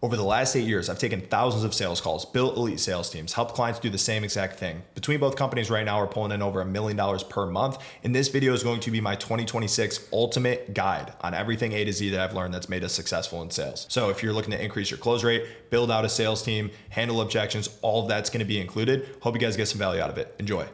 Over the last 8 years, I've taken thousands of sales calls, built elite sales teams, helped clients do the same exact thing. Between both companies right now, we're pulling in over $1 million per month. And this video is going to be my 2026 ultimate guide on everything A to Z that I've learned that's made us successful in sales. So if you're looking to increase your close rate, build out a sales team, handle objections, all of that's going to be included. Hope you guys get some value out of it. Enjoy.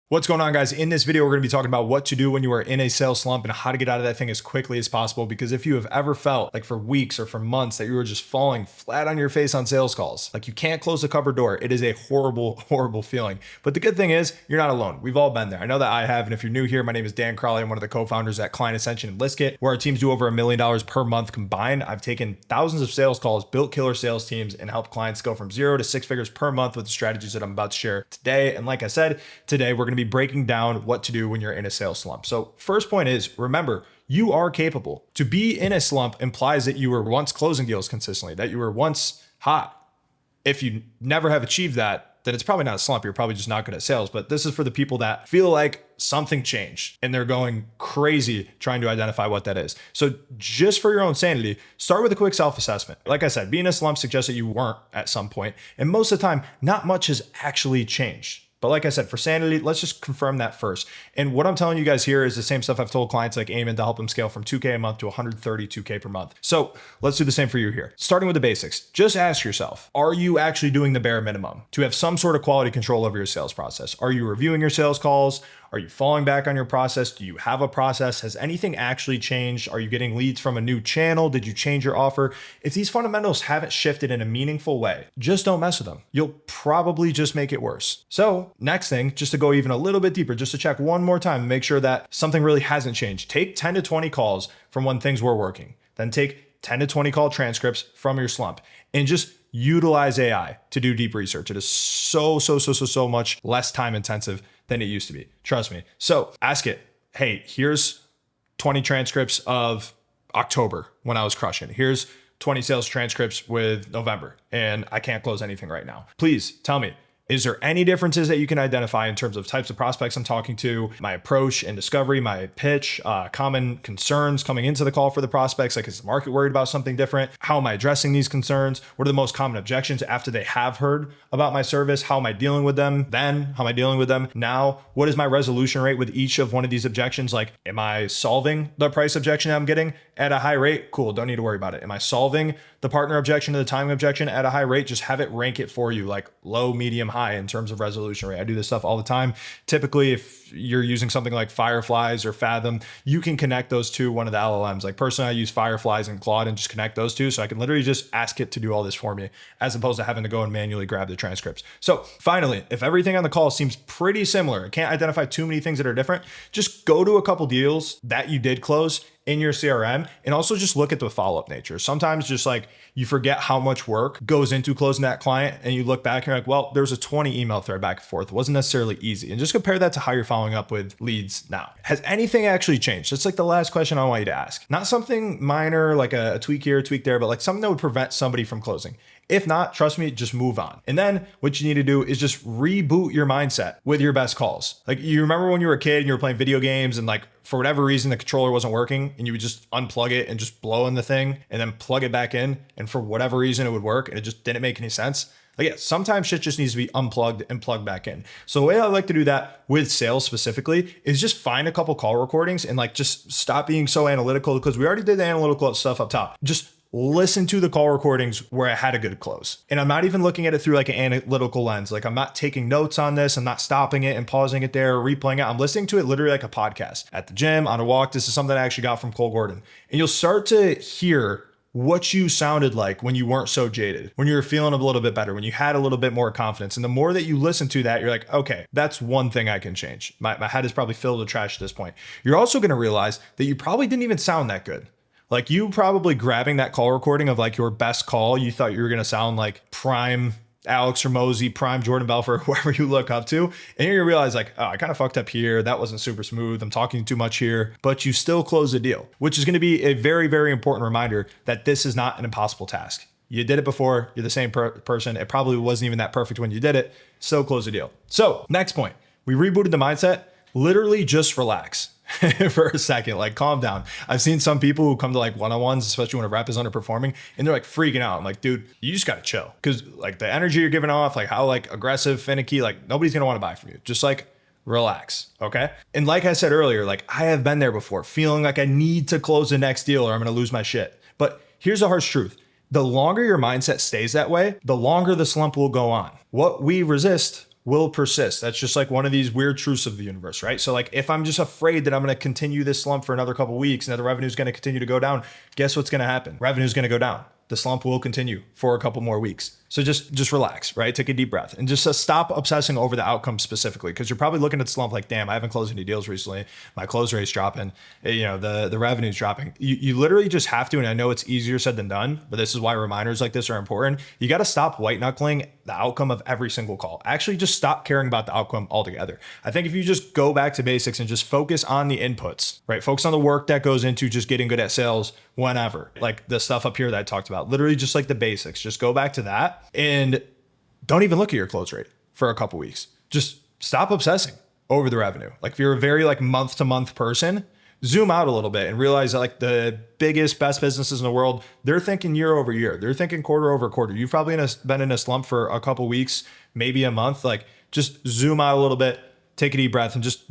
What's going on, guys? In this video, we're going to be talking about what to do when you are in a sales slump and how to get out of that thing as quickly as possible. Because if you have ever felt like for weeks or for months that you were just falling flat on your face on sales calls, like you can't close the cupboard door, it is a horrible, horrible feeling. But the good thing is you're not alone. We've all been there. I know that I have. And if you're new here, my name is Dan Crowley. I'm one of the co-founders at Ascension and ListKit, where our teams do over $1 million per month combined. I've taken thousands of sales calls, built killer sales teams, and helped clients go from 0 to 6 figures per month with the strategies that I'm about to share today. And like I said, today we're going to be breaking down what to do when you're in a sales slump. So first point is, remember, you are capable. To be in a slump implies that you were once closing deals consistently, that you were once hot. If you never have achieved that, then it's probably not a slump. You're probably just not good at sales. But this is for the people that feel like something changed and they're going crazy trying to identify what that is. So just for your own sanity, start with a quick self-assessment. Like I said, being in a slump suggests that you weren't at some point. And most of the time, not much has actually changed. But like I said, for sanity, let's just confirm that first. And what I'm telling you guys here is the same stuff I've told clients like Eamon to help them scale from 2K a month to 132K per month. So let's do the same for you here. Starting with the basics, just ask yourself, are you actually doing the bare minimum to have some sort of quality control over your sales process? Are you reviewing your sales calls? Are you falling back on your process? Do you have a process? Has anything actually changed? Are you getting leads from a new channel? Did you change your offer? If these fundamentals haven't shifted in a meaningful way, just don't mess with them. You'll probably just make it worse. So next thing, just to go even a little bit deeper, just to check one more time and make sure that something really hasn't changed. Take 10 to 20 calls from when things were working. Then take 10 to 20 call transcripts from your slump and just utilize AI to do deep research. It is so much less time intensive than it used to be. Trust me. So ask it, hey, here's 20 transcripts of October when I was crushing. Here's 20 sales transcripts with November and I can't close anything right now. Please tell me, is there any differences that you can identify in terms of types of prospects I'm talking to, my approach and discovery, my pitch, common concerns coming into the call for the prospects? Like, is the market worried about something different? How am I addressing these concerns? What are the most common objections after they have heard about my service? How am I dealing with them then? How am I dealing with them now? What is my resolution rate with each of one of these objections? Like, am I solving the price objection that I'm getting at a high rate? Cool, don't need to worry about it. Am I solving the partner objection or the timing objection at a high rate? Just have it rank it for you, like low, medium, high in terms of resolution rate. I do this stuff all the time. Typically, if you're using something like Fireflies or Fathom, you can connect those to one of the LLMs. Like personally, I use Fireflies and Claude and just connect those two. So I can literally just ask it to do all this for me as opposed to having to go and manually grab the transcripts. So finally, if everything on the call seems pretty similar, I can't identify too many things that are different, just go to a couple deals that you did close in your CRM and also just look at the follow-up nature. Sometimes just like you forget how much work goes into closing that client and you look back and you're like, well, there's a 20 email thread back and forth. It wasn't necessarily easy. And just compare that to how you're following up with leads now. Has anything actually changed? That's like the last question I want you to ask. Not something minor, like a tweak here, a tweak there, but like something that would prevent somebody from closing. If not, trust me, just move on. And then what you need to do is just reboot your mindset with your best calls. Like you remember when you were a kid and you were playing video games and like for whatever reason, the controller wasn't working and you would just unplug it and just blow in the thing and then plug it back in. And for whatever reason, it would work and it just didn't make any sense. Like, yeah, sometimes shit just needs to be unplugged and plugged back in. So the way I like to do that with sales specifically is just find a couple call recordings and like just stop being so analytical because we already did the analytical stuff up top. Just listen to the call recordings where I had a good close. And I'm not even looking at it through like an analytical lens. Like I'm not taking notes on this. I'm not stopping it and pausing it there or replaying it. I'm listening to it literally like a podcast at the gym, on a walk. This is something I actually got from Cole Gordon. And you'll start to hear what you sounded like when you weren't so jaded, when you were feeling a little bit better, when you had a little bit more confidence. And the more that you listen to that, you're like, okay, that's one thing I can change. My head is probably filled with trash at this point. You're also going to realize that you probably didn't even sound that good. Like you probably grabbing that call recording of like your best call, you thought you were going to sound like prime Alex Hormozy, prime Jordan Belfort, whoever you look up to. And you're going to realize like, oh, I kind of fucked up here. That wasn't super smooth. I'm talking too much here, but you still close the deal, which is going to be a very, very important reminder that this is not an impossible task. You did it before. You're the same person. It probably wasn't even that perfect when you did it. Still close the deal. So next point. We rebooted the mindset. Literally just relax for a second, like calm down. I've seen some people who come to like one-on-ones, especially when a rep is underperforming, and they're like freaking out. I'm like, dude, you just gotta chill. Cause like the energy you're giving off, like how like aggressive, finicky, like nobody's gonna wanna buy from you. Just like relax, okay? And like I said earlier, like I have been there before, feeling like I need to close the next deal or I'm gonna lose my shit. But here's the harsh truth. The longer your mindset stays that way, the longer the slump will go on. What we resist will persist. That's just like one of these weird truths of the universe, right? So like if I'm just afraid that I'm going to continue this slump for another couple of weeks and that the revenue is going to continue to go down, guess what's going to happen? Revenue is going to go down. The slump will continue for a couple more weeks. So just relax, right? Take a deep breath and just stop obsessing over the outcome specifically, because you're probably looking at the slump like, damn, I haven't closed any deals recently. My close rate's dropping. You know, the revenue's dropping. You literally just have to, and I know it's easier said than done, but this is why reminders like this are important. You got to stop white knuckling the outcome of every single call. Actually, just stop caring about the outcome altogether. I think if you just go back to basics and just focus on the inputs, right? Focus on the work that goes into just getting good at sales whenever, like the stuff up here that I talked about, literally just like the basics, just go back to that and don't even look at your close rate for a couple weeks. Just stop obsessing over the revenue. Like if you're a very like month to month person, zoom out a little bit and realize that like the biggest, best businesses in the world, they're thinking year over year. They're thinking quarter over quarter. You've probably been in a slump for a couple weeks, maybe a month. Like just zoom out a little bit, take a deep breath and just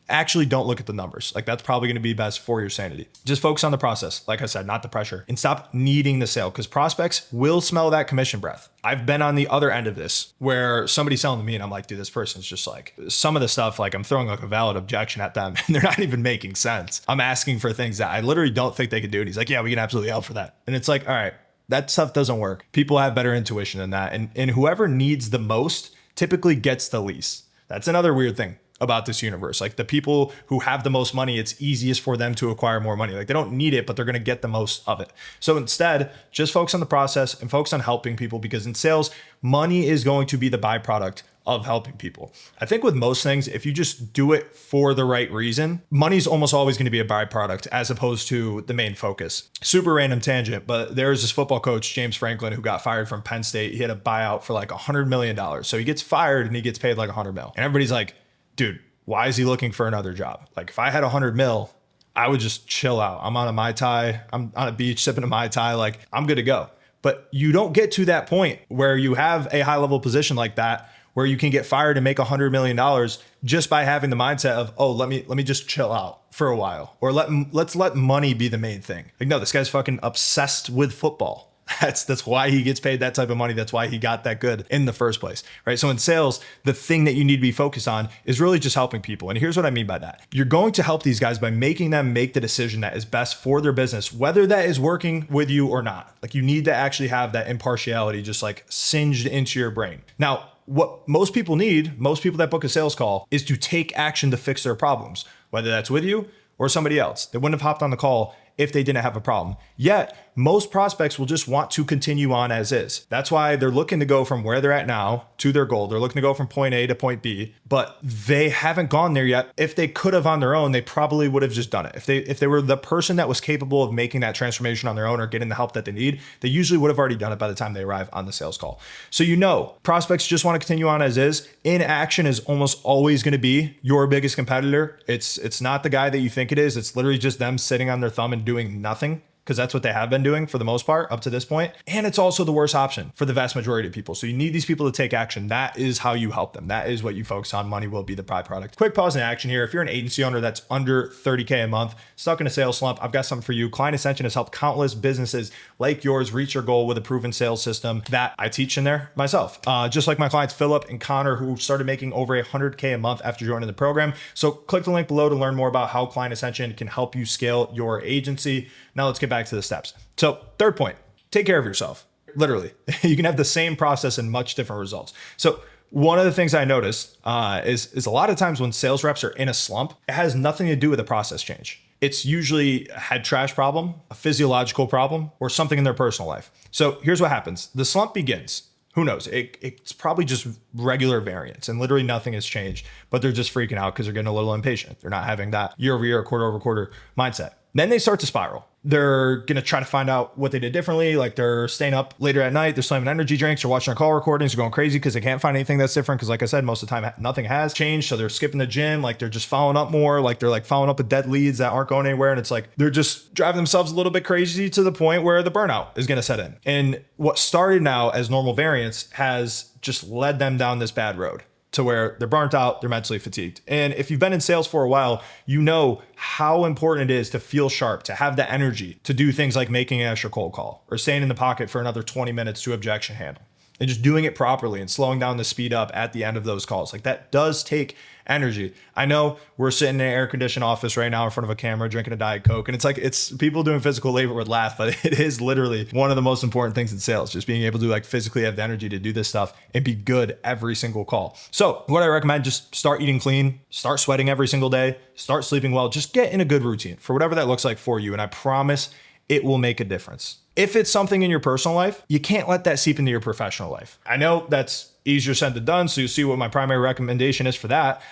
actually don't look at the numbers. Like that's probably going to be best for your sanity. Just focus on the process. Like I said, not the pressure, and stop needing the sale, because prospects will smell that commission breath. I've been on the other end of this where somebody's selling to me and I'm like, dude, this person's just like some of the stuff, like I'm throwing like a valid objection at them and they're not even making sense. I'm asking for things that I literally don't think they could do. And he's like, yeah, we can absolutely help for that. And it's like, all right, that stuff doesn't work. People have better intuition than that. And whoever needs the most typically gets the least. That's another weird thing about this universe. Like the people who have the most money, it's easiest for them to acquire more money. Like they don't need it, but they're going to get the most of it. So instead, just focus on the process and focus on helping people, because in sales, money is going to be the byproduct of helping people. I think with most things, if you just do it for the right reason, money's almost always going to be a byproduct as opposed to the main focus. Super random tangent, but there's this football coach, James Franklin, who got fired from Penn State. He had a buyout for like $100 million. So he gets fired and he gets paid like $100 million. And everybody's like, dude, why is he looking for another job? Like if I had $100 million, I would just chill out. I'm on a Mai Tai. I'm on a beach sipping a Mai Tai. Like I'm good to go. But you don't get to that point where you have a high level position like that, where you can get fired and make $100 million just by having the mindset of, oh, let me just chill out for a while, or let's let money be the main thing. Like, no, this guy's fucking obsessed with football. That's why he gets paid that type of money. That's why he got that good in the first place, right? So in sales, the thing that you need to be focused on is really just helping people. And here's what I mean by that. You're going to help these guys by making them make the decision that is best for their business, whether that is working with you or not. Like you need to actually have that impartiality just like singed into your brain. Now, what most people need, most people that book a sales call, is to take action to fix their problems, whether that's with you or somebody else. They wouldn't have hopped on the call if they didn't have a problem. Yet, most prospects will just want to continue on as is. That's why they're looking to go from where they're at now to their goal. They're looking to go from point A to point B, but they haven't gone there yet. If they could have on their own, they probably would have just done it. If they were the person that was capable of making that transformation on their own or getting the help that they need, they usually would have already done it by the time they arrive on the sales call. So prospects just want to continue on as is. Inaction is almost always going to be your biggest competitor. It's not the guy that you think it is. It's literally just them sitting on their thumb and doing nothing, because that's what they have been doing for the most part up to this point. And it's also the worst option for the vast majority of people. So you need these people to take action. That is how you help them. That is what you focus on. Money will be the byproduct. Quick pause in action here. If you're an agency owner that's under 30K a month, stuck in a sales slump, I've got something for you. Client Ascension has helped countless businesses like yours reach your goal with a proven sales system that I teach in there myself. Just like my clients, Philip and Connor, who started making over 100K a month after joining the program. So click the link below to learn more about how Client Ascension can help you scale your agency. Now let's get back to the steps. So third point, take care of yourself. Literally, you can have the same process and much different results. So one of the things I noticed is a lot of times when sales reps are in a slump, it has nothing to do with a process change. It's usually a head trash problem, a physiological problem, or something in their personal life. So here's what happens. The slump begins. Who knows? It's probably just regular variance and literally nothing has changed, but they're just freaking out because they're getting a little impatient. They're not having that year over year, quarter over quarter mindset. Then they start to spiral. They're going to try to find out what they did differently. Like they're staying up later at night. They're slamming energy drinks. They're watching their call recordings. They're going crazy because they can't find anything that's different. Because like I said, most of the time, nothing has changed. So they're skipping the gym. Like they're just following up more. Like they're like following up with dead leads that aren't going anywhere. And it's like, they're just driving themselves a little bit crazy to the point where the burnout is going to set in. And what started now as normal variance has just led them down this bad road to where they're burnt out, they're mentally fatigued. And if you've been in sales for a while, you know how important it is to feel sharp, to have the energy to do things like making an extra cold call or staying in the pocket for another 20 minutes to objection handle and just doing it properly and slowing down the speed up at the end of those calls. Like that does take energy. I know we're sitting in an air conditioned office right now in front of a camera, drinking a Diet Coke. And it's like, it's people doing physical labor would laugh, but it is literally one of the most important things in sales, just being able to like physically have the energy to do this stuff and be good every single call. So what I recommend, just start eating clean, start sweating every single day, start sleeping well, just get in a good routine for whatever that looks like for you. And I promise it will make a difference. If it's something in your personal life, you can't let that seep into your professional life. I know that's easier said than done. So you see what my primary recommendation is for that.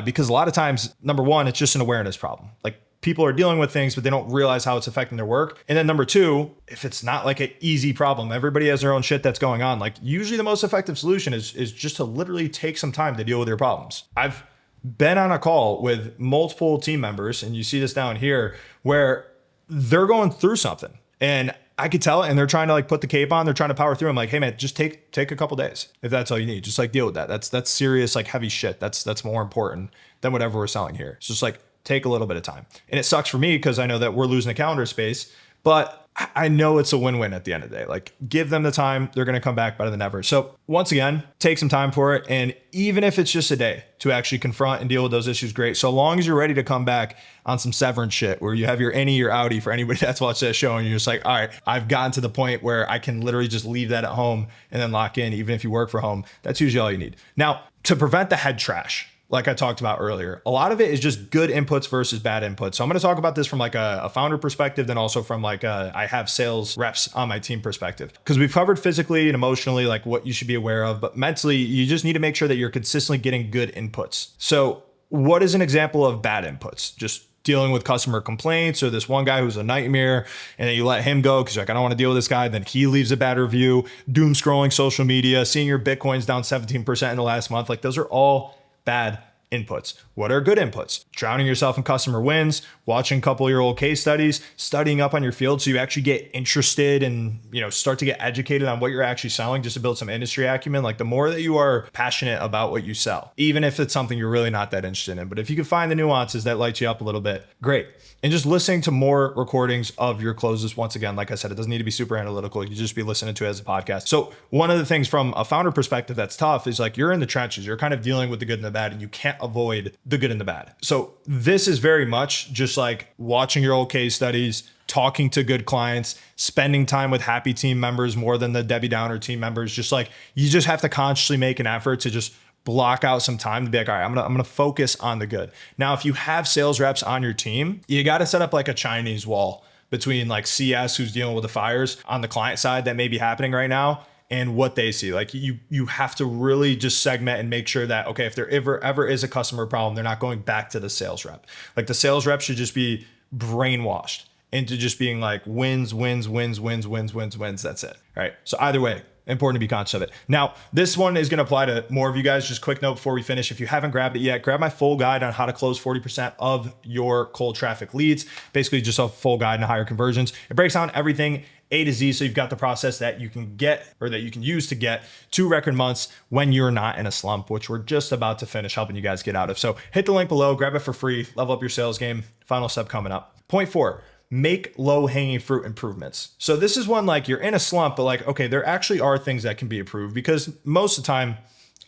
Because a lot of times, number one, it's just an awareness problem. Like people are dealing with things, but they don't realize how it's affecting their work. And then number two, if it's not like an easy problem, everybody has their own shit that's going on. Like usually the most effective solution is just to literally take some time to deal with your problems. I've been on a call with multiple team members, and you see this down here, where they're going through something. And I could tell it, and they're trying to like put the cape on. They're trying to power through. I'm like, hey man, just take a couple days if that's all you need. Just like deal with that. That's serious, like heavy shit. That's more important than whatever we're selling here. It's just like take a little bit of time. And it sucks for me because I know that we're losing the calendar space, but I know it's a win-win at the end of the day. Like give them the time, they're going to come back better than ever. So once again, take some time for it. And even if it's just a day to actually confront and deal with those issues, great. So long as you're ready to come back on some severance shit where you have your innie, your outie for anybody that's watched that show. And you're just like, all right, I've gotten to the point where I can literally just leave that at home and then lock in, even if you work from home. That's usually all you need. Now, to prevent the head trash, like I talked about earlier, a lot of it is just good inputs versus bad inputs. So I'm going to talk about this from like a founder perspective, then also from like I have sales reps on my team perspective, because we've covered physically and emotionally, like what you should be aware of, but mentally, you just need to make sure that you're consistently getting good inputs. So what is an example of bad inputs? Just dealing with customer complaints, or this one guy who's a nightmare, and then you let him go because you're like, I don't want to deal with this guy. Then he leaves a bad review, doom scrolling social media, seeing your Bitcoin's down 17% in the last month. Like those are all bad inputs. What are good inputs? Drowning yourself in customer wins, watching a couple of your old case studies, studying up on your field so you actually get interested and, start to get educated on what you're actually selling, just to build some industry acumen. Like the more that you are passionate about what you sell, even if it's something you're really not that interested in, but if you can find the nuances that light you up a little bit, great. And just listening to more recordings of your closes. Once again, like I said, it doesn't need to be super analytical. You can just be listening to it as a podcast. So one of the things from a founder perspective that's tough is like you're in the trenches. You're kind of dealing with the good and the bad, and you can't avoid the good and the bad. So this is very much just like watching your old case studies, talking to good clients, spending time with happy team members more than the Debbie Downer team members. Just like you just have to consciously make an effort to just block out some time to be like, all right, I'm gonna focus on the good. Now, if you have sales reps on your team, you got to set up like a Chinese wall between like CS, who's dealing with the fires on the client side that may be happening right now, and what they see. Like you have to really just segment and make sure that, okay, if there ever is a customer problem, they're not going back to the sales rep. Like the sales rep should just be brainwashed into just being like wins. That's it. All right. So either way, important to be conscious of it. Now, this one is going to apply to more of you guys. Just quick note before we finish. If you haven't grabbed it yet, grab my full guide on how to close 40% of your cold traffic leads. Basically just a full guide on higher conversions. It breaks down everything A to Z. So you've got the process that you can get, or that you can use to get 2 record months when you're not in a slump, which we're just about to finish helping you guys get out of. So hit the link below, grab it for free, level up your sales game. Final step coming up. Point 4. Make low-hanging fruit improvements. So this is one, like you're in a slump, but like, okay, there actually are things that can be improved, because most of the time,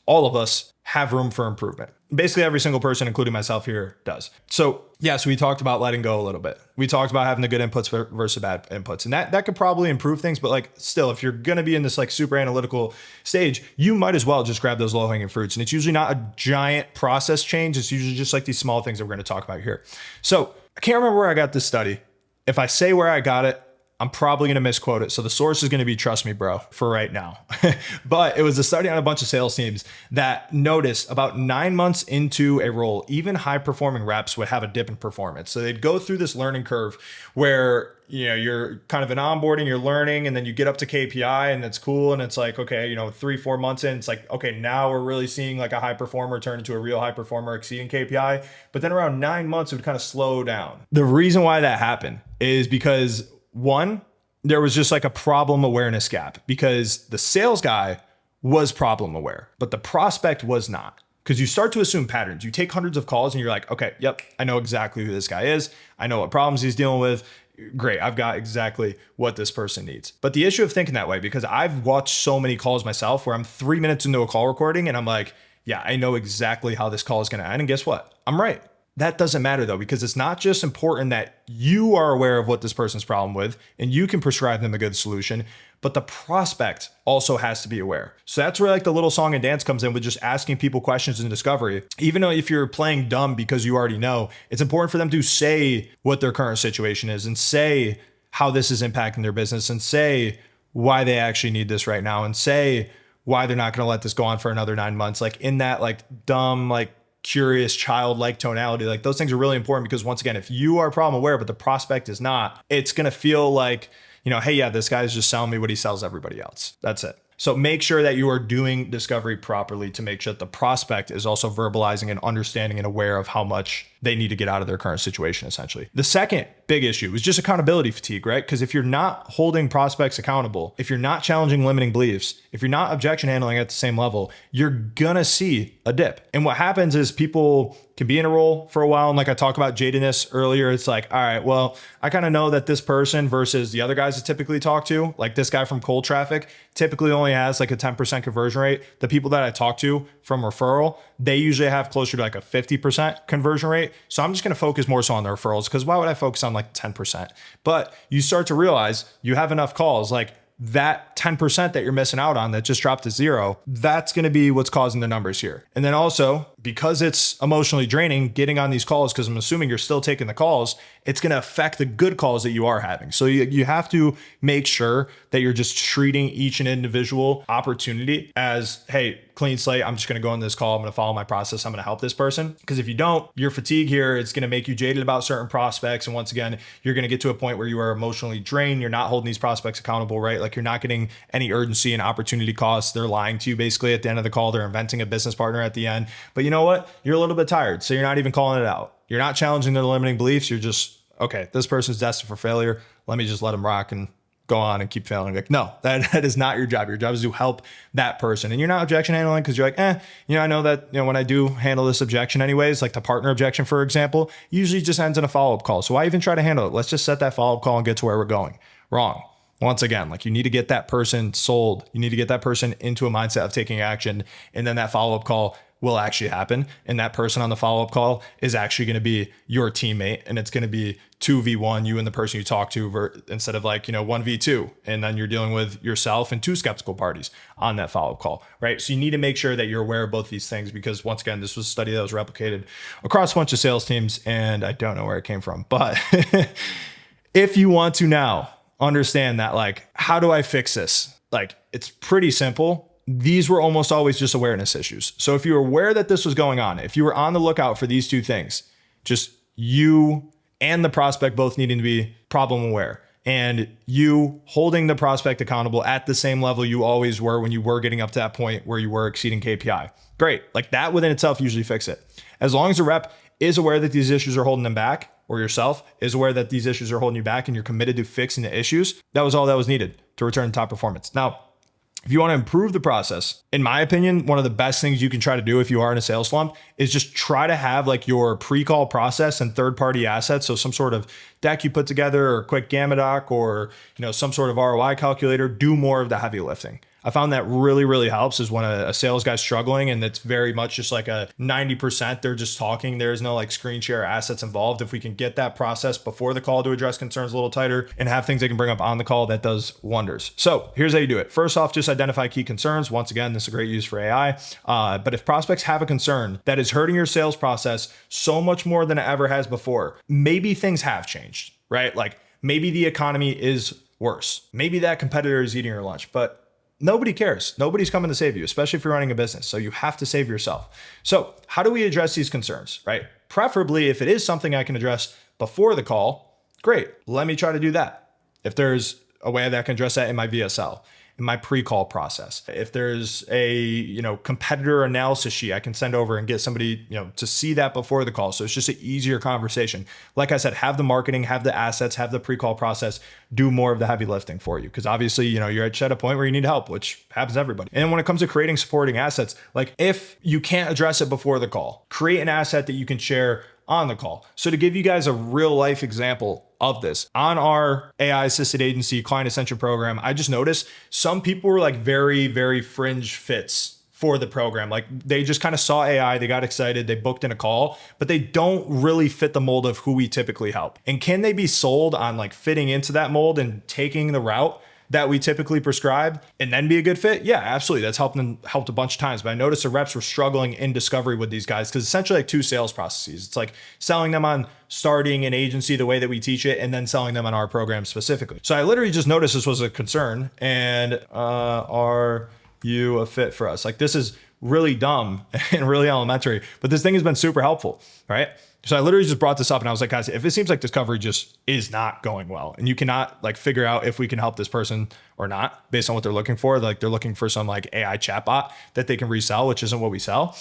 all of us have room for improvement. Basically every single person, including myself here, does. So yes, we talked about letting go a little bit. We talked about having the good inputs versus bad inputs. And that could probably improve things, but like still, if you're gonna be in this like super analytical stage, you might as well just grab those low-hanging fruits. And it's usually not a giant process change. It's usually just like these small things that we're gonna talk about here. So I can't remember where I got this study. If I say where I got it, I'm probably going to misquote it. So the source is going to be, trust me, bro, for right now. But it was a study on a bunch of sales teams that noticed about 9 months into a role, even high performing reps would have a dip in performance. So they'd go through this learning curve where, you know, you're kind of in onboarding, you're learning, and then you get up to KPI and it's cool. And it's like, okay, you know, 3-4 months in, it's like, okay, now we're really seeing like a high performer turn into a real high performer exceeding KPI. But then around 9 months, it would kind of slow down. The reason why that happened is because one, there was just like a problem awareness gap because the sales guy was problem aware, but the prospect was not. Because you start to assume patterns. You take hundreds of calls and you're like, okay, yep, I know exactly who this guy is. I know what problems he's dealing with. Great, I've got exactly what this person needs. But the issue of thinking that way, because I've watched so many calls myself where I'm 3 minutes into a call recording and I'm like, yeah, I know exactly how this call is going to end. And guess what? I'm right. That doesn't matter though, because it's not just important that you are aware of what this person's problem with and you can prescribe them a good solution, but the prospect also has to be aware. So that's where like the little song and dance comes in with just asking people questions in discovery. Even though if you're playing dumb because you already know, it's important for them to say what their current situation is and say how this is impacting their business and say why they actually need this right now and say why they're not going to let this go on for another 9 months. Like in that like dumb, like curious, childlike tonality, like those things are really important because once again, if you are problem aware, but the prospect is not, it's going to feel like, you know, hey, yeah, this guy's just selling me what he sells everybody else. That's it. So make sure that you are doing discovery properly to make sure that the prospect is also verbalizing and understanding and aware of how much they need to get out of their current situation, essentially. The second big issue is just accountability fatigue, right? Because if you're not holding prospects accountable, if you're not challenging limiting beliefs, if you're not objection handling at the same level, you're gonna see a dip. And what happens is people can be in a role for a while. And like I talked about jadedness earlier, it's like, all right, well, I kind of know that this person versus the other guys I typically talk to, like this guy from cold traffic, typically only has like a 10% conversion rate. The people that I talk to from referral, they usually have closer to like a 50% conversion rate. So I'm just going to focus more so on the referrals because why would I focus on like 10%? But you start to realize you have enough calls, like that 10% that you're missing out on that just dropped to zero, that's going to be what's causing the numbers here. And then also, because it's emotionally draining, getting on these calls, because I'm assuming you're still taking the calls, it's going to affect the good calls that you are having. So you have to make sure that you're just treating each and individual opportunity as, hey, clean slate, I'm just going to go on this call, I'm going to follow my process, I'm going to help this person. Because if you don't, your fatigue here, it's going to make you jaded about certain prospects. And once again, you're going to get to a point where you are emotionally drained. You're not holding these prospects accountable, right? Like you're not getting any urgency and opportunity costs. They're lying to you basically at the end of the call. They're inventing a business partner at the end. But you know what? You're a little bit tired. So you're not even calling it out. You're not challenging their limiting beliefs. You're just, okay, this person's destined for failure. Let me just let them rock and go on and keep failing. Like, no, that is not your job. Your job is to help that person. And you're not objection handling because you're like, I know that, when I do handle this objection anyways, like the partner objection, for example, usually just ends in a follow-up call. So why even try to handle it? Let's just set that follow-up call and get to where we're going. Wrong. Once again, like you need to get that person sold. You need to get that person into a mindset of taking action. And then that follow-up call will actually happen. And that person on the follow-up call is actually going to be your teammate. And it's going to be 2v1, you and the person you talk to, instead of like, 1v2. And then you're dealing with yourself and two skeptical parties on that follow-up call, right? So you need to make sure that you're aware of both these things because once again, this was a study that was replicated across a bunch of sales teams and I don't know where it came from. But if you want to now understand that, like, how do I fix this? Like, it's pretty simple. These were almost always just awareness issues. So if you were aware that this was going on, if you were on the lookout for these two things, just you and the prospect both needing to be problem aware and you holding the prospect accountable at the same level you always were when you were getting up to that point where you were exceeding KPI. Great. Like that within itself usually fix it. As long as the rep is aware that these issues are holding them back, or yourself is aware that these issues are holding you back and you're committed to fixing the issues, that was all that was needed to return to top performance. Now, if you want to improve the process, in my opinion, one of the best things you can try to do if you are in a sales slump is just try to have like your pre-call process and third-party assets. So some sort of deck you put together or quick gamma doc or some sort of ROI calculator, do more of the heavy lifting. I found that really, really helps is when a sales guy's struggling and it's very much just like a 90%, they're just talking. There's no like screen share assets involved. If we can get that process before the call to address concerns a little tighter and have things they can bring up on the call, that does wonders. So here's how you do it. First off, just identify key concerns. Once again, this is a great use for AI. But if prospects have a concern that is hurting your sales process so much more than it ever has before, maybe things have changed, right? Like maybe the economy is worse. Maybe that competitor is eating your lunch, but nobody cares. Nobody's coming to save you, especially if you're running a business. So you have to save yourself. So how do we address these concerns, right? Preferably, if it is something I can address before the call, great. Let me try to do that. If there's a way that I can address that in my VSL, in my pre-call process. If there's a, competitor analysis sheet I can send over and get somebody, to see that before the call. So it's just an easier conversation. Like I said, have the marketing, have the assets, have the pre-call process, do more of the heavy lifting for you. Because obviously, you're at a point where you need help, which happens to everybody. And when it comes to creating supporting assets, like if you can't address it before the call, create an asset that you can share on the call. So to give you guys a real life example of this, on our AI assisted agency client Ascension program, I just noticed some people were like very, very fringe fits for the program. Like they just kind of saw AI, they got excited, they booked in a call, but they don't really fit the mold of who we typically help. And can they be sold on like fitting into that mold and taking the route that we typically prescribe and then be a good fit? Yeah, absolutely. That's helped a bunch of times. But I noticed the reps were struggling in discovery with these guys because essentially like two sales processes. It's like selling them on starting an agency the way that we teach it and then selling them on our program specifically. So I literally just noticed this was a concern and are you a fit for us? Like this is really dumb and really elementary, but this thing has been super helpful, right? So I literally just brought this up and I was like, guys, if it seems like discovery just is not going well and you cannot like figure out if we can help this person or not based on what they're looking for, like they're looking for some like AI chatbot that they can resell, which isn't what we sell.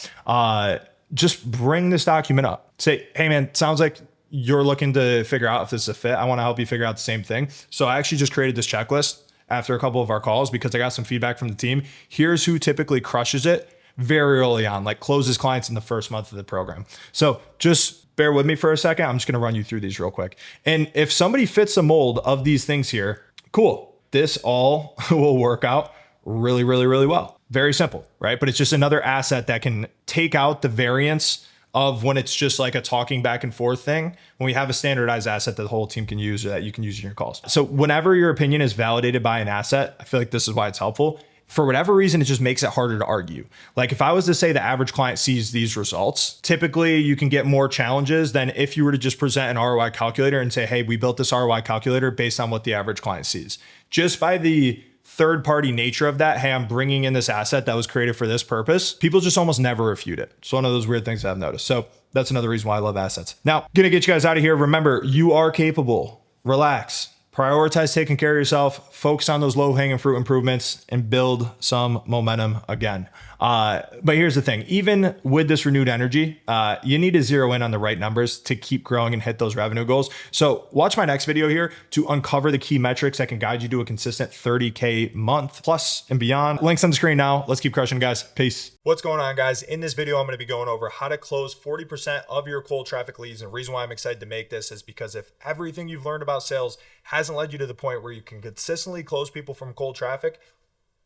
Just bring this document up. Say, hey man, sounds like you're looking to figure out if this is a fit. I want to help you figure out the same thing. So I actually just created this checklist after a couple of our calls because I got some feedback from the team. Here's who typically crushes it very early on, like closes clients in the first month of the program. So just bear with me for a second. I'm just going to run you through these real quick. And if somebody fits the mold of these things here, cool. This all will work out really, really, really well. Very simple, right? But it's just another asset that can take out the variance of when it's just like a talking back and forth thing, when we have a standardized asset that the whole team can use or that you can use in your calls. So whenever your opinion is validated by an asset, I feel like this is why it's helpful. For whatever reason, it just makes it harder to argue. Like if I was to say the average client sees these results, typically you can get more challenges than if you were to just present an ROI calculator and say, hey, we built this ROI calculator based on what the average client sees. Just by the third-party nature of that, hey, I'm bringing in this asset that was created for this purpose, people just almost never refute it. It's one of those weird things I've noticed. So that's another reason why I love assets. Now, gonna get you guys out of here. Remember, you are capable. Relax. Prioritize taking care of yourself, focus on those low-hanging fruit improvements, and build some momentum again. But here's the thing, even with this renewed energy, you need to zero in on the right numbers to keep growing and hit those revenue goals. So watch my next video here to uncover the key metrics that can guide you to a consistent 30K month plus and beyond. Links on the screen now. Let's keep crushing, guys. Peace. What's going on, guys? In this video, I'm going to be going over how to close 40% of your cold traffic leads. And the reason why I'm excited to make this is because if everything you've learned about sales hasn't led you to the point where you can consistently close people from cold traffic,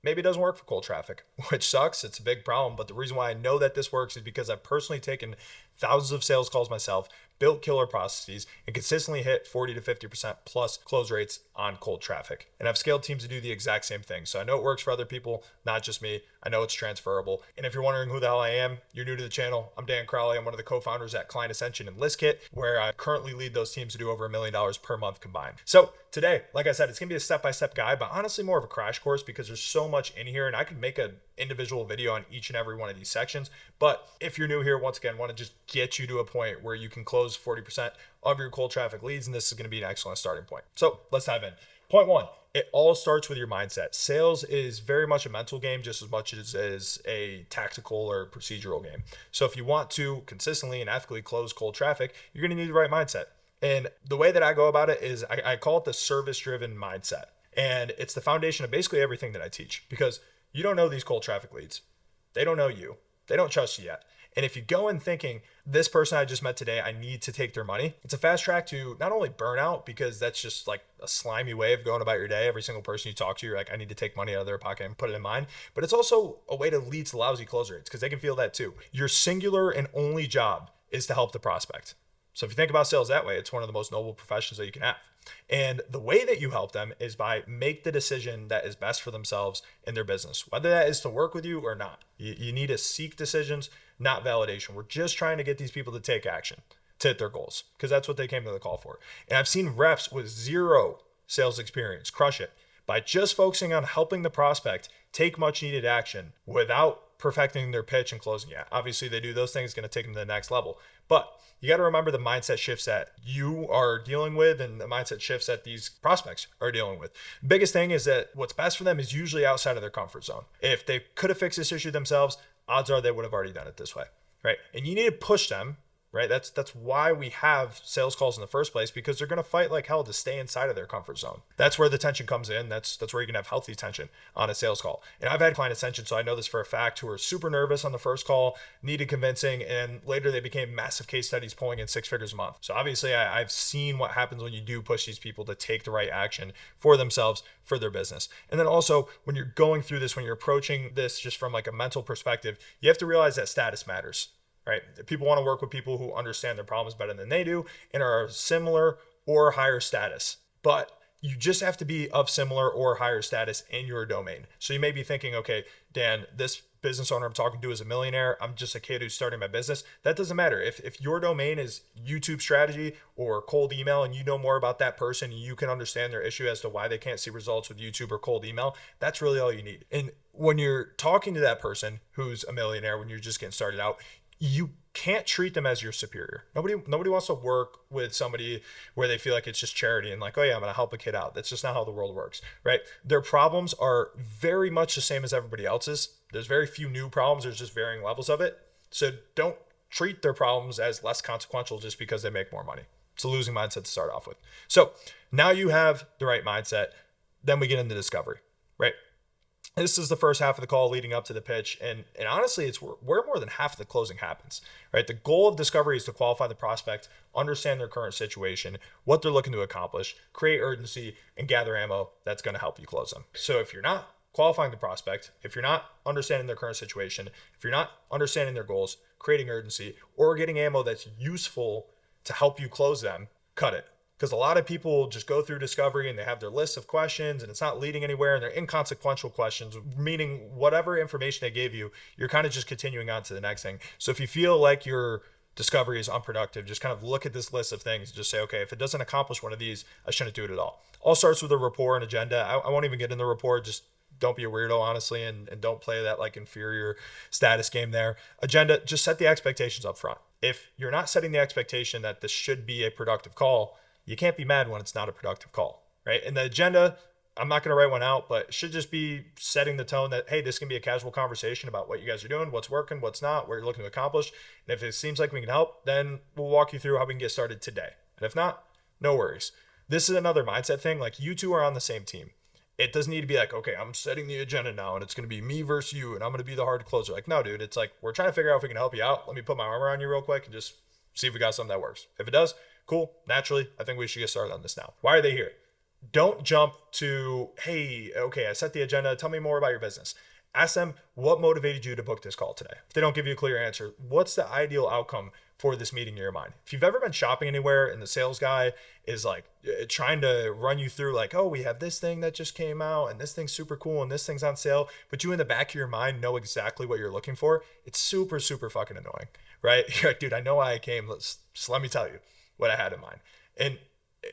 maybe it doesn't work for cold traffic, which sucks. It's a big problem. But the reason why I know that this works is because I've personally taken thousands of sales calls myself, built killer processes, and consistently hit 40 to 50% plus close rates on cold traffic. And I've scaled teams to do the exact same thing. So I know it works for other people, not just me. I know it's transferable. And if you're wondering who the hell I am, you're new to the channel. I'm Dan Crowley. I'm one of the co-founders at Client Ascension and ListKit, where I currently lead those teams to do over $1 million per month combined. So today, like I said, it's gonna be a step-by-step guide, but honestly more of a crash course because there's so much in here and I could make an individual video on each and every one of these sections. But if you're new here, once again, want to just get you to a point where you can close 40% of your cold traffic leads, and this is going to be an excellent starting point. So let's dive in. Point one, it all starts with your mindset. Sales is very much a mental game just as much as it is a tactical or procedural game. So if you want to consistently and ethically close cold traffic, you're going to need the right mindset. And the way that I go about it is I call it the service-driven mindset. And it's the foundation of basically everything that I teach because you don't know these cold traffic leads. They don't know you. They don't trust you yet. And if you go in thinking, this person I just met today, I need to take their money, it's a fast track to not only burnout, because that's just like a slimy way of going about your day. Every single person you talk to, you're like, I need to take money out of their pocket and put it in mine. But it's also a way to lead to lousy close rates because they can feel that too. Your singular and only job is to help the prospect. So if you think about sales that way, it's one of the most noble professions that you can have. And the way that you help them is by make the decision that is best for themselves in their business, whether that is to work with you or not. You need to seek decisions, not validation. We're just trying to get these people to take action, to hit their goals, because that's what they came to the call for. And I've seen reps with zero sales experience, crush it. By just focusing on helping the prospect take much needed action without perfecting their pitch and closing it. Obviously, they do those things, going to take them to the next level. But you got to remember the mindset shifts that you are dealing with and the mindset shifts that these prospects are dealing with. Biggest thing is that what's best for them is usually outside of their comfort zone. If they could have fixed this issue themselves, odds are they would have already done it this way, right? And you need to push them, right? That's why we have sales calls in the first place, because they're going to fight like hell to stay inside of their comfort zone. That's where the tension comes in. That's where you can have healthy tension on a sales call. And I've had client Ascension, so I know this for a fact, who are super nervous on the first call, needed convincing, and later they became massive case studies pulling in 6 figures a month. So obviously I've seen what happens when you do push these people to take the right action for themselves, for their business. And then also when you're going through this, when you're approaching this just from like a mental perspective, you have to realize that status matters. Right? People want to work with people who understand their problems better than they do and are similar or higher status. But you just have to be of similar or higher status in your domain. So you may be thinking, okay, Dan, this business owner I'm talking to is a millionaire. I'm just a kid who's starting my business. That doesn't matter. If your domain is YouTube strategy or cold email and you know more about that person, you can understand their issue as to why they can't see results with YouTube or cold email. That's really all you need. And when you're talking to that person who's a millionaire, when you're just getting started out, you can't treat them as your superior. Nobody wants to work with somebody where they feel like it's just charity and like, oh yeah, I'm going to help a kid out. That's just not how the world works, right? Their problems are very much the same as everybody else's. There's very few new problems. There's just varying levels of it. So don't treat their problems as less consequential just because they make more money. It's a losing mindset to start off with. So now you have the right mindset. Then we get into discovery, right? This is the first half of the call leading up to the pitch. And honestly, it's where more than half of the closing happens, right? The goal of discovery is to qualify the prospect, understand their current situation, what they're looking to accomplish, create urgency, and gather ammo that's going to help you close them. So if you're not qualifying the prospect, if you're not understanding their current situation, if you're not understanding their goals, creating urgency, or getting ammo that's useful to help you close them, cut it. Because a lot of people just go through discovery and they have their list of questions and it's not leading anywhere and they're inconsequential questions, meaning whatever information they gave you, you're kind of just continuing on to the next thing. So if you feel like your discovery is unproductive, just kind of look at this list of things and just say, okay, if it doesn't accomplish one of these, I shouldn't do it at all. All starts with a rapport and agenda. I won't even get in the rapport. Just don't be a weirdo, honestly, and don't play that like inferior status game there. Agenda, just set the expectations up front. If you're not setting the expectation that this should be a productive call, you can't be mad when it's not a productive call, right? And the agenda, I'm not going to write one out, but it should just be setting the tone that, hey, this can be a casual conversation about what you guys are doing, what's working, what's not, what you're looking to accomplish. And if it seems like we can help, then we'll walk you through how we can get started today. And if not, no worries. This is another mindset thing. Like, you two are on the same team. It doesn't need to be like, okay, I'm setting the agenda now and it's going to be me versus you and I'm going to be the hard closer. Like, no, dude, it's like, we're trying to figure out if we can help you out. Let me put my arm around you real quick and just see if we got something that works. If it does, cool. Naturally, I think we should get started on this now. Why are they here? Don't jump to, hey, okay, I set the agenda. Tell me more about your business. Ask them, what motivated you to book this call today? If they don't give you a clear answer, what's the ideal outcome for this meeting in your mind? If you've ever been shopping anywhere and the sales guy is like trying to run you through like, oh, we have this thing that just came out and this thing's super cool and this thing's on sale, but you in the back of your mind know exactly what you're looking for, it's super, super fucking annoying, right? You're like, dude, I know why I came. Just let me tell you what I had in mind. And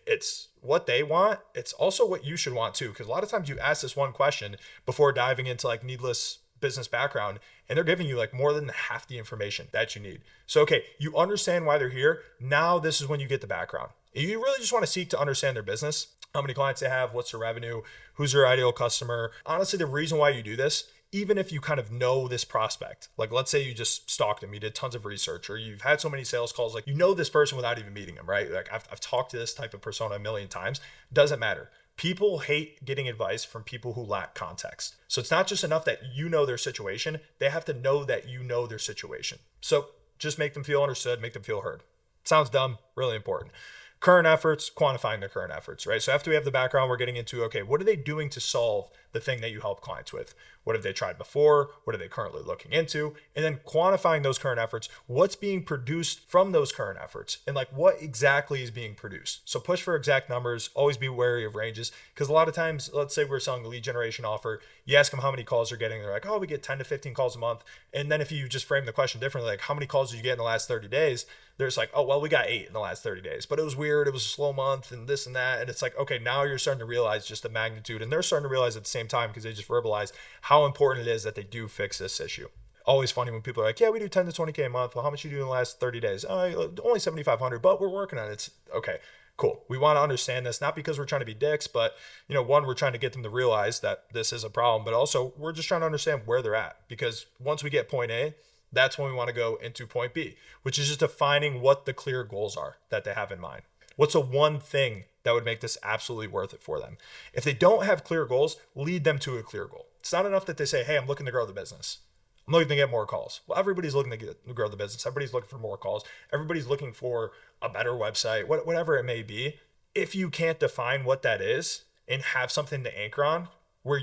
it's what they want. It's also what you should want too. Because a lot of times you ask this one question before diving into like needless business background and they're giving you like more than half the information that you need. So, okay, you understand why they're here. Now this is when you get the background. You really just want to seek to understand their business, how many clients they have, what's their revenue, who's their ideal customer. Honestly, the reason why you do this, even if you kind of know this prospect, like let's say you just stalked him, you did tons of research, or you've had so many sales calls, like you know this person without even meeting him, right? Like I've talked to this type of persona a million times. Doesn't matter. People hate getting advice from people who lack context. So it's not just enough that you know their situation. They have to know that you know their situation. So just make them feel understood, make them feel heard. Sounds dumb, really important. Current efforts, quantifying their current efforts, right? So after we have the background, we're getting into, okay, what are they doing to solve the thing that you help clients with? What have they tried before? What are they currently looking into? And then quantifying those current efforts, what's being produced from those current efforts and like what exactly is being produced. So push for exact numbers, always be wary of ranges. Because a lot of times, let's say we're selling a lead generation offer, you ask them how many calls they're getting. They're like, oh, we get 10 to 15 calls a month. And then if you just frame the question differently, like how many calls did you get in the last 30 days? there's like, oh, well, we got 8 in the last 30 days, but it was weird. It was a slow month and this and that. And it's like, okay, now you're starting to realize just the magnitude, and they're starting to realize at the same time because they just verbalize how important it is that they do fix this issue. Always funny when people are like, yeah, we do 10 to 20K a month. Well, how much you do in the last 30 days? Oh, only 7,500, but we're working on it. It's okay. Cool. We want to understand this, not because we're trying to be dicks, but one, we're trying to get them to realize that this is a problem, but also we're just trying to understand where they're at, because once we get point A, that's when we want to go into point B, which is just defining what the clear goals are that they have in mind. What's the one thing that would make this absolutely worth it for them? If they don't have clear goals, lead them to a clear goal. It's not enough that they say, hey, I'm looking to grow the business. I'm looking to get more calls. Well, everybody's looking to grow the business. Everybody's looking for more calls. Everybody's looking for a better website, whatever it may be. If you can't define what that is and have something to anchor on where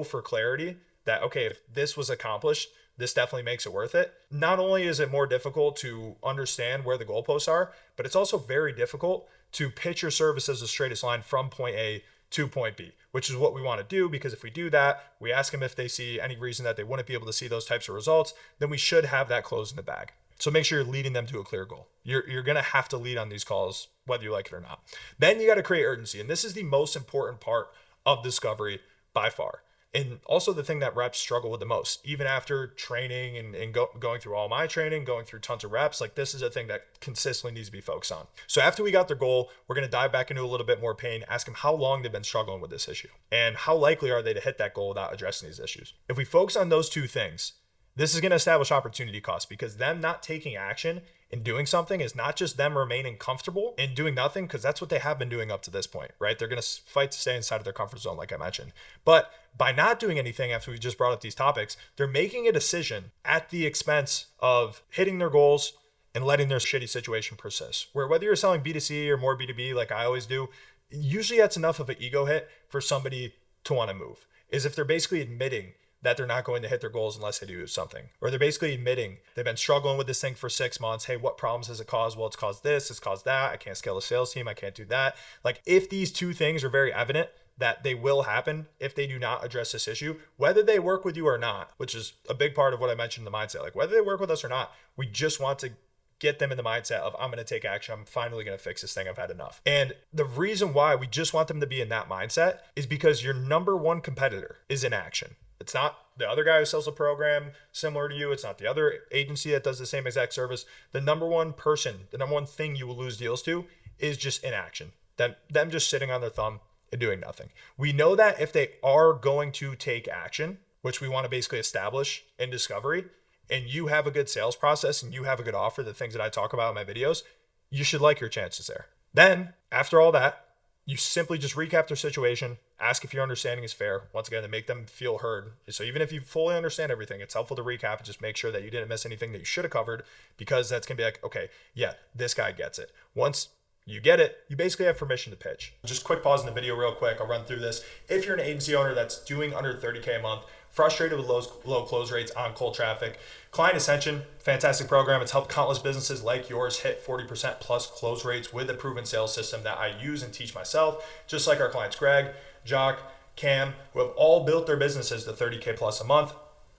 for clarity that, okay, if this was accomplished, this definitely makes it worth it. Not only is it more difficult to understand where the goalposts are, but it's also very difficult to pitch your service as the straightest line from point A to point B, which is what we want to do, because if we do that, we ask them if they see any reason that they wouldn't be able to see those types of results, then we should have that close in the bag. So make sure you're leading them to a clear goal. You're going to have to lead on these calls, whether you like it or not. Then you got to create urgency. And this is the most important part of discovery by far. And also the thing that reps struggle with the most, even after training and going through all my training, going through tons of reps, like this is a thing that consistently needs to be focused on. So after we got their goal, we're going to dive back into a little bit more pain, ask them how long they've been struggling with this issue and how likely are they to hit that goal without addressing these issues. If we focus on those two things, this is going to establish opportunity costs, because them not taking action and doing something is not just them remaining comfortable and doing nothing, because that's what they have been doing up to this point, right? They're going to fight to stay inside of their comfort zone, like I mentioned. But by not doing anything after we just brought up these topics, they're making a decision at the expense of hitting their goals and letting their shitty situation persist. Where whether you're selling B2C or more B2B, like I always do, usually that's enough of an ego hit for somebody to want to move, is if they're basically admitting that they're not going to hit their goals unless they do something. Or they're basically admitting they've been struggling with this thing for 6 months. Hey, what problems has it caused? Well, it's caused this, it's caused that. I can't scale a sales team. I can't do that. Like if these two things are very evident that they will happen if they do not address this issue, whether they work with you or not, which is a big part of what I mentioned in the mindset, like whether they work with us or not, we just want to get them in the mindset of, I'm going to take action. I'm finally going to fix this thing. I've had enough. And the reason why we just want them to be in that mindset is because your number one competitor is in action. It's not the other guy who sells a program similar to you. It's not the other agency that does the same exact service. The number one person, the number one thing you will lose deals to is just inaction. Them just sitting on their thumb and doing nothing. We know that if they are going to take action, which we want to basically establish in discovery, and you have a good sales process and you have a good offer, the things that I talk about in my videos, you should like your chances there. Then after all that, you simply just recap their situation, ask if your understanding is fair. Once again, to make them feel heard. So even if you fully understand everything, it's helpful to recap and just make sure that you didn't miss anything that you should have covered, because that's going to be like, okay, yeah, this guy gets it. Once you get it, you basically have permission to pitch. Just quick pause in the video real quick. I'll run through this. If you're an agency owner that's doing under 30K a month, frustrated with low close rates on cold traffic, Client Ascension, fantastic program. It's helped countless businesses like yours hit 40% plus close rates with a proven sales system that I use and teach myself, just like our clients Greg, Jacques, Cam, who have all built their businesses to 30K plus a month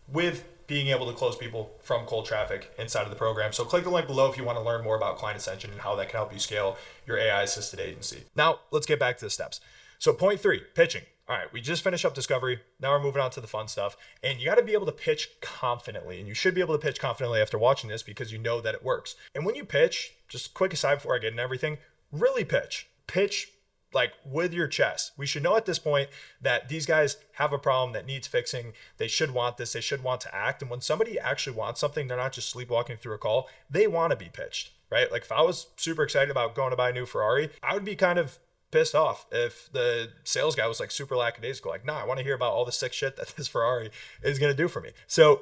with being able to close people from cold traffic inside of the program. So click the link below if you want to learn more about Client Ascension and how that can help you scale your AI assisted agency. Now let's get back to the steps. So point 3, pitching. All right, we just finished up discovery. Now we're moving on to the fun stuff. And you got to be able to pitch confidently. And you should be able to pitch confidently after watching this, because you know that it works. And when you pitch, just quick aside before I get into everything, really pitch. Pitch like with your chest. We should know at this point that these guys have a problem that needs fixing. They should want this. They should want to act. And when somebody actually wants something, they're not just sleepwalking through a call. They want to be pitched, right? Like if I was super excited about going to buy a new Ferrari, I would be kind of pissed off if the sales guy was like super lackadaisical, like, I want to hear about all the sick shit that this Ferrari is going to do for me. So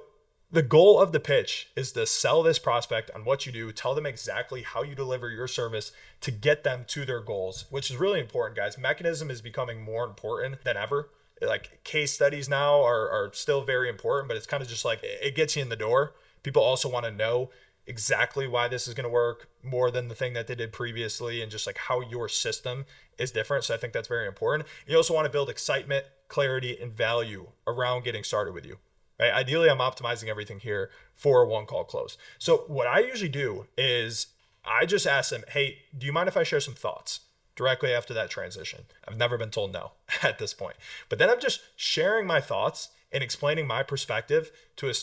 the goal of the pitch is to sell this prospect on what you do, tell them exactly how you deliver your service to get them to their goals, which is really important, guys. Mechanism is becoming more important than ever. Like case studies now are still very important, but it's kind of just like it gets you in the door. People also want to know exactly why this is going to work more than the thing that they did previously, and just like how your system is different. So I think that's very important. You also want to build excitement, clarity, and value around getting started with you. Right? Ideally, I'm optimizing everything here for a one-call close. So what I usually do is I just asked them, hey, do you mind if I share some thoughts directly after that transition? I've never been told no at this point. But then I'm just sharing my thoughts and explaining my perspective to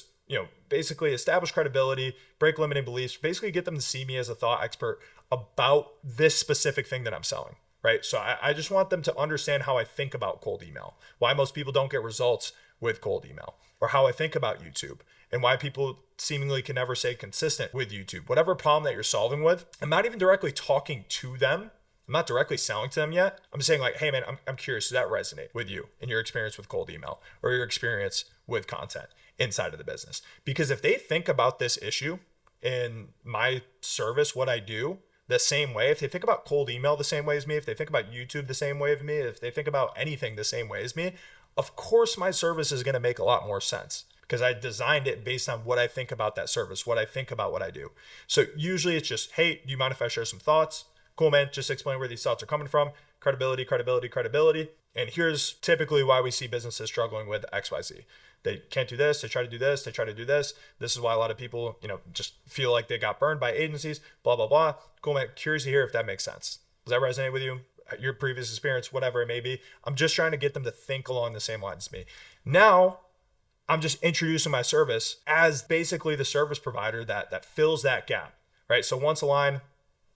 basically establish credibility, break limiting beliefs, basically get them to see me as a thought expert about this specific thing that I'm selling, right? So I just want them to understand how I think about cold email, why most people don't get results with cold email, or how I think about YouTube, and why people seemingly can never stay consistent with YouTube. Whatever problem that you're solving with, I'm not even directly talking to them. I'm not directly selling to them yet. I'm saying like, hey man, I'm curious, does that resonate with you in your experience with cold email or your experience with content inside of the business? Because if they think about this issue in my service, what I do, the same way, if they think about cold email the same way as me, if they think about YouTube the same way as me, if they think about anything the same way as me, of course my service is going to make a lot more sense because I designed it based on what I think about that service, what I think about what I do. So usually it's just, hey, do you mind if I share some thoughts? Cool, man. Just explain where these thoughts are coming from. Credibility, credibility, credibility. And here's typically why we see businesses struggling with XYZ. They can't do this. They try to do this. They try to do this. This is why a lot of people, just feel like they got burned by agencies, blah, blah, blah. Cool, man. Curious to hear if that makes sense. Does that resonate with you? Your previous experience, whatever it may be. I'm just trying to get them to think along the same lines as me. Now, I'm just introducing my service as basically the service provider that fills that gap, right? So once a line,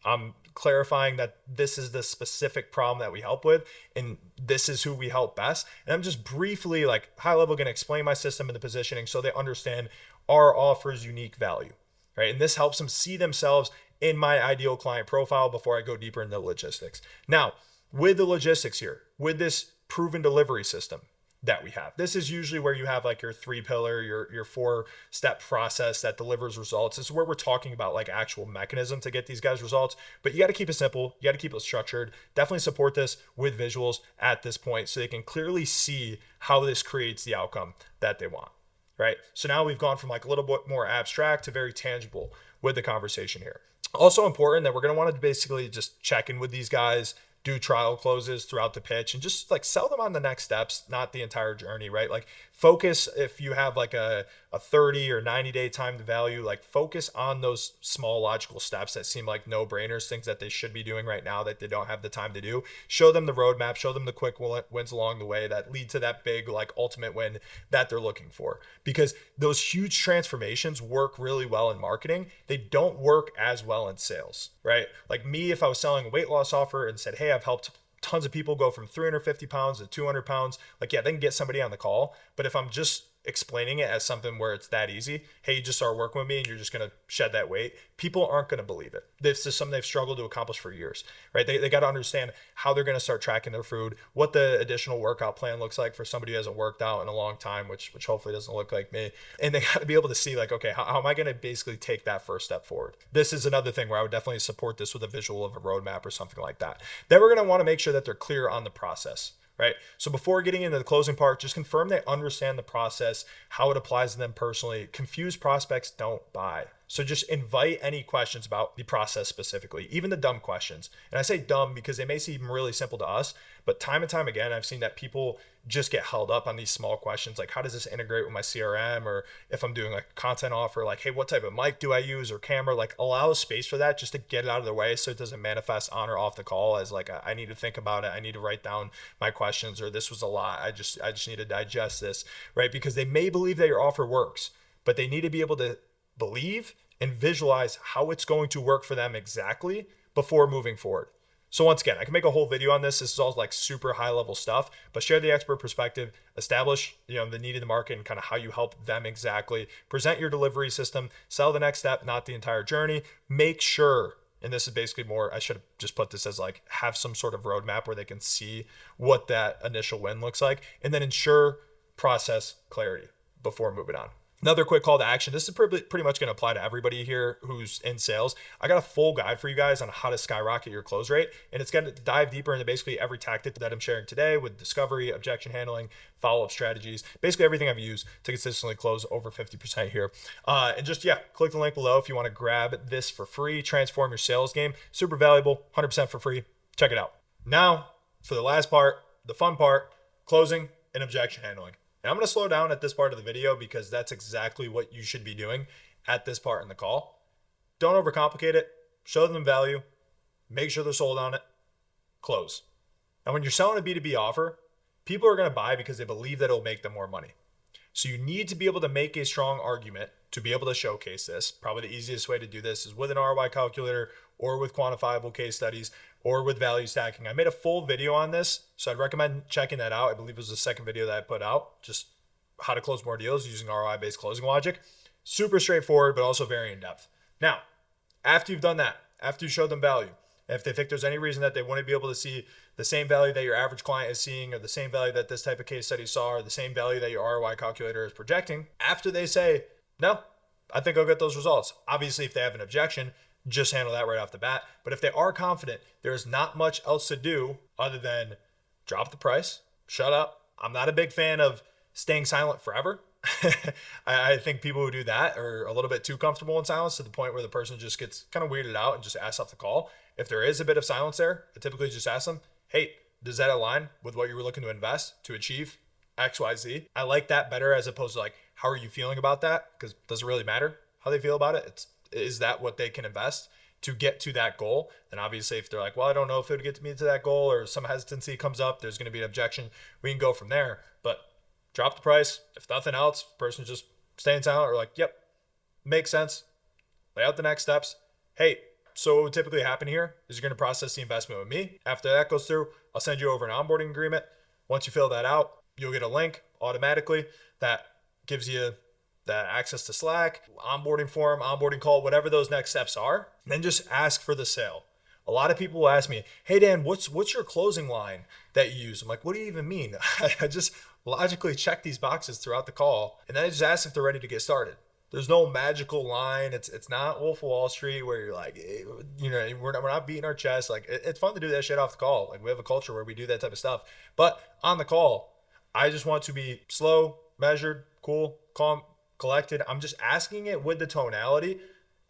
I'm clarifying that this is the specific problem that we help with, and this is who we help best. And I'm just briefly, like high level, going to explain my system and the positioning so they understand our offer's unique value, right? And this helps them see themselves in my ideal client profile before I go deeper into logistics. Now, with the logistics here, with this proven delivery system that we have, this is usually where you have like your 3-pillar, your 4-step process that delivers results. This is where we're talking about like actual mechanism to get these guys results, but you got to keep it simple. You got to keep it structured. Definitely support this with visuals at this point so they can clearly see how this creates the outcome that they want, right? So now we've gone from like a little bit more abstract to very tangible with the conversation here. Also important that we're going to want to basically just check in with these guys, do trial closes throughout the pitch, and just like sell them on the next steps, not the entire journey, right? Like focus, if you have like a 30 or 90 day time to value, like focus on those small logical steps that seem like no brainers, things that they should be doing right now that they don't have the time to do. Show them the roadmap, show them the quick wins along the way that lead to that big like ultimate win that they're looking for. Because those huge transformations work really well in marketing. They don't work as well in sales, right? Like me, if I was selling a weight loss offer and said, hey, I've helped tons of people go from 350 pounds to 200 pounds. Like, yeah, they can get somebody on the call. But if I'm just explaining it as something where it's that easy, hey, you just start working with me and you're just going to shed that weight, people aren't going to believe it. This is something they've struggled to accomplish for years, right? They got to understand how they're going to start tracking their food, what the additional workout plan looks like for somebody who hasn't worked out in a long time, which hopefully doesn't look like me. And they got to be able to see like, okay, how am I going to basically take that first step forward? This is another thing where I would definitely support this with a visual of a roadmap or something like that. Then we're going to want to make sure that they're clear on the process, right? So before getting into the closing part, just confirm they understand the process, how it applies to them personally. Confused prospects don't buy. So just invite any questions about the process specifically, even the dumb questions. And I say dumb because they may seem really simple to us, but time and time again, I've seen that people just get held up on these small questions. Like, how does this integrate with my CRM? Or if I'm doing like a content offer, like, hey, what type of mic do I use or camera? Like, allow space for that just to get it out of the way so it doesn't manifest on or off the call as like, I need to think about it. I need to write down my questions, or this was a lot. I just need to digest this, right? Because they may believe that your offer works, but they need to be able to believe and visualize how it's going to work for them exactly before moving forward. So once again, I can make a whole video on this. This is all like super high level stuff, but share the expert perspective, establish, the need of the market and kind of how you help them exactly, present your delivery system, sell the next step, not the entire journey. Make sure, and this is basically more, I should have just put this as like, have some sort of roadmap where they can see what that initial win looks like, and then ensure process clarity before moving on. Another quick call to action. This is pretty much going to apply to everybody here who's in sales. I got a full guide for you guys on how to skyrocket your close rate. And it's going to dive deeper into basically every tactic that I'm sharing today with discovery, objection handling, follow-up strategies, basically everything I've used to consistently close over 50% here. And just, click the link below if you want to grab this for free, transform your sales game. Super valuable, 100% for free. Check it out. Now, for the last part, the fun part, closing and objection handling. And I'm going to slow down at this part of the video because that's exactly what you should be doing at this part in the call. Don't overcomplicate it. show them value, make sure they're sold on it, close. And when you're selling a B2B offer, people are going to buy because they believe that it'll make them more money. So you need to be able to make a strong argument to be able to showcase this. Probably the easiest way to do this is with an ROI calculator or with quantifiable case studies or with value stacking. I made a full video on this, so I'd recommend checking that out. I believe it was the second video that I put out, just how to close more deals using ROI-based closing logic. Super straightforward, but also very in-depth. Now, after you've done that, after you showed them value, if they think there's any reason that they wouldn't be able to see the same value that your average client is seeing, or the same value that this type of case study saw, or the same value that your ROI calculator is projecting, after they say, no, I think I'll get those results. Obviously, if they have an objection, just handle that right off the bat. But if they are confident, there's not much else to do other than drop the price, shut up. I'm not a big fan of staying silent forever. I think people who do that are a little bit too comfortable in silence to the point where the person just gets kind of weirded out and just asks off the call. If there is a bit of silence there, I typically just ask them, hey, does that align with what you were looking to invest to achieve XYZ? I like that better as opposed to like, how are you feeling about that? Because it doesn't really matter how they feel about it. Is that what they can invest to get to that goal? And obviously if they're like, well, I don't know if it would get me to that goal, or some hesitancy comes up, there's going to be an objection, we can go from there. But drop the price. If nothing else, person just staying silent or like, yep, makes sense. Lay out the next steps. Hey, so what would typically happen here is you're going to process the investment with me. After that goes through, I'll send you over an onboarding agreement. Once you fill that out, you'll get a link automatically that gives you that access to Slack, onboarding form, onboarding call, whatever those next steps are. And then just ask for the sale. A lot of people will ask me, hey, Dan, what's your closing line that you use? I'm like, what do you even mean? I just logically check these boxes throughout the call. And then I just ask if they're ready to get started. There's no magical line. It's not Wolf of Wall Street where you're like, you know, we're not beating our chest. Like, it's fun to do that shit off the call. Like, we have a culture where we do that type of stuff. But on the call, I just want to be slow, measured, cool, calm, collected. I'm just asking it with the tonality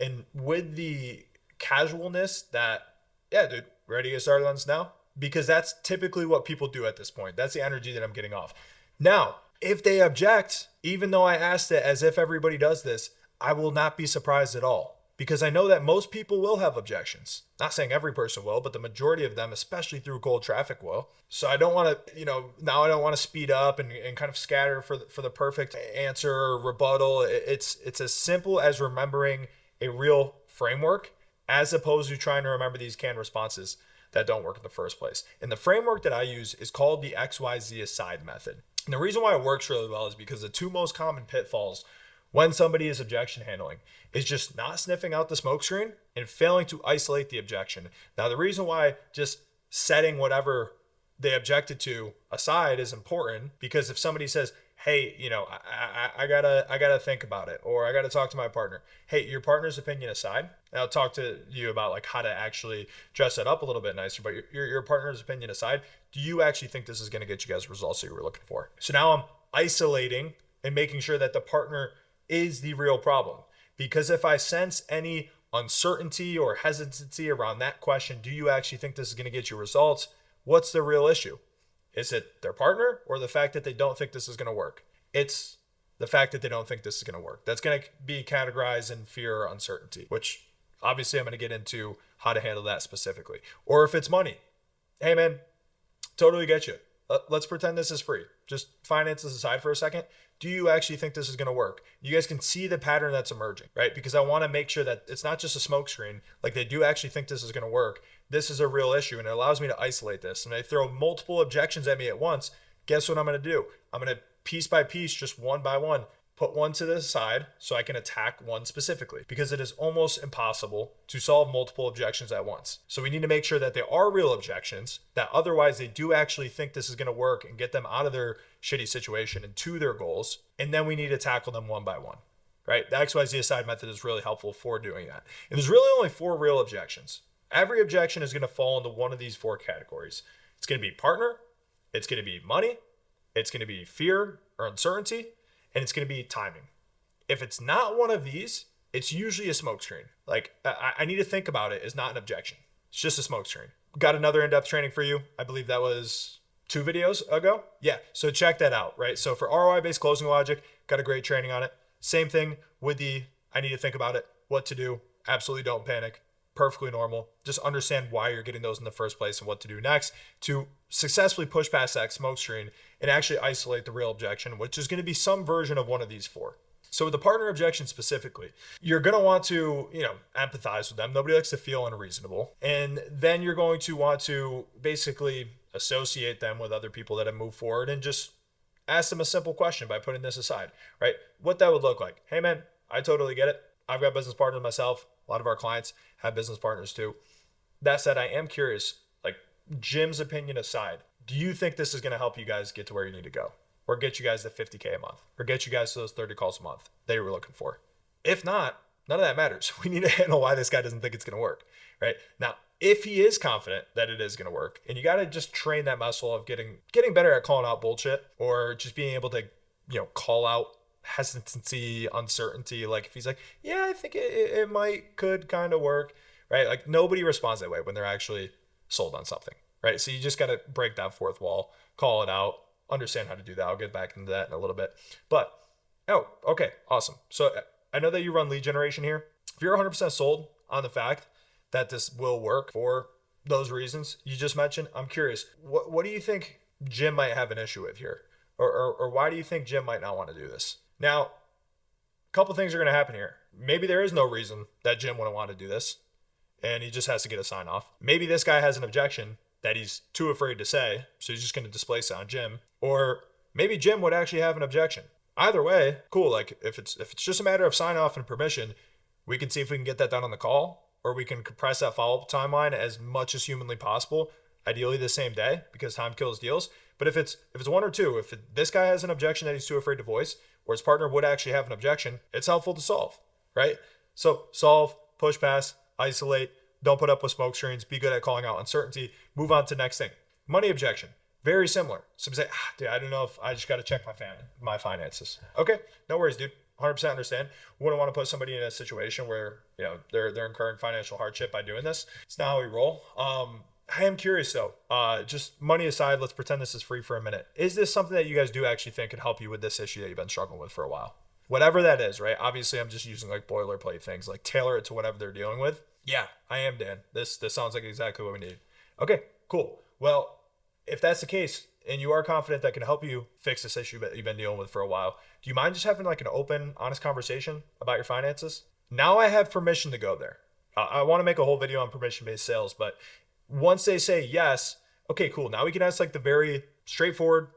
and with the casualness that, yeah, dude, ready to get started on this now? Because that's typically what people do at this point. That's the energy that I'm getting off. Now, if they object, even though I asked it as if everybody does this, I will not be surprised at all, because I know that most people will have objections. Not saying every person will, but the majority of them, especially through cold traffic, will. So I don't want to, now I don't want to speed up and kind of scatter for the perfect answer or rebuttal. It's as simple as remembering a real framework as opposed to trying to remember these canned responses that don't work in the first place. And the framework that I use is called the XYZ aside method. And the reason why it works really well is because the two most common pitfalls when somebody is objection handling is just not sniffing out the smoke screen and failing to isolate the objection. Now, the reason why just setting whatever they objected to aside is important, because if somebody says, hey, I gotta think about it, or I gotta talk to my partner. Hey, your partner's opinion aside, and I'll talk to you about like how to actually dress it up a little bit nicer, but your partner's opinion aside, do you actually think this is gonna get you guys the results that you were looking for? So now I'm isolating and making sure that the partner is the real problem. Because if I sense any uncertainty or hesitancy around that question, do you actually think this is gonna get you results? What's the real issue? Is it their partner or the fact that they don't think this is going to work? It's the fact that they don't think this is going to work. That's going to be categorized in fear or uncertainty, which obviously I'm going to get into how to handle that specifically. Or if it's money, hey man, totally get you. Let's pretend this is free. Just finances aside for a second. Do you actually think this is going to work? You guys can see the pattern that's emerging, right? Because I want to make sure that it's not just a smoke screen. Like, they do actually think this is going to work. This is a real issue, and it allows me to isolate this. And they throw multiple objections at me at once. Guess what I'm going to do? I'm going to piece by piece, just one by one, put one to the side so I can attack one specifically, because it is almost impossible to solve multiple objections at once. So we need to make sure that there are real objections, that otherwise they do actually think this is going to work and get them out of their shitty situation and to their goals. And then we need to tackle them one by one, right? The XYZ aside method is really helpful for doing that. And there's really only 4 real objections. Every objection is going to fall into one of these 4 categories. It's going to be partner, it's going to be money, it's going to be fear or uncertainty, and it's going to be timing. If it's not one of these, it's usually a smokescreen. Like, I need to think about it is not an objection. It's just a smokescreen. Got another in-depth training for you. I believe that was 2 videos ago. Yeah, so check that out, right? So for ROI-based closing logic, got a great training on it. Same thing with the I need to think about it, what to do, absolutely don't panic. perfectly normal. Just understand why you're getting those in the first place and what to do next to successfully push past that smoke screen and actually isolate the real objection, which is going to be some version of one of these four. So with the partner objection specifically, you're going to want to, empathize with them. Nobody likes to feel unreasonable. And then you're going to want to basically associate them with other people that have moved forward and just ask them a simple question by putting this aside, right? What that would look like. Hey man, I totally get it. I've got business partners myself. A lot of our clients have business partners too. That said, I am curious, like Jim's opinion aside, do you think this is going to help you guys get to where you need to go? Or get you guys to 50K a month? Or get you guys to those 30 calls a month that you were looking for? If not, none of that matters. We need to handle why this guy doesn't think it's going to work, right? Now, if he is confident that it is going to work, and you got to just train that muscle of getting better at calling out bullshit, or just being able to, call out hesitancy, uncertainty. Like if he's like, yeah, I think it could kind of work, right? Like nobody responds that way when they're actually sold on something, right? So you just got to break that fourth wall, call it out, understand how to do that. I'll get back into that in a little bit. But, okay, awesome. So I know that you run lead generation here. If you're 100% sold on the fact that this will work for those reasons you just mentioned, I'm curious, what do you think Jim might have an issue with here? Or why do you think Jim might not want to do this? Now, a couple things are going to happen here. Maybe there is no reason that Jim wouldn't want to do this, and he just has to get a sign off. Maybe this guy has an objection that he's too afraid to say, so he's just going to displace it on Jim. Or maybe Jim would actually have an objection. Either way, cool. Like if it's just a matter of sign off and permission, we can see if we can get that done on the call, or we can compress that follow-up timeline as much as humanly possible, ideally the same day, because time kills deals. But if it's one or two, if this guy has an objection that he's too afraid to voice, or his partner would actually have an objection, it's helpful to solve, right? So solve, push past, isolate, don't put up with smoke screens, be good at calling out uncertainty, move on to the next thing. Money objection, very similar. Some say, dude, I don't know if I just got to check my finances. Okay, no worries, dude. 100% understand. Wouldn't want to put somebody in a situation where they're incurring financial hardship by doing this. It's not how we roll. I am curious though. Just money aside, let's pretend this is free for a minute. Is this something that you guys do actually think could help you with this issue that you've been struggling with for a while? Whatever that is, right? Obviously, I'm just using like boilerplate things, like tailor it to whatever they're dealing with. Yeah, I am, Dan. This sounds like exactly what we need. Okay, cool. Well, if that's the case, and you are confident that can help you fix this issue that you've been dealing with for a while, do you mind just having like an open, honest conversation about your finances? Now I have permission to go there. I want to make a whole video on permission-based sales, but once they say yes, okay, cool. Now we can ask like the very straightforward,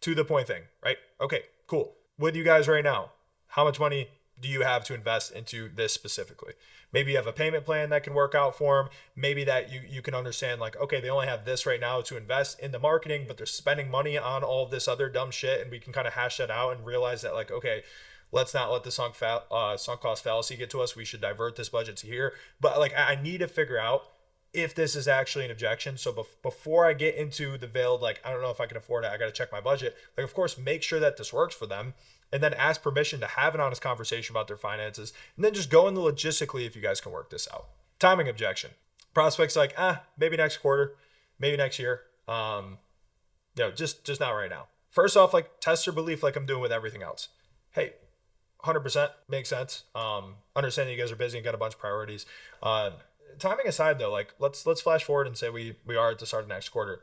to the point thing, right? Okay, cool. With you guys right now, how much money do you have to invest into this specifically? Maybe you have a payment plan that can work out for them. Maybe that you can understand like, okay, they only have this right now to invest in the marketing, but they're spending money on all of this other dumb shit. And we can kind of hash that out and realize that like, okay, let's not let the sunk cost fallacy get to us. We should divert this budget to here. But like, I need to figure out if this is actually an objection. So before I get into the veiled, like, I don't know if I can afford it, I got to check my budget. Like, of course, make sure that this works for them, and then ask permission to have an honest conversation about their finances, and then just go into logistically if you guys can work this out. Timing objection. Prospects like, maybe next quarter, maybe next year. Just not right now. First off, like, test your belief like I'm doing with everything else. Hey, 100% makes sense. Understanding you guys are busy and got a bunch of priorities. Timing aside though, like let's flash forward and say we are at the start of next quarter.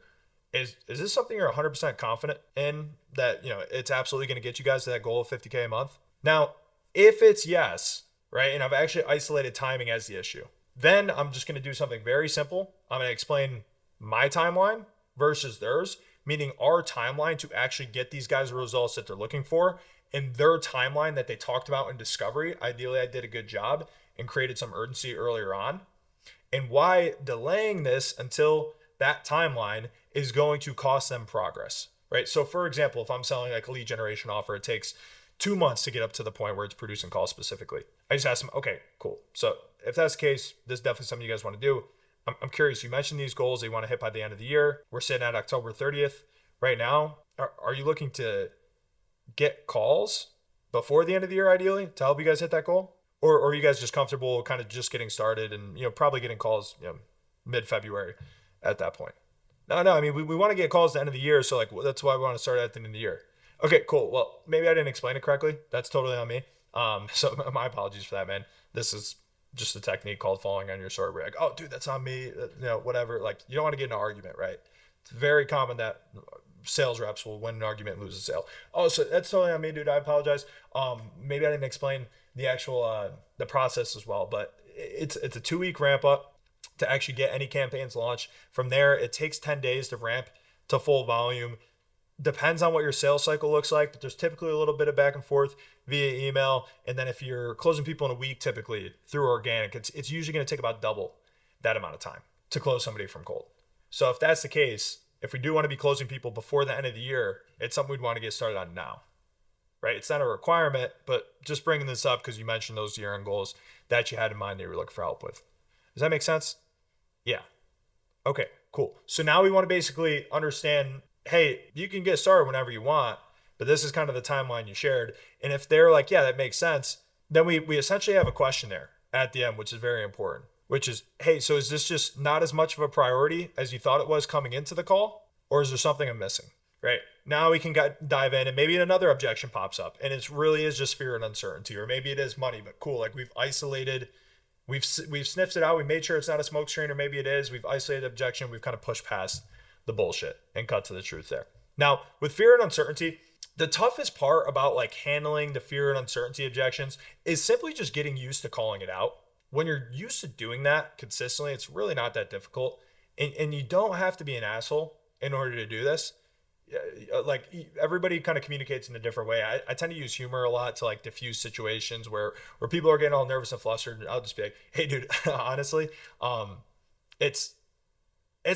Is this something you're 100% confident in that, it's absolutely going to get you guys to that goal of 50K a month? Now, if it's yes, right, and I've actually isolated timing as the issue, then I'm just going to do something very simple. I'm going to explain my timeline versus theirs, meaning our timeline to actually get these guys the results that they're looking for, and their timeline that they talked about in discovery. Ideally, I did a good job and created some urgency earlier on. And why delaying this until that timeline is going to cost them progress, right? So for example, if I'm selling like a lead generation offer, it takes 2 months to get up to the point where it's producing calls specifically. I just asked them, okay, cool. So if that's the case, this is definitely something you guys want to do. I'm curious, you mentioned these goals that you want to hit by the end of the year. We're sitting at October 30th right now. Are you looking to get calls before the end of the year, ideally, to help you guys hit that goal? Or are you guys just comfortable kind of just getting started and, probably getting calls, mid-February at that point? No, I mean, we want to get calls at the end of the year. So like, that's why we want to start at the end of the year. Okay, cool. Well, maybe I didn't explain it correctly. That's totally on me. So my apologies for that, man. This is just a technique called falling on your sword. We're like, oh, dude, that's on me, whatever. Like, you don't want to get in an argument, right? It's very common that sales reps will win an argument and lose a sale. Oh, so that's totally on me, dude. I apologize. Maybe I didn't explain the actual the process as well, but it's a 2-week ramp up to actually get any campaigns launched. From there, it takes 10 days to ramp to full volume. Depends on what your sales cycle looks like, but there's typically a little bit of back and forth via email. And then if you're closing people in a week, typically through organic, it's usually going to take about double that amount of time to close somebody from cold. So if that's the case, if we do want to be closing people before the end of the year, it's something we'd want to get started on now, right? It's not a requirement, but just bringing this up because you mentioned those year-end goals that you had in mind that you were looking for help with. Does that make sense? Yeah. Okay, cool. So now we want to basically understand, hey, you can get started whenever you want, but this is kind of the timeline you shared. And if they're like, yeah, that makes sense, then we essentially have a question there at the end, which is very important, which is, hey, so is this just not as much of a priority as you thought it was coming into the call? Or is there something I'm missing, right? Now we can dive in and maybe another objection pops up and it really is just fear and uncertainty, or maybe it is money, but cool. Like we've isolated, we've sniffed it out. We made sure it's not a smoke screen, or maybe it is. We've isolated objection. We've kind of pushed past the bullshit and cut to the truth there. Now with fear and uncertainty, the toughest part about like handling the fear and uncertainty objections is simply just getting used to calling it out. When you're used to doing that consistently, it's really not that difficult. And you don't have to be an asshole in order to do this. Like everybody kind of communicates in a different way. I tend to use humor a lot to like diffuse situations where people are getting all nervous and flustered. I'll just be like, hey dude, honestly, it's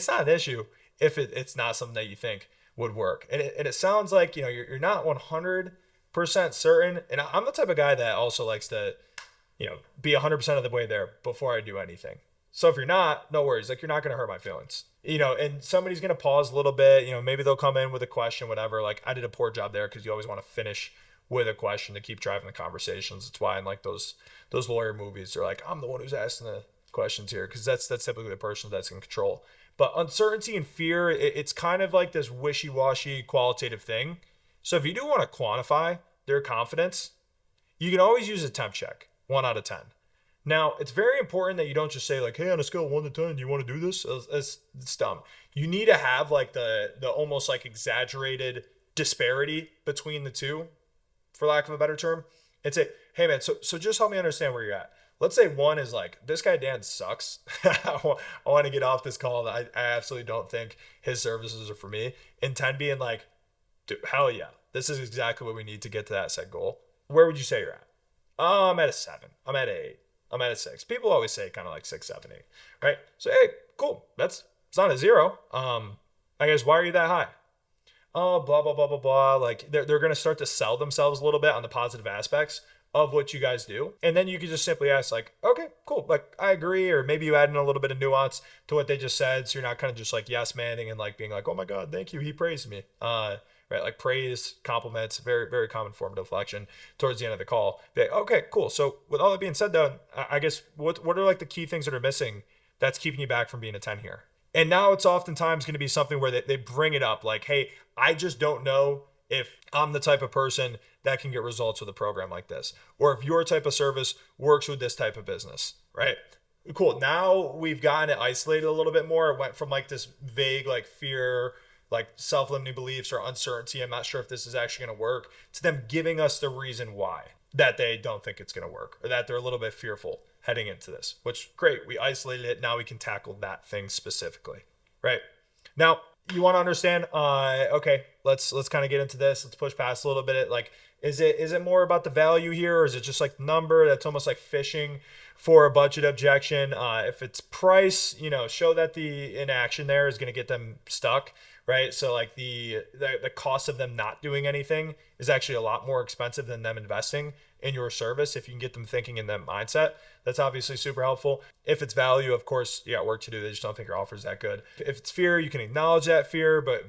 not an issue if it's not something that you think would work. And it sounds like, you're not 100% certain. And I'm the type of guy that also likes to, be 100% of the way there before I do anything. So if you're not, no worries. Like you're not going to hurt my feelings, and somebody's going to pause a little bit, maybe they'll come in with a question, whatever. Like I did a poor job there because you always want to finish with a question to keep driving the conversations. It's why in like those lawyer movies, they're like, I'm the one who's asking the questions here, because that's typically the person that's in control. But uncertainty and fear, it's kind of like this wishy-washy qualitative thing. So if you do want to quantify their confidence, you can always use a temp check, 1 out of 10. Now, it's very important that you don't just say like, hey, on a scale of 1 to 10, do you want to do this? It's dumb. You need to have like the almost like exaggerated disparity between the two, for lack of a better term, and say, hey man, so just help me understand where you're at. Let's say 1 is like, this guy Dan sucks. I want to get off this call. I absolutely don't think his services are for me. And 10 being like, dude, hell yeah, this is exactly what we need to get to that set goal. Where would you say you're at? Oh, I'm at a 7. I'm at a 8. I'm at a 6. People always say kind of like 6, 7, 8, right? So, hey, cool. It's not a 0. I guess, why are you that high? Oh, blah, blah, blah, blah, blah. Like they're going to start to sell themselves a little bit on the positive aspects of what you guys do. And then you can just simply ask like, okay, cool. Like I agree. Or maybe you add in a little bit of nuance to what they just said. So you're not kind of just like yes manning and like being like, oh my God, thank you. He praised me. Right? Like praise, compliments, very, very common form of deflection towards the end of the call. Like, okay, cool. So with all that being said though, I guess what are like the key things that are missing that's keeping you back from being a 10 here? And now it's oftentimes going to be something where they bring it up like, hey, I just don't know if I'm the type of person that can get results with a program like this, or if your type of service works with this type of business, right? Cool. Now we've gotten it isolated a little bit more. It went from like this vague, like fear, like self-limiting beliefs or uncertainty. I'm not sure if this is actually going to work, to them giving us the reason why that they don't think it's going to work, or that they're a little bit fearful heading into this, which great. We isolated it. Now we can tackle that thing specifically, right? Now you want to understand, okay, let's kind of get into this. Let's push past a little bit. Like, is it more about the value here, or is it just like the number that's almost like fishing for a budget objection? If it's price, show that the inaction there is going to get them stuck, right? So like the cost of them not doing anything is actually a lot more expensive than them investing in your service. If you can get them thinking in that mindset, that's obviously super helpful. If it's value, of course, you got work to do. They just don't think your offer is that good. If it's fear, you can acknowledge that fear, but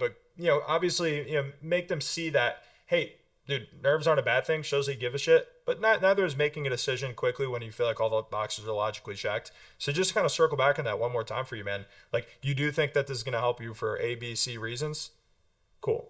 obviously, make them see that, hey, dude, nerves aren't a bad thing. Shows that you give a shit. But neither is making a decision quickly when you feel like all the boxes are logically checked. So just kind of circle back on that one more time for you, man. Like, you do think that this is going to help you for A, B, C reasons? Cool.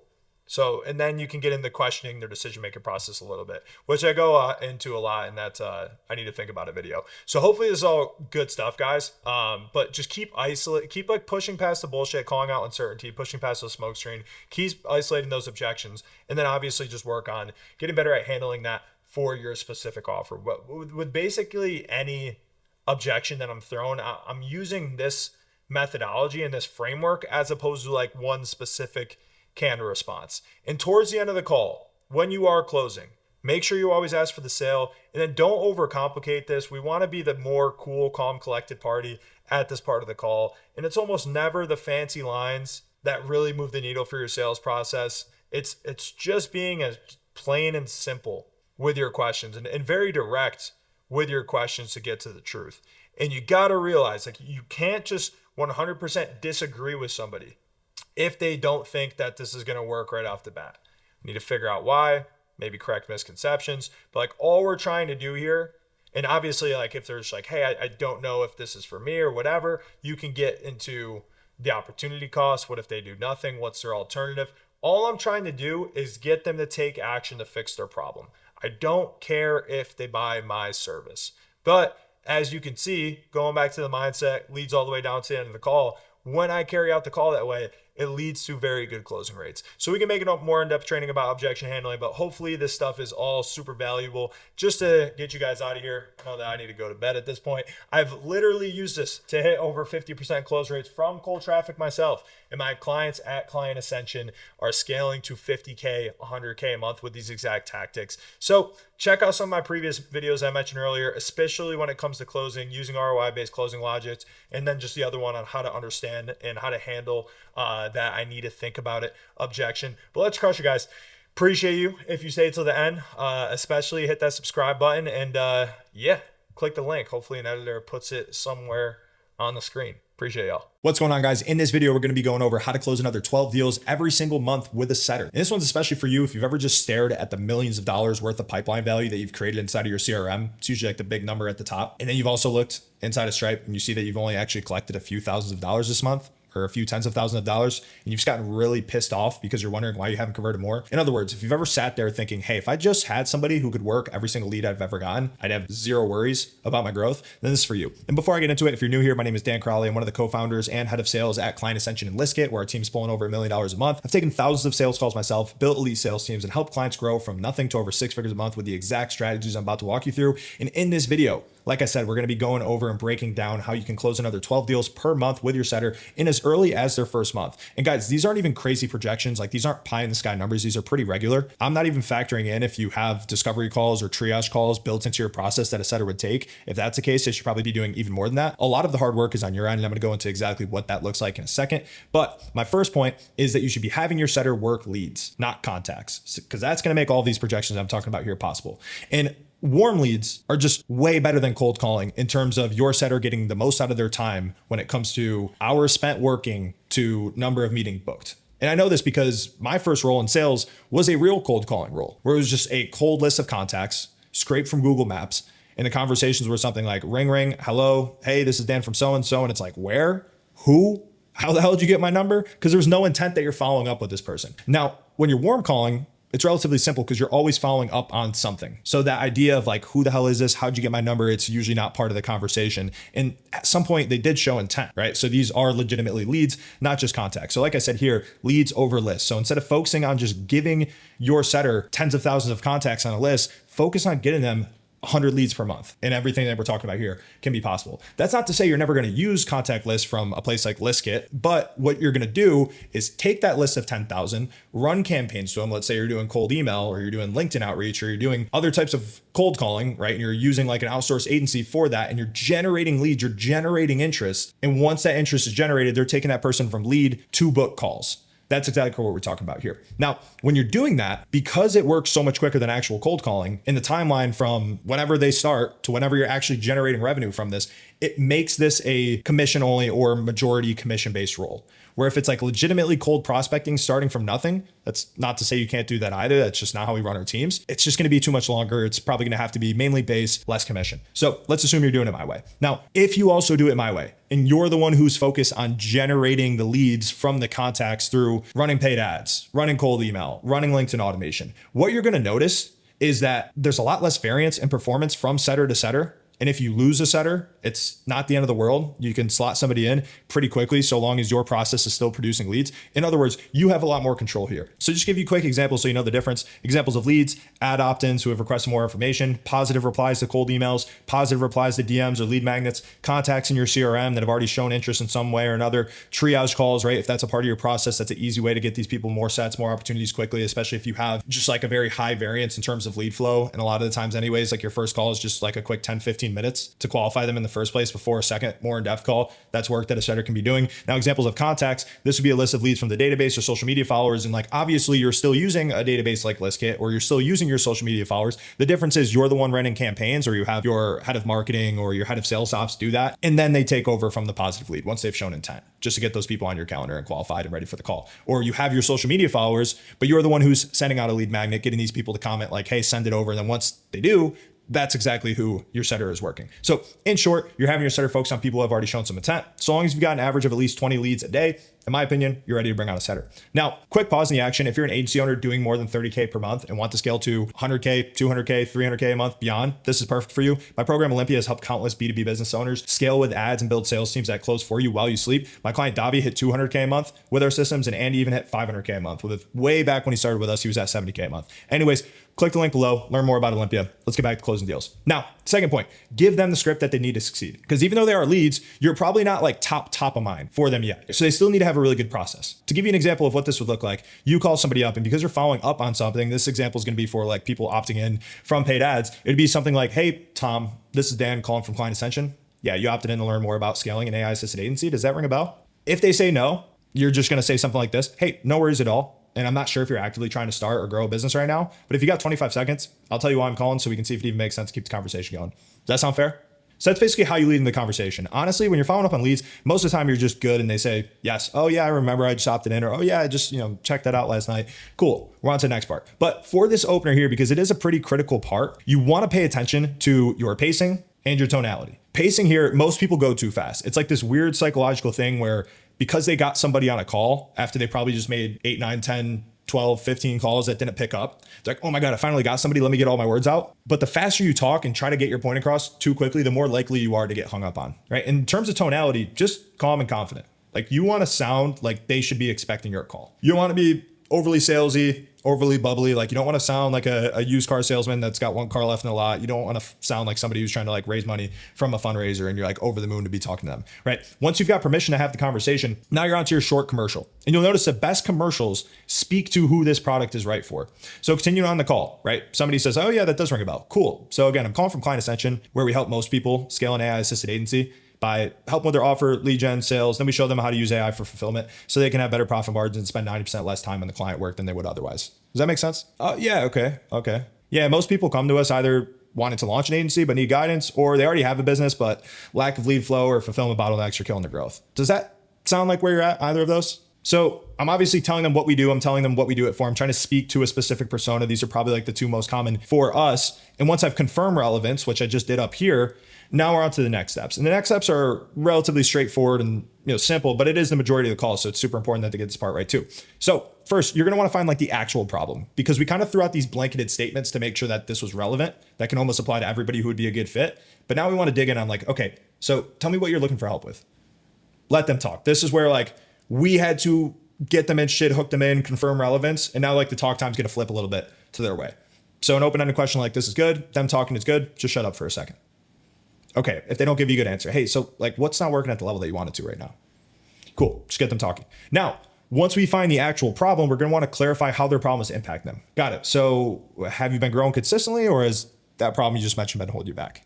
So, and then you can get into questioning their decision-making process a little bit, which I go into a lot, and that's I need to think about a video. So hopefully this is all good stuff, guys. But just keep like pushing past the bullshit, calling out uncertainty, pushing past the smoke screen, keep isolating those objections, and then obviously just work on getting better at handling that for your specific offer. But with basically any objection that I'm throwing, I'm using this methodology and this framework as opposed to like one specific canned response. And towards the end of the call, when you are closing, make sure you always ask for the sale, and then don't overcomplicate this. We want to be the more cool, calm, collected party at this part of the call. And it's almost never the fancy lines that really move the needle for your sales process. It's just being as plain and simple with your questions and very direct with your questions to get to the truth. And you got to realize, like, you can't just 100% disagree with somebody if they don't think that this is going to work right off the bat. You need to figure out why, maybe correct misconceptions. But like, all we're trying to do here, and obviously like if there's like, hey, I don't know if this is for me or whatever, you can get into the opportunity cost. What if they do nothing? What's their alternative? All I'm trying to do is get them to take action to fix their problem. I don't care if they buy my service. But as you can see, going back to the mindset leads all the way down to the end of the call. When I carry out the call that way, it leads to very good closing rates. So we can make it more in-depth training about objection handling, but hopefully this stuff is all super valuable. Just to get you guys out of here, I know that I need to go to bed at this point. I've literally used this to hit over 50% close rates from cold traffic myself. And my clients at Client Ascension are scaling to 50K, 100K a month with these exact tactics. So check out some of my previous videos I mentioned earlier, especially when it comes to closing, using ROI-based closing logics, and then just the other one on how to understand and how to handle that I need to think about it objection. But let's crush it, guys. Appreciate you if you stay till the end, especially hit that subscribe button and yeah, click the link. Hopefully an editor puts it somewhere on the screen. Appreciate y'all. What's going on, guys? In this video, we're going to be going over how to close another 12 deals every single month with a setter. And this one's especially for you if you've ever just stared at the millions of dollars worth of pipeline value that you've created inside of your CRM. It's usually like the big number at the top. And then you've also looked inside of Stripe and you see that you've only actually collected a few thousands of dollars this month, or a few tens of thousands of dollars, and you've just gotten really pissed off because you're wondering why you haven't converted more. In other words, if you've ever sat there thinking, hey, if I just had somebody who could work every single lead I've ever gotten, I'd have zero worries about my growth, then this is for you. And before I get into it, if you're new here, my name is Dan Crowley. I'm one of the co-founders and head of sales at Client Ascension and ListKit, where our team's pulling over $1 million a month. I've taken thousands of sales calls myself, built elite sales teams, and helped clients grow from nothing to over 6 figures a month with the exact strategies I'm about to walk you through. And in this video, like I said, we're going to be going over and breaking down how you can close another 12 deals per month with your setter in as early as their first month. And guys, these aren't even crazy projections. Like, these aren't pie in the sky numbers. These are pretty regular. I'm not even factoring in if you have discovery calls or triage calls built into your process that a setter would take. If that's the case, they should probably be doing even more than that. A lot of the hard work is on your end, and I'm going to go into exactly what that looks like in a second. But my first point is that you should be having your setter work leads, not contacts, because that's going to make all these projections I'm talking about here possible. And warm leads are just way better than cold calling in terms of your setter getting the most out of their time when it comes to hours spent working to number of meetings booked. And I know this because my first role in sales was a real cold calling role, where it was just a cold list of contacts scraped from Google Maps. And the conversations were something like, ring, ring, hello, hey, this is Dan from so-and-so. And it's like, where, who, how the hell did you get my number? Because there's no intent that you're following up with this person. Now, when you're warm calling, it's relatively simple because you're always following up on something. So that idea of like, who the hell is this? How'd you get my number? It's usually not part of the conversation. And at some point they did show intent, right? So these are legitimately leads, not just contacts. So like I said here, leads over lists. So instead of focusing on just giving your setter tens of thousands of contacts on a list, focus on getting them 100 leads per month, and everything that we're talking about here can be possible. That's not to say you're never going to use contact lists from a place like ListKit, but what you're going to do is take that list of 10,000, run campaigns to them. Let's say you're doing cold email, or you're doing LinkedIn outreach, or you're doing other types of cold calling, right? And you're using like an outsourced agency for that, and you're generating leads, you're generating interest. And once that interest is generated, they're taking that person from lead to book calls. That's exactly what we're talking about here. Now, when you're doing that, because it works so much quicker than actual cold calling, in the timeline from whenever they start to whenever you're actually generating revenue from this, it makes this a commission only or majority commission based role. Where if it's like legitimately cold prospecting starting from nothing, that's not to say you can't do that either. That's just not how we run our teams. It's just going to be too much longer. It's probably going to have to be mainly base, less commission. So let's assume you're doing it my way. Now, if you also do it my way and you're the one who's focused on generating the leads from the contacts through running paid ads, running cold email, running LinkedIn automation, what you're going to notice is that there's a lot less variance in performance from setter to setter. And if you lose a setter, it's not the end of the world. You can slot somebody in pretty quickly so long as your process is still producing leads. In other words, you have a lot more control here. So just give you quick examples so you know the difference. Examples of leads, ad opt-ins who have requested more information, positive replies to cold emails, positive replies to DMs or lead magnets, contacts in your CRM that have already shown interest in some way or another, triage calls, right? If that's a part of your process, that's an easy way to get these people more sets, more opportunities quickly, especially if you have just like a very high variance in terms of lead flow. And a lot of the times anyways, like your first call is just like a quick 10, 15 minutes to qualify them in the first place before a second more in-depth call. That's work that a setter can be doing. Now, examples of contacts, this would be a list of leads from the database or social media followers. And like, obviously you're still using a database like ListKit or you're still using your social media followers. The difference is you're the one running campaigns or you have your head of marketing or your head of sales ops do that. And then they take over from the positive lead once they've shown intent, just to get those people on your calendar and qualified and ready for the call. Or you have your social media followers, but you're the one who's sending out a lead magnet, getting these people to comment like, hey, send it over. And then once they do, that's exactly who your setter is working. So in short, you're having your setter focus on people who have already shown some intent. So long as you've got an average of at least 20 leads a day, in my opinion, you're ready to bring on a setter. Now, quick pause in the action. If you're an agency owner doing more than 30K per month and want to scale to 100K, 200K, 300K a month beyond, this is perfect for you. My program Olympia has helped countless B2B business owners scale with ads and build sales teams that close for you while you sleep. My client Davi hit 200K a month with our systems, and Andy even hit 500K a month. With way back when he started with us, he was at 70K a month. Anyways, click the link below, learn more about Olympia. Let's get back to closing deals. Now, second point, give them the script that they need to succeed. Because even though they are leads, you're probably not like top of mind for them yet. So they still need to have a really good process. To give you an example of what this would look like, you call somebody up and because you're following up on something, this example is going to be for like people opting in from paid ads. It'd be something like, hey, Tom, this is Dan calling from Client Ascension. Yeah, you opted in to learn more about scaling an AI assisted agency. Does that ring a bell? If they say no, you're just going to say something like this. Hey, no worries at all. And I'm not sure if you're actively trying to start or grow a business right now, but if you got 25 seconds, I'll tell you why I'm calling so we can see if it even makes sense to keep the conversation going. Does that sound fair? So that's basically how you lead in the conversation. Honestly, when you're following up on leads, most of the time you're just good and they say, yes, oh yeah, I remember I just opted in, or oh yeah, I just, checked that out last night. Cool, we're on to the next part. But for this opener here, because it is a pretty critical part, you want to pay attention to your pacing and your tonality. Pacing here, most people go too fast. It's like this weird psychological thing where because they got somebody on a call after they probably just made 8, 9, 10, 12, 15 calls that didn't pick up. It's like, oh my God, I finally got somebody. Let me get all my words out. But the faster you talk and try to get your point across too quickly, the more likely you are to get hung up on, right? In terms of tonality, just calm and confident. Like you want to sound like they should be expecting your call. You don't want to be overly salesy, overly bubbly. Like you don't want to sound like a used car salesman that's got one car left in the lot. You don't want to sound like somebody who's trying to like raise money from a fundraiser and you're like over the moon to be talking to them, right? Once you've got permission to have the conversation, now you're onto your short commercial. And you'll notice the best commercials speak to who this product is right for. So continuing on the call, right? Somebody says, oh yeah, that does ring a bell. Cool. So again, I'm calling from Client Ascension, where we help most people scale an AI assisted agency by helping with their offer, lead gen, sales. Then we show them how to use AI for fulfillment so they can have better profit margins and spend 90% less time on the client work than they would otherwise. Does that make sense? Yeah, okay. Yeah, most people come to us either wanting to launch an agency but need guidance, or they already have a business but lack of lead flow or fulfillment bottlenecks are killing their growth. Does that sound like where you're at, either of those? So I'm obviously telling them what we do. I'm telling them what we do it for. I'm trying to speak to a specific persona. These are probably like the two most common for us. And once I've confirmed relevance, which I just did up here, now we're on to the next steps. And the next steps are relatively straightforward and simple, but it is the majority of the call. So it's super important that they get this part right too. So first, you're going to want to find like the actual problem, because we kind of threw out these blanketed statements to make sure that this was relevant. That can almost apply to everybody who would be a good fit. But now we want to dig in on like, okay, so tell me what you're looking for help with. Let them talk. This is where like we had to get them in shit, hook them in, confirm relevance. And now like the talk time's going to flip a little bit to their way. So an open-ended question like this is good. Them talking is good. Just shut up for a second. Okay, if they don't give you a good answer, hey, so like what's not working at the level that you want it to right now? Cool, just get them talking. Now, once we find the actual problem, we're gonna wanna clarify how their problem is impacting them. Got it, so have you been growing consistently, or has that problem you just mentioned been holding you back?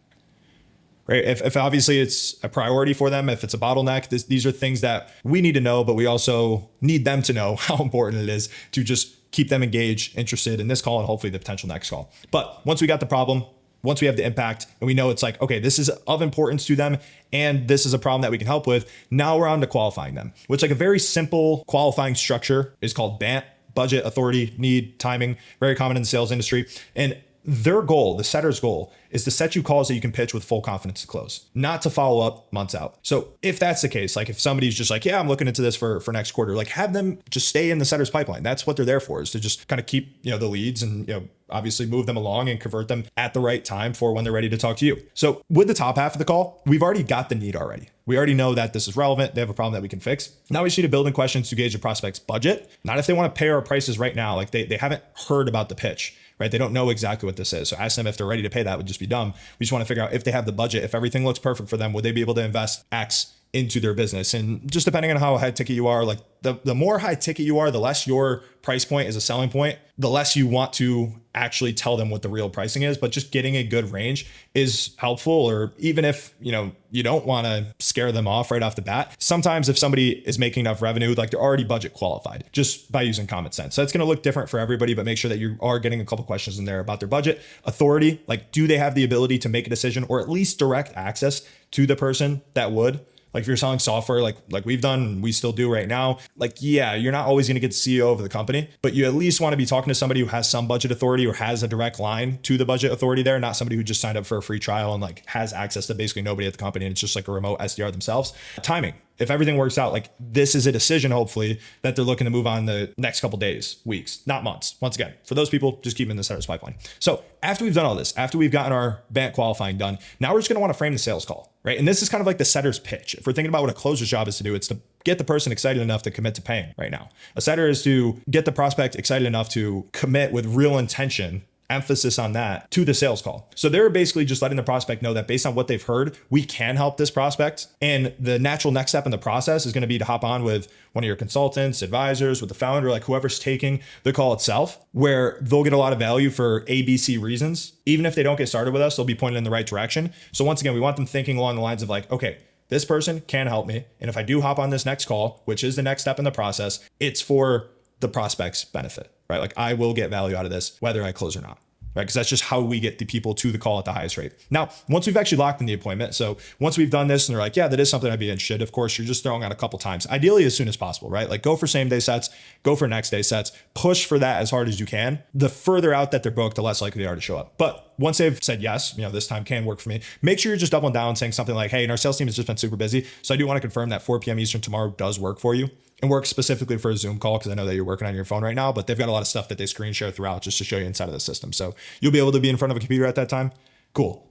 Right, if obviously it's a priority for them, if it's a bottleneck, these are things that we need to know, but we also need them to know how important it is to just keep them engaged, interested in this call, and hopefully the potential next call. But once we got the problem, once we have the impact and we know it's like, okay, this is of importance to them and this is a problem that we can help with, now we're on to qualifying them, which like a very simple qualifying structure is called BANT: budget, authority, need, timing, very common in the sales industry. And their goal, the setter's goal, is to set you calls that you can pitch with full confidence to close, not to follow up months out. So if that's the case, like if somebody's just like, yeah, I'm looking into this for next quarter, like have them just stay in the setter's pipeline. That's what they're there for, is to just kind of keep, the leads and, obviously move them along and convert them at the right time for when they're ready to talk to you. So with the top half of the call, we've already got the need already. We already know that this is relevant. They have a problem that we can fix. Now we just need to build in questions to gauge the prospect's budget, not if they want to pay our prices right now. Like they haven't heard about the pitch, right? They don't know exactly what this is. So ask them if they're ready to pay. That would just be dumb. We just want to figure out if they have the budget, if everything looks perfect for them, would they be able to invest X into their business? And just depending on how high ticket you are, like the more high ticket you are, the less your price point is a selling point, the less you want to actually tell them what the real pricing is. But just getting a good range is helpful. Or even if, you don't want to scare them off right off the bat, sometimes if somebody is making enough revenue, like they're already budget qualified just by using common sense. So it's going to look different for everybody, but make sure that you are getting a couple questions in there about their budget. Authority, like do they have the ability to make a decision or at least direct access to the person that would? Like if you're selling software, like we've done, and we still do right now, like, yeah, you're not always going to get the CEO of the company, but you at least want to be talking to somebody who has some budget authority or has a direct line to the budget authority there, not somebody who just signed up for a free trial and like has access to basically nobody at the company. And it's just like a remote SDR themselves. Timing. If everything works out, like this is a decision, hopefully, that they're looking to move on the next couple days, weeks, not months. Once again, for those people, just keep them in the seller's pipeline. So after we've done all this, after we've gotten our BANT qualifying done, now we're just going to want to frame the sales call, right? And this is kind of like the setter's pitch. If we're thinking about what a closer's job is to do, it's to get the person excited enough to commit to paying right now. A setter is to get the prospect excited enough to commit with real intention, emphasis on that, to the sales call. So they're basically just letting the prospect know that based on what they've heard, we can help this prospect. And the natural next step in the process is going to be to hop on with one of your consultants, advisors, with the founder, like whoever's taking the call itself, where they'll get a lot of value for ABC reasons. Even if they don't get started with us, they'll be pointed in the right direction. So once again, we want them thinking along the lines of like, okay, this person can help me. And if I do hop on this next call, which is the next step in the process, it's for the prospect's benefit, right? Like I will get value out of this, whether I close or not, right? Because that's just how we get the people to the call at the highest rate. Now, once we've actually locked in the appointment, so once we've done this and they're like, yeah, that is something I'd be interested. Of course, you're just throwing out a couple times, ideally as soon as possible, right? Like go for same day sets, go for next day sets, push for that as hard as you can. The further out that they're booked, the less likely they are to show up. But once they've said, yes, this time can work for me, make sure you're just doubling down saying something like, hey, and our sales team has just been super busy. So I do want to confirm that 4 p.m. Eastern tomorrow does work for you. And work specifically for a Zoom call, because I know that you're working on your phone right now, but they've got a lot of stuff that they screen share throughout just to show you inside of the system. So you'll be able to be in front of a computer at that time. Cool.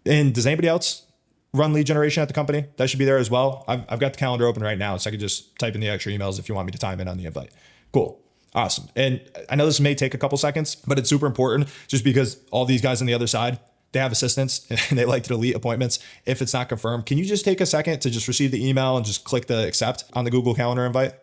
And does anybody else run lead generation at the company? That should be there as well. I've got the calendar open right now, so I could just type in the extra emails if you want me to time in on the invite. Cool. Awesome. And I know this may take a couple seconds, but it's super important just because all these guys on the other side, they have assistants and they like to delete appointments if it's not confirmed. Can you just take a second to just receive the email and just click the accept on the Google Calendar invite?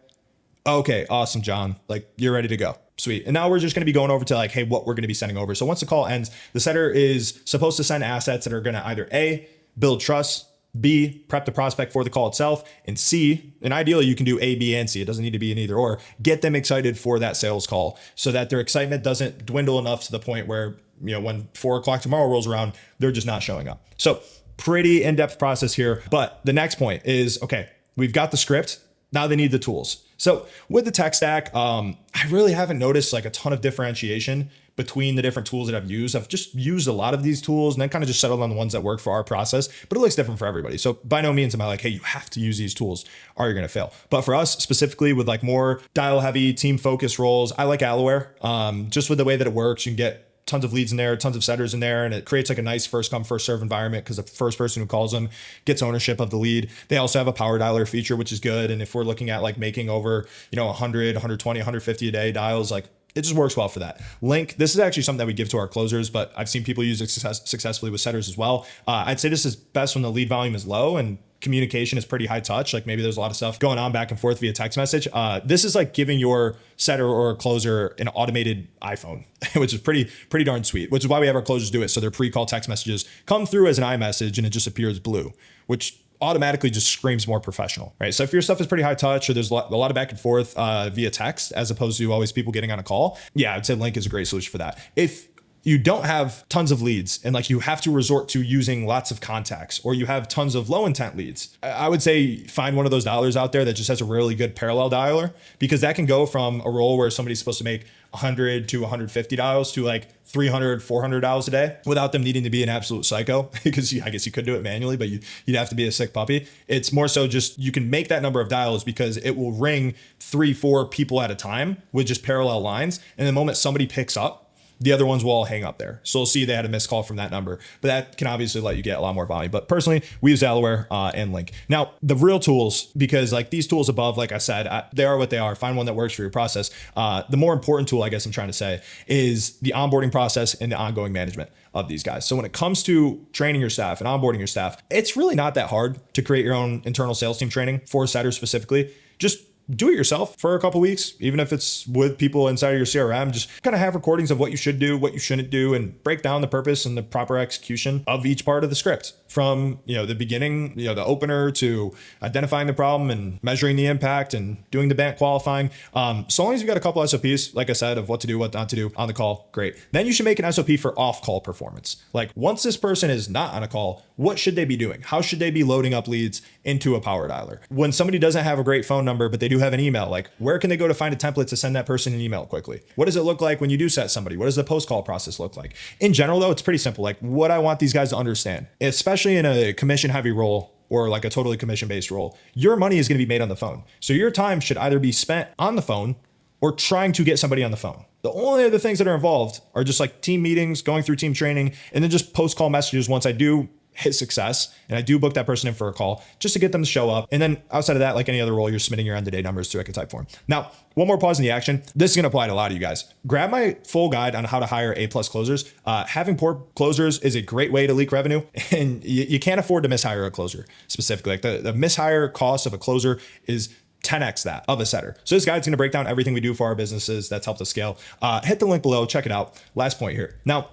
Okay, awesome, John. Like you're ready to go. Sweet. And now we're just going to be going over to like, hey, what we're going to be sending over. So once the call ends, the setter is supposed to send assets that are going to either A, build trust, B, prep the prospect for the call itself, and C, and ideally you can do A, B, and C. It doesn't need to be an either or. Get them excited for that sales call so that their excitement doesn't dwindle enough to the point where, when 4 o'clock tomorrow rolls around, they're just not showing up. So pretty in-depth process here. But the next point is, okay, we've got the script. Now they need the tools. So with the tech stack, I really haven't noticed like a ton of differentiation between the different tools that I've used. I've just used a lot of these tools and then kind of just settled on the ones that work for our process, but it looks different for everybody. So by no means am I like, hey, you have to use these tools or you're going to fail. But for us specifically with like more dial heavy team focused roles, I like Alloware. Just with the way that it works, you can get tons of leads in there, tons of setters in there, and it creates like a nice first come, first serve environment because the first person who calls them gets ownership of the lead. They also have a power dialer feature, which is good. And if we're looking at like making over, 100, 120, 150 a day dials, like it just works well for that. Link, this is actually something that we give to our closers, but I've seen people use it successfully with setters as well. I'd say this is best when the lead volume is low and communication is pretty high touch. Like maybe there's a lot of stuff going on back and forth via text message. This is like giving your setter or closer an automated iPhone, which is pretty darn sweet, which is why we have our closers do it. So their pre-call text messages come through as an iMessage and it just appears blue, which automatically just screams more professional, right? So if your stuff is pretty high touch or there's a lot of back and forth via text, as opposed to always people getting on a call, yeah, I'd say Link is a great solution for that. If you don't have tons of leads and like you have to resort to using lots of contacts, or you have tons of low intent leads, I would say find one of those dialers out there that just has a really good parallel dialer, because that can go from a role where somebody's supposed to make 100 to 150 dials to like 300, 400 dials a day without them needing to be an absolute psycho, because I guess you could do it manually, but you'd have to be a sick puppy. It's more so just you can make that number of dials because it will ring 3-4 people at a time with just parallel lines. And the moment somebody picks up, the other ones will all hang up there. So we'll see they had a missed call from that number, but that can obviously let you get a lot more volume. But personally, we use Delaware and Link. Now, the real tools, because like these tools above, like I said, they are what they are. Find one that works for your process. The more important tool, I guess I'm trying to say, is the onboarding process and the ongoing management of these guys. So when it comes to training your staff and onboarding your staff, it's really not that hard to create your own internal sales team training for setters specifically. Just do it yourself for a couple weeks, even if it's with people inside of your CRM. Just kind of have recordings of what you should do, what you shouldn't do, and break down the purpose and the proper execution of each part of the script, from the beginning, the opener, to identifying the problem and measuring the impact and doing the bank qualifying. So long as you've got a couple SOPs, like I said, of what to do, what not to do on the call, great. Then you should make an SOP for off-call performance. Like once this person is not on a call, what should they be doing? How should they be loading up leads into a power dialer? When somebody doesn't have a great phone number, but they do have an email, like where can they go to find a template to send that person an email quickly? What does it look like when you do set somebody? What does the post-call process look like? In general, though, it's pretty simple. Like what I want these guys to understand, especially in a commission heavy role or like a totally commission based role, your money is going to be made on the phone. So your time should either be spent on the phone or trying to get somebody on the phone. The only other things that are involved are just like team meetings, going through team training, and then just post-call messages once I do hit success and I do book that person in for a call, just to get them to show up. And then outside of that, like any other role, you're submitting your end-of-day numbers through a type form. Now, one more pause in the action. This is going to apply to a lot of you guys. Grab my full guide on how to hire A+ closers. Having poor closers is a great way to leak revenue, and you can't afford to mishire a closer specifically. Like the mishire cost of a closer is 10x that of a setter. So this guide's going to break down everything we do for our businesses that's helped us scale. Hit the link below, check it out. Last point here. Now,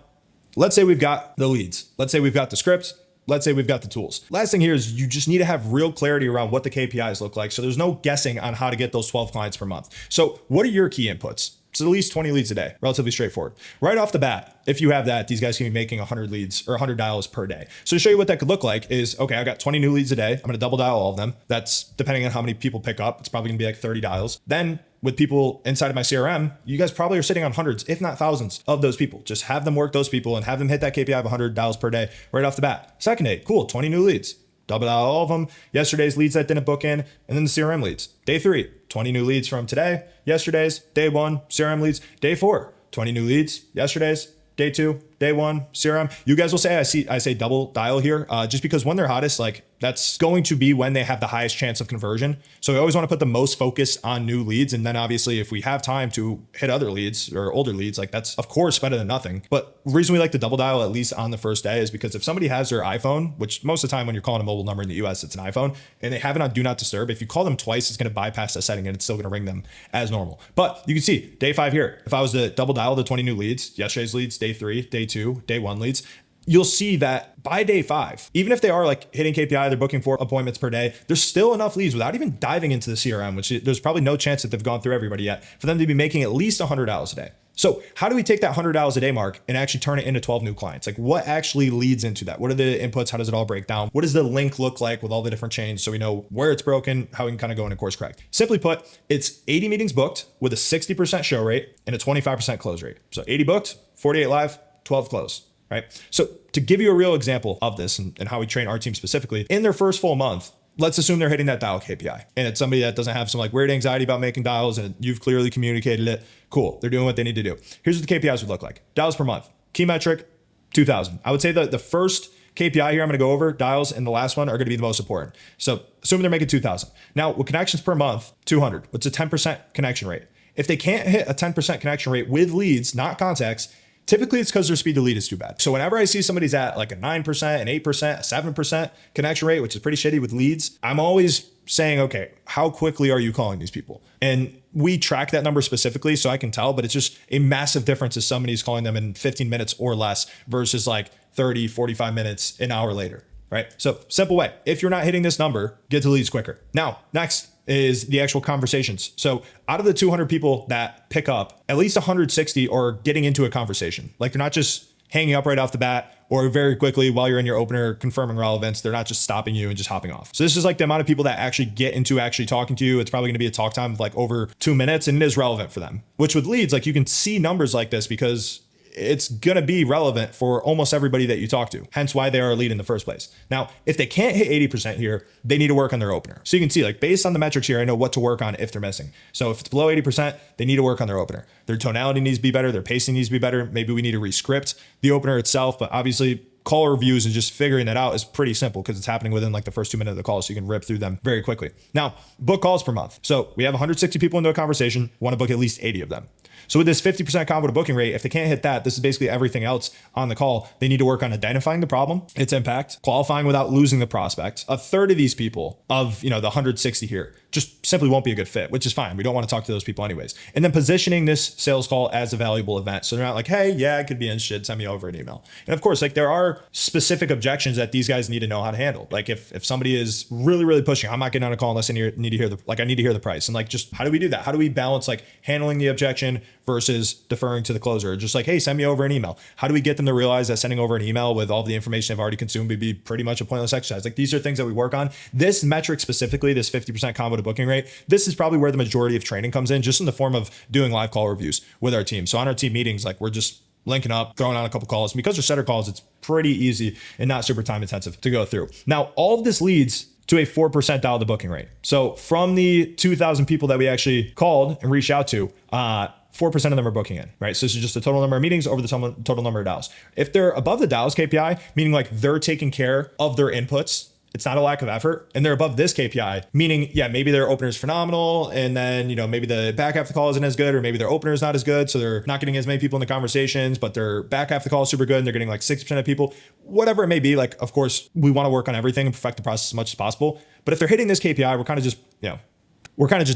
let's say we've got the leads. Let's say we've got the script. Let's say we've got the tools. Last thing here is you just need to have real clarity around what the KPIs look like. So there's no guessing on how to get those 12 clients per month. So what are your key inputs? It's at least 20 leads a day, relatively straightforward. Right off the bat, if you have that, these guys can be making 100 leads or 100 dials per day. So to show you what that could look like is, okay, I got 20 new leads a day. I'm going to double dial all of them. That's depending on how many people pick up. It's probably going to be like 30 dials. Then with people inside of my CRM, you guys probably are sitting on hundreds, if not thousands of those people. Just have them work those people and have them hit that KPI of 100 dials per day right off the bat. Second day, cool, 20 new leads. Double dial all of them. Yesterday's leads that didn't book in, and then the CRM leads. Day 3, 20 new leads from today. Yesterday's, day 1, CRM leads. Day 4, 20 new leads. Yesterday's, day 2, day 1, CRM. You guys will say I say double dial here, just because when they're hottest, like that's going to be when they have the highest chance of conversion. So we always want to put the most focus on new leads. And then obviously if we have time to hit other leads or older leads, like that's of course better than nothing. But the reason we like to double dial at least on the first day is because if somebody has their iPhone, which most of the time when you're calling a mobile number in the US, it's an iPhone, and they have it on do not disturb, if you call them twice, it's going to bypass that setting and it's still going to ring them as normal. But you can see day 5 here, if I was to double dial the 20 new leads, yesterday's leads, day 3, day 2, day 1 leads, you'll see that by day 5, even if they are like hitting KPI, they're booking 4 appointments per day, there's still enough leads without even diving into the CRM, which there's probably no chance that they've gone through everybody yet, for them to be making at least 100 dials a day. So how do we take that 100 dials a day mark and actually turn it into 12 new clients? Like what actually leads into that? What are the inputs? How does it all break down? What does the link look like with all the different chains? So we know where it's broken, how we can kind of go into course correct. Simply put, it's 80 meetings booked with a 60% show rate and a 25% close rate. So 80 booked, 48 live, 12 close. Right? So to give you a real example of this and how we train our team specifically, in their first full month, let's assume they're hitting that dial KPI. And it's somebody that doesn't have some like weird anxiety about making dials and you've clearly communicated it. Cool. They're doing what they need to do. Here's what the KPIs would look like. Dials per month. Key metric, 2,000. I would say that the first KPI here I'm going to go over, dials, and the last one are going to be the most important. So assuming they're making 2,000. Now with connections per month, 200. What's a 10% connection rate? If they can't hit a 10% connection rate with leads, not contacts, typically it's because their speed to lead is too bad. So whenever I see somebody's at like a 9%, an 8%, a 7% connection rate, which is pretty shitty with leads, I'm always saying, okay, how quickly are you calling these people? And we track that number specifically so I can tell, but it's just a massive difference if somebody's calling them in 15 minutes or less versus like 30, 45 minutes, an hour later, right? So simple way. If you're not hitting this number, get to leads quicker. Now, next, is the actual conversations. So out of the 200 people that pick up, at least 160 are getting into a conversation. Like they're not just hanging up right off the bat or very quickly while you're in your opener confirming relevance. They're not just stopping you and just hopping off. So this is like the amount of people that actually get into actually talking to you. It's probably going to be a talk time of like over 2 minutes, and it is relevant for them. Which with leads, like you can see numbers like this because it's going to be relevant for almost everybody that you talk to. Hence why they are a lead in the first place. Now, if they can't hit 80% here, they need to work on their opener. So you can see like based on the metrics here, I know what to work on if they're missing. So if it's below 80%, they need to work on their opener. Their tonality needs to be better. Their pacing needs to be better. Maybe we need to re-script the opener itself, but obviously call reviews and just figuring that out is pretty simple because it's happening within like the first 2 minutes of the call. So you can rip through them very quickly. Now, book calls per month. So we have 160 people into a conversation, want to book at least 80 of them. So with this 50% convo to booking rate, if they can't hit that, this is basically everything else on the call. They need to work on identifying the problem, its impact, qualifying without losing the prospect. A third of these people of, the 160 here just simply won't be a good fit, which is fine. We don't want to talk to those people anyways. And then positioning this sales call as a valuable event. So they're not like, hey, yeah, I could be interested. Send me over an email. And of course, like there are specific objections that these guys need to know how to handle. Like if somebody is really, really pushing, I'm not getting on a call unless I need to hear the price. And like, just how do we do that? How do we balance like handling the objection versus deferring to the closer? Just like, hey, send me over an email. How do we get them to realize that sending over an email with all the information they've already consumed would be pretty much a pointless exercise? Like these are things that we work on. This metric specifically, this 50% convo to booking rate, this is probably where the majority of training comes in, just in the form of doing live call reviews with our team. So on our team meetings, like we're just linking up, throwing on a couple calls. And because they're setter calls, it's pretty easy and not super time intensive to go through. Now, all of this leads to a 4% dial to booking rate. So from the 2,000 people that we actually called and reached out to, 4% of them are booking in, right? So this is just the total number of meetings over the total number of dials. If they're above the dials KPI, meaning like they're taking care of their inputs, it's not a lack of effort, and they're above this KPI, meaning, yeah, maybe their opener is phenomenal, and then, maybe the back half of the call isn't as good, or maybe their opener is not as good, so they're not getting as many people in the conversations, but their back half of the call is super good, and they're getting like 60% of people, whatever it may be. Like, of course, we want to work on everything and perfect the process as much as possible. But if they're hitting this KPI, we're kind of just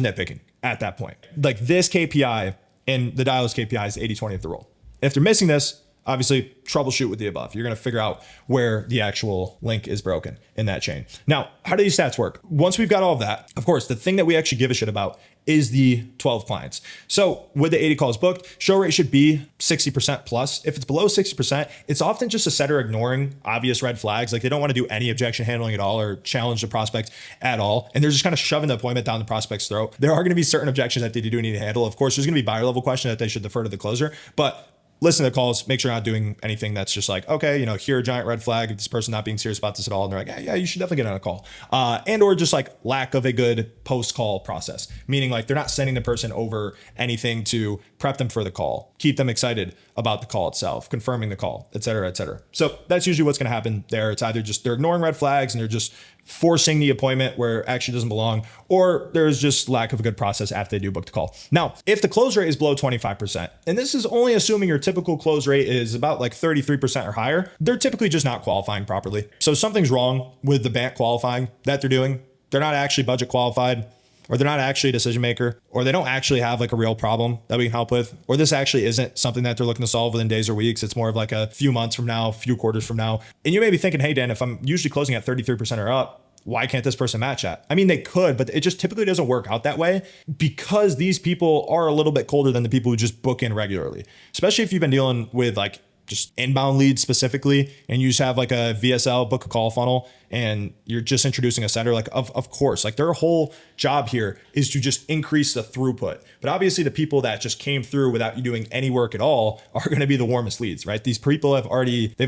nitpicking at that point. Like this KPI and the dials KPI is 80-20 of the role. If they're missing this, obviously troubleshoot with the above. You're going to figure out where the actual link is broken in that chain. Now, how do these stats work? Once we've got all of that, of course, the thing that we actually give a shit about is the 12 clients. So with the 80 calls booked, show rate should be 60% plus. If it's below 60%, it's often just a setter ignoring obvious red flags. Like they don't want to do any objection handling at all or challenge the prospect at all. And they're just kind of shoving the appointment down the prospect's throat. There are going to be certain objections that they do need to handle. Of course, there's going to be buyer level questions that they should defer to the closer, but listen to the calls, make sure you're not doing anything that's just like, okay, here a giant red flag of this person not being serious about this at all. And they're like, yeah, you should definitely get on a call. And or just like lack of a good post-call process, meaning like they're not sending the person over anything to prep them for the call, keep them excited about the call itself, confirming the call, et cetera, et cetera. So that's usually what's going to happen there. It's either just they're ignoring red flags and they're just forcing the appointment where it actually doesn't belong, or there's just lack of a good process after they do book the call. Now, if the close rate is below 25%, and this is only assuming your typical close rate is about like 33% or higher, they're typically just not qualifying properly. So something's wrong with the BANT qualifying that they're doing. They're not actually budget qualified, or they're not actually a decision maker, or they don't actually have like a real problem that we can help with, or this actually isn't something that they're looking to solve within days or weeks. It's more of like a few months from now, a few quarters from now. And you may be thinking, hey, Dan, if I'm usually closing at 33% or up, why can't this person match that? I mean, they could, but it just typically doesn't work out that way because these people are a little bit colder than the people who just book in regularly, especially if you've been dealing with like just inbound leads specifically, and you just have like a VSL book a call funnel and you're just introducing a setter, like of course, like their whole job here is to just increase the throughput. But obviously the people that just came through without you doing any work at all are going to be the warmest leads, right? These people they've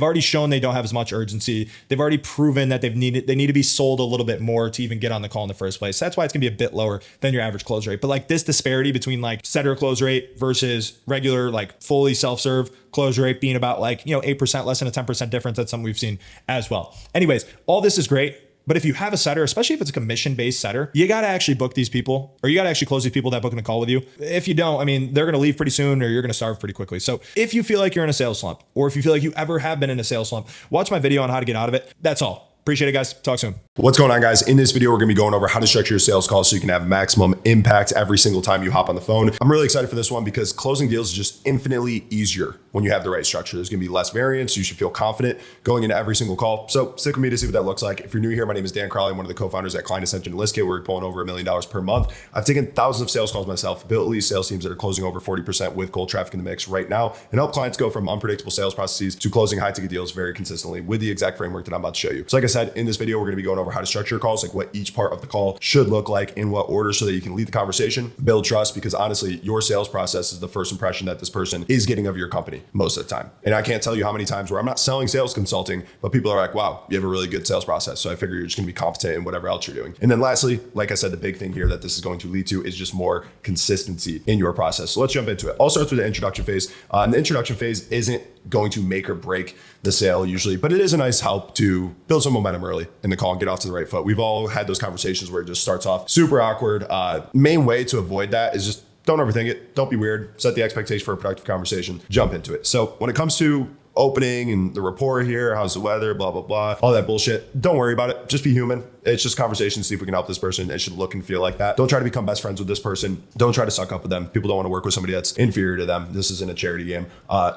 already shown they don't have as much urgency. They've already proven that they need to be sold a little bit more to even get on the call in the first place. That's why it's gonna be a bit lower than your average close rate. But like this disparity between like setter close rate versus regular, like fully self-serve close rate being about like, 8%, less than a 10% difference. That's something we've seen as well. Anyways, all this is great. But if you have a setter, especially if it's a commission-based setter, you got to actually book these people, or you got to actually close these people that book in a call with you. If you don't, I mean, they're going to leave pretty soon, or you're going to starve pretty quickly. So if you feel like you're in a sales slump, or if you feel like you ever have been in a sales slump, watch my video on how to get out of it. That's all. Appreciate it, guys. Talk soon. What's going on, guys? In this video, we're going to be going over how to structure your sales calls so you can have maximum impact every single time you hop on the phone. I'm really excited for this one because closing deals is just infinitely easier when you have the right structure. There's going to be less variance. You should feel confident going into every single call. So stick with me to see what that looks like. If you're new here, my name is Dan Crowley. I'm one of the co-founders at Ascension and ListKit. We're pulling over $1 million per month. I've taken thousands of sales calls myself, built elite sales teams that are closing over 40% with cold traffic in the mix right now, and help clients go from unpredictable sales processes to closing high ticket deals very consistently with the exact framework that I'm about to show you. So like I said, in this video, we're going to be going over how to structure your calls, like what each part of the call should look like, in what order, so that you can lead the conversation, build trust, because honestly, your sales process is the first impression that this person is getting of your company most of the time. And I can't tell you how many times where I'm not selling sales consulting, but people are like, wow, you have a really good sales process. So I figure you're just going to be competent in whatever else you're doing. And then lastly, like I said, the big thing here that this is going to lead to is just more consistency in your process. So let's jump into it. All starts with the introduction phase. And the introduction phase isn't going to make or break the sale usually, but it is a nice help to build some momentum early in the call and get off to the right foot. We've all had those conversations where it just starts off super awkward. Main way to avoid that is just don't overthink it. Don't be weird. Set the expectation for a productive conversation. Jump into it. So when it comes to opening and the rapport here, how's the weather, blah, blah, blah, all that bullshit, don't worry about it. Just be human. It's just conversation. See if we can help this person. It should look and feel like that. Don't try to become best friends with this person. Don't try to suck up with them. People don't want to work with somebody that's inferior to them. This isn't a charity game.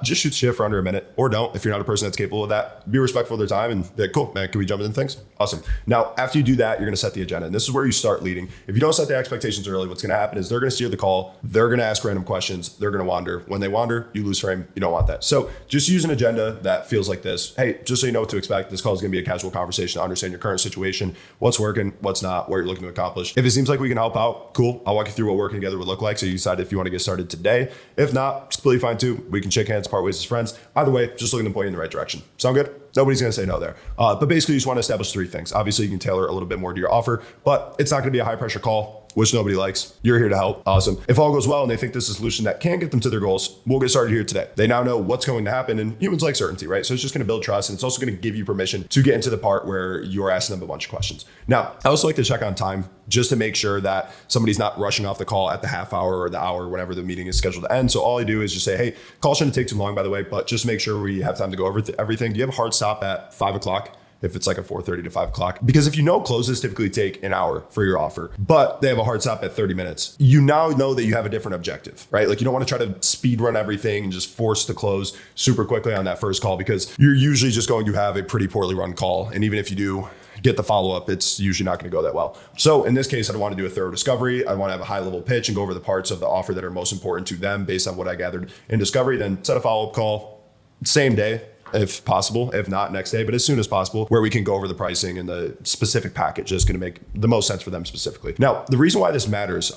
Just shoot shit for under a minute, or don't. If you're not a person that's capable of that, be respectful of their time and be like, cool, man, can we jump into things? Awesome. Now, after you do that, you're going to set the agenda. And this is where you start leading. If you don't set the expectations early, what's going to happen is they're going to steer the call. They're going to ask random questions. They're going to wander. When they wander, you lose frame. You don't want that. So just use an agenda that feels like this. Hey, just so you know what to expect, this call is going to be a casual conversation to understand your current situation, what's working, what's not, what you're looking to accomplish. If it seems like we can help out, cool. I'll walk you through what working together would look like, so you decide if you want to get started today. If not, it's completely fine too. We can shake hands, part ways as friends. Either way, just looking to point you in the right direction. Sound good? Nobody's going to say no there. But basically, you just want to establish three things. Obviously, you can tailor a little bit more to your offer, but it's not going to be a high pressure call, which nobody likes. You're here to help. Awesome. If all goes well and they think this is a solution that can get them to their goals, we'll get started here today. They now know what's going to happen, and humans like certainty, right? So it's just going to build trust, and it's also going to give you permission to get into the part where you're asking them a bunch of questions. Now, I also like to check on time just to make sure that somebody's not rushing off the call at the half hour or the hour, whenever the meeting is scheduled to end. So all I do is just say, hey, call shouldn't take too long, by the way, but just make sure we have time to go over everything. Do you have a hard stop at 5 o'clock? If it's like a 4:30 to 5 o'clock, because if you know closes typically take an hour for your offer, but they have a hard stop at 30 minutes, you now know that you have a different objective, right? Like you don't want to try to speed run everything and just force the close super quickly on that first call, because you're usually just going to have a pretty poorly run call. And even if you do get the follow-up, it's usually not going to go that well. So in this case, I want to do a thorough discovery. I want to have a high level pitch and go over the parts of the offer that are most important to them based on what I gathered in discovery, then set a follow-up call same day, if possible, if not next day, but as soon as possible, where we can go over the pricing and the specific package that's going to make the most sense for them specifically. Now, the reason why this matters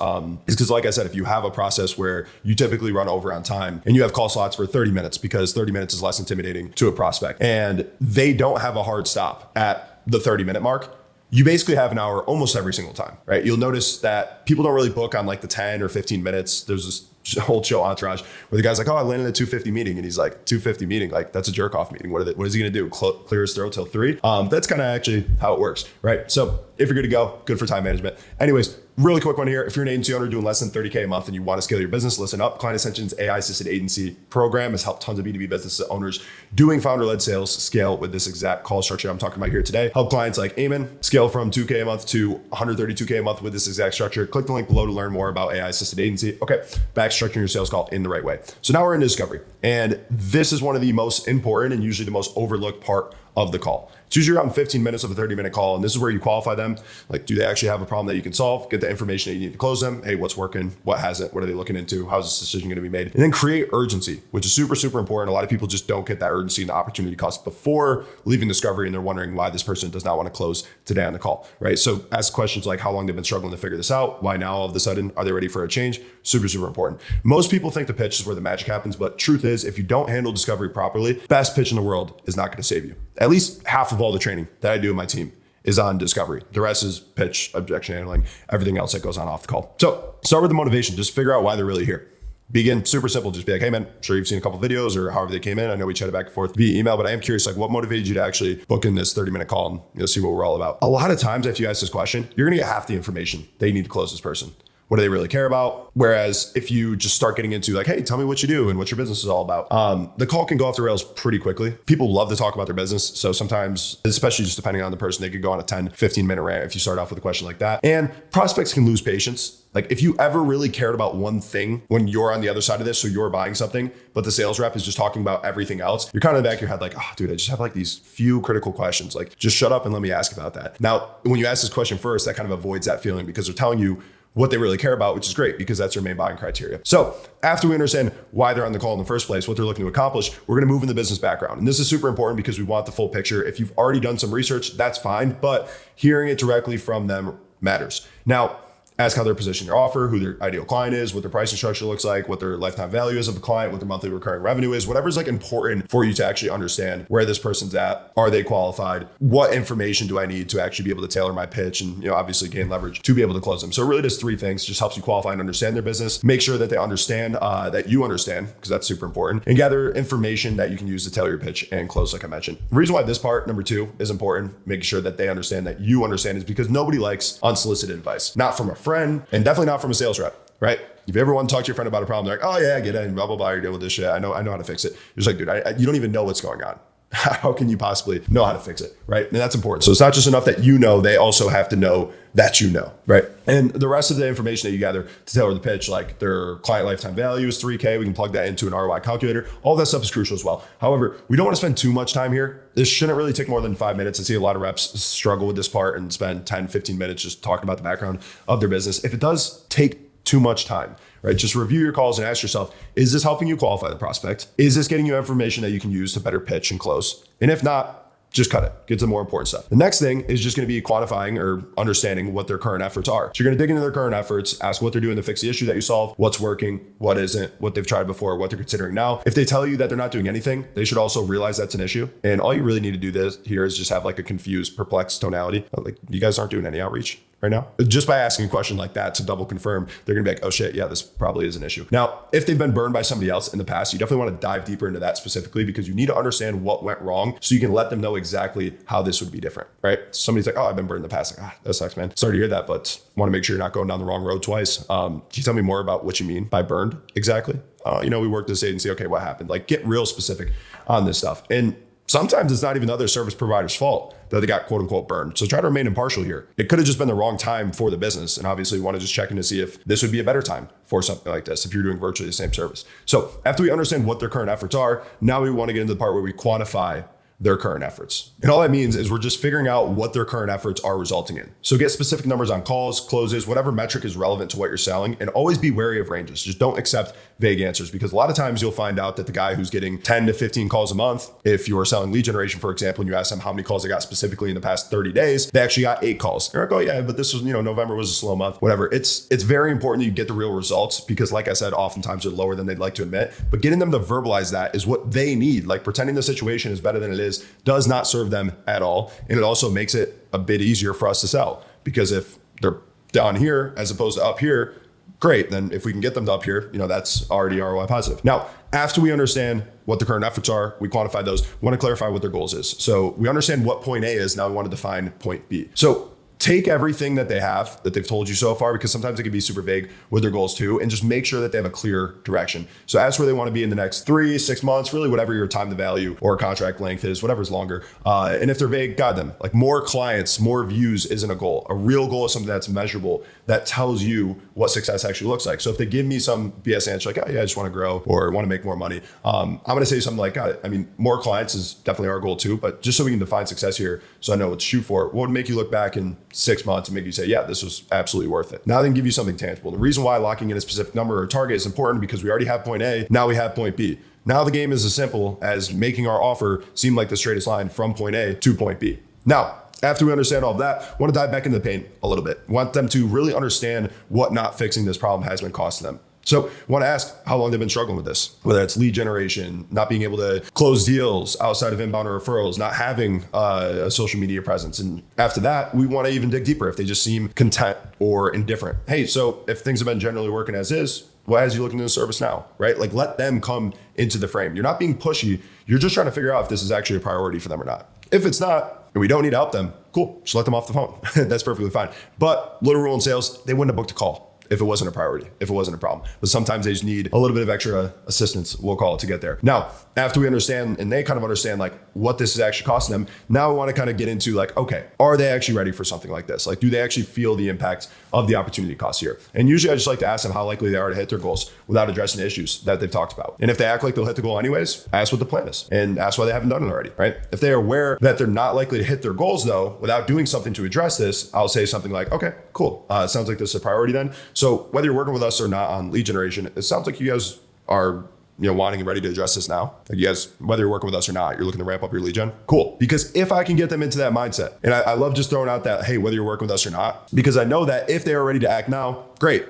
is because, like I said, if you have a process where you typically run over on time and you have call slots for 30 minutes, because 30 minutes is less intimidating to a prospect, and they don't have a hard stop at the 30-minute mark, you basically have an hour almost every single time, right? You'll notice that people don't really book on like the 10 or 15 minutes. There's this whole show Entourage where the guy's like, oh, I landed a 2:50 meeting. And he's like, 2:50 meeting? Like, that's a jerk off meeting. What is he going to do? Clear his throat till 3? That's kind of actually how it works, right? So if you're good to go, good for time management. Anyways, really quick one here. If you're an agency owner doing less than 30K a month and you want to scale your business, listen up. Client Ascension's AI assisted agency program has helped tons of B2B business owners doing founder-led sales scale with this exact call structure I'm talking about here today. Help clients like Eamon scale from 2K a month to 132K a month with this exact structure. Click the link below to learn more about AI assisted agency. Okay, back structuring your sales call in the right way. So now we're in discovery. And this is one of the most important and usually the most overlooked part of the call. It's usually around 15 minutes of a 30-minute call. And this is where you qualify them. Like, do they actually have a problem that you can solve? Get the information that you need to close them. Hey, what's working? What hasn't? What are they looking into? How's this decision going to be made? And then create urgency, which is super, super important. A lot of people just don't get that urgency and the opportunity cost before leaving discovery. And they're wondering why this person does not want to close today on the call, right? So ask questions like how long they've been struggling to figure this out. Why now all of a sudden? Are they ready for a change? Super, super important. Most people think the pitch is where the magic happens. But truth is, if you don't handle discovery properly, best pitch in the world is not going to save you. At least half of all the training that I do in my team is on discovery. The rest is pitch, objection handling, everything else that goes on off the call. So start with the motivation. Just figure out why they're really here. Begin super simple. Just be like, hey man, sure you've seen a couple videos or however they came in. I know we chatted back and forth via email, but I am curious, like what motivated you to actually book in this 30-minute call and see what we're all about. A lot of times if you ask this question, you're gonna get half the information that you need to close this person. What do they really care about? Whereas if you just start getting into like, hey, tell me what you do and what your business is all about, the call can go off the rails pretty quickly. People love to talk about their business. So sometimes, especially just depending on the person, they could go on a 10, 15 minute rant if you start off with a question like that. And prospects can lose patience. Like if you ever really cared about one thing when you're on the other side of this, so you're buying something, but the sales rep is just talking about everything else, you're kind of in the back of your head like, oh, dude, I just have like these few critical questions. Like just shut up and let me ask about that. Now, when you ask this question first, that kind of avoids that feeling because they're telling you what they really care about, which is great because that's their main buying criteria. So after we understand why they're on the call in the first place, what they're looking to accomplish, we're going to move in the business background. And this is super important because we want the full picture. If you've already done some research, that's fine, but hearing it directly from them matters. Now, ask how they're positioning their offer, who their ideal client is, what their pricing structure looks like, what their lifetime value is of the client, what their monthly recurring revenue is, whatever's like important for you to actually understand where this person's at. Are they qualified? What information do I need to actually be able to tailor my pitch and, obviously gain leverage to be able to close them? So it really does three things. Just helps you qualify and understand their business. Make sure that they understand that you understand, because that's super important, and gather information that you can use to tailor your pitch and close, like I mentioned. The reason why this part, number two, is important, making sure that they understand that you understand, is because nobody likes unsolicited advice. Not from a friend, and definitely not from a sales rep, right? If you ever want to talk to your friend about a problem, they're like, oh yeah, I get it, and blah, blah, blah, you're dealing with this shit. I know how to fix it. You're just like, dude, you don't even know what's going on. How can you possibly know how to fix it, right? And that's important. So it's not just enough that you know, they also have to know that you know, right? And the rest of the information that you gather to tailor the pitch, like their client lifetime value is 3K, we can plug that into an ROI calculator. All that stuff is crucial as well. However, we don't want to spend too much time here. This shouldn't really take more than 5 minutes. I see a lot of reps struggle with this part and spend 10, 15 minutes just talking about the background of their business. If it does take too much time, right? Just review your calls and ask yourself, is this helping you qualify the prospect? Is this getting you information that you can use to better pitch and close? And if not, just cut it. Get to the more important stuff. The next thing is just going to be quantifying or understanding what their current efforts are. So you're going to dig into their current efforts, ask what they're doing to fix the issue that you solve, what's working, what isn't, what they've tried before, what they're considering now. If they tell you that they're not doing anything, they should also realize that's an issue. And all you really need to do this here is just have like a confused, perplexed tonality. Like, you guys aren't doing any outreach right now. Just by asking a question like that to double confirm, they're gonna be like, oh shit, yeah, this probably is an issue. Now, if they've been burned by somebody else in the past, you definitely want to dive deeper into that specifically, because you need to understand what went wrong so you can let them know exactly how this would be different, right? Somebody's like, oh, I've been burned in the past. Like, that sucks, man. Sorry to hear that, but want to make sure you're not going down the wrong road twice. Can you tell me more about what you mean by burned exactly? We worked this agency. Okay, what happened? Like, get real specific on this stuff. And sometimes it's not even the other service provider's fault that they got quote unquote burned. So try to remain impartial here. It could have just been the wrong time for the business. And obviously we want to just check in to see if this would be a better time for something like this, if you're doing virtually the same service. So after we understand what their current efforts are, now we want to get into the part where we quantify their current efforts. And all that means is we're just figuring out what their current efforts are resulting in. So get specific numbers on calls, closes, whatever metric is relevant to what you're selling, and always be wary of ranges. Just don't accept vague answers, because a lot of times you'll find out that the guy who's getting 10 to 15 calls a month, if you're selling lead generation, for example, and you ask them how many calls they got specifically in the past 30 days, they actually got 8 calls. They're like, oh yeah, but this was, November was a slow month, whatever. It's very important that you get the real results, because like I said, oftentimes they're lower than they'd like to admit, but getting them to verbalize that is what they need. Like, pretending the situation is better than it is does not serve them at all. And it also makes it a bit easier for us to sell, because if they're down here as opposed to up here, great. Then if we can get them to up here, that's already ROI positive. Now, after we understand what the current efforts are, we quantify those. We want to clarify what their goals is. So we understand what point A is. Now we want to define point B. So take everything that they have, that they've told you so far, because sometimes it can be super vague with their goals too, and just make sure that they have a clear direction. So ask where they want to be in the next 3, 6 months, really whatever your time to value or contract length is, whatever's longer. And if they're vague, guide them. Like, more clients, more views isn't a goal. A real goal is something that's measurable, that tells you what success actually looks like. So if they give me some BS answer like, oh yeah, I just want to grow or want to make more money, I'm going to say something like, got it. I mean, more clients is definitely our goal too, but just so we can define success here, so I know what to shoot for, what would make you look back in 6 months and make you say, yeah, this was absolutely worth it. Now they can give you something tangible. The reason why locking in a specific number or target is important, because we already have point A, now we have point B. Now the game is as simple as making our offer seem like the straightest line from point A to point B. Now, after we understand all of that, I want to dive back into the pain a little bit. I want them to really understand what not fixing this problem has been costing them. So I want to ask how long they've been struggling with this, whether it's lead generation, not being able to close deals outside of inbound or referrals, not having a social media presence. And after that, we want to even dig deeper if they just seem content or indifferent. Hey, so if things have been generally working as is, why is you looking into the service now, right? Like, let them come into the frame. You're not being pushy. You're just trying to figure out if this is actually a priority for them or not. If it's not, and we don't need to help them, cool, just let them off the phone. That's perfectly fine. But little rule in sales, they wouldn't have booked a call if it wasn't a priority, if it wasn't a problem. But sometimes they just need a little bit of extra assistance, we'll call it, to get there. Now, after we understand and they kind of understand like what this is actually costing them, now we want to kind of get into like, okay, are they actually ready for something like this? Like, do they actually feel the impact of the opportunity cost here? And usually I just like to ask them how likely they are to hit their goals without addressing the issues that they've talked about. And if they act like they'll hit the goal anyways, ask what the plan is and ask why they haven't done it already, right? If they are aware that they're not likely to hit their goals though, without doing something to address this, I'll say something like, okay, cool. It sounds like this is a priority then. So whether you're working with us or not on lead generation, it sounds like you guys are wanting and ready to address this now. Like you guys, whether you're working with us or not, you're looking to ramp up your lead gen. Cool. Because if I can get them into that mindset, and I love just throwing out that, hey, whether you're working with us or not, because I know that if they are ready to act now, great.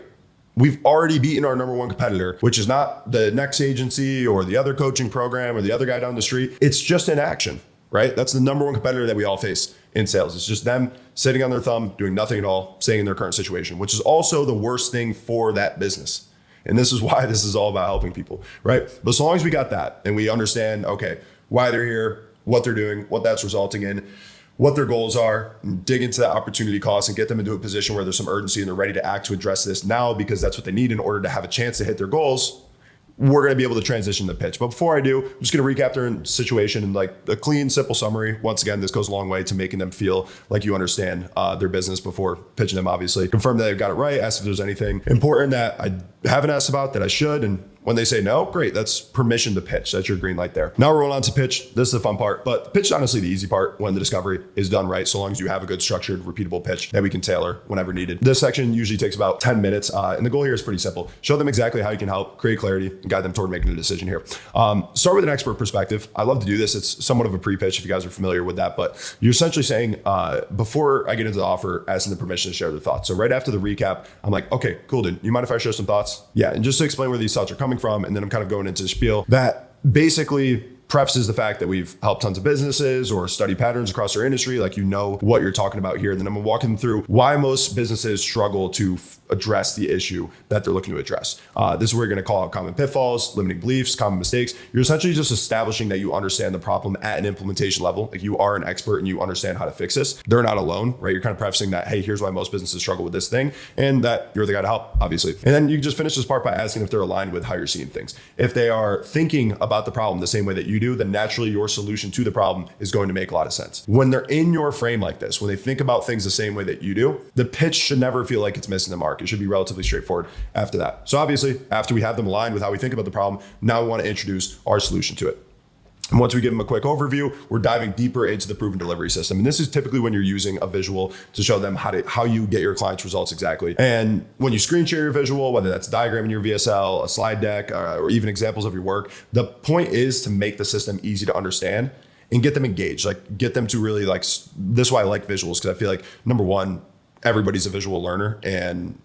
We've already beaten our number one competitor, which is not the next agency or the other coaching program or the other guy down the street. It's just inaction, right? That's the number one competitor that we all face in sales. It's just them sitting on their thumb, doing nothing at all, staying in their current situation, which is also the worst thing for that business. And this is why this is all about helping people, right? But as long as we got that and we understand, okay, why they're here, what they're doing, what that's resulting in, what their goals are, and dig into that opportunity cost and get them into a position where there's some urgency and they're ready to act to address this now because that's what they need in order to have a chance to hit their goals, we're going to be able to transition the pitch. But before I do, I'm just going to recap their situation and like a clean, simple summary. Once again, this goes a long way to making them feel like you understand their business before pitching them, obviously. Confirm that they've got it right. Ask if there's anything important that I haven't asked about that I should. And when they say no, great, that's permission to pitch. That's your green light there. Now we're rolling on to pitch. This is the fun part, but the pitch is honestly the easy part when the discovery is done right, so long as you have a good structured, repeatable pitch that we can tailor whenever needed. This section usually takes about 10 minutes, and the goal here is pretty simple. Show them exactly how you can help, create clarity, and guide them toward making a decision here. Start with an expert perspective. I love to do this. It's somewhat of a pre-pitch if you guys are familiar with that, but you're essentially saying, before I get into the offer, asking the permission to share their thoughts. So right after the recap, I'm like, okay, cool, dude. You mind if I share some thoughts? Yeah, and just to explain where these thoughts are coming from, and then I'm kind of going into the spiel that basically prefaces the fact that we've helped tons of businesses or study patterns across our industry. Like, what you're talking about here. And then I'm gonna walk them through why most businesses struggle to address the issue that they're looking to address. This is where you're gonna call out common pitfalls, limiting beliefs, common mistakes. You're essentially just establishing that you understand the problem at an implementation level. Like, you are an expert and you understand how to fix this. They're not alone, right? You're kind of prefacing that, hey, here's why most businesses struggle with this thing, and that you're the guy to help, obviously. And then you just finish this part by asking if they're aligned with how you're seeing things. If they are thinking about the problem the same way that you do, then naturally your solution to the problem is going to make a lot of sense. When they're in your frame like this, when they think about things the same way that you do, the pitch should never feel like it's missing the mark. It should be relatively straightforward after that. So obviously, after we have them aligned with how we think about the problem, now we want to introduce our solution to it. And once we give them a quick overview, we're diving deeper into the proven delivery system. And this is typically when you're using a visual to show them how you get your clients' results exactly. And when you screen share your visual, whether that's a diagram in your VSL, a slide deck, or even examples of your work, the point is to make the system easy to understand and get them engaged. Like, get them to really like, this is why I like visuals, because I feel like, number one, everybody's a visual learner, and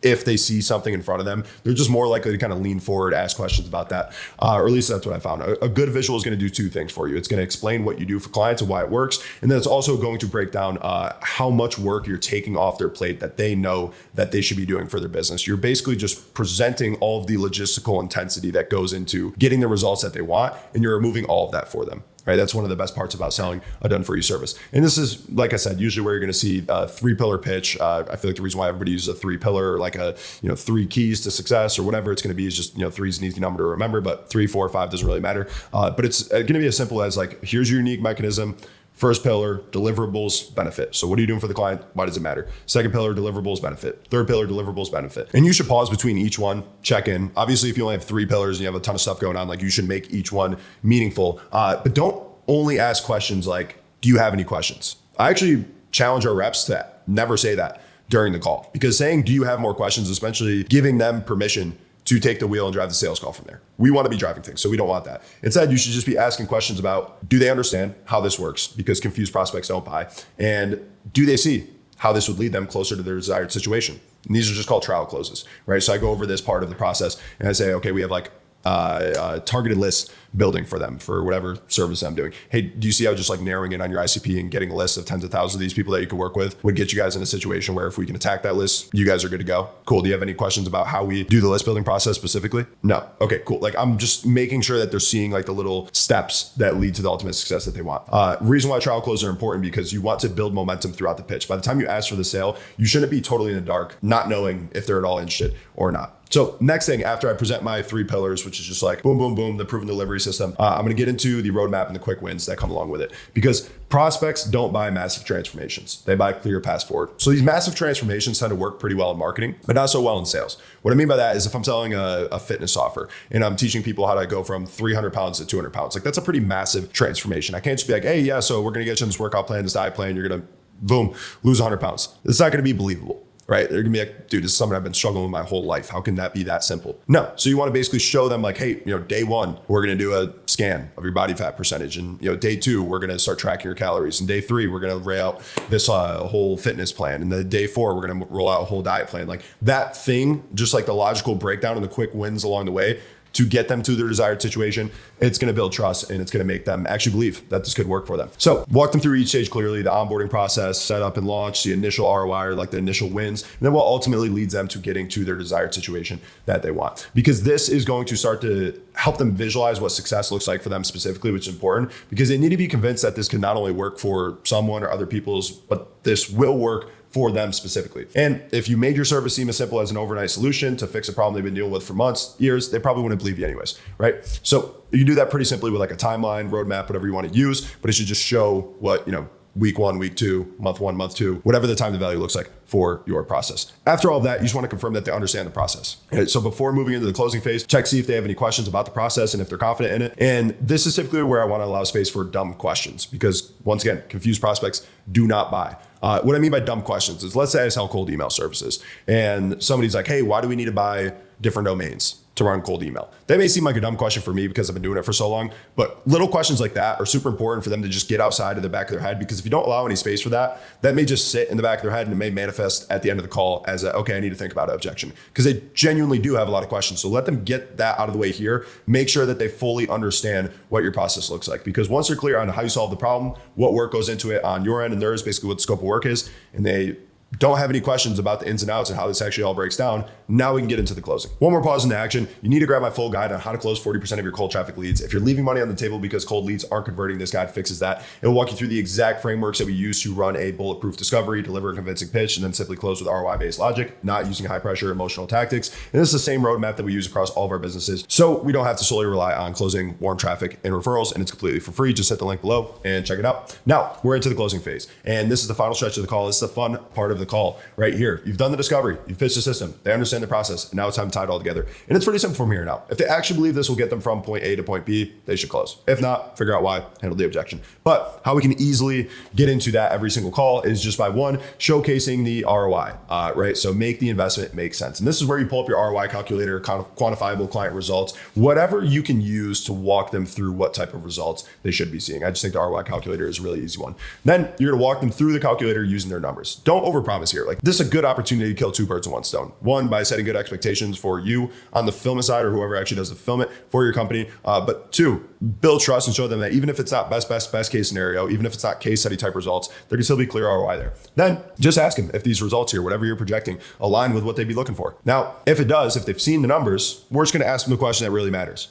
if they see something in front of them, they're just more likely to kind of lean forward, ask questions about that. Or at least that's what I found. A good visual is going to do two things for you. It's going to explain what you do for clients and why it works. And then it's also going to break down how much work you're taking off their plate that they know that they should be doing for their business. You're basically just presenting all of the logistical intensity that goes into getting the results that they want, and you're removing all of that for them. Right? That's one of the best parts about selling a done-for-you service. And this is, like I said, usually where you're going to see a three-pillar pitch. I feel like the reason why everybody uses a three-pillar, like a 3 keys to success or whatever it's going to be, is just 3 is an easy number to remember, but 3, 4, 5 doesn't really matter. But it's going to be as simple as like, here's your unique mechanism. First pillar, deliverables, benefit. So what are you doing for the client? Why does it matter? Second pillar, deliverables, benefit. Third pillar, deliverables, benefit. And you should pause between each one, check in. Obviously, if you only have 3 pillars and you have a ton of stuff going on, like, you should make each one meaningful. But don't only ask questions like, do you have any questions? I actually challenge our reps to never say that during the call, because saying, do you have more questions, especially giving them permission to take the wheel and drive the sales call from there. We want to be driving things, so we don't want that. Instead, you should just be asking questions about, do they understand how this works? Because confused prospects don't buy. And do they see how this would lead them closer to their desired situation? And these are just called trial closes, right? So I go over this part of the process and I say, okay, we have like targeted lists building for them for whatever service I'm doing. Hey, do you see how just like narrowing in on your ICP and getting a list of tens of thousands of these people that you can work with would get you guys in a situation where if we can attack that list, you guys are good to go? Cool. Do you have any questions about how we do the list building process specifically? No. Okay, cool. Like I'm just making sure that they're seeing like the little steps that lead to the ultimate success that they want. Reason why trial closes are important because you want to build momentum throughout the pitch. By the time you ask for the sale, you shouldn't be totally in the dark, not knowing if they're at all interested or not. So next thing, after I present my 3 pillars, which is just like boom, boom, boom, the proven delivery system, I'm going to get into the roadmap and the quick wins that come along with it, because prospects don't buy massive transformations. They buy clear paths forward. So these massive transformations tend to work pretty well in marketing, but not so well in sales. What I mean by that is if I'm selling a fitness offer and I'm teaching people how to go from 300 pounds to 200 pounds, like that's a pretty massive transformation. I can't just be like, hey, yeah, so we're going to get you in this workout plan, this diet plan, you're going to boom, lose 100 pounds. It's not going to be believable. Right? They're gonna be like, dude, this is something I've been struggling with my whole life. How can that be that simple? No. So you want to basically show them like, hey, day 1, we're gonna do a scan of your body fat percentage. And day 2, we're gonna start tracking your calories. And day 3, we're gonna lay out this whole fitness plan. And then day 4, we're gonna roll out a whole diet plan. Like that thing, just like the logical breakdown and the quick wins along the way, to get them to their desired situation, it's going to build trust and it's going to make them actually believe that this could work for them. So walk them through each stage clearly, the onboarding process, setup and launch, the initial ROI or like the initial wins, and then what ultimately leads them to getting to their desired situation that they want. Because this is going to start to help them visualize what success looks like for them specifically, which is important because they need to be convinced that this can not only work for someone or other people's, but this will work for them specifically. And if you made your service seem as simple as an overnight solution to fix a problem they've been dealing with for months, years, they probably wouldn't believe you anyways, right? So you can do that pretty simply with like a timeline, roadmap, whatever you want to use, but it should just show what, week 1, week 2, month 1, month 2, whatever the time to value looks like for your process. After all of that, you just want to confirm that they understand the process. Okay, so before moving into the closing phase, check, see if they have any questions about the process and if they're confident in it. And this is typically where I want to allow space for dumb questions because once again, confused prospects do not buy. What I mean by dumb questions is, let's say I sell cold email services and somebody's like, hey, why do we need to buy different domains to run cold email? That may seem like a dumb question for me because I've been doing it for so long, but little questions like that are super important for them to just get outside of the back of their head, because if you don't allow any space for that, that may just sit in the back of their head and it may manifest at the end of the call as okay, I need to think about an objection, because they genuinely do have a lot of questions. So let them get that out of the way here. Make sure that they fully understand what your process looks like, because once they're clear on how you solve the problem, what work goes into it on your end and theirs, basically what the scope of work is, and they don't have any questions about the ins and outs and how this actually all breaks down, now we can get into the closing. One more pause into action. You need to grab my full guide on how to close 40% of your cold traffic leads. If you're leaving money on the table because cold leads aren't converting, this guide fixes that. It'll walk you through the exact frameworks that we use to run a bulletproof discovery, deliver a convincing pitch, and then simply close with ROI-based logic, not using high pressure emotional tactics. And this is the same roadmap that we use across all of our businesses. So we don't have to solely rely on closing warm traffic and referrals, and it's completely for free. Just hit the link below and check it out. Now we're into the closing phase. And this is the final stretch of the call. This is the fun part of the call right here. You've done the discovery, you've pitched the system, they understand the process, and now it's time to tie it all together. And it's pretty simple from here now. If they actually believe this will get them from point A to point B, they should close. If not, figure out why, handle the objection. But how we can easily get into that every single call is just by one, showcasing the ROI, right? So make the investment make sense. And this is where you pull up your ROI calculator, kind of quantifiable client results, whatever you can use to walk them through what type of results they should be seeing. I just think the ROI calculator is a really easy one. Then you're gonna walk them through the calculator using their numbers. Don't overpromise here. Like, this is a good opportunity to kill 2 birds with 1 stone. One, by setting good expectations for you on the fulfillment side or whoever actually does the fulfillment for your company. But 2, build trust and show them that even if it's not best case scenario, even if it's not case study type results, there can still be clear ROI there. Then just ask them if these results here, whatever you're projecting, align with what they'd be looking for. Now, if it does, if they've seen the numbers, we're just going to ask them the question that really matters.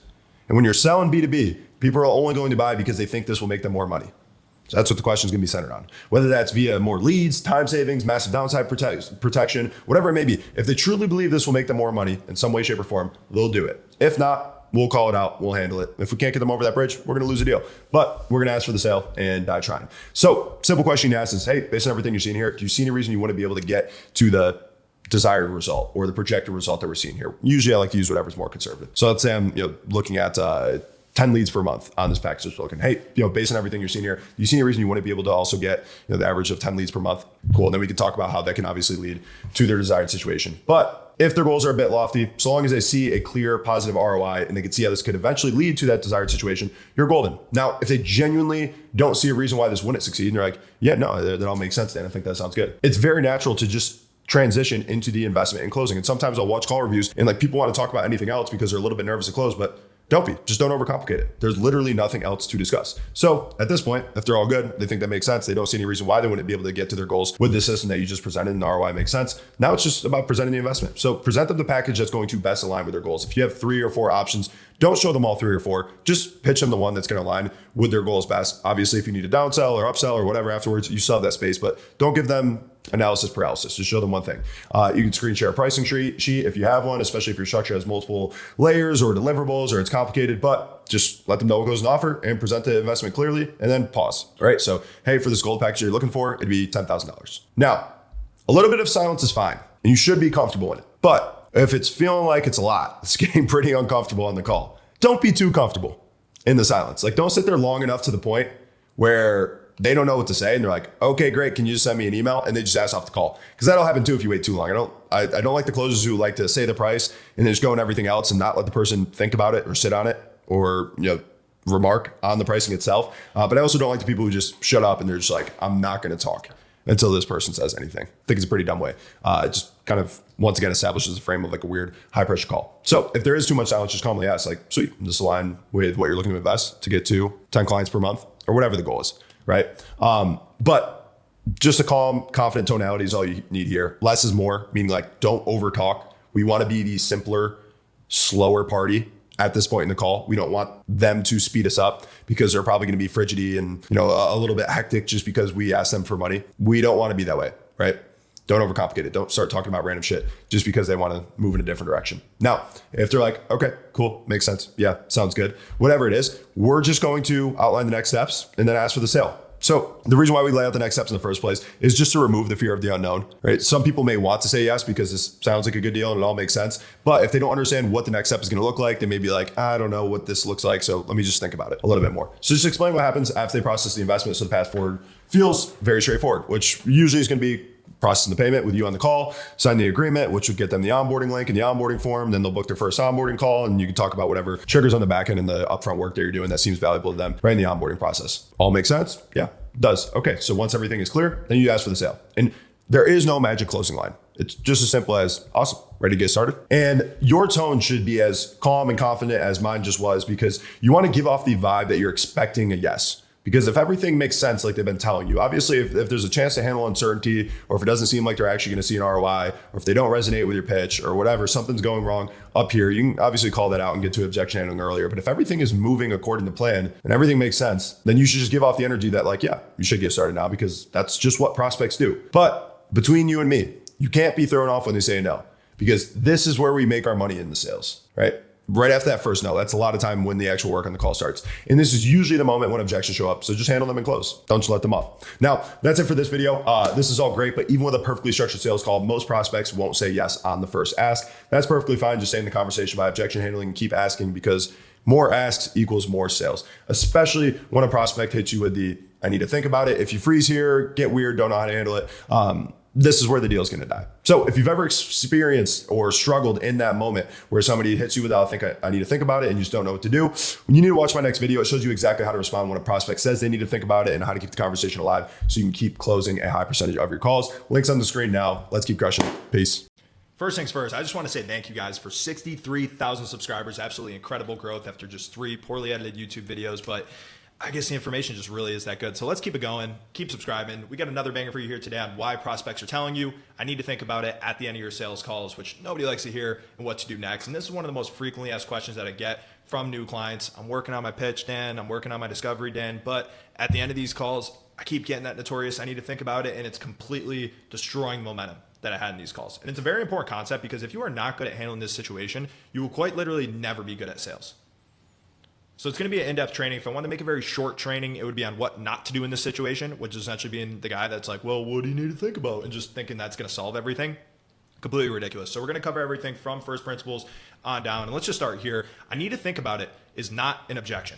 And when you're selling B2B, people are only going to buy because they think this will make them more money. So that's what the question is going to be centered on. Whether that's via more leads, time savings, massive downside protection, whatever it may be. If they truly believe this will make them more money in some way, shape, or form, they'll do it. If not, we'll call it out. We'll handle it. If we can't get them over that bridge, we're going to lose a deal. But we're going to ask for the sale and die trying. So simple question you ask is, hey, based on everything you're seeing here, do you see any reason you want to be able to get to the desired result or the projected result that we're seeing here? Usually I like to use whatever's more conservative. So let's say I'm looking at 10 leads per month on this package. So looking, hey, based on everything you're seeing here, do you see any reason you want to be able to also get the average of 10 leads per month? Cool. And then we can talk about how that can obviously lead to their desired situation. But if their goals are a bit lofty, so long as they see a clear positive ROI and they can see how this could eventually lead to that desired situation, you're golden. Now, if they genuinely don't see a reason why this wouldn't succeed, and they're like, yeah, no, that all makes sense, Dan. I think that sounds good. It's very natural to just transition into the investment and closing. And sometimes I'll watch call reviews and like people want to talk about anything else because they're a little bit nervous to close, but Don't be. Just don't overcomplicate it. There's literally nothing else to discuss. So at this point, if they're all good, they think that makes sense, they don't see any reason why they wouldn't be able to get to their goals with the system that you just presented and the ROI makes sense. Now it's just about presenting the investment. So present them the package that's going to best align with their goals. If you have 3 or 4 options, don't show them all 3 or 4. Just pitch them the one that's going to align with their goals best. Obviously, if you need to downsell or upsell or whatever afterwards, you still have that space, but don't give them analysis paralysis. Just show them one thing. You can screen share a pricing sheet if you have one, especially if your structure has multiple layers or deliverables or it's complicated, but just let them know what goes in the offer and present the investment clearly and then pause. All right. So, hey, for this gold package you're looking for, it'd be $10,000. Now, a little bit of silence is fine and you should be comfortable in it. But if it's feeling like it's a lot, it's getting pretty uncomfortable on the call, don't be too comfortable in the silence. Like, don't sit there long enough to the point where they don't know what to say and they're like, okay, great, can you just send me an email? And they just ask off the call. Because that'll happen too if you wait too long. I don't like the closers who like to say the price and then just go on everything else and not let the person think about it or sit on it or remark on the pricing itself. But I also don't like the people who just shut up and they're just like, I'm not going to talk until this person says anything. I think it's a pretty dumb way. It just kind of, once again, establishes a frame of like a weird high pressure call. So if there is too much silence, just calmly ask, like, sweet, this align with what you're looking to invest to get to 10 clients per month or whatever the goal is, right? But just a calm, confident tonality is all you need here. Less is more, meaning like don't over talk. We want to be the simpler, slower party at this point in the call. We don't want them to speed us up because they're probably going to be frigidity and a little bit hectic just because we ask them for money. We don't want to be that way, right? Don't overcomplicate it. Don't start talking about random shit just because they want to move in a different direction. Now, if they're like, okay, cool, makes sense. Yeah, sounds good. Whatever it is, we're just going to outline the next steps and then ask for the sale. So the reason why we lay out the next steps in the first place is just to remove the fear of the unknown, right? Some people may want to say yes because this sounds like a good deal and it all makes sense. But if they don't understand what the next step is going to look like, they may be like, I don't know what this looks like. So let me just think about it a little bit more. So just explain what happens after they process the investment. So the path forward feels very straightforward, which usually is going to be processing the payment with you on the call, sign the agreement, which would get them the onboarding link and the onboarding form. Then they'll book their first onboarding call and you can talk about whatever triggers on the back end and the upfront work that you're doing that seems valuable to them right in the onboarding process. All makes sense? Yeah, it does. Okay, so once everything is clear, then you ask for the sale. And there is no magic closing line. It's just as simple as, awesome, ready to get started. And your tone should be as calm and confident as mine just was because you want to give off the vibe that you're expecting a yes. Because if everything makes sense, like they've been telling you, obviously, if there's a chance to handle uncertainty, or if it doesn't seem like they're actually going to see an ROI, or if they don't resonate with your pitch or whatever, something's going wrong up here, you can obviously call that out and get to objection handling earlier. But if everything is moving according to plan and everything makes sense, then you should just give off the energy that like, yeah, you should get started now because that's just what prospects do. But between you and me, you can't be thrown off when they say no, because this is where we make our money in the sales, right? Right after that first no, that's a lot of time when the actual work on the call starts. And this is usually the moment when objections show up. So just handle them and close. Don't just let them off. Now, that's it for this video. This is all great, but even with a perfectly structured sales call, most prospects won't say yes on the first ask. That's perfectly fine. Just stay in the conversation by objection handling and keep asking because more asks equals more sales, especially when a prospect hits you with the, I need to think about it. If you freeze here, get weird, don't know how to handle it. This is where the deal is going to die. So if you've ever experienced or struggled in that moment where somebody hits you without I need to think about it and you just don't know what to do, you need to watch my next video. It shows you exactly how to respond when a prospect says they need to think about it and how to keep the conversation alive so you can keep closing a high percentage of your calls. Links on the screen now. Let's keep crushing it. Peace. First things first, I just want to say thank you guys for 63,000 subscribers. Absolutely incredible growth after just 3 poorly edited YouTube videos, but I guess the information just really is that good. So let's keep it going. Keep subscribing. We got another banger for you here today on why prospects are telling you I need to think about it at the end of your sales calls, which nobody likes to hear, and what to do next. And this is one of the most frequently asked questions that I get from new clients. I'm working on my pitch, Dan. I'm working on my discovery, Dan. But at the end of these calls, I keep getting that notorious I need to think about it, and it's completely destroying momentum that I had in these calls. And it's a very important concept because if you are not good at handling this situation, you will quite literally never be good at sales. So it's going to be an in-depth training. If I wanted to make a very short training, it would be on what not to do in this situation, which is essentially being the guy that's like, well, what do you need to think about? And just thinking that's going to solve everything. Completely ridiculous. So we're going to cover everything from first principles on down. And let's just start here. I need to think about it is not an objection.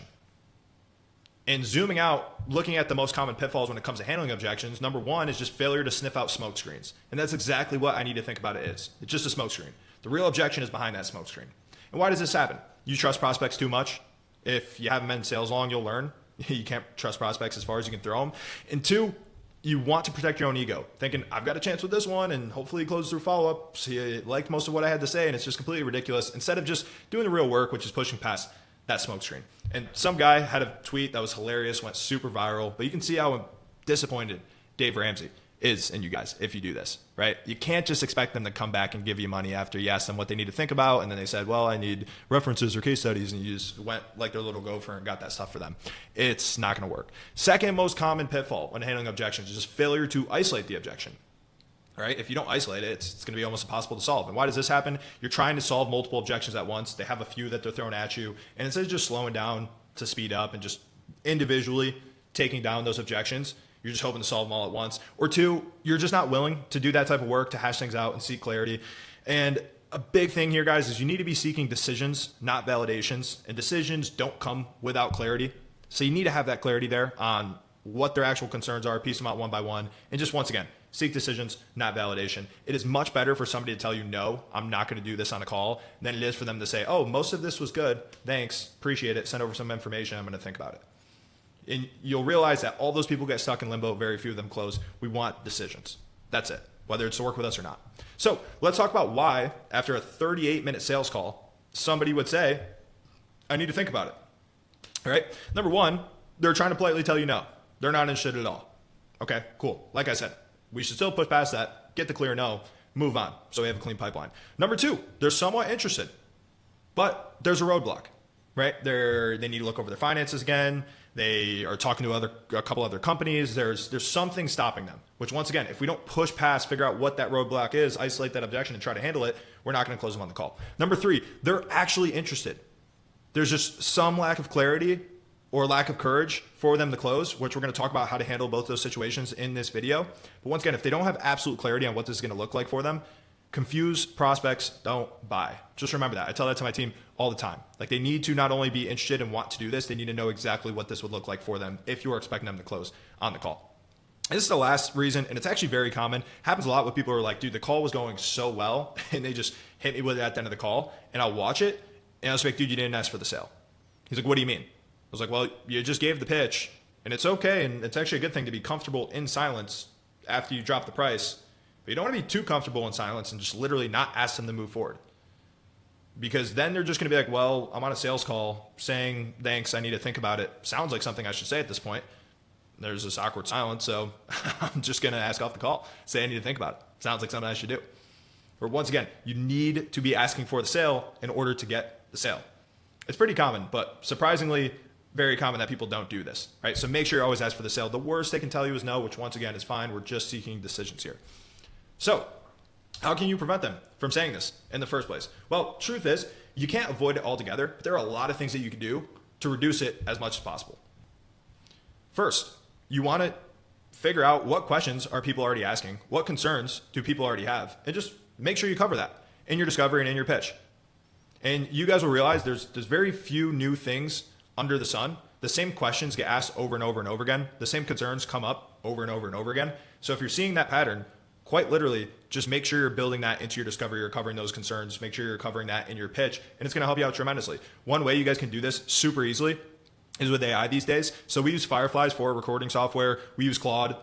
And zooming out, looking at the most common pitfalls when it comes to handling objections, number one is just failure to sniff out smoke screens. And that's exactly what I need to think about it is. It's just a smoke screen. The real objection is behind that smoke screen. And why does this happen? You trust prospects too much. If you haven't been in sales long, you'll learn. You can't trust prospects as far as you can throw them. And two, you want to protect your own ego, thinking, I've got a chance with this one, and hopefully he closes through follow-up. So you liked most of what I had to say, and it's just completely ridiculous. Instead of just doing the real work, which is pushing past that smoke screen. And some guy had a tweet that was hilarious, went super viral, but you can see how disappointed Dave Ramsey is in you guys if you do this, right? You can't just expect them to come back and give you money after you ask them what they need to think about, and then they said, well, I need references or case studies, and you just went like their little gopher and got that stuff for them. It's not going to work. Second most common pitfall when handling objections is just failure to isolate the objection. All right, if you don't isolate it, it's going to be almost impossible to solve. And why does this happen? You're trying to solve multiple objections at once. They have a few that they're throwing at you, and instead of just slowing down to speed up and just individually taking down those objections, you're just hoping to solve them all at once. Or two, you're just not willing to do that type of work, to hash things out and seek clarity. And a big thing here, guys, is you need to be seeking decisions, not validations. And decisions don't come without clarity. So you need to have that clarity there on what their actual concerns are, piece them out one by one. And just once again, seek decisions, not validation. It is much better for somebody to tell you, no, I'm not going to do this on a call, than it is for them to say, oh, most of this was good. Thanks. Appreciate it. Send over some information. I'm going to think about it. And you'll realize that all those people get stuck in limbo. Very few of them close. We want decisions. That's it, whether it's to work with us or not. So let's talk about why, after a 38-minute sales call, somebody would say, I need to think about it. All right. Number one, they're trying to politely tell you no. They're not interested at all. Okay, cool. Like I said, we should still push past that, get the clear no, move on, so we have a clean pipeline. Number two, they're somewhat interested, but there's a roadblock, right? They need to look over their finances again. They are talking to a couple other companies. There's something stopping them, which once again, if we don't push past, figure out what that roadblock is, isolate that objection and try to handle it, we're not going to close them on the call. Number three, they're actually interested. There's just some lack of clarity or lack of courage for them to close, which we're going to talk about how to handle both those situations in this video. But once again, if they don't have absolute clarity on what this is going to look like for them, confused prospects don't buy. Just remember that. I tell that to my team all the time. Like, they need to not only be interested and want to do this, they need to know exactly what this would look like for them if you are expecting them to close on the call. And this is the last reason, and it's actually very common. Happens a lot with people who are like, dude, the call was going so well, and they just hit me with it at the end of the call, and I'll watch it, and I'll just be like, dude, you didn't ask for the sale. He's like, what do you mean? I was like, well, you just gave the pitch, and it's okay, and it's actually a good thing to be comfortable in silence after you drop the price, but you don't want to be too comfortable in silence and just literally not ask them to move forward. Because then they're just going to be like, well, I'm on a sales call saying, thanks, I need to think about it. Sounds like something I should say at this point. There's this awkward silence, so I'm just going to ask off the call, say I need to think about it. Sounds like something I should do. Or once again, you need to be asking for the sale in order to get the sale. It's pretty common, but surprisingly, very common that people don't do this, right? So make sure you always ask for the sale. The worst they can tell you is no, which once again is fine. We're just seeking decisions here. So how can you prevent them from saying this in the first place? Well, truth is, you can't avoid it altogether, but there are a lot of things that you can do to reduce it as much as possible. First, you want to figure out what questions are people already asking, what concerns do people already have, and just make sure you cover that in your discovery and in your pitch. And you guys will realize there's very few new things under the sun. The same questions get asked over and over and over again. The same concerns come up over and over and over again. So if you're seeing that pattern, quite literally, just make sure you're building that into your discovery. You're covering those concerns. Make sure you're covering that in your pitch, and it's going to help you out tremendously. One way you guys can do this super easily is with AI these days. So we use Fireflies for recording software. We use Claude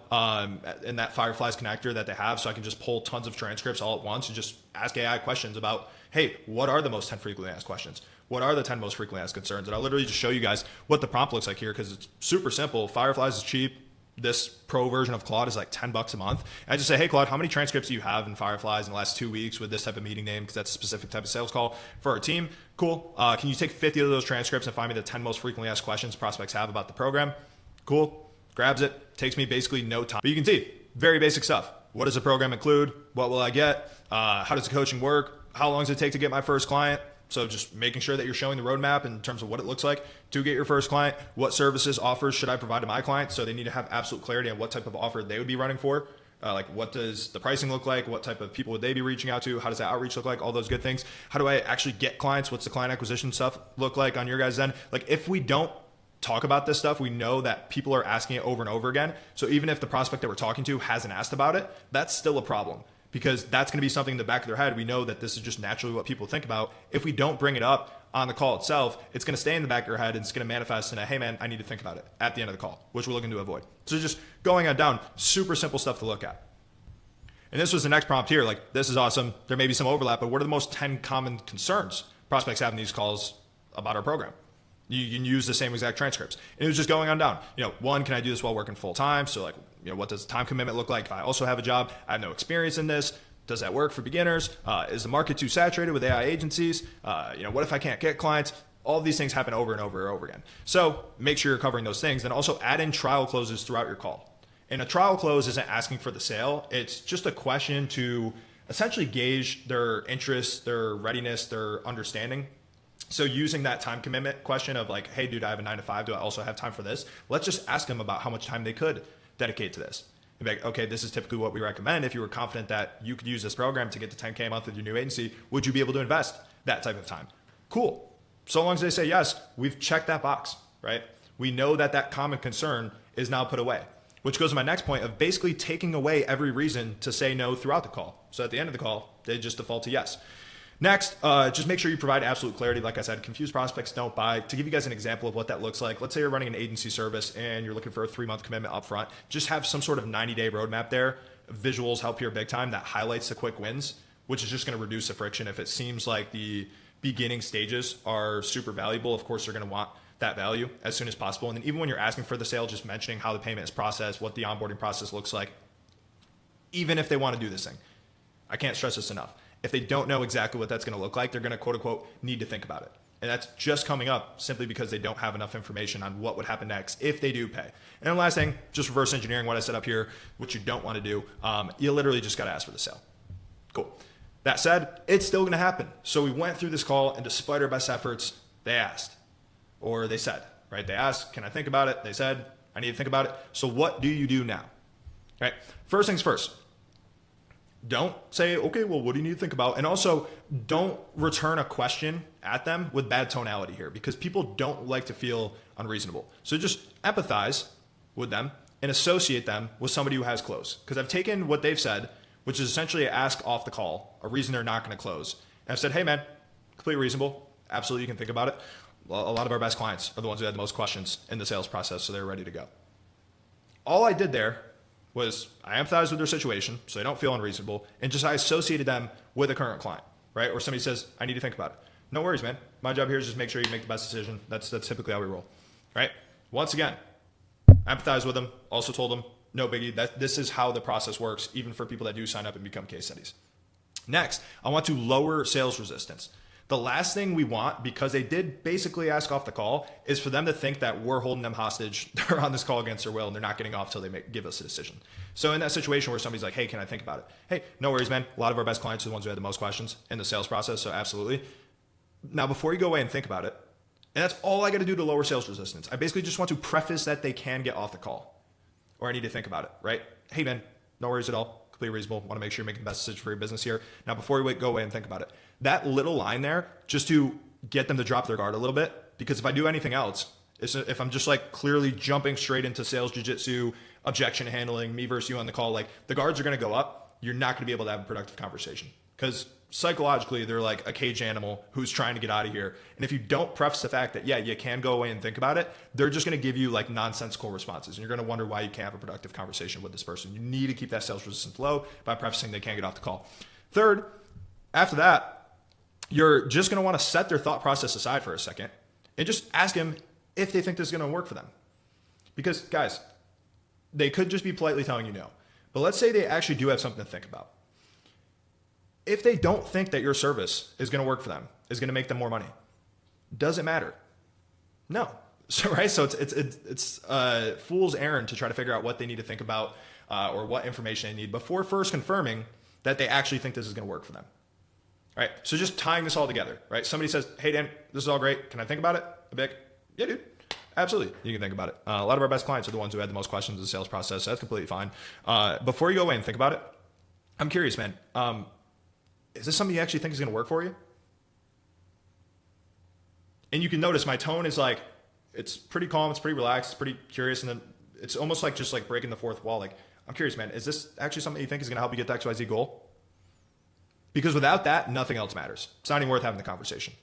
in that Fireflies connector that they have, so I can just pull tons of transcripts all at once and just ask AI questions about, hey, what are the most 10 frequently asked questions? What are the 10 most frequently asked concerns? And I'll literally just show you guys what the prompt looks like here, because it's super simple. Fireflies is cheap. This pro version of Claude is like $10 a month. And I just say, hey, Claude, how many transcripts do you have in Fireflies in the last 2 weeks with this type of meeting name? Because that's a specific type of sales call for our team. Cool. Can you take 50 of those transcripts and find me the 10 most frequently asked questions prospects have about the program? Cool. Grabs it. Takes me basically no time. But you can see, very basic stuff. What does the program include? What will I get? How does the coaching work? How long does it take to get my first client? So just making sure that you're showing the roadmap in terms of what it looks like to get your first client. What services, offers should I provide to my clients? So they need to have absolute clarity on what type of offer they would be running for. Like, what does the pricing look like? What type of people would they be reaching out to? How does that outreach look like? All those good things. How do I actually get clients? What's the client acquisition stuff look like on your guys' end? Like, if we don't talk about this stuff, we know that people are asking it over and over again. So even if the prospect that we're talking to hasn't asked about it, that's still a problem, because that's going to be something in the back of their head. We know that this is just naturally what people think about. If we don't bring it up on the call itself, it's going to stay in the back of your head, and it's going to manifest in a, hey man, I need to think about it at the end of the call, which we're looking to avoid. So just going on down, super simple stuff to look at. And this was the next prompt here. Like, this is awesome. There may be some overlap, but what are the most 10 common concerns prospects have in these calls about our program? You can use the same exact transcripts. And it was just going on down. One, can I do this while working full time? So like, what does time commitment look like if I also have a job? I have no experience in this. Does that work for beginners? Is the market too saturated with AI agencies? What if I can't get clients? All of these things happen over and over and over again. So make sure you're covering those things. Then also add in trial closes throughout your call. And a trial close isn't asking for the sale. It's just a question to essentially gauge their interest, their readiness, their understanding. So using that time commitment question of like, hey, dude, I have a 9 to 5. Do I also have time for this? Let's just ask them about how much time they could dedicate to this. And be like, okay, this is typically what we recommend. If you were confident that you could use this program to get to 10K a month with your new agency, would you be able to invest that type of time? Cool. So long as they say yes, we've checked that box, right? We know that that common concern is now put away, which goes to my next point of basically taking away every reason to say no throughout the call. So at the end of the call, they just default to yes. Next, just make sure you provide absolute clarity. Like I said, confused prospects don't buy. To give you guys an example of what that looks like, let's say you're running an agency service and you're looking for a 3-month commitment upfront. Just have some sort of 90-day roadmap there. Visuals help here big time. That highlights the quick wins, which is just going to reduce the friction. If it seems like the beginning stages are super valuable, of course, they're going to want that value as soon as possible. And then even when you're asking for the sale, just mentioning how the payment is processed, what the onboarding process looks like, even if they want to do this thing. I can't stress this enough. If they don't know exactly what that's going to look like, they're going to quote unquote need to think about it. And that's just coming up simply because they don't have enough information on what would happen next if they do pay. And then last thing, just reverse engineering what I said up here, which you don't want to do. You literally just got to ask for the sale. Cool. That said, it's still going to happen. So we went through this call and despite our best efforts, they asked or they said, right? They asked, can I think about it? They said, I need to think about it. So what do you do now? Right? First things first. Don't say, okay, well, what do you need to think about? And also don't return a question at them with bad tonality here because people don't like to feel unreasonable. So just empathize with them and associate them with somebody who has close. Because I've taken what they've said, which is essentially a ask off the call, a reason they're not going to close. And I've said, hey man, completely reasonable. Absolutely, you can think about it. Well, a lot of our best clients are the ones who had the most questions in the sales process, so they're ready to go. All I did there was I empathized with their situation so they don't feel unreasonable, and just I associated them with a current client, right? Or somebody says, I need to think about it. No worries, man. My job here is just make sure you make the best decision. That's typically how we roll, right? Once again, empathize with them. Also told them, no biggie, that this is how the process works, even for people that do sign up and become case studies. Next, I want to lower sales resistance. The last thing we want, because they did basically ask off the call, is for them to think that we're holding them hostage. They're on this call against their will and they're not getting off till they give us a decision. So in that situation where somebody's like, hey, can I think about it? Hey, no worries, man. A lot of our best clients are the ones who had the most questions in the sales process. So absolutely. Now, before you go away and think about it, and that's all I got to do to lower sales resistance. I basically just want to preface that they can get off the call or I need to think about it, right? Hey, man, no worries at all. Completely reasonable. Want to make sure you're making the best decision for your business here. Now, before we go away and think about it, that little line there, just to get them to drop their guard a little bit, because if I do anything else, if I'm just like clearly jumping straight into sales jiu-jitsu, objection handling, me versus you on the call, like the guards are going to go up. You're not going to be able to have a productive conversation because psychologically they're like a cage animal who's trying to get out of here. And if you don't preface the fact that, yeah, you can go away and think about it, they're just going to give you like nonsensical responses. And you're going to wonder why you can't have a productive conversation with this person. You need to keep that sales resistance low by prefacing they can't get off the call. Third, after that, you're just going to want to set their thought process aside for a second and just ask them if they think this is going to work for them. Because guys, they could just be politely telling you no. But let's say they actually do have something to think about. If they don't think that your service is going to work for them, is going to make them more money, does it matter? No. So, right? So it's a fool's errand to try to figure out what they need to think about or what information they need before first confirming that they actually think this is going to work for them. Right? So just tying this all together, right? Somebody says, hey, Dan, this is all great. Can I think about it? I'd be like, yeah, dude. Absolutely. You can think about it. A lot of our best clients are the ones who had the most questions in the sales process. So that's completely fine. Before you go away and think about it, I'm curious, man. Is this something you actually think is going to work for you? And you can notice my tone is like, it's pretty calm. It's pretty relaxed. It's pretty curious. And then it's almost like just like breaking the fourth wall. Like, I'm curious, man, is this actually something you think is going to help you get the XYZ goal? Because without that, nothing else matters. It's not even worth having the conversation.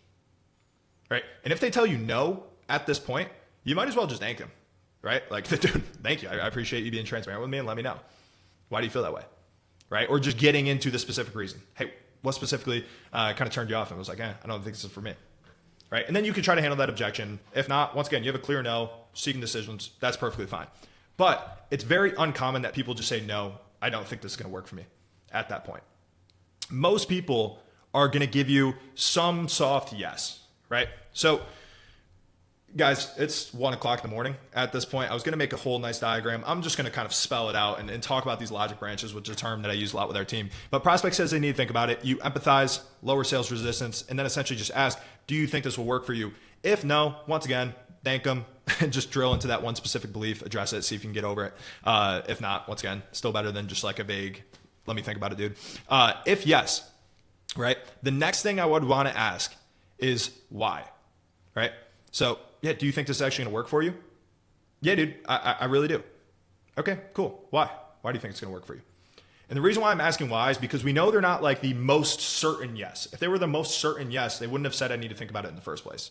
Right? And if they tell you no at this point, you might as well just thank them. Right? Like, dude, thank you. I appreciate you being transparent with me and let me know. Why do you feel that way? Right? Or just getting into the specific reason. Hey, what specifically kind of turned you off and was like, I don't think this is for me. right? And then you can try to handle that objection. If not, once again, you have a clear no, seeking decisions. That's perfectly fine. But it's very uncommon that people just say, no, I don't think this is going to work for me at that point. Most people are going to give you some soft yes, right? So guys, it's 1 o'clock in the morning at this point. I was going to make a whole nice diagram. I'm just going to kind of spell it out and talk about these logic branches, which is a term that I use a lot with our team. But prospect says they need to think about it. You empathize, lower sales resistance, and then essentially just ask, do you think this will work for you? If no, once again, thank them and just drill into that one specific belief, address it, see if you can get over it. If not, once again, still better than just like a vague, let me think about it, dude. If yes, right, the next thing I would want to ask is why, right? So yeah, do you think this is actually going to work for you? Yeah, dude, I really do. Okay, cool. Why? Why do you think it's going to work for you? And the reason why I'm asking why is because we know they're not like the most certain yes. If they were the most certain yes, they wouldn't have said I need to think about it in the first place.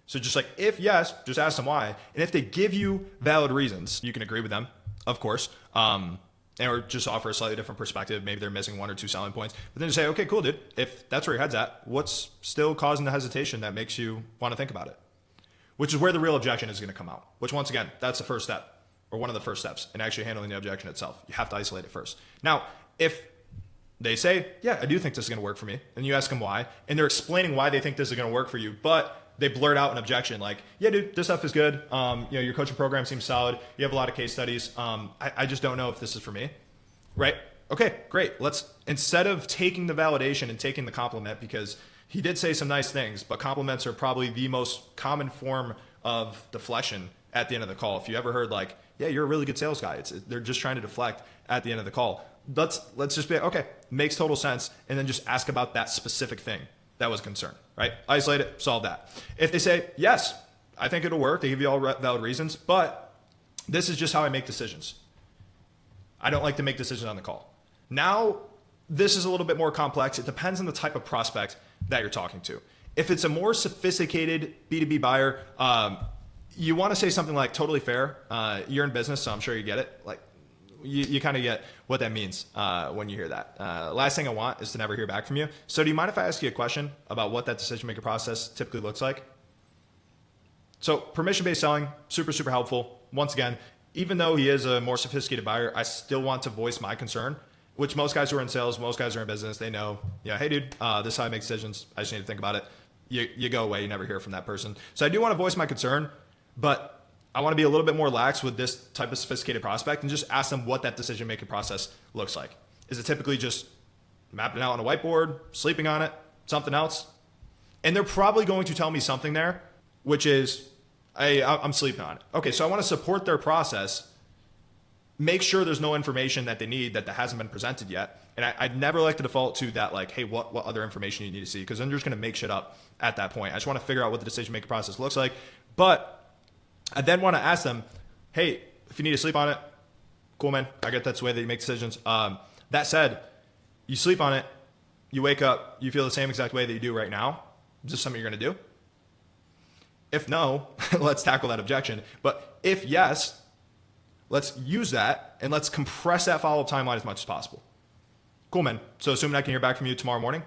So just like if yes, just ask them why. And if they give you valid reasons, you can agree with them, of course, or just offer a slightly different perspective. Maybe they're missing 1 or 2 selling points. But then just say, okay, cool, dude. If that's where your head's at, what's still causing the hesitation that makes you want to think about it? Which is where the real objection is going to come out. Which once again, that's the first step, or one of the first steps in actually handling the objection itself. You have to isolate it first. Now, if they say, yeah, I do think this is going to work for me, and you ask them why, and they're explaining why they think this is going to work for you, but they blurt out an objection like, yeah, dude, this stuff is good. Your coaching program seems solid. You have a lot of case studies. I just don't know if this is for me, right? Okay, great. Let's, instead of taking the validation and taking the compliment, because he did say some nice things, but compliments are probably the most common form of deflection at the end of the call. If you ever heard like, yeah, you're a really good sales guy, they're just trying to deflect at the end of the call. Let's just be, okay, makes total sense. And then just ask about that specific thing that was a concern, right? Isolate it, solve that. If they say, yes, I think it'll work, they give you all valid reasons, but this is just how I make decisions. I don't like to make decisions on the call. Now, this is a little bit more complex. It depends on the type of prospect that you're talking to. If it's a more sophisticated B2B buyer, you want to say something like totally fair. You're in business, so I'm sure you get it. Like you kind of get what that means when you hear that. Last thing I want is to never hear back from you. So do you mind if I ask you a question about what that decision maker process typically looks like? So permission-based selling, super, super helpful. Once again, even though he is a more sophisticated buyer, I still want to voice my concern, which most guys who are in sales, most guys who are in business, they know, yeah, hey dude, this is how I make decisions. I just need to think about it. You go away, you never hear from that person. So I do want to voice my concern, but I want to be a little bit more lax with this type of sophisticated prospect and just ask them what that decision-making process looks like. Is it typically just mapping it out on a whiteboard, sleeping on it, something else? And they're probably going to tell me something there, which is, I'm sleeping on it. Okay, so I want to support their process, make sure there's no information that they need that hasn't been presented yet. And I'd never like to default to that, like, hey, what other information you need to see? Because then you're just going to make shit up at that point. I just want to figure out what the decision-making process looks like. But I then want to ask them, hey, if you need to sleep on it, cool, man. I get that's the way that you make decisions. That said, you sleep on it, you wake up, you feel the same exact way that you do right now. Is this something you're going to do? If no, let's tackle that objection. But if yes, let's use that and let's compress that follow-up timeline as much as possible. Cool, man. So assuming I can hear back from you tomorrow morning?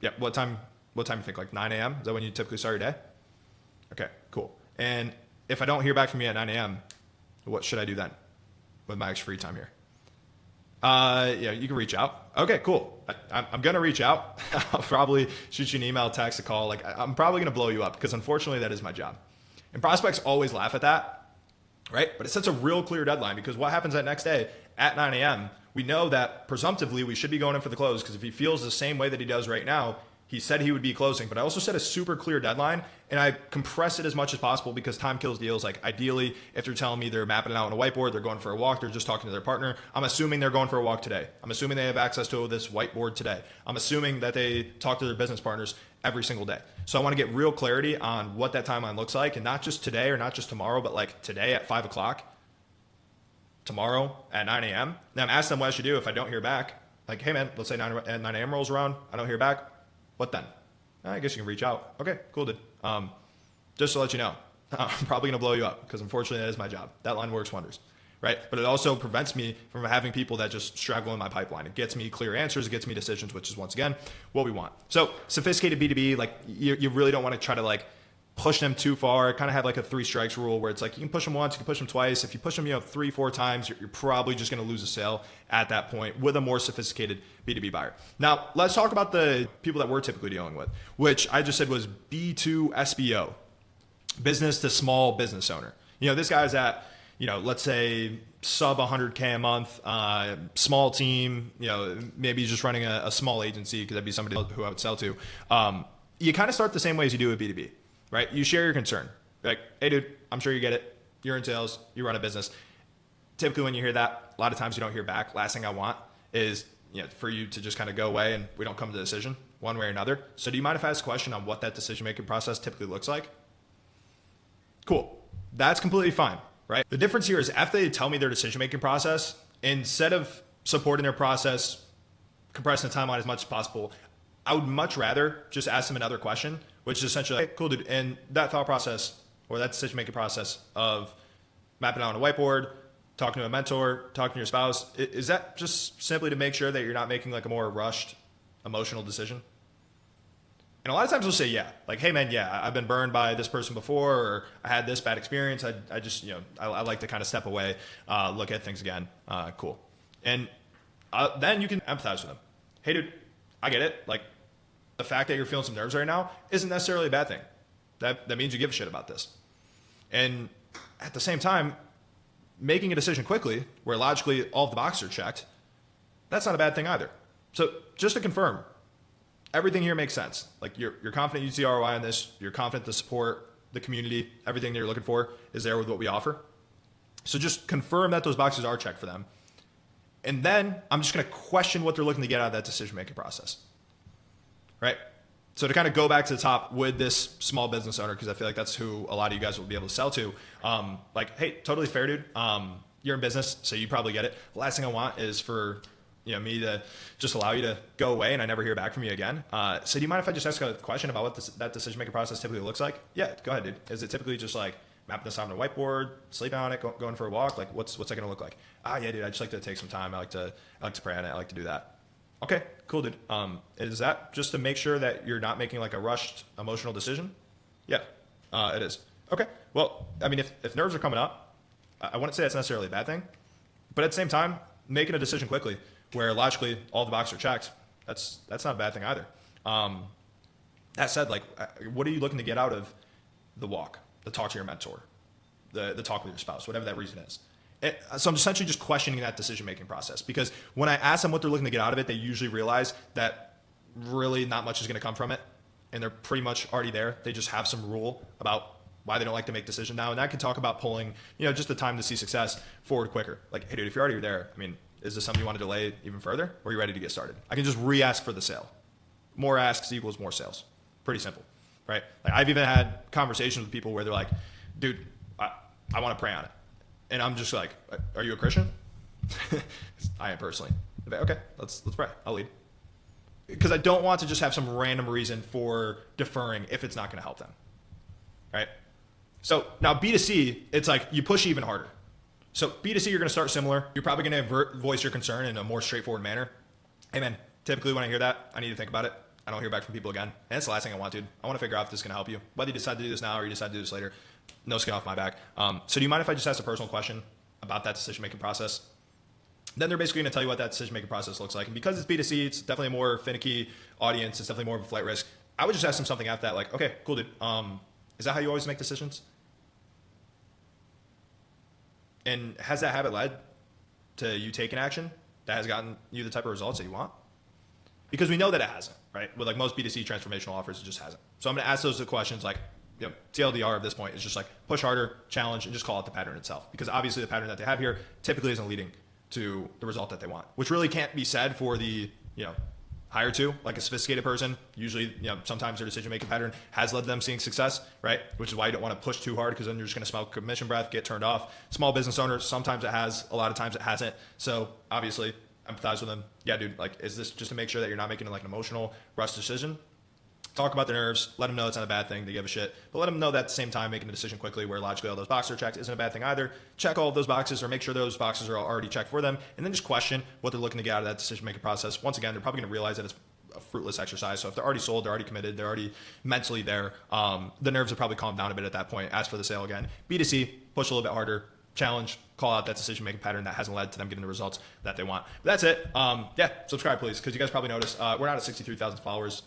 Yeah, what time you think? Like 9 a.m.? Is that when you typically start your day? Okay, cool. And if I don't hear back from you at 9 a.m., what should I do then with my extra free time here? Yeah, you can reach out. Okay, cool. I'm going to reach out. I'll probably shoot you an email, text, a call. Like I'm probably going to blow you up because unfortunately that is my job. And prospects always laugh at that, right? But it sets a real clear deadline because what happens that next day at 9 a.m., we know that presumptively we should be going in for the close because if he feels the same way that he does right now, he said he would be closing, but I also set a super clear deadline and I compress it as much as possible because time kills deals. Like ideally, if they're telling me they're mapping it out on a whiteboard, they're going for a walk, they're just talking to their partner. I'm assuming they're going for a walk today. I'm assuming they have access to this whiteboard today. I'm assuming that they talk to their business partners every single day. So I want to get real clarity on what that timeline looks like and not just today or not just tomorrow, but like today at 5 o'clock, tomorrow at 9 a.m. Now I'm asking them what I should do if I don't hear back. Like, hey man, let's say 9 a.m. rolls around, I don't hear back. What then? I guess you can reach out. Okay, cool, dude. Just to let you know, I'm probably going to blow you up because unfortunately that is my job. That line works wonders. right? But it also prevents me from having people that just struggle in my pipeline. It gets me clear answers, it gets me decisions, which is once again what we want. So sophisticated B2B, like you really don't want to try to like push them too far. Kind of have like a 3 strikes rule where it's like you can push them once, you can push them twice. If you push them, 3-4 times, you're probably just going to lose a sale at that point with a more sophisticated B2B buyer. Now, let's talk about the people that we're typically dealing with, which I just said was B2 SBO, business to small business owner. This guy's at, let's say sub 100K a month, small team, maybe he's just running a small agency because that'd be somebody who I would sell to. You kind of start the same way as you do with B2B. Right? You share your concern. Like, hey, dude, I'm sure you get it. You're in sales. You run a business. Typically, when you hear that, a lot of times you don't hear back. Last thing I want is for you to just kind of go away and we don't come to a decision one way or another. So do you mind if I ask a question on what that decision-making process typically looks like? Cool. That's completely fine, right? The difference here is after they tell me their decision-making process, instead of supporting their process, compressing the timeline as much as possible, I would much rather just ask them another question, which is essentially, hey, cool, dude. And that thought process or that decision-making process of mapping out on a whiteboard, talking to a mentor, talking to your spouse, is that just simply to make sure that you're not making like a more rushed emotional decision? And a lot of times they'll say, yeah, like, hey man, yeah, I've been burned by this person before, or I had this bad experience. I just, I like to kind of step away, look at things again. Cool. And then you can empathize with them. Hey dude, I get it. Like, the fact that you're feeling some nerves right now isn't necessarily a bad thing. That means you give a shit about this. And at the same time, making a decision quickly, where logically all of the boxes are checked, that's not a bad thing either. So just to confirm, everything here makes sense. Like you're confident you see ROI on this. You're confident to support the community. Everything that you're looking for is there with what we offer. So just confirm that those boxes are checked for them. And then I'm just going to question what they're looking to get out of that decision-making process. Right? So to kind of go back to the top with this small business owner, because I feel like that's who a lot of you guys will be able to sell to. Like, hey, totally fair, dude. You're in business, so you probably get it. The last thing I want is for me to just allow you to go away and I never hear back from you again. So do you mind if I just ask a question about what that decision-making process typically looks like? Yeah, go ahead, dude. Is it typically just like mapping this on a whiteboard, sleeping on it, going for a walk? Like, what's that going to look like? Yeah, dude, I just like to take some time. I like to pray on it. I like to do that. Okay, cool, dude. Is that just to make sure that you're not making like a rushed emotional decision? Yeah, it is. Okay, well, I mean, if nerves are coming up, I wouldn't say that's necessarily a bad thing, but at the same time, making a decision quickly where logically all the boxes are checked, that's not a bad thing either. That said, like, what are you looking to get out of the walk, the talk to your mentor, the talk with your spouse, whatever that reason is? So I'm essentially just questioning that decision-making process, because when I ask them what they're looking to get out of it, they usually realize that really not much is going to come from it, and they're pretty much already there. They just have some rule about why they don't like to make decisions now, and that can talk about pulling, just the time to see success forward quicker. Like, hey, dude, if you're already there, I mean, is this something you want to delay even further, or are you ready to get started? I can just re-ask for the sale. More asks equals more sales. Pretty simple, right? Like, I've even had conversations with people where they're like, dude, I want to pray on it. And I'm just like, are you a Christian? I am personally. Okay, let's pray. I'll lead. Because I don't want to just have some random reason for deferring if it's not going to help them. Right? So now B2C, it's like you push even harder. So B2C, you're going to start similar. You're probably going to voice your concern in a more straightforward manner. Hey man, typically when I hear that, I need to think about it. I don't hear back from people again. And that's the last thing I want, dude. I want to figure out if this is going to help you. Whether you decide to do this now or you decide to do this later, no skin off my back. So do you mind if I just ask a personal question about that decision-making process? Then they're basically going to tell you what that decision-making process looks like. And because it's B2C, it's definitely a more finicky audience. It's definitely more of a flight risk. I would just ask them something after that, like, okay, cool, dude. Is that how you always make decisions? And has that habit led to you taking action that has gotten you the type of results that you want? Because we know that it hasn't, right? With like most B2C transformational offers, it just hasn't. So I'm going to ask those questions like, TLDR at this point is just like push harder, challenge, and just call out the pattern itself. Because obviously the pattern that they have here typically isn't leading to the result that they want, which really can't be said for the, higher two, like a sophisticated person. Usually, sometimes their decision-making pattern has led to them seeing success, right? Which is why you don't want to push too hard, because then you're just going to smell commission breath, get turned off. Small business owners, sometimes it has, a lot of times it hasn't. So obviously, empathize with them. Yeah, dude, like, is this just to make sure that you're not making like an emotional rush decision? Talk about their nerves, let them know it's not a bad thing, they give a shit, but let them know that at the same time making a decision quickly where logically all those boxes are checked isn't a bad thing either. Check all of those boxes or make sure those boxes are already checked for them, and then just question what they're looking to get out of that decision-making process. Once again, they're probably going to realize that it's a fruitless exercise. So if they're already sold, they're already committed, they're already mentally there, the nerves will probably calm down a bit at that point. Ask for the sale again. B2C, push a little bit harder, challenge, call out that decision-making pattern that hasn't led to them getting the results that they want. But that's it. Yeah, subscribe please, because you guys probably noticed we're not at 63,000 followers.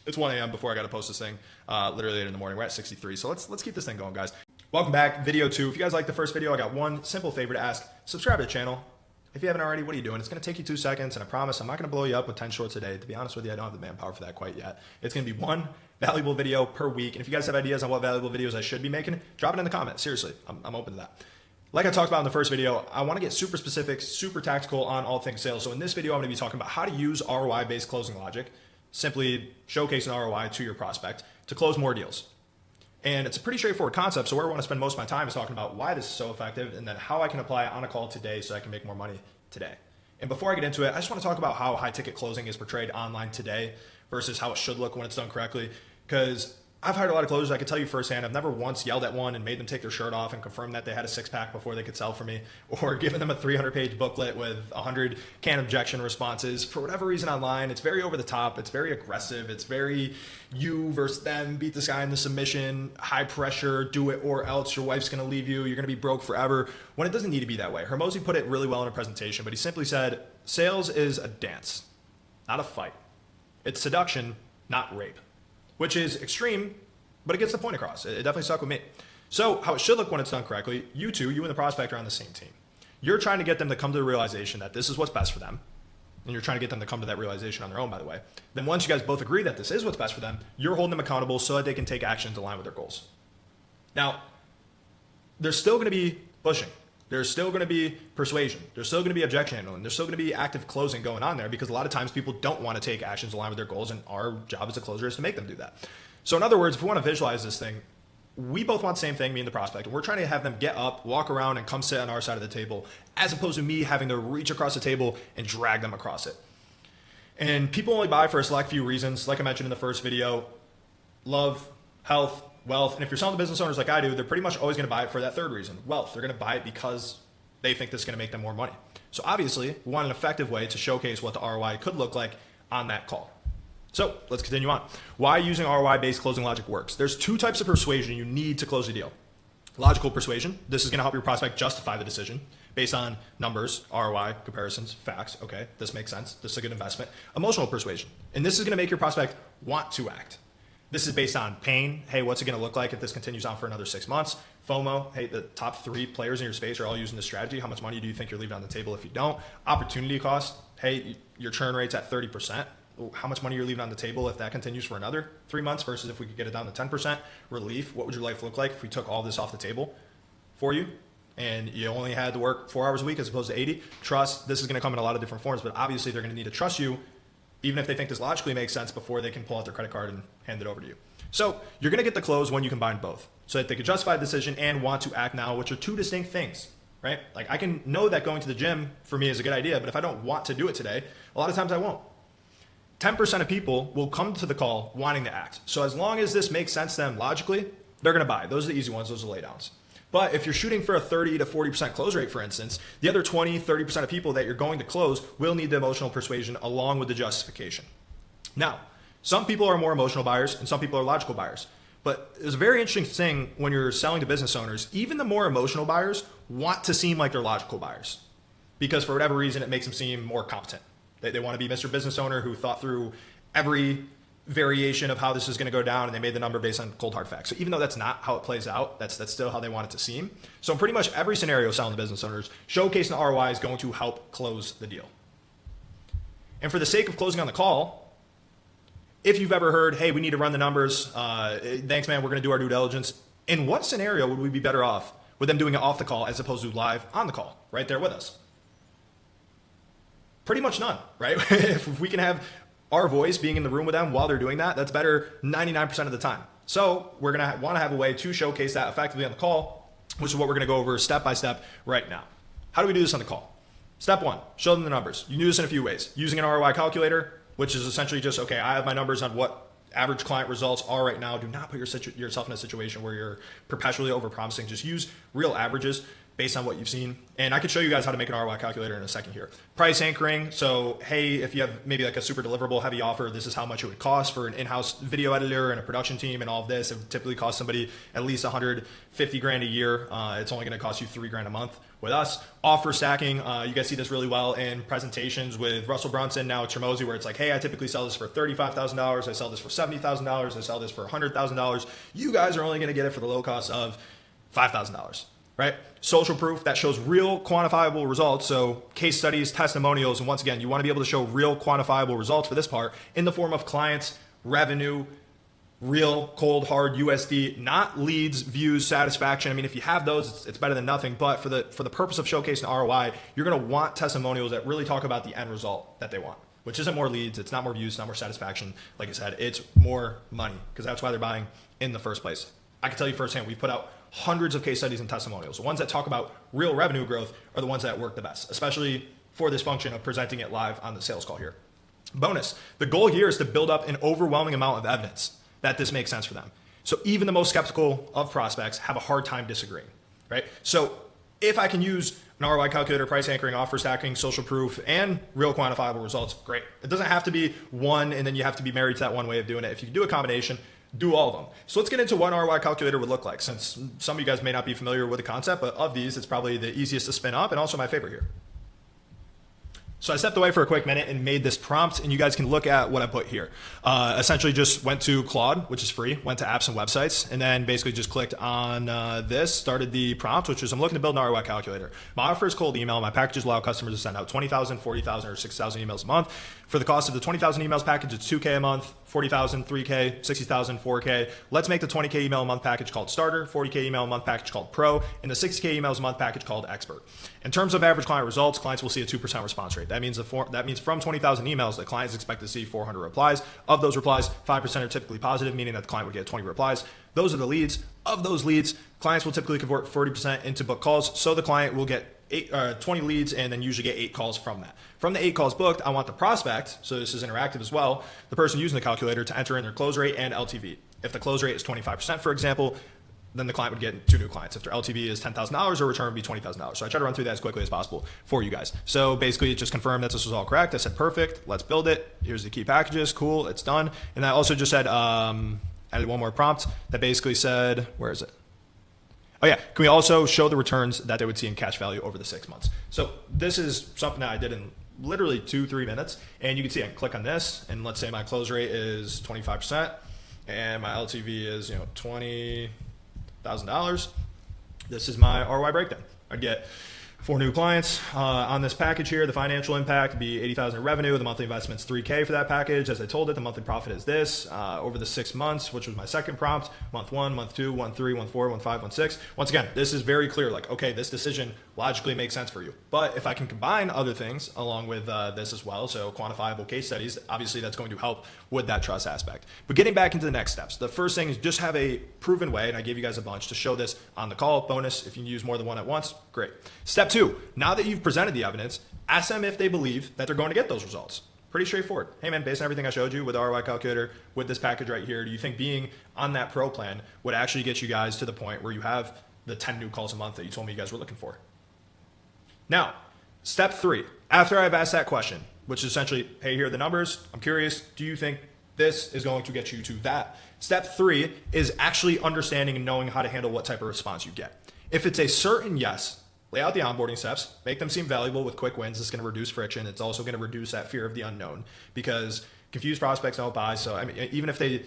It's 1 a.m. before I got to post this thing, literally 8 in the morning. We're at 63. So let's keep this thing going, guys. Welcome back, video 2. If you guys liked the first video, I got one simple favor to ask. Subscribe to the channel. If you haven't already, what are you doing? It's going to take you 2 seconds, and I promise I'm not going to blow you up with 10 shorts a day. To be honest with you, I don't have the manpower for that quite yet. It's going to be one valuable video per week. And if you guys have ideas on what valuable videos I should be making, drop it in the comments. Seriously, I'm open to that. Like I talked about in the first video, I want to get super specific, super tactical on all things sales. So in this video, I'm going to be talking about how to use ROI-based closing logic, simply showcase an ROI to your prospect to close more deals. And it's a pretty straightforward concept. So where I want to spend most of my time is talking about why this is so effective and then how I can apply it on a call today so I can make more money today. And before I get into it, I just want to talk about how high ticket closing is portrayed online today versus how it should look when it's done correctly. Because I've hired a lot of closers. I can tell you firsthand, I've never once yelled at one and made them take their shirt off and confirm that they had a 6-pack before they could sell for me, or given them a 300-page booklet with 100 canned objection responses. For whatever reason online, it's very over the top. It's very aggressive. It's very you versus them, beat this guy in the submission, high pressure, do it or else your wife's going to leave you. You're going to be broke forever, when it doesn't need to be that way. Hormozi put it really well in a presentation, but he simply said, sales is a dance, not a fight. It's seduction, not rape. Which is extreme, but it gets the point across. It definitely stuck with me. So how it should look when it's done correctly, you and the prospect are on the same team. You're trying to get them to come to the realization that this is what's best for them. And you're trying to get them to come to that realization on their own, by the way. Then once you guys both agree that this is what's best for them, you're holding them accountable so that they can take actions aligned with their goals. Now, there's still going to be pushing. There's still going to be persuasion. There's still going to be objection handling. There's still going to be active closing going on there because a lot of times people don't want to take actions aligned with their goals, and our job as a closer is to make them do that. So in other words, if we want to visualize this thing, we both want the same thing, me and the prospect, and we're trying to have them get up, walk around, and come sit on our side of the table, as opposed to me having to reach across the table and drag them across it. And people only buy for a select few reasons. Like I mentioned in the first video, love, health, wealth. And if you're selling to business owners like I do, they're pretty much always going to buy it for that third reason, wealth. They're going to buy it because they think this is going to make them more money. So obviously, we want an effective way to showcase what the ROI could look like on that call. So let's continue on. Why using ROI-based closing logic works. There's 2 types of persuasion you need to close a deal. Logical persuasion. This is going to help your prospect justify the decision based on numbers, ROI, comparisons, facts. Okay, this makes sense. This is a good investment. Emotional persuasion. And this is going to make your prospect want to act. This is based on pain. Hey, what's it going to look like if this continues on for another 6 months? FOMO. Hey, the top 3 players in your space are all using this strategy. How much money do you think you're leaving on the table if you don't? Opportunity cost. Hey, your churn rate's at 30%. How much money you're leaving on the table if that continues for another 3 months versus if we could get it down to 10%. Relief. What would your life look like if we took all this off the table for you and you only had to work 4 hours a week as opposed to 80? Trust. This is going to come in a lot of different forms, but obviously they're going to need to trust you even if they think this logically makes sense before they can pull out their credit card and hand it over to you. So you're going to get the close when you combine both so that they can justify the decision and want to act now, which are 2 distinct things, right? Like I can know that going to the gym for me is a good idea, but if I don't want to do it today, a lot of times I won't. 10% of people will come to the call wanting to act. So as long as this makes sense to them logically, they're going to buy. Those are the easy ones. Those are the laydowns. But if you're shooting for a 30 to 40% close rate, for instance, the other 20, 30% of people that you're going to close will need the emotional persuasion along with the justification. Now, some people are more emotional buyers and some people are logical buyers. But there's a very interesting thing when you're selling to business owners. Even the more emotional buyers want to seem like they're logical buyers because for whatever reason, it makes them seem more competent. They want to be Mr. Business Owner who thought through every variation of how this is going to go down, and they made the number based on cold hard facts. So even though that's not how it plays out, that's still how they want it to seem. So in pretty much every scenario selling to business owners, showcasing the ROI is going to help close the deal. And for the sake of closing on the call, if you've ever heard, hey, we need to run the numbers, thanks man, we're going to do our due diligence. In what scenario would we be better off with them doing it off the call as opposed to live on the call, right there with us? Pretty much none, right? If we can have our voice being in the room with them while they're doing that, that's better 99% of the time. So we're going to want to have a way to showcase that effectively on the call, which is what we're going to go over step by step right now. How do we do this on the call? Step 1, show them the numbers. You can do this in a few ways. Using an ROI calculator, which is essentially just, okay, I have my numbers on what average client results are right now. Do not put yourself in a situation where you're perpetually overpromising. Just use real averages based on what you've seen. And I could show you guys how to make an ROI calculator in a second here. Price anchoring. So, hey, if you have maybe like a super deliverable heavy offer, this is how much it would cost for an in-house video editor and a production team and all of this. It would typically cost somebody at least 150 grand a year. It's only going to cost you $3 grand a month. With us, offer stacking, you guys see this really well in presentations with Russell Brunson, now at Tremozy, where it's like, hey, I typically sell this for $35,000. I sell this for $70,000. I sell this for $100,000. You guys are only going to get it for the low cost of $5,000. Right? Social proof that shows real quantifiable results. So case studies, testimonials, and once again, you want to be able to show real quantifiable results for this part in the form of clients, revenue, real cold hard USD, not leads, views, satisfaction. I mean, if you have those, it's better than nothing. But for the purpose of showcasing ROI, you're going to want testimonials that really talk about the end result that they want, which isn't more leads, it's not more views, it's not more satisfaction. Like I said, it's more money, because that's why they're buying in the first place. I can tell you firsthand, we've put out hundreds of case studies and testimonials. The ones that talk about real revenue growth are the ones that work the best, especially for this function of presenting it live on the sales call here. Bonus, the goal here is to build up an overwhelming amount of evidence that this makes sense for them. So even the most skeptical of prospects have a hard time disagreeing, right? So if I can use an ROI calculator, price anchoring, offer stacking, social proof, and real quantifiable results, great. It doesn't have to be one and then you have to be married to that one way of doing it. If you can do a combination, do all of them. So let's get into what an ROI calculator would look like, since some of you guys may not be familiar with the concept, but of these, it's probably the easiest to spin up and also my favorite here. So I stepped away for a quick minute and made this prompt, and you guys can look at what I put here. Essentially just went to Claude, which is free, went to apps and websites, and then basically just clicked on this, started the prompt, which is I'm looking to build an ROI calculator. My offer is cold email. My packages allow customers to send out 20,000, 40,000, or 6,000 emails a month. For the cost of the 20,000 emails package, it's $2K a month, 40,000, $3K, 60,000, $4K. Let's make the 20K email a month package called Starter, 40K email a month package called Pro, and the 60K emails a month package called Expert. In terms of average client results, clients will see a 2% response rate. That means from 20,000 emails, the client is expected to see 400 replies. Of those replies, 5% are typically positive, meaning that the client would get 20 replies. Those are the leads. Of those leads, clients will typically convert 40% into book calls. So the client will get 20 leads and then usually get 8 calls from that. From the 8 calls booked, I want the prospect, so this is interactive as well, the person using the calculator to enter in their close rate and LTV. If the close rate is 25%, for example, then the client would get 2 new clients. If their LTV is $10,000, their return would be $20,000. So I try to run through that as quickly as possible for you guys. So basically it just confirmed that this was all correct. I said, perfect, let's build it. Here's the key packages, cool, it's done. And I also just said, added one more prompt that basically said, where is it? Oh yeah, can we also show the returns that they would see in cash value over the 6 months? So this is something that I did in literally 2-3 minutes. And you can see I can click on this, and let's say my close rate is 25% and my LTV is $20,000. This is my ROI breakdown. I'd get 4 new clients on this package here. The financial impact would be 80,000 in revenue. The monthly investment's 3K for that package. As I told it, the monthly profit is this over the 6 months, which was my second prompt. Month 1, month 2, month 3, month 4, month 5, month 6. Once again, this is very clear. Like, okay, this decision logically makes sense for you. But if I can combine other things along with this as well, so quantifiable case studies, obviously that's going to help with that trust aspect. But getting back into the next steps, the first thing is just have a proven way, and I gave you guys a bunch to show this on the call. Bonus, if you can use more than one at once, great. Step 2, now that you've presented the evidence, ask them if they believe that they're going to get those results. Pretty straightforward. Hey man, based on everything I showed you with the ROI calculator, with this package right here, do you think being on that pro plan would actually get you guys to the point where you have the 10 new calls a month that you told me you guys were looking for? Now, step 3, after I've asked that question, which is essentially, hey, here are the numbers. I'm curious, do you think this is going to get you to that? Step 3 is actually understanding and knowing how to handle what type of response you get. If it's a certain yes, lay out the onboarding steps, make them seem valuable with quick wins. It's going to reduce friction. It's also going to reduce that fear of the unknown, because confused prospects don't buy. So I mean, even if they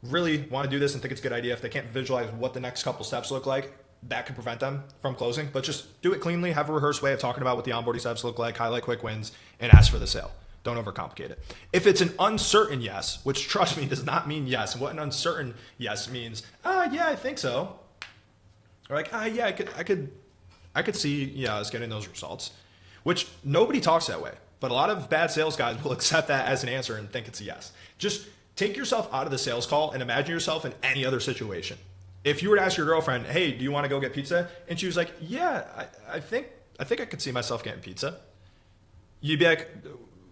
really want to do this and think it's a good idea, if they can't visualize what the next couple steps look like, that could prevent them from closing. But just do it cleanly, have a rehearsed way of talking about what the onboarding steps look like, highlight quick wins, and ask for the sale. Don't overcomplicate it. If it's an uncertain yes, which trust me does not mean yes, and what an uncertain yes means, yeah, I think so. Or like, yeah, I could see us getting those results, which nobody talks that way. But a lot of bad sales guys will accept that as an answer and think it's a yes. Just take yourself out of the sales call and imagine yourself in any other situation. If you were to ask your girlfriend, hey, do you want to go get pizza? And she was like, yeah, I think I could see myself getting pizza. You'd be like,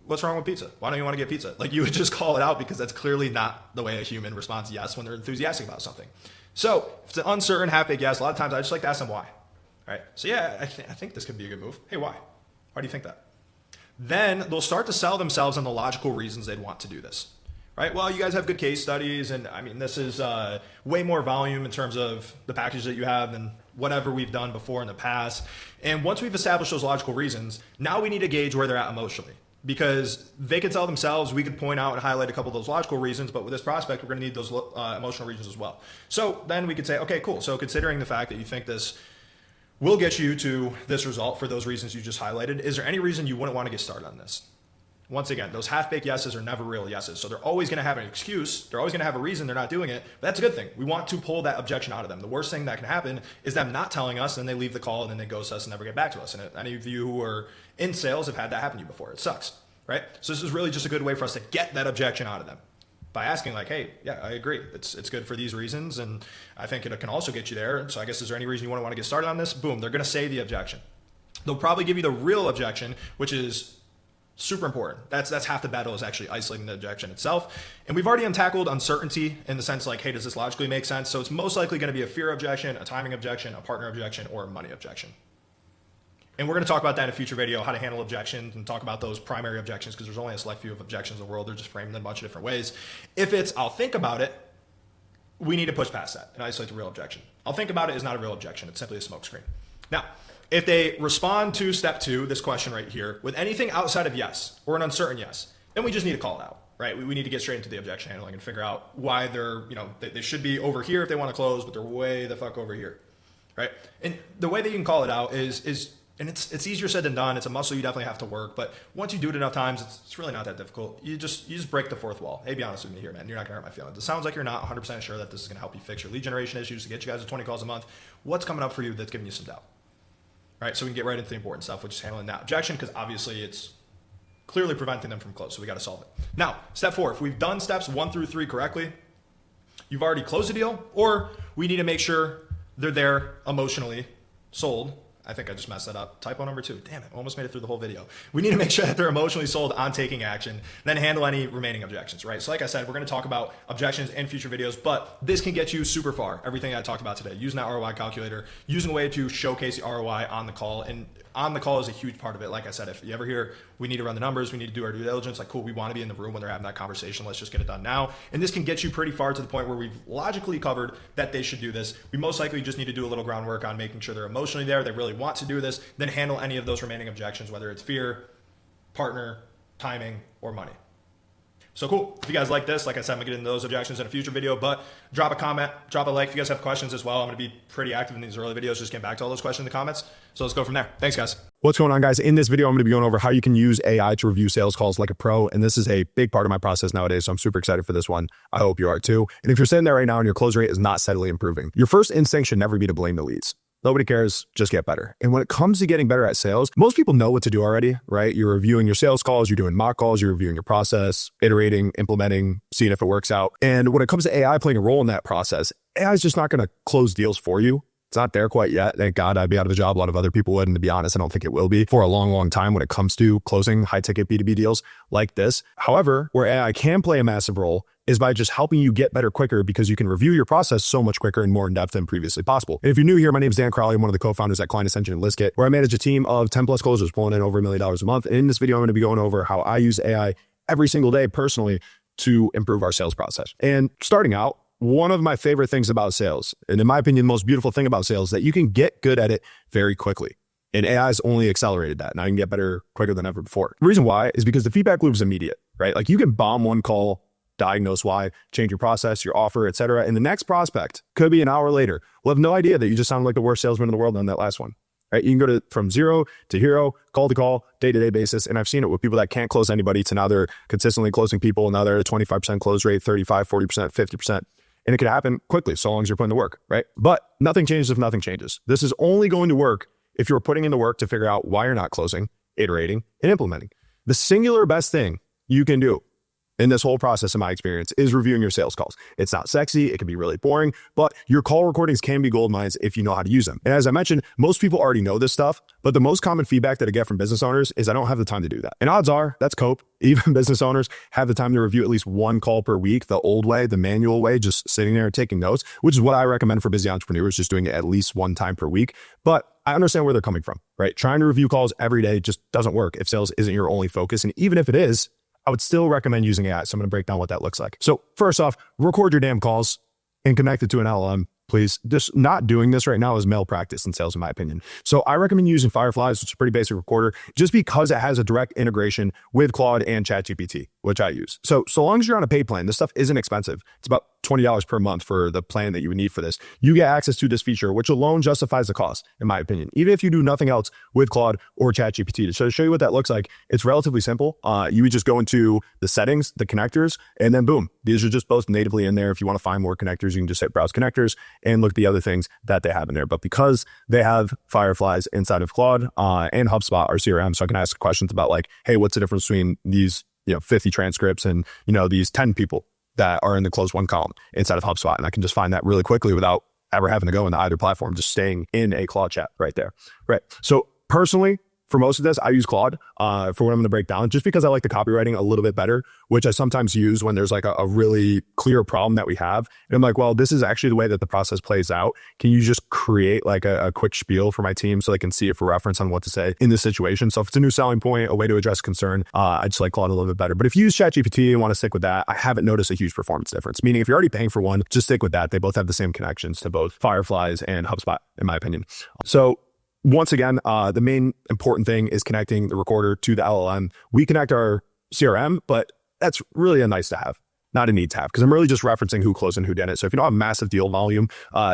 what's wrong with pizza? Why don't you want to get pizza? Like, you would just call it out because that's clearly not the way a human responds yes when they're enthusiastic about something. So if it's an uncertain, half-baked yes, a lot of times I just like to ask them why. All right. So yeah, I think this could be a good move. Hey, why? Why do you think that? Then they'll start to sell themselves on the logical reasons they'd want to do this. Right? Well, you guys have good case studies, and I mean, this is way more volume in terms of the package that you have than whatever we've done before in the past. And once we've established those logical reasons, now we need to gauge where they're at emotionally, because they could sell themselves. We could point out and highlight a couple of those logical reasons, but with this prospect, we're going to need those emotional reasons as well. So then we could say, okay, cool. So considering the fact that you think this will get you to this result for those reasons you just highlighted, is there any reason you wouldn't want to get started on this? Once again, those half-baked yeses are never real yeses. So they're always going to have an excuse. They're always going to have a reason they're not doing it. But that's a good thing. We want to pull that objection out of them. The worst thing that can happen is them not telling us, and they leave the call, and then they ghost us and never get back to us. And any of you who are in sales have had that happen to you before. It sucks, right? So this is really just a good way for us to get that objection out of them by asking like, hey, yeah, I agree. It's good for these reasons, and I think it can also get you there. So I guess, is there any reason you want to get started on this? Boom, they're going to say the objection. They'll probably give you the real objection, which is super important. That's half the battle, is actually isolating the objection itself. And we've already untackled uncertainty in the sense like, hey, does this logically make sense? So it's most likely going to be a fear objection, a timing objection, a partner objection, or a money objection. And we're going to talk about that in a future video, how to handle objections and talk about those primary objections, because there's only a select few of objections in the world. They're just framed in a bunch of different ways. If it's, I'll think about it, we need to push past that and isolate the real objection. I'll think about it is not a real objection. It's simply a smokescreen. Now, if they respond to step 2, this question right here, with anything outside of yes or an uncertain yes, then we just need to call it out, right? We need to get straight into the objection handling and figure out why they're, they should be over here if they want to close, but they're way the fuck over here, right? And the way that you can call it out is and it's easier said than done. It's a muscle you definitely have to work, but once you do it enough times, it's really not that difficult. You just break the fourth wall. Hey, be honest with me here, man. You're not gonna hurt my feelings. It sounds like you're not 100% sure that this is gonna help you fix your lead generation issues to get you guys to 20 calls a month. What's coming up for you that's giving you some doubt? Right, so we can get right into the important stuff, which is handling that objection, because obviously it's clearly preventing them from close, so we got to solve it. Now, step 4, if we've done steps 1 through 3 correctly, you've already closed the deal, or we need to make sure they're there emotionally sold. I think I just messed that up. Typo number 2. Damn it, almost made it through the whole video. We need to make sure that they're emotionally sold on taking action, then handle any remaining objections, right? So like I said, we're going to talk about objections in future videos, but this can get you super far. Everything I talked about today, using that ROI calculator, using a way to showcase the ROI on the call, and on the call is a huge part of it. Like I said, if you ever hear, we need to run the numbers, we need to do our due diligence, like cool, we want to be in the room when they're having that conversation. Let's just get it done now. And this can get you pretty far to the point where we've logically covered that they should do this. We most likely just need to do a little groundwork on making sure they're emotionally there, they really want to do this, then handle any of those remaining objections, whether it's fear, partner, timing, or money. So cool. If you guys like this, like I said, I'm gonna get into those objections in a future video, but drop a comment, drop a like if you guys have questions as well. I'm gonna be pretty active in these early videos, just getting back to all those questions in the comments. So let's go from there. Thanks, guys. What's going on, guys? In this video, I'm going to be going over how you can use AI to review sales calls like a pro. And this is a big part of my process nowadays. So I'm super excited for this one. I hope you are too. And if you're sitting there right now and your close rate is not steadily improving, your first instinct should never be to blame the leads. Nobody cares, just get better. And when it comes to getting better at sales, most people know what to do already, right? You're reviewing your sales calls, you're doing mock calls, you're reviewing your process, iterating, implementing, seeing if it works out. And when it comes to AI playing a role in that process, AI is just not going to close deals for you. It's not there quite yet. Thank God. I'd be out of a job. A lot of other people would. And to be honest, I don't think it will be for a long, long time when it comes to closing high ticket B2B deals like this. However, where AI can play a massive role is by just helping you get better quicker, because you can review your process so much quicker and more in depth than previously possible. And if you're new here, my name is Dan Crowley. I'm one of the co-founders at Ascension and List Kit, where I manage a team of 10 plus closers pulling in over $1 million a month. And in this video, I'm going to be going over how I use AI every single day personally to improve our sales process. And starting out, one of my favorite things about sales, and in my opinion, the most beautiful thing about sales, is that you can get good at it very quickly. And AI has only accelerated that. Now you can get better quicker than ever before. The reason why is because the feedback loop is immediate, right? Like you can bomb one call, diagnose why, change your process, your offer, etc. And the next prospect could be an hour later. We'll have no idea that you just sounded like the worst salesman in the world on that last one. Right? You can go from zero to hero, call to call, day-to-day basis. And I've seen it with people that can't close anybody to now they're consistently closing people. Now they're at a 25% close rate, 35, 40%, 50%. And it can happen quickly so long as you're putting the work, right? But nothing changes if nothing changes. This is only going to work if you're putting in the work to figure out why you're not closing, iterating, and implementing. The singular best thing you can do in this whole process, in my experience, is reviewing your sales calls. It's not sexy. It can be really boring, but your call recordings can be gold mines if you know how to use them. And as I mentioned, most people already know this stuff, but the most common feedback that I get from business owners is I don't have the time to do that. And odds are that's cope. Even business owners have the time to review at least one call per week, the old way, the manual way, just sitting there and taking notes, which is what I recommend for busy entrepreneurs, just doing it at least one time per week. But I understand where they're coming from, right? Trying to review calls every day just doesn't work if sales isn't your only focus. And even if it is, I would still recommend using AI. So I'm going to break down what that looks like. So first off, record your damn calls and connect it to an LLM, please. Just not doing this right now is malpractice in sales, in my opinion. So I recommend using Fireflies, which is a pretty basic recorder, just because it has a direct integration with Claude and ChatGPT, which I use. So long as you're on a paid plan, this stuff isn't expensive. It's about $20 per month for the plan that you would need for this. You get access to this feature, which alone justifies the cost, in my opinion, even if you do nothing else with Claude or ChatGPT. So to show you what that looks like, it's relatively simple. You would just go into the settings, the connectors, and then boom, these are just both natively in there. If you want to find more connectors, you can just hit browse connectors and look at the other things that they have in there. But because they have Fireflies inside of Claude and HubSpot, our CRM, so I can ask questions about like, hey, what's the difference between these 50 transcripts and these 10 people that are in the closed one column inside of HubSpot. And I can just find that really quickly without ever having to go into either platform, just staying in a Claude chat right there. Right. So personally, for most of this, I use Claude for what I'm going to break down, just because I like the copywriting a little bit better, which I sometimes use when there's like a really clear problem that we have. And I'm like, well, this is actually the way that the process plays out. Can you just create like a quick spiel for my team so they can see it for reference on what to say in this situation? So if it's a new selling point, a way to address concern, I just like Claude a little bit better. But if you use ChatGPT and want to stick with that, I haven't noticed a huge performance difference. Meaning if you're already paying for one, just stick with that. They both have the same connections to both Fireflies and HubSpot, in my opinion. So once again, the main important thing is connecting the recorder to the LLM. We connect our CRM, but that's really a nice to have, not a need to have, because I'm really just referencing who closed and who didn't. So if you don't have massive deal volume,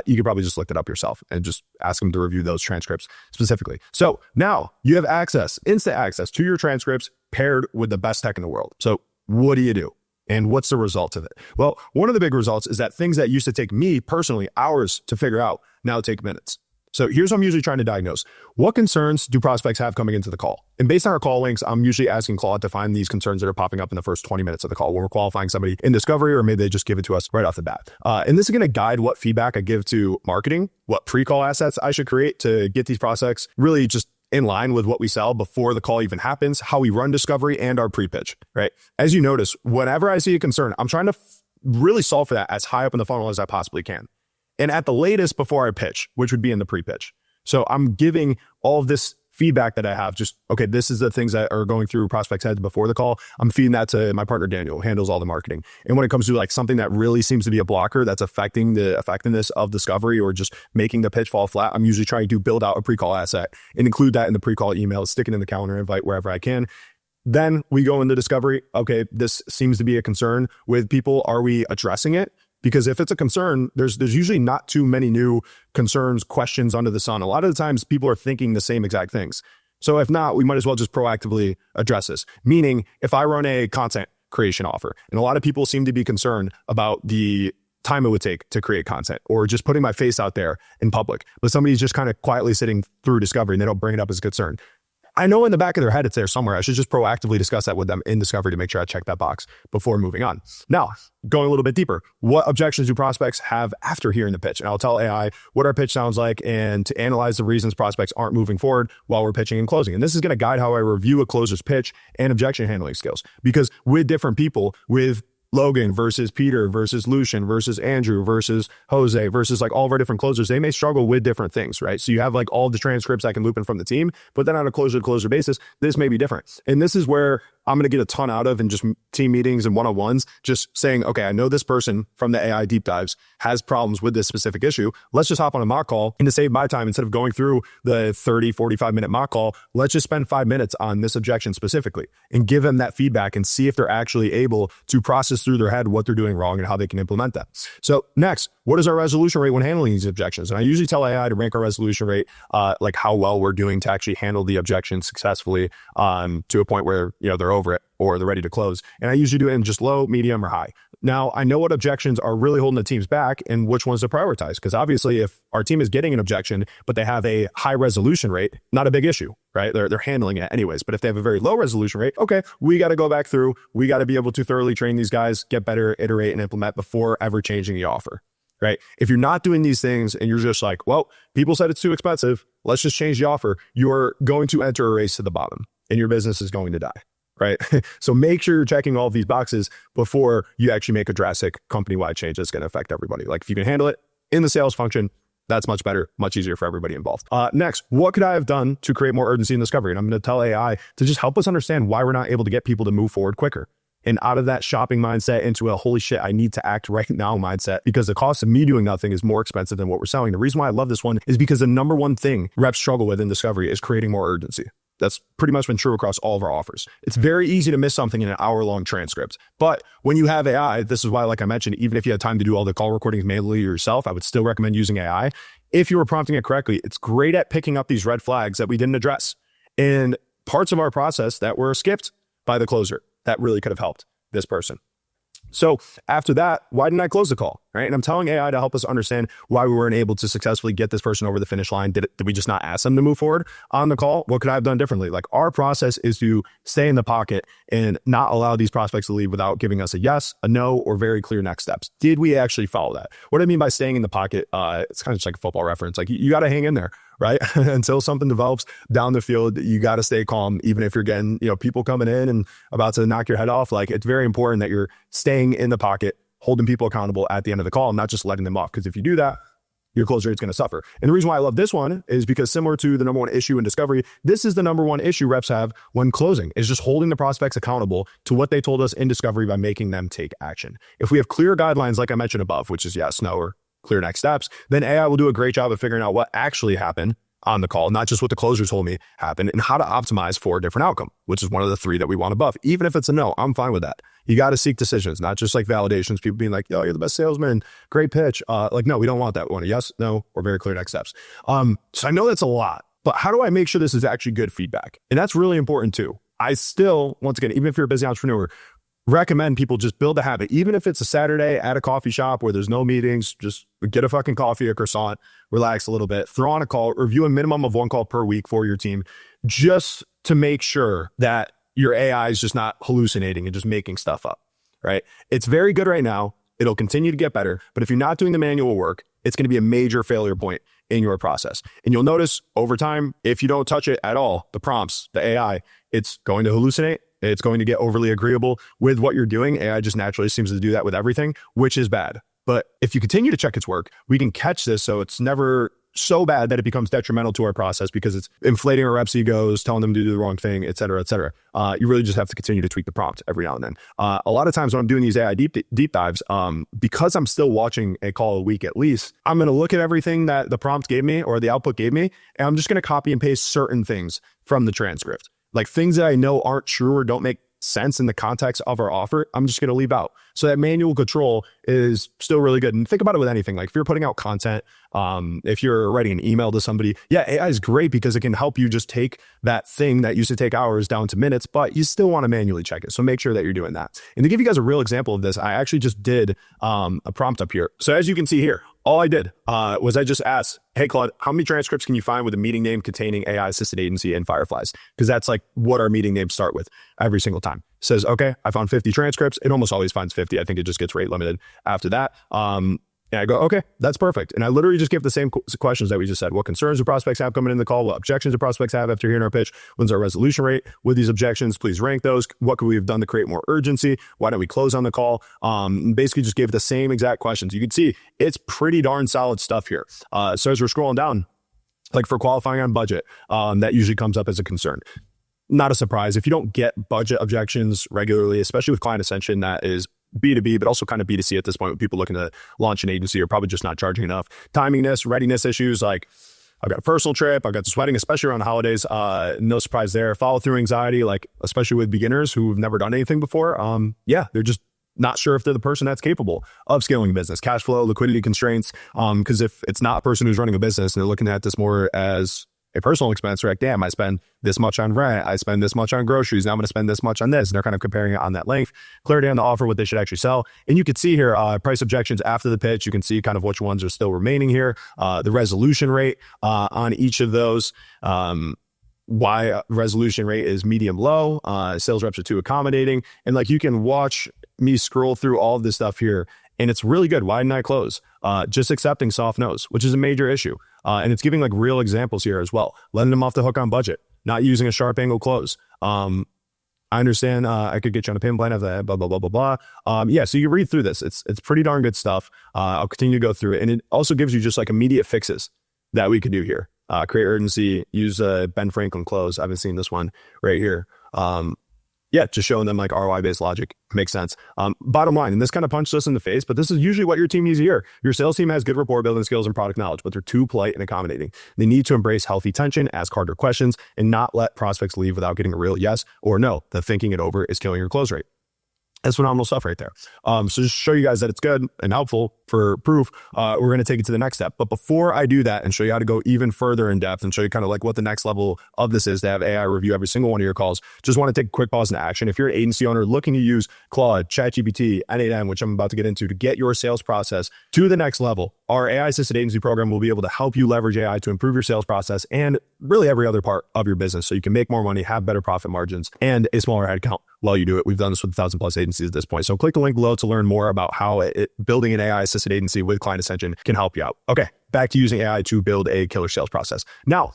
you could probably just look it up yourself and just ask them to review those transcripts specifically. So now you have access, instant access to your transcripts paired with the best tech in the world. So what do? And what's the result of it? Well, one of the big results is that things that used to take me personally hours to figure out now take minutes. So here's what I'm usually trying to diagnose. What concerns do prospects have coming into the call? And based on our call links, I'm usually asking Claude to find these concerns that are popping up in the first 20 minutes of the call when we're qualifying somebody in discovery, or maybe they just give it to us right off the bat. And this is going to guide what feedback I give to marketing, what pre-call assets I should create to get these prospects really just in line with what we sell before the call even happens, how we run discovery, and our pre-pitch, right? As you notice, whenever I see a concern, I'm trying to really solve for that as high up in the funnel as I possibly can. And at the latest before I pitch, which would be in the pre-pitch. So I'm giving all of this feedback that I have, just, okay, this is the things that are going through prospects' heads before the call. I'm feeding that to my partner, Daniel, who handles all the marketing. And when it comes to like something that really seems to be a blocker that's affecting the effectiveness of discovery or just making the pitch fall flat, I'm usually trying to build out a pre-call asset and include that in the pre-call email, stick it in the calendar invite wherever I can. Then we go into discovery. Okay, this seems to be a concern with people. Are we addressing it? Because if it's a concern, there's usually not too many new concerns, questions under the sun. A lot of the times people are thinking the same exact things. So if not, we might as well just proactively address this. Meaning if I run a content creation offer, and a lot of people seem to be concerned about the time it would take to create content or just putting my face out there in public, but somebody's just kind of quietly sitting through discovery and they don't bring it up as a concern. I know in the back of their head it's there somewhere. I should just proactively discuss that with them in discovery to make sure I check that box before moving on. Now, going a little bit deeper, what objections do prospects have after hearing the pitch? And I'll tell AI what our pitch sounds like and to analyze the reasons prospects aren't moving forward while we're pitching and closing. And this is going to guide how I review a closer's pitch and objection handling skills. Because with different people, with Logan versus Peter versus Lucian versus Andrew versus Jose versus like all of our different closers, they may struggle with different things, right? So you have like all the transcripts I can loop in from the team, but then on a closer to closer basis, this may be different. And this is where I'm going to get a ton out of in just team meetings and one-on-ones, just saying, okay, I know this person from the AI deep dives has problems with this specific issue. Let's just hop on a mock call, and to save my time, instead of going through the 30, 45 minute mock call, let's just spend 5 minutes on this objection specifically and give them that feedback and see if they're actually able to process through their head what they're doing wrong and how they can implement that. So next, what is our resolution rate when handling these objections? And I usually tell AI to rank our resolution rate, like how well we're doing to actually handle the objections successfully, to a point where, they're over it or they're ready to close. And I usually do it in just low, medium, or high. Now, I know what objections are really holding the teams back and which ones to prioritize. Because obviously, if our team is getting an objection, but they have a high resolution rate, not a big issue, right? They're handling it anyways. But if they have a very low resolution rate, okay, we got to go back through. We got to be able to thoroughly train these guys, get better, iterate, and implement before ever changing the offer, right? If you're not doing these things and you're just like, well, people said it's too expensive, let's just change the offer, you're going to enter a race to the bottom and your business is going to die. Right. So make sure you're checking all of these boxes before you actually make a drastic company-wide change that's going to affect everybody. Like if you can handle it in the sales function, that's much better, much easier for everybody involved. Next, what could I have done to create more urgency in discovery? And I'm going to tell AI to just help us understand why we're not able to get people to move forward quicker. And out of that shopping mindset into a holy shit, I need to act right now mindset, because the cost of me doing nothing is more expensive than what we're selling. The reason why I love this one is because the number one thing reps struggle with in discovery is creating more urgency. That's pretty much been true across all of our offers. It's very easy to miss something in an hour-long transcript. But when you have AI, this is why, like I mentioned, even if you had time to do all the call recordings manually yourself, I would still recommend using AI. If you were prompting it correctly, it's great at picking up these red flags that we didn't address and parts of our process that were skipped by the closer that really could have helped this person. So after that, why didn't I close the call, right? And I'm telling AI to help us understand why we weren't able to successfully get this person over the finish line. Did we just not ask them to move forward on the call? What could I have done differently? Like, our process is to stay in the pocket and not allow these prospects to leave without giving us a yes, a no, or very clear next steps. Did we actually follow that? What I mean by staying in the pocket, it's kind of just like a football reference. Like, you got to hang in there, right? Until something develops down the field, you got to stay calm, even if you're getting, people coming in and about to knock your head off. Like, it's very important that you're staying in the pocket, holding people accountable at the end of the call, not just letting them off. Because if you do that, your close rate's going to suffer. And the reason why I love this one is because, similar to the number one issue in discovery, this is the number one issue reps have when closing, is just holding the prospects accountable to what they told us in discovery by making them take action. If we have clear guidelines, like I mentioned above, which is yes, no, or clear next steps, then AI will do a great job of figuring out what actually happened on the call, not just what the closer told me happened, and how to optimize for a different outcome, which is one of the three that we want above. Even if it's a no, I'm fine with that. You got to seek decisions, not just like validations, people being like, yo, you're the best salesman, great pitch. No, we don't want that. We want a yes, no, or very clear next steps. So I know that's a lot, but how do I make sure this is actually good feedback? And that's really important too. I still, once again, even if you're a busy entrepreneur, recommend people just build a habit. Even if it's a Saturday at a coffee shop where there's no meetings, just get a fucking coffee, a croissant, relax a little bit, throw on a call, review a minimum of one call per week for your team, just to make sure that your AI is just not hallucinating and just making stuff up, right? It's very good right now. It'll continue to get better. But if you're not doing the manual work, it's going to be a major failure point in your process. And you'll notice over time, if you don't touch it at all, the prompts, the AI, it's going to hallucinate. It's going to get overly agreeable with what you're doing. AI just naturally seems to do that with everything, which is bad. But if you continue to check its work, we can catch this so it's never so bad that it becomes detrimental to our process, because it's inflating our reps' egos, telling them to do the wrong thing, et cetera, et cetera. You really just have to continue to tweak the prompt every now and then. A lot of times when I'm doing these AI deep dives, because I'm still watching a call a week at least, I'm going to look at everything that the prompt gave me or the output gave me, and I'm just going to copy and paste certain things from the transcript. Like things that I know aren't true or don't make sense in the context of our offer, I'm just going to leave out. So that manual control is still really good. And think about it with anything. Like if you're putting out content, if you're writing an email to somebody, yeah, AI is great because it can help you just take that thing that used to take hours down to minutes, but you still want to manually check it. So make sure that you're doing that. And to give you guys a real example of this, I actually just did a prompt up here. So as you can see here, all I did was I just asked, hey, Claude, how many transcripts can you find with a meeting name containing AI assisted agency and Fireflies? Because that's like what our meeting names start with every single time. It says, okay, I found 50 transcripts. It almost always finds 50. I think it just gets rate limited after that. And I go, okay, that's perfect. And I literally just give the same questions that we just said. What concerns do prospects have coming in the call? What objections do prospects have after hearing our pitch? When's our resolution rate with these objections? Please rank those. What could we have done to create more urgency? Why don't we close on the call? Basically just gave the same exact questions. You can see it's pretty darn solid stuff here. So as we're scrolling down, like for qualifying on budget, that usually comes up as a concern. Not a surprise. If you don't get budget objections regularly, especially with client Ascension, that is B2B, but also kind of B2C at this point with people looking to launch an agency or probably just not charging enough. Timingness, readiness issues, like I've got a personal trip, I've got this wedding, especially around holidays. No surprise there. Follow through anxiety, like especially with beginners who've never done anything before. Yeah, they're just not sure if they're the person that's capable of scaling a business, cash flow, liquidity constraints. Because if it's not a person who's running a business and they're looking at this more as a personal expense, they're like, damn, I spend this much on rent, I spend this much on groceries, now I'm going to spend this much on this. And they're kind of comparing it on that length, clarity on the offer, what they should actually sell. And you can see here, price objections after the pitch. You can see kind of which ones are still remaining here, the resolution rate on each of those. Why resolution rate is medium low, sales reps are too accommodating. And like you can watch me scroll through all of this stuff here, and it's really good. Why didn't I close? Just accepting soft no's, which is a major issue. And it's giving like real examples here as well. Letting them off the hook on budget, not using a sharp angle close. I understand I could get you on a payment plan of that, blah, blah, blah, blah, blah. Yeah, so you read through this. It's pretty darn good stuff. I'll continue to go through it. And it also gives you just like immediate fixes that we could do here. Create urgency, use Ben Franklin close. I haven't seen this one right here. Yeah, just showing them like ROI-based logic. Makes sense. Bottom line, and this kind of punched us in the face, but this is usually what your team needs to hear. Your sales team has good rapport building skills and product knowledge, but they're too polite and accommodating. They need to embrace healthy tension, ask harder questions, and not let prospects leave without getting a real yes or no. The thinking it over is killing your close rate. That's phenomenal stuff right there. So just to show you guys that it's good and helpful for proof, we're going to take it to the next step. But before I do that and show you how to go even further in depth and show you kind of like what the next level of this is to have AI review every single one of your calls, just want to take a quick pause into action. If you're an agency owner looking to use Claude, ChatGPT, N8N, which I'm about to get into, to get your sales process to the next level, our AI assisted agency program will be able to help you leverage AI to improve your sales process and really every other part of your business so you can make more money, have better profit margins, and a smaller head count while you do it. We've done this with 1,000+ agencies at this point. So click the link below to learn more about how building an AI assisted agency with Client Ascension can help you out. Okay, back to using AI to build a killer sales process. Now,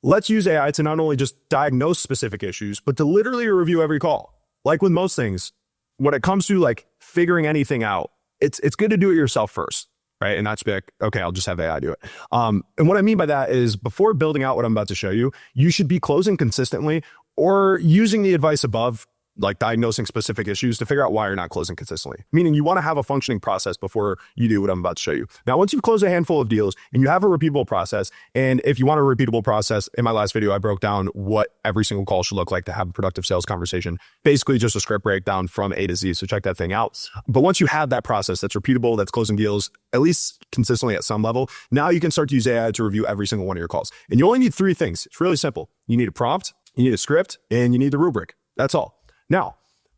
let's use AI to not only just diagnose specific issues, but to literally review every call. Like with most things, when it comes to like figuring anything out, it's good to do it yourself first, right? And not just be like, okay, I'll just have AI do it. And what I mean by that is before building out what I'm about to show you, you should be closing consistently or using the advice above, like diagnosing specific issues to figure out why you're not closing consistently. Meaning you want to have a functioning process before you do what I'm about to show you. Now, once you've closed a handful of deals and you have a repeatable process, and if you want a repeatable process, in my last video, I broke down what every single call should look like to have a productive sales conversation. Basically just a script breakdown from A to Z. So check that thing out. But once you have that process that's repeatable, that's closing deals, at least consistently at some level, now you can start to use AI to review every single one of your calls. And you only need 3 things. It's really simple. You need a prompt, you need a script, and you need the rubric. That's all. Now,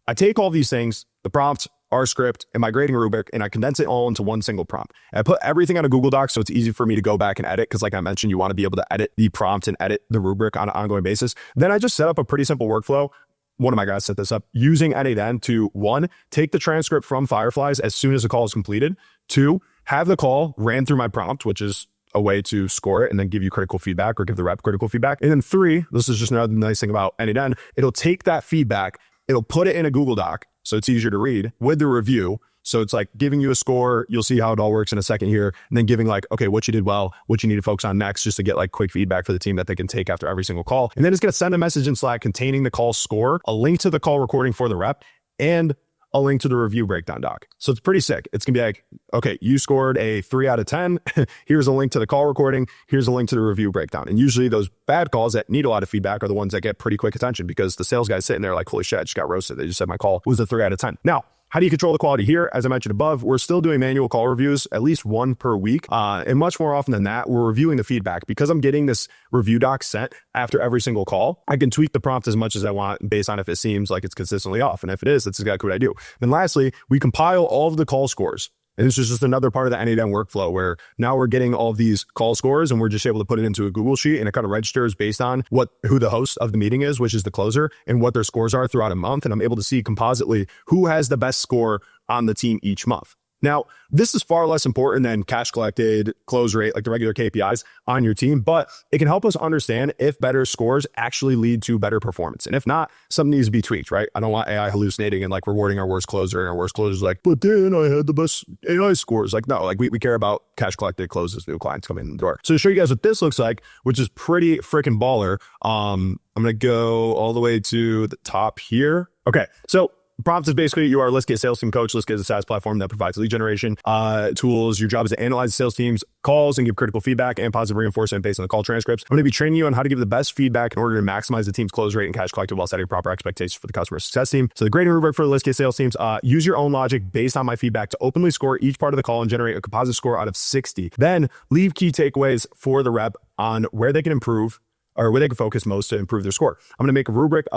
I take all these things, the prompt, our script, and my grading rubric, and I condense it all into one single prompt. And I put everything on a Google Doc so it's easy for me to go back and edit, because like I mentioned, you want to be able to edit the prompt and edit the rubric on an ongoing basis. Then I just set up a pretty simple workflow. One of my guys set this up using N8N to 1, take the transcript from Fireflies as soon as the call is completed. 2, have the call ran through my prompt, which is a way to score it and then give you critical feedback or give the rep critical feedback. And then 3, this is just another nice thing about N8N, it'll take that feedback, it'll put it in a Google Doc so it's easier to read with the review. So it's like giving you a score. You'll see how it all works in a second here. And then giving like, okay, what you did well, what you need to focus on next, just to get like quick feedback for the team that they can take after every single call. And then it's going to send a message in Slack containing the call score, a link to the call recording for the rep, and a link to the review breakdown doc. So it's pretty sick. It's gonna be like, okay, you scored a 3 out of 10. Here's a link to the call recording. Here's a link to the review breakdown. And usually those bad calls that need a lot of feedback are the ones that get pretty quick attention, because the sales guy's sitting there like, holy shit, I just got roasted. They just said my call was a 3 out of 10. Now, how do you control the quality here? As I mentioned above, we're still doing manual call reviews, at least 1 per week. And much more often than that, we're reviewing the feedback. Because I'm getting this review doc sent after every single call, I can tweak the prompt as much as I want based on if it seems like it's consistently off. And if it is, that's exactly what I do. Then lastly, we compile all of the call scores. And this is just another part of the N8N workflow where now we're getting all of these call scores and we're just able to put it into a Google Sheet, and it kind of registers based on who the host of the meeting is, which is the closer, and what their scores are throughout a month. And I'm able to see compositely who has the best score on the team each month. Now, this is far less important than cash collected, close rate, like the regular KPIs on your team, but it can help us understand if better scores actually lead to better performance. And if not, something needs to be tweaked, right? I don't want AI hallucinating and like rewarding our worst closer, and our worst closer is like, but then I had the best AI scores. Like, no, like we care about cash collected, closes, new clients coming in the door. So to show you guys what this looks like, which is pretty freaking baller, I'm going to go all the way to the top here. Okay, so Prompt is basically you are a Listgate sales team coach. Listgate is a SaaS platform that provides lead generation tools. Your job is to analyze the sales team's calls and give critical feedback and positive reinforcement based on the call transcripts. I'm going to be training you on how to give the best feedback in order to maximize the team's close rate and cash collected while setting proper expectations for the customer success team. So the grading rubric for the Listgate sales teams, use your own logic based on my feedback to openly score each part of the call and generate a composite score out of 60. Then leave key takeaways for the rep on where they can improve or where they can focus most to improve their score. I'm going to make a rubric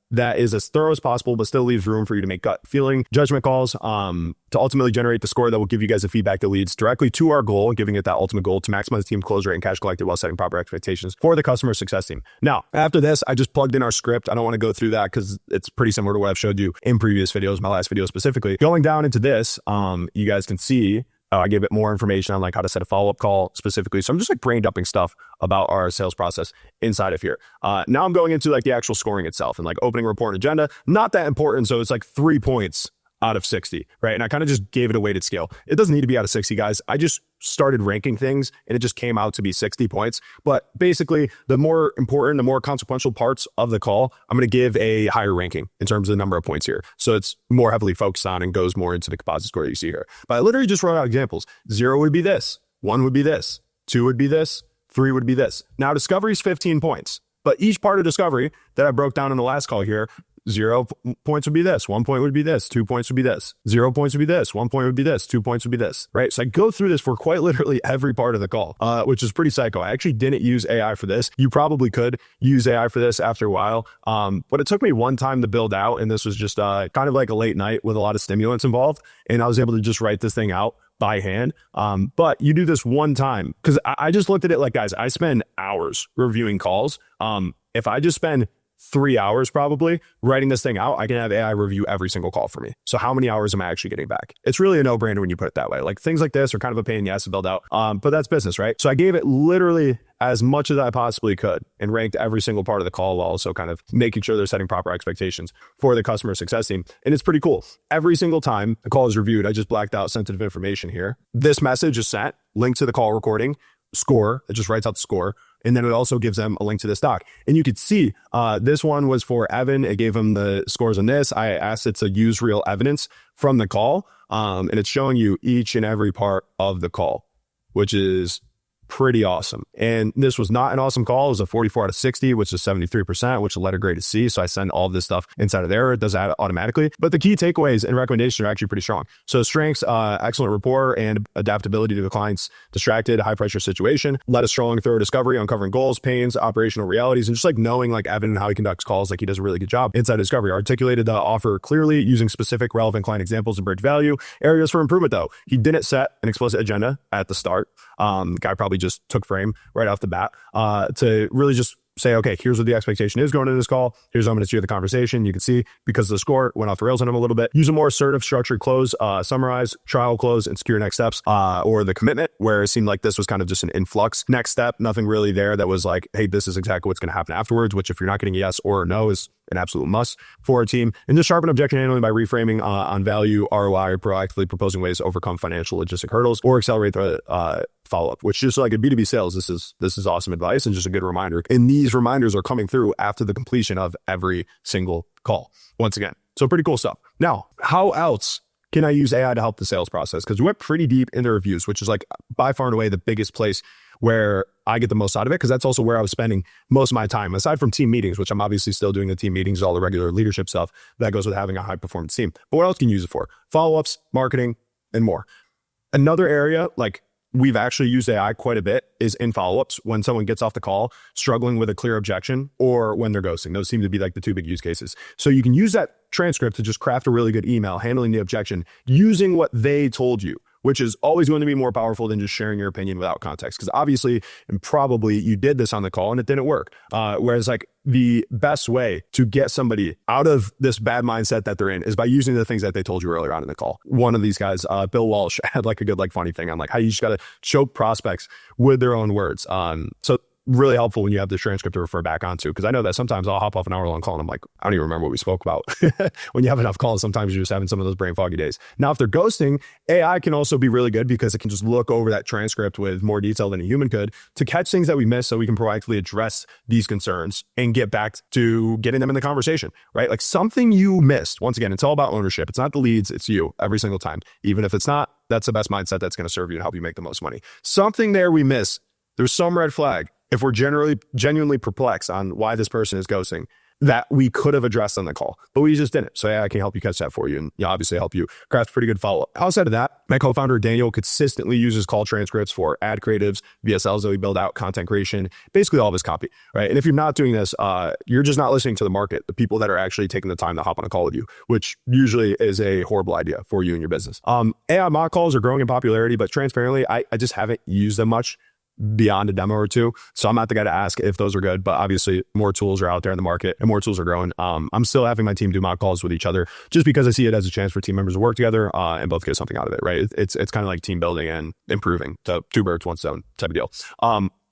that is as thorough as possible, but still leaves room for you to make gut feeling judgment calls to ultimately generate the score that will give you guys the feedback that leads directly to our goal, giving it that ultimate goal to maximize the team close rate and cash collected while setting proper expectations for the customer success team. Now, after this, I just plugged in our script. I don't want to go through that because it's pretty similar to what I've showed you in previous videos, my last video specifically. Going down into this, you guys can see I gave it more information on like how to set a follow-up call specifically. So I'm just like brain dumping stuff about our sales process inside of here. Now I'm going into like the actual scoring itself and like opening report and agenda. Not that important. So it's like 3 points out of 60, right? And I kind of just gave it a weighted scale. It doesn't need to be out of 60, guys. I just started ranking things and it just came out to be 60 points. But basically, the more important, the more consequential parts of the call, I'm going to give a higher ranking in terms of the number of points here. So it's more heavily focused on and goes more into the composite score that you see here. But I literally just wrote out examples. 0 would be this, 1 would be this, 2 would be this, 3 would be this. Now, discovery is 15 points. But each part of discovery that I broke down in the last call here, 0 points would be this, 1 point would be this, 2 points would be this, 0 points would be this, 1 point would be this, 2 points would be this, right? So I go through this for quite literally every part of the call, which is pretty psycho. I actually didn't use AI for this. You probably could use AI for this after a while. But it took me one time to build out, and this was just kind of like a late night with a lot of stimulants involved. And I was able to just write this thing out by hand. But you do this one time, because I just looked at it like, guys, I spend hours reviewing calls. If I just spend 3 hours probably writing this thing out, I can have AI review every single call for me. So how many hours am I actually getting back? It's really a no-brainer when you put it that way. Like things like this are kind of a pain in the ass to build out, but that's business, right? So I gave it literally as much as I possibly could and ranked every single part of the call while also kind of making sure they're setting proper expectations for the customer success team. And it's pretty cool. Every single time the call is reviewed, I just blacked out sensitive information here. This message is sent, link to the call recording, score, it just writes out the score. And then it also gives them a link to this doc. And you could see this one was for Evan. It gave him the scores on this. I asked it to use real evidence from the call. And it's showing you each and every part of the call, which is pretty awesome. And this was not an awesome call. It was a 44 out of 60, which is 73%, which the letter grade is C. So I send all of this stuff inside of there. It does that automatically. But the key takeaways and recommendations are actually pretty strong. So strengths, excellent rapport and adaptability to the client's distracted, high pressure situation, led a strong, thorough discovery, uncovering goals, pains, operational realities, and just like knowing like Evan and how he conducts calls, like he does a really good job inside discovery. Articulated the offer clearly using specific relevant client examples to bridge value. Areas for improvement though. He didn't set an explicit agenda at the start. Guy probably just took frame right off the bat to really just say, okay, here's what the expectation is going into this call. Here's how I'm going to steer the conversation. You can see because the score went off the rails on him a little bit. Use a more assertive, structured close, summarize, trial close, and secure next steps, or the commitment, where it seemed like this was kind of just an influx next step. Nothing really there that was like, hey, this is exactly what's going to happen afterwards, which if you're not getting a yes or a no is an absolute must for a team. And just sharpen objection handling by reframing on value, ROI, or proactively proposing ways to overcome financial logistic hurdles or accelerate the follow-up, which just like in B2B sales, this is awesome advice and just a good reminder. And these reminders are coming through after the completion of every single call. Once again, so pretty cool stuff. Now, how else can I use AI to help the sales process? Because we went pretty deep into reviews, which is like by far and away the biggest place where I get the most out of it, because that's also where I was spending most of my time, aside from team meetings, which I'm obviously still doing the team meetings, all the regular leadership stuff that goes with having a high performance team. But what else can you use it for? Follow-ups, marketing, and more. Another area, like we've actually used AI quite a bit, is in follow-ups when someone gets off the call struggling with a clear objection or when they're ghosting. Those seem to be like the two big use cases. So you can use that transcript to just craft a really good email handling the objection using what they told you, which is always going to be more powerful than just sharing your opinion without context. Because obviously, and probably you did this on the call and it didn't work. Whereas like the best way to get somebody out of this bad mindset that they're in is by using the things that they told you earlier on in the call. One of these guys, Bill Walsh, had like a good like funny thing on like how you just got to choke prospects with their own words. So really helpful when you have the transcript to refer back onto, because I know that sometimes I'll hop off an hour-long call and I'm like, I don't even remember what we spoke about. When you have enough calls, sometimes you're just having some of those brain foggy days. Now, if they're ghosting, AI can also be really good because it can just look over that transcript with more detail than a human could to catch things that we miss so we can proactively address these concerns and get back to getting them in the conversation, right? Like something you missed. Once again, it's all about ownership. It's not the leads, it's you every single time. Even if it's not, that's the best mindset that's going to serve you and help you make the most money. Something there we miss. There's some red flag. If we're genuinely perplexed on why this person is ghosting, that we could have addressed on the call, but we just didn't. So yeah, I can help you catch that for you and obviously help you craft pretty good follow-up. Outside of that, my co-founder Daniel consistently uses call transcripts for ad creatives, VSLs that we build out, content creation, basically all of his copy, right? And if you're not doing this, you're just not listening to the market, the people that are actually taking the time to hop on a call with you, which usually is a horrible idea for you and your business. AI mock calls are growing in popularity, but transparently, I just haven't used them much beyond a demo or two. So I'm not the guy to ask if those are good, but obviously more tools are out there in the market and more tools are growing. I'm still having my team do mock calls with each other just because I see it as a chance for team members to work together and both get something out of it, right? It's kind of like team building and improving, to two birds, one stone type of deal.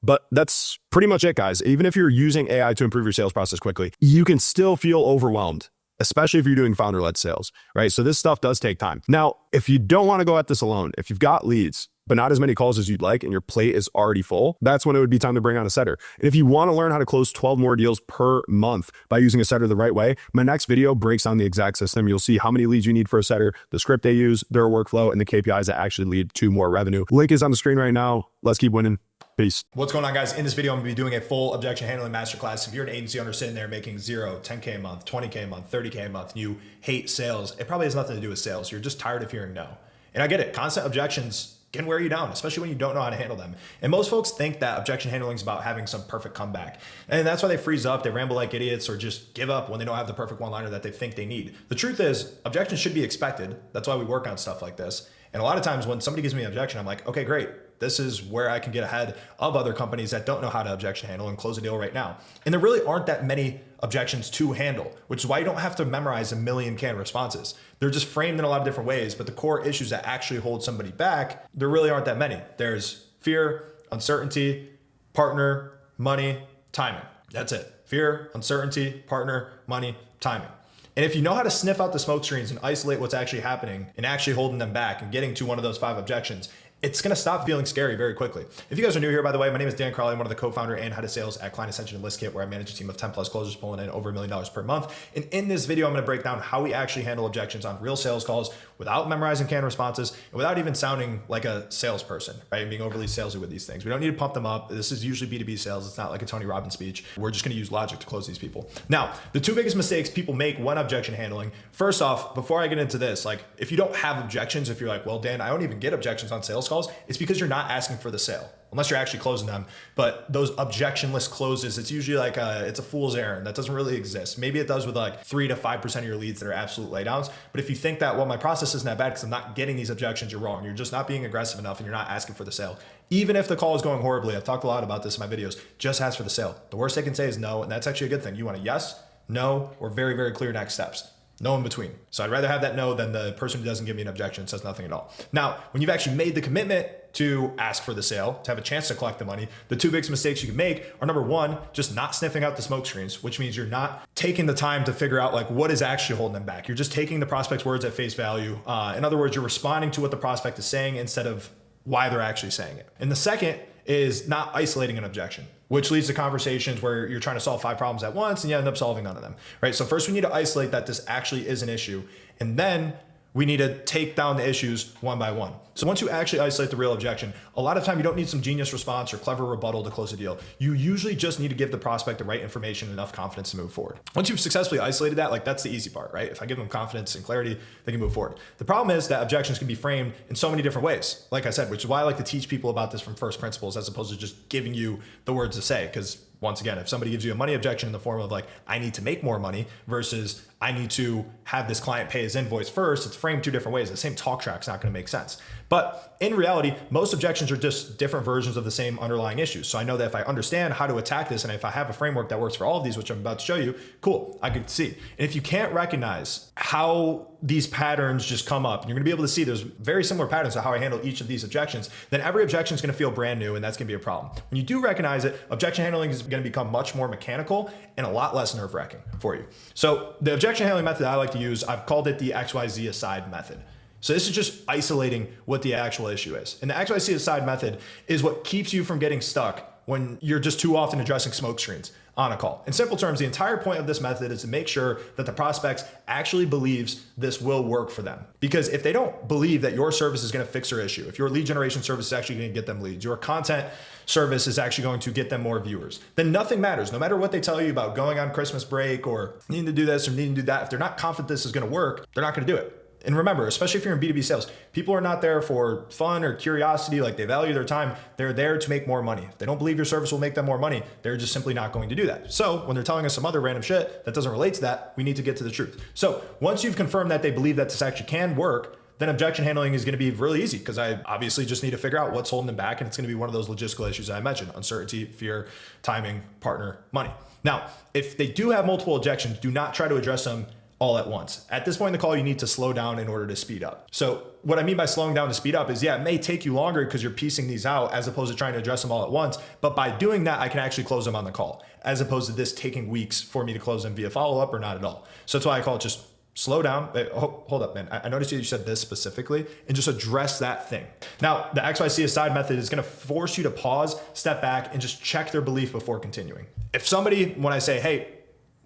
But that's pretty much it, guys. Even if you're using AI to improve your sales process quickly, you can still feel overwhelmed, especially if you're doing founder-led sales, right? So this stuff does take time. Now, if you don't want to go at this alone, if you've got leads, but not as many calls as you'd like, and your plate is already full, that's when it would be time to bring on a setter. And if you want to learn how to close 12 more deals per month by using a setter the right way, my next video breaks down the exact system. You'll see how many leads you need for a setter, the script they use, their workflow, and the KPIs that actually lead to more revenue. Link is on the screen right now. Let's keep winning. Peace. What's going on, guys? In this video, I'm going to be doing a full objection handling masterclass. If you're an agency owner sitting there making 0, 10K a month, 20K a month, 30K a month, and you hate sales, it probably has nothing to do with sales. You're just tired of hearing no. And I get it. Constant objections can wear you down, especially when you don't know how to handle them. And most folks think that objection handling is about having some perfect comeback. And that's why they freeze up, they ramble like idiots, or just give up when they don't have the perfect one-liner that they think they need. The truth is, objections should be expected. That's why we work on stuff like this. And a lot of times when somebody gives me an objection, I'm like, okay, great. This is where I can get ahead of other companies that don't know how to objection handle and close a deal right now. And there really aren't that many objections to handle, which is why you don't have to memorize a million canned responses. They're just framed in a lot of different ways, but the core issues that actually hold somebody back, there really aren't that many. There's fear, uncertainty, partner, money, timing. That's it. Fear, uncertainty, partner, money, timing. And if you know how to sniff out the smoke screens and isolate what's actually happening and actually holding them back and getting to one of those 5 objections, it's going to stop feeling scary very quickly. If you guys are new here, by the way, my name is Dan Crowley. I'm one of the co-founder and head of sales at Ascension and ListKit, where I manage a team of 10 plus closers pulling in over $1 million per month. And in this video, I'm going to break down how we actually handle objections on real sales calls without memorizing canned responses and without even sounding like a salesperson, right? And being overly salesy with these things. We don't need to pump them up. This is usually B2B sales. It's not like a Tony Robbins speech. We're just going to use logic to close these people. Now, the 2 biggest mistakes people make when objection handling. First off, before I get into this, like if you don't have objections, if you're like, well, Dan, I don't even get objections on sales calls, it's because you're not asking for the sale, unless you're actually closing them. But those objectionless closes, it's usually like it's a fool's errand that doesn't really exist. Maybe it does with like 3 to 5% of your leads that are absolute laydowns. But if you think that, well, my process isn't that bad because I'm not getting these objections, you're wrong. You're just not being aggressive enough and you're not asking for the sale. Even if the call is going horribly, I've talked a lot about this in my videos, just ask for the sale. The worst they can say is no, and that's actually a good thing. You want a yes, no, or very, very clear next steps. No in between. So I'd rather have that no than the person who doesn't give me an objection and says nothing at all. Now, when you've actually made the commitment to ask for the sale, to have a chance to collect the money, the 2 biggest mistakes you can make are, number 1, just not sniffing out the smoke screens, which means you're not taking the time to figure out like what is actually holding them back. You're just taking the prospect's words at face value. In other words, you're responding to what the prospect is saying instead of why they're actually saying it. And the second is not isolating an objection, which leads to conversations where you're trying to solve 5 problems at once and you end up solving none of them, right? So first we need to isolate that this actually is an issue. And then we need to take down the issues one by one. So once you actually isolate the real objection, a lot of time you don't need some genius response or clever rebuttal to close a deal. You usually just need to give the prospect the right information and enough confidence to move forward. Once you've successfully isolated that, like that's the easy part, right? If I give them confidence and clarity, they can move forward. The problem is that objections can be framed in so many different ways, like I said, which is why I like to teach people about this from first principles as opposed to just giving you the words to say, because once again, if somebody gives you a money objection in the form of like, I need to make more money versus I need to have this client pay his invoice first, it's framed two different ways. The same talk track's not going to make sense. But in reality, most objections are just different versions of the same underlying issues. So I know that if I understand how to attack this, and if I have a framework that works for all of these, which I'm about to show you, cool, I could see. And if you can't recognize how these patterns just come up, and you're going to be able to see there's very similar patterns to how I handle each of these objections, then every objection is going to feel brand new, and that's going to be a problem. When you do recognize it, objection handling is going to become much more mechanical and a lot less nerve-wracking for you. So the objection handling method I like to use, I've called it the XYZ aside method. So this is just isolating what the actual issue is. And the XYZ aside method is what keeps you from getting stuck when you're just too often addressing smoke screens on a call. In simple terms, the entire point of this method is to make sure that the prospects actually believes this will work for them. Because if they don't believe that your service is going to fix their issue, if your lead generation service is actually going to get them leads, your content service is actually going to get them more viewers, then nothing matters. No matter what they tell you about going on Christmas break or needing to do this or needing to do that, if they're not confident this is going to work, they're not going to do it. And remember, especially if you're in B2B sales, people are not there for fun or curiosity, like they value their time. They're there to make more money. If they don't believe your service will make them more money, they're just simply not going to do that. So when they're telling us some other random shit that doesn't relate to that, we need to get to the truth. So once you've confirmed that they believe that this actually can work, then objection handling is going to be really easy because I obviously just need to figure out what's holding them back. And it's going to be one of those logistical issues I mentioned: uncertainty, fear, timing, partner, money. Now, if they do have multiple objections, do not try to address them all at once. At this point in the call, you need to slow down in order to speed up. So what I mean by slowing down to speed up is, yeah, it may take you longer because you're piecing these out as opposed to trying to address them all at once. But by doing that, I can actually close them on the call, as opposed to this taking weeks for me to close them via follow-up or not at all. So that's why I call it just slow down. Hold up, man. I noticed you said this specifically, and just address that thing. Now, the XYC aside method is going to force you to pause, step back, and just check their belief before continuing. If somebody, when I say, hey,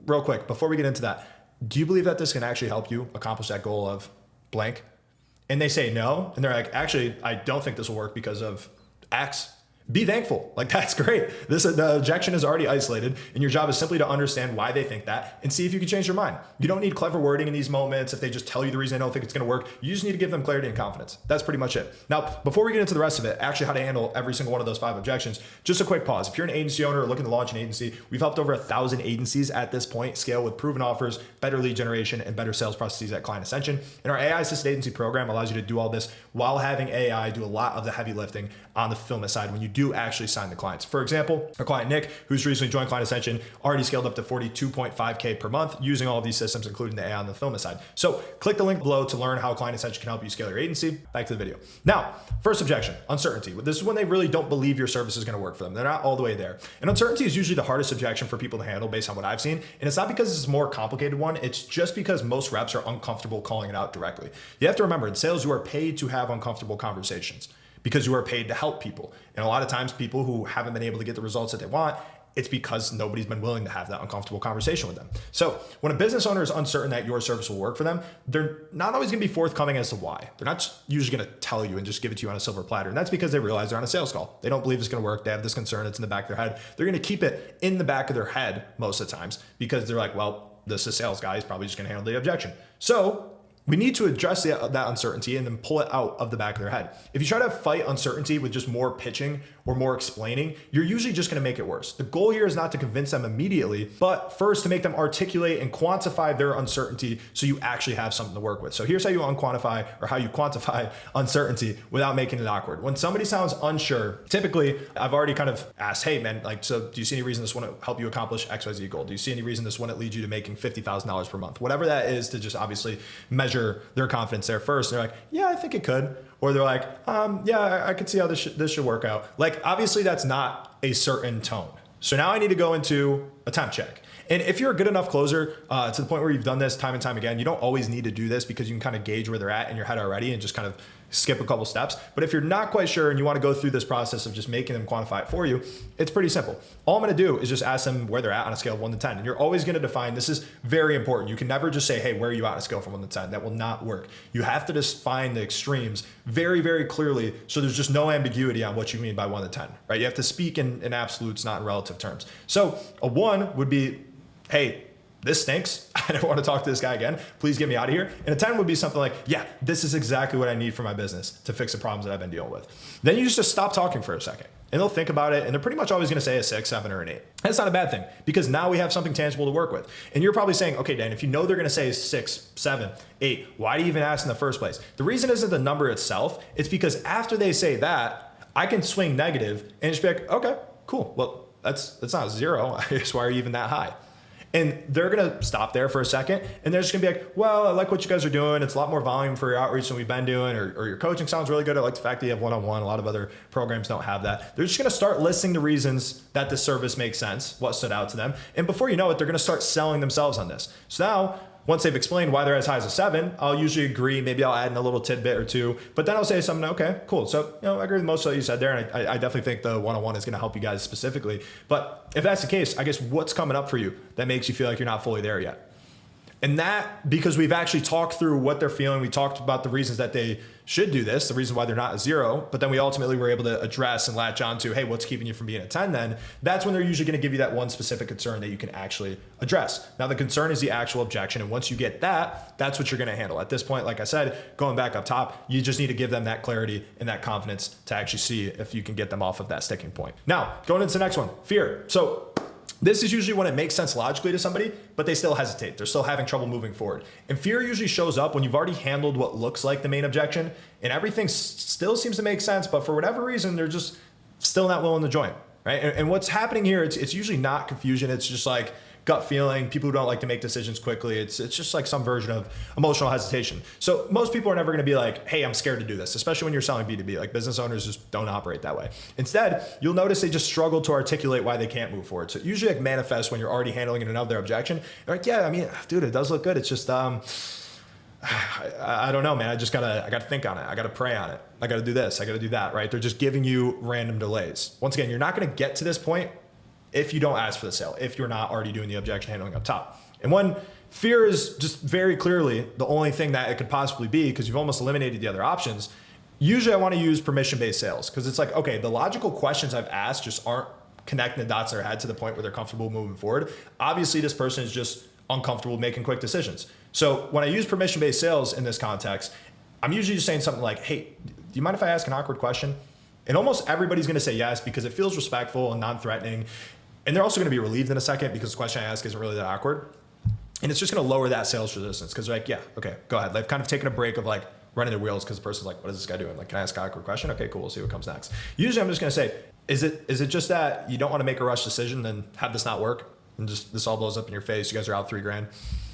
real quick, before we get into that, do you believe that this can actually help you accomplish that goal of blank? And they say no. And they're like, actually, I don't think this will work because of X. Be thankful. Like, that's great. The objection is already isolated, and your job is simply to understand why they think that and see if you can change their mind. You don't need clever wording in these moments. If they just tell you the reason they don't think it's going to work, you just need to give them clarity and confidence. That's pretty much it. Now, before we get into the rest of it, actually how to handle every single one of those 5 objections, just a quick pause. If you're an agency owner or looking to launch an agency, we've helped over 1,000 agencies at this point scale with proven offers, better lead generation, and better sales processes at Client Ascension. And our AI assisted agency program allows you to do all this while having AI do a lot of the heavy lifting on the fulfillment side when you do actually sign the clients. For example, our client Nick, who's recently joined Client Ascension, already scaled up to 42.5K per month using all of these systems, including the AI on the fulfillment side. So click the link below to learn how Client Ascension can help you scale your agency. Back to the video. Now, first objection, uncertainty. This is when they really don't believe your service is going to work for them. They're not all the way there. And uncertainty is usually the hardest objection for people to handle based on what I've seen. And it's not because it's a more complicated one. It's just because most reps are uncomfortable calling it out directly. You have to remember, in sales, you are paid to have uncomfortable conversations, because you are paid to help people. And a lot of times people who haven't been able to get the results that they want, it's because nobody's been willing to have that uncomfortable conversation with them. So when a business owner is uncertain that your service will work for them, they're not always gonna be forthcoming as to why. They're not usually gonna tell you and just give it to you on a silver platter. And that's because they realize they're on a sales call. They don't believe it's gonna work. They have this concern, it's in the back of their head. They're gonna keep it in the back of their head most of the times because they're like, well, this is a sales guy, he's probably just gonna handle the objection. So we need to address that uncertainty and then pull it out of the back of their head. If you try to fight uncertainty with just more pitching or more explaining, you're usually just going to make it worse. The goal here is not to convince them immediately, but first to make them articulate and quantify their uncertainty so you actually have something to work with. So here's how you quantify uncertainty without making it awkward. When somebody sounds unsure, typically I've already kind of asked, hey man, like, so do you see any reason this wouldn't help you accomplish XYZ goal? Do you see any reason this wouldn't lead you to making $50,000 per month? Whatever that is, to just obviously measure their confidence there first. They're like, yeah, I think it could. Or they're like, yeah, I could see how this should work out. Like, obviously that's not a certain tone. So now I need to go into a temp check. And if you're a good enough closer to the point where you've done this time and time again, you don't always need to do this because you can kind of gauge where they're at in your head already and just kind of skip a couple steps. But if you're not quite sure and you want to go through this process of just making them quantify it for you, it's pretty simple. All I'm going to do is just ask them where they're at on a scale of 1 to 10. And you're always going to define, this is very important. You can never just say, hey, where are you at on a scale from 1 to 10? That will not work. You have to define the extremes very, very clearly so there's just no ambiguity on what you mean by 1 to 10, right? You have to speak in absolutes, not in relative terms. So a 1 would be, hey, this stinks. I don't want to talk to this guy again. Please get me out of here. And a 10 would be something like, yeah, this is exactly what I need for my business to fix the problems that I've been dealing with. Then you just stop talking for a second and they'll think about it. And they're pretty much always going to say a 6, 7, or an 8. That's not a bad thing because now we have something tangible to work with. And you're probably saying, okay, Dan, if you know they're going to say 6, 7, 8, why do you even ask in the first place? The reason isn't the number itself. It's because after they say that, I can swing negative and just be like, okay, cool. Well, that's not 0. I guess why are you even that high? And they're going to stop there for a second. And they're just going to be like, well, I like what you guys are doing. It's a lot more volume for your outreach than we've been doing. Or your coaching sounds really good. I like the fact that you have one-on-one. A lot of other programs don't have that. They're just going to start listing the reasons that this service makes sense, what stood out to them. And before you know it, they're going to start selling themselves on this. So now, once they've explained why they're as high as a 7, I'll usually agree. Maybe I'll add in a little tidbit or two, but then I'll say something, okay, cool. So, I agree with most of what you said there. And I definitely think the one-on-one is going to help you guys specifically. But if that's the case, I guess what's coming up for you that makes you feel like you're not fully there yet? And that, because we've actually talked through what they're feeling, we talked about the reasons that they should do this, the reason why they're not a 0, but then we ultimately were able to address and latch on to, hey, what's keeping you from being a 10 then? That's when they're usually going to give you that one specific concern that you can actually address. Now, the concern is the actual objection. And once you get that, that's what you're going to handle. At this point, like I said, going back up top, you just need to give them that clarity and that confidence to actually see if you can get them off of that sticking point. Now, going into the next one, fear. So this is usually when it makes sense logically to somebody, but they still hesitate. They're still having trouble moving forward. And fear usually shows up when you've already handled what looks like the main objection and everything still seems to make sense, but for whatever reason, they're just still not willing to join, right? And what's happening here, it's usually not confusion. It's just like gut feeling, people who don't like to make decisions quickly. It's just like some version of emotional hesitation. So most people are never going to be like, hey, I'm scared to do this, especially when you're selling B2B. Like business owners just don't operate that way. Instead, you'll notice they just struggle to articulate why they can't move forward. So it usually like manifests when you're already handling another objection. You're like, yeah, I mean, dude, it does look good. It's just, I don't know, man. I gotta think on it. I gotta pray on it. I gotta do this. I gotta do that, right? They're just giving you random delays. Once again, you're not going to get to this point if you don't ask for the sale, if you're not already doing the objection handling up top. And when fear is just very clearly the only thing that it could possibly be because you've almost eliminated the other options, usually I want to use permission-based sales because it's like, okay, the logical questions I've asked just aren't connecting the dots in their head to the point where they're comfortable moving forward. Obviously, this person is just uncomfortable making quick decisions. So when I use permission-based sales in this context, I'm usually just saying something like, hey, do you mind if I ask an awkward question? And almost everybody's going to say yes because it feels respectful and non-threatening. And they're also going to be relieved in a second because the question I ask isn't really that awkward. And it's just going to lower that sales resistance because they're like, yeah, okay, go ahead. They've kind of taken a break of like running their wheels because the person's like, what is this guy doing? Like, can I ask an awkward question? Okay, cool. We'll see what comes next. Usually I'm just going to say, is it just that you don't want to make a rush decision and have this not work? And just this all blows up in your face. You guys are out $3,000.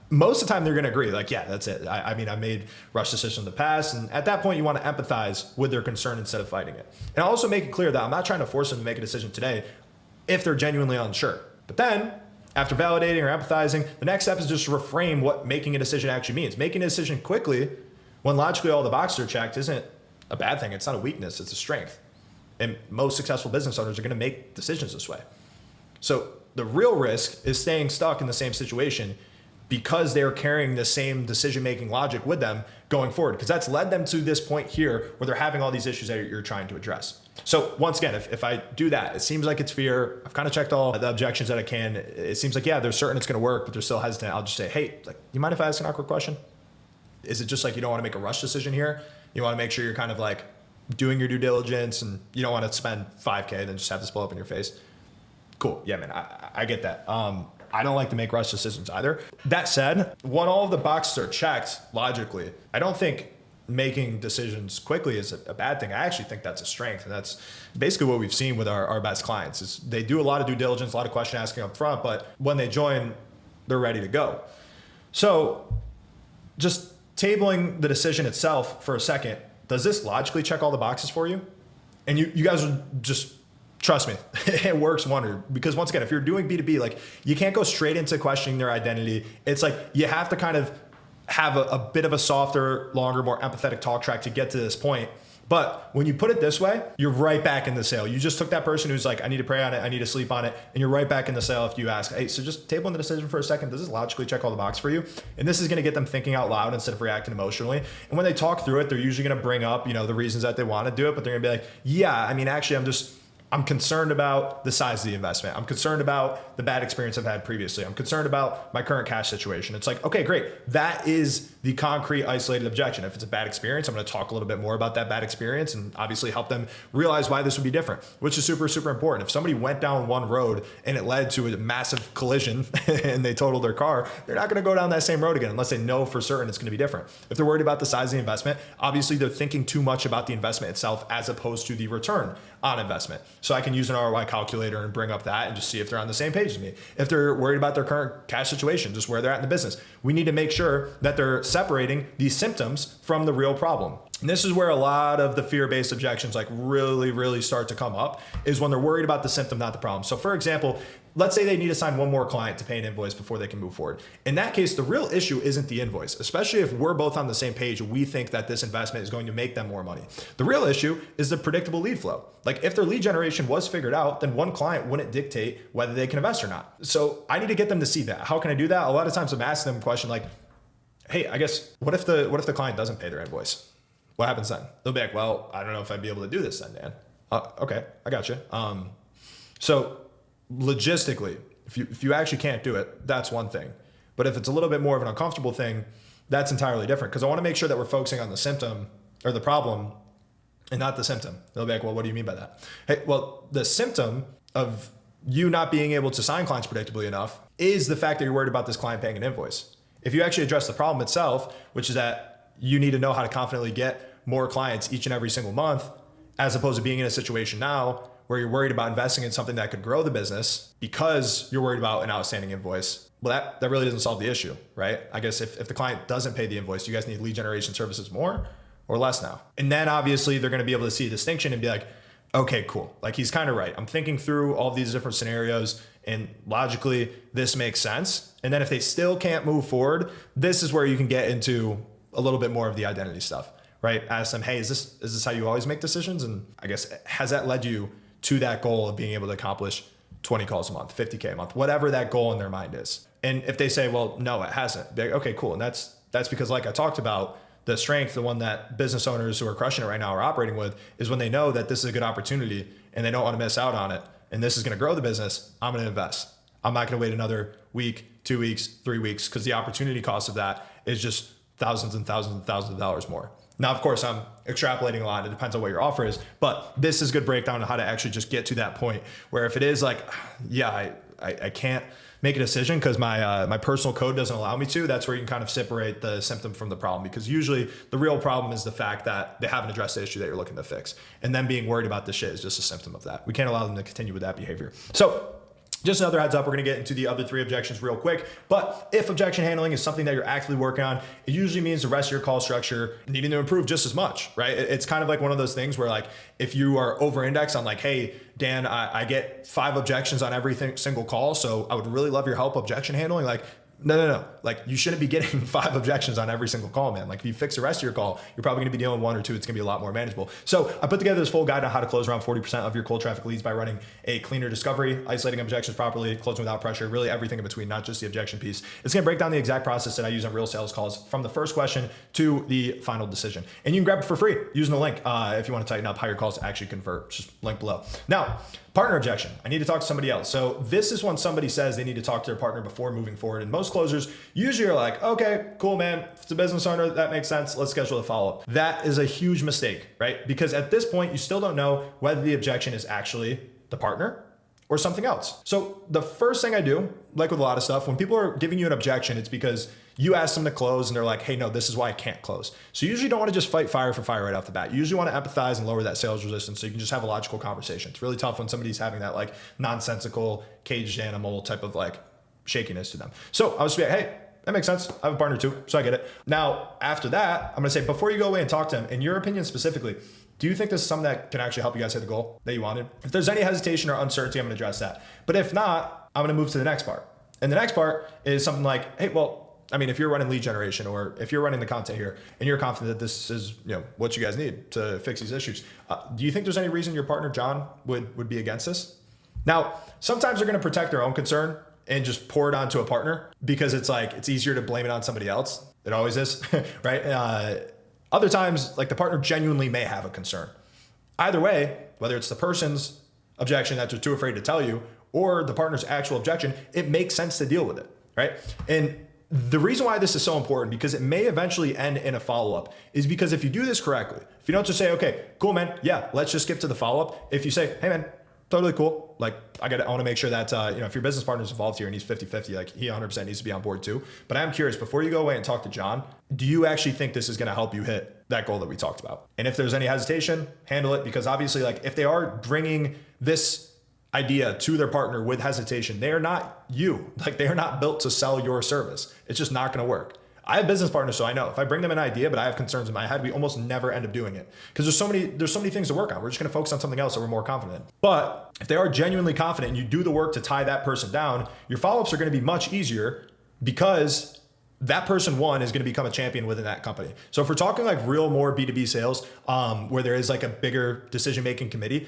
Most of the time they're going to agree. Like, yeah, that's it. I mean, I made rush decisions in the past. And at that point, you want to empathize with their concern instead of fighting it. And I'll also make it clear that I'm not trying to force them to make a decision today if they're genuinely unsure. But then after validating or empathizing, the next step is just to reframe what making a decision actually means. Making a decision quickly when logically all the boxes are checked isn't a bad thing. It's not a weakness. It's a strength. And most successful business owners are going to make decisions this way. So the real risk is staying stuck in the same situation because they're carrying the same decision-making logic with them going forward, because that's led them to this point here where they're having all these issues that you're trying to address. So once again, if I do that, it seems like it's fear. I've kind of checked all the objections that I can. It seems like, yeah, they're certain it's going to work, but they're still hesitant. I'll just say, hey, like, you mind if I ask an awkward question? Is it just like you don't want to make a rush decision here? You want to make sure you're kind of like doing your due diligence and you don't want to spend $5K and then just have this blow up in your face? Cool. Yeah, man, I get that. I don't like to make rush decisions either. That said, when all of the boxes are checked logically, I don't think making decisions quickly is a bad thing. I actually think that's a strength. And that's basically what we've seen with our best clients is they do a lot of due diligence, a lot of question asking up front, but when they join, they're ready to go. So just tabling the decision itself for a second, does this logically check all the boxes for you? And you guys are just, trust me, it works wonder. Because once again, if you're doing B2B, like you can't go straight into questioning their identity. It's like you have to kind of have a bit of a softer, longer, more empathetic talk track to get to this point. But when you put it this way, you're right back in the sale. You just took that person who's like, I need to pray on it, I need to sleep on it, and you're right back in the sale if you ask, hey, so just tabling the decision for a second, does this logically check all the boxes for you? And this is gonna get them thinking out loud instead of reacting emotionally. And when they talk through it, they're usually gonna bring up, the reasons that they wanna do it, but they're gonna be like, yeah, I mean, actually, I'm concerned about the size of the investment. I'm concerned about the bad experience I've had previously. I'm concerned about my current cash situation. It's like, okay, great. That is the concrete isolated objection. If it's a bad experience, I'm going to talk a little bit more about that bad experience and obviously help them realize why this would be different, which is super, super important. If somebody went down one road and it led to a massive collision and they totaled their car, they're not going to go down that same road again unless they know for certain it's going to be different. If they're worried about the size of the investment, obviously they're thinking too much about the investment itself as opposed to the return on investment. So I can use an ROI calculator and bring up that and just see if they're on the same page as me. If they're worried about their current cash situation, just where they're at in the business, we need to make sure that they're separating these symptoms from the real problem. And this is where a lot of the fear-based objections like really start to come up, is when they're worried about the symptom, not the problem. So for example, let's say they need to sign one more client to pay an invoice before they can move forward. In that case, the real issue isn't the invoice, especially if we're both on the same page. We think that this investment is going to make them more money. The real issue is the predictable lead flow. Like if their lead generation was figured out, then one client wouldn't dictate whether they can invest or not. So I need to get them to see that. How can I do that? A lot of times I'm asking them a question like, hey, I guess, what if the client doesn't pay their invoice? What happens then? They'll be like, well, I don't know if I'd be able to do this then, Dan. Okay, I got you. So logistically, if you actually can't do it, that's one thing. But if it's a little bit more of an uncomfortable thing, that's entirely different, because I want to make sure that we're focusing on the symptom or the problem and not the symptom. They'll be like, well, what do you mean by that? Hey, well, the symptom of you not being able to sign clients predictably enough is the fact that you're worried about this client paying an invoice. If you actually address the problem itself, which is that you need to know how to confidently get more clients each and every single month, as opposed to being in a situation now where you're worried about investing in something that could grow the business because you're worried about an outstanding invoice. Well, that really doesn't solve the issue, right? I guess if the client doesn't pay the invoice, do you guys need lead generation services more or less now? And then obviously they're going to be able to see a distinction and be like, okay, cool. Like he's kind of right. I'm thinking through all these different scenarios and logically this makes sense. And then if they still can't move forward, this is where you can get into a little bit more of the identity stuff, right? Ask them, hey, is this how you always make decisions? And I guess, has that led you to that goal of being able to accomplish 20 calls a month, 50K a month, whatever that goal in their mind is? And if they say, well, no, it hasn't, be like, okay, cool. And that's because, like I talked about, the strength, the one that business owners who are crushing it right now are operating with, is when they know that this is a good opportunity and they don't want to miss out on it, and this is going to grow the business, I'm going to invest. I'm not going to wait another week, 2 weeks, 3 weeks, because the opportunity cost of that is just thousands and thousands and thousands of dollars more. Now, of course, I'm extrapolating a lot. It depends on what your offer is, but this is a good breakdown on how to actually just get to that point where if it is like, yeah, I can't make a decision because my personal code doesn't allow me to, that's where you can kind of separate the symptom from the problem, because usually the real problem is the fact that they haven't addressed the issue that you're looking to fix. And then being worried about this shit is just a symptom of that. We can't allow them to continue with that behavior. So just another heads up, we're gonna get into the other 3 objections real quick. But if objection handling is something that you're actively working on, it usually means the rest of your call structure needing to improve just as much, right? It's kind of like one of those things where like, if you are over-indexed on like, hey, Dan, I get 5 objections on every single call, so I would really love your help objection handling. Like, no. Like you shouldn't be getting 5 objections on every single call, man. Like if you fix the rest of your call, you're probably gonna be dealing with 1 or 2. It's gonna be a lot more manageable. So I put together this full guide on how to close around 40% of your cold traffic leads by running a cleaner discovery, isolating objections properly, closing without pressure, really everything in between, not just the objection piece. It's gonna break down the exact process that I use on real sales calls from the first question to the final decision. And you can grab it for free using the link if you wanna tighten up how your calls actually convert. Just link below. Now, partner objection. I need to talk to somebody else. So this is when somebody says they need to talk to their partner before moving forward. And most closers usually are like, okay, cool, man. If it's a business owner, that makes sense. Let's schedule a follow-up. That is a huge mistake, right? Because at this point, you still don't know whether the objection is actually the partner or something else. So the first thing I do, like with a lot of stuff, when people are giving you an objection, it's because you ask them to close and they're like, hey, no, this is why I can't close. So you usually don't want to just fight fire for fire right off the bat. You usually want to empathize and lower that sales resistance so you can just have a logical conversation. It's really tough when somebody's having that like nonsensical caged animal type of like shakiness to them. So I was just like, hey, that makes sense. I have a partner too, so I get it. Now, after that, I'm gonna say, before you go away and talk to them, in your opinion specifically, do you think this is something that can actually help you guys hit the goal that you wanted? If there's any hesitation or uncertainty, I'm gonna address that. But if not, I'm gonna move to the next part. And the next part is something like, hey, well, I mean, if you're running lead generation or if you're running the content here and you're confident that this is, you know, what you guys need to fix these issues, do you think there's any reason your partner, John, would be against this? Now, sometimes they're going to protect their own concern and just pour it onto a partner because it's like, it's easier to blame it on somebody else. It always is, right? Other times, like the partner genuinely may have a concern. Either way, whether it's the person's objection that they're too afraid to tell you, or the partner's actual objection, it makes sense to deal with it, right? And the reason why this is so important, because it may eventually end in a follow-up, is because if you do this correctly, if you don't just say, okay, cool, man, yeah, let's just skip to the follow-up. If you say, hey, man, totally cool. Like, I want to make sure that, if your business partner's involved here and he's 50-50, like he 100% needs to be on board too. But I'm curious, before you go away and talk to John, do you actually think this is going to help you hit that goal that we talked about? And if there's any hesitation, handle it, because obviously, like, if they are bringing this idea to their partner with hesitation, they are not you. Like, they are not built to sell your service. It's just not going to work. I have business partners, so I know if I bring them an idea, but I have concerns in my head, we almost never end up doing it because there's so many things to work on. We're just going to focus on something else that we're more confident in. But if they are genuinely confident and you do the work to tie that person down, your follow-ups are going to be much easier because that person, one, is going to become a champion within that company. So if we're talking like real more B2B sales, where there is like a bigger decision-making committee,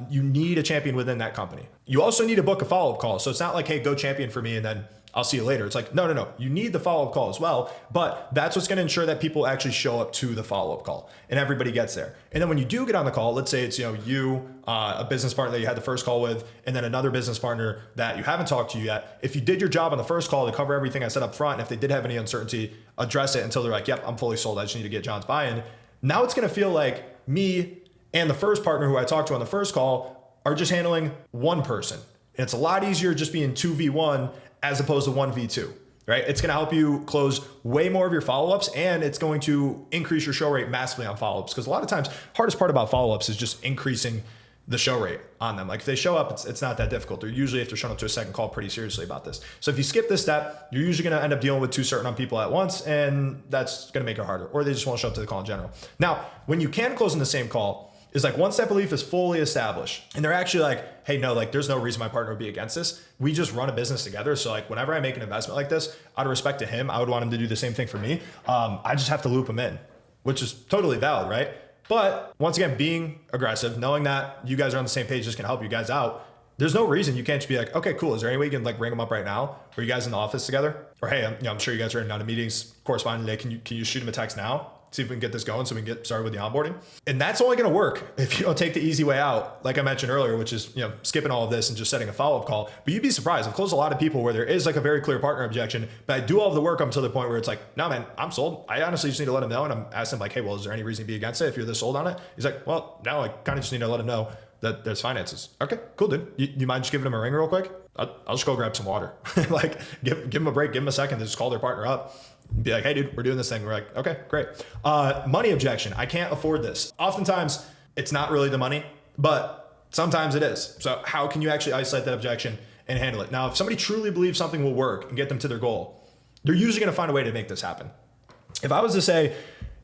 you need a champion within that company. You also need to book a follow-up call. So it's not like, hey, go champion for me and then I'll see you later. It's like, no. You need the follow-up call as well, but that's what's going to ensure that people actually show up to the follow-up call and everybody gets there. And then when you do get on the call, let's say it's, you, a business partner that you had the first call with, and then another business partner that you haven't talked to yet. If you did your job on the first call to cover everything I said up front, and if they did have any uncertainty, address it until they're like, yep, I'm fully sold. I just need to get John's buy-in. Now it's going to feel like me and the first partner who I talked to on the first call are just handling one person. And it's a lot easier just being 2v1 as opposed to 1v2, right? It's going to help you close way more of your follow-ups, and it's going to increase your show rate massively on follow-ups. Because a lot of times, hardest part about follow-ups is just increasing the show rate on them. Like if they show up, it's not that difficult. They're usually, if they're showing up to a second call, pretty seriously about this. So if you skip this step, you're usually going to end up dealing with two certain people at once, and that's going to make it harder. Or they just won't show up to the call in general. Now, when you can close in the same call, is like once that belief is fully established and they're actually like, hey, no, like there's no reason my partner would be against this. We just run a business together. So like whenever I make an investment like this, out of respect to him, I would want him to do the same thing for me. I just have to loop him in, which is totally valid, right? But once again, being aggressive, knowing that you guys are on the same page, just can help you guys out. There's no reason you can't just be like, okay, cool. Is there any way you can like ring them up right now? Are you guys in the office together? Or hey, I'm sure you guys are in a meetings corresponding today. Can you shoot him a text now? See if we can get this going so we can get started with the onboarding. And that's only going to work if you don't take the easy way out, like I mentioned earlier, which is, skipping all of this and just setting a follow-up call. But you'd be surprised. I've closed a lot of people where there is like a very clear partner objection, but I do all of the work up until the point where it's like, no, man, I'm sold. I honestly just need to let him know. And I'm asking like, hey, well, is there any reason to be against it if you're this sold on it? He's like, well, now I kind of just need to let him know that there's finances. Okay, cool, dude. You mind just giving him a ring real quick? I'll just go grab some water. Like give him a break, give him a second to just call their partner up. Be like, hey, dude, we're doing this thing. We're like, okay, great. Money objection. I can't afford this. Oftentimes, it's not really the money, but sometimes it is. So how can you actually isolate that objection and handle it? Now, if somebody truly believes something will work and get them to their goal, they're usually going to find a way to make this happen. If I was to say,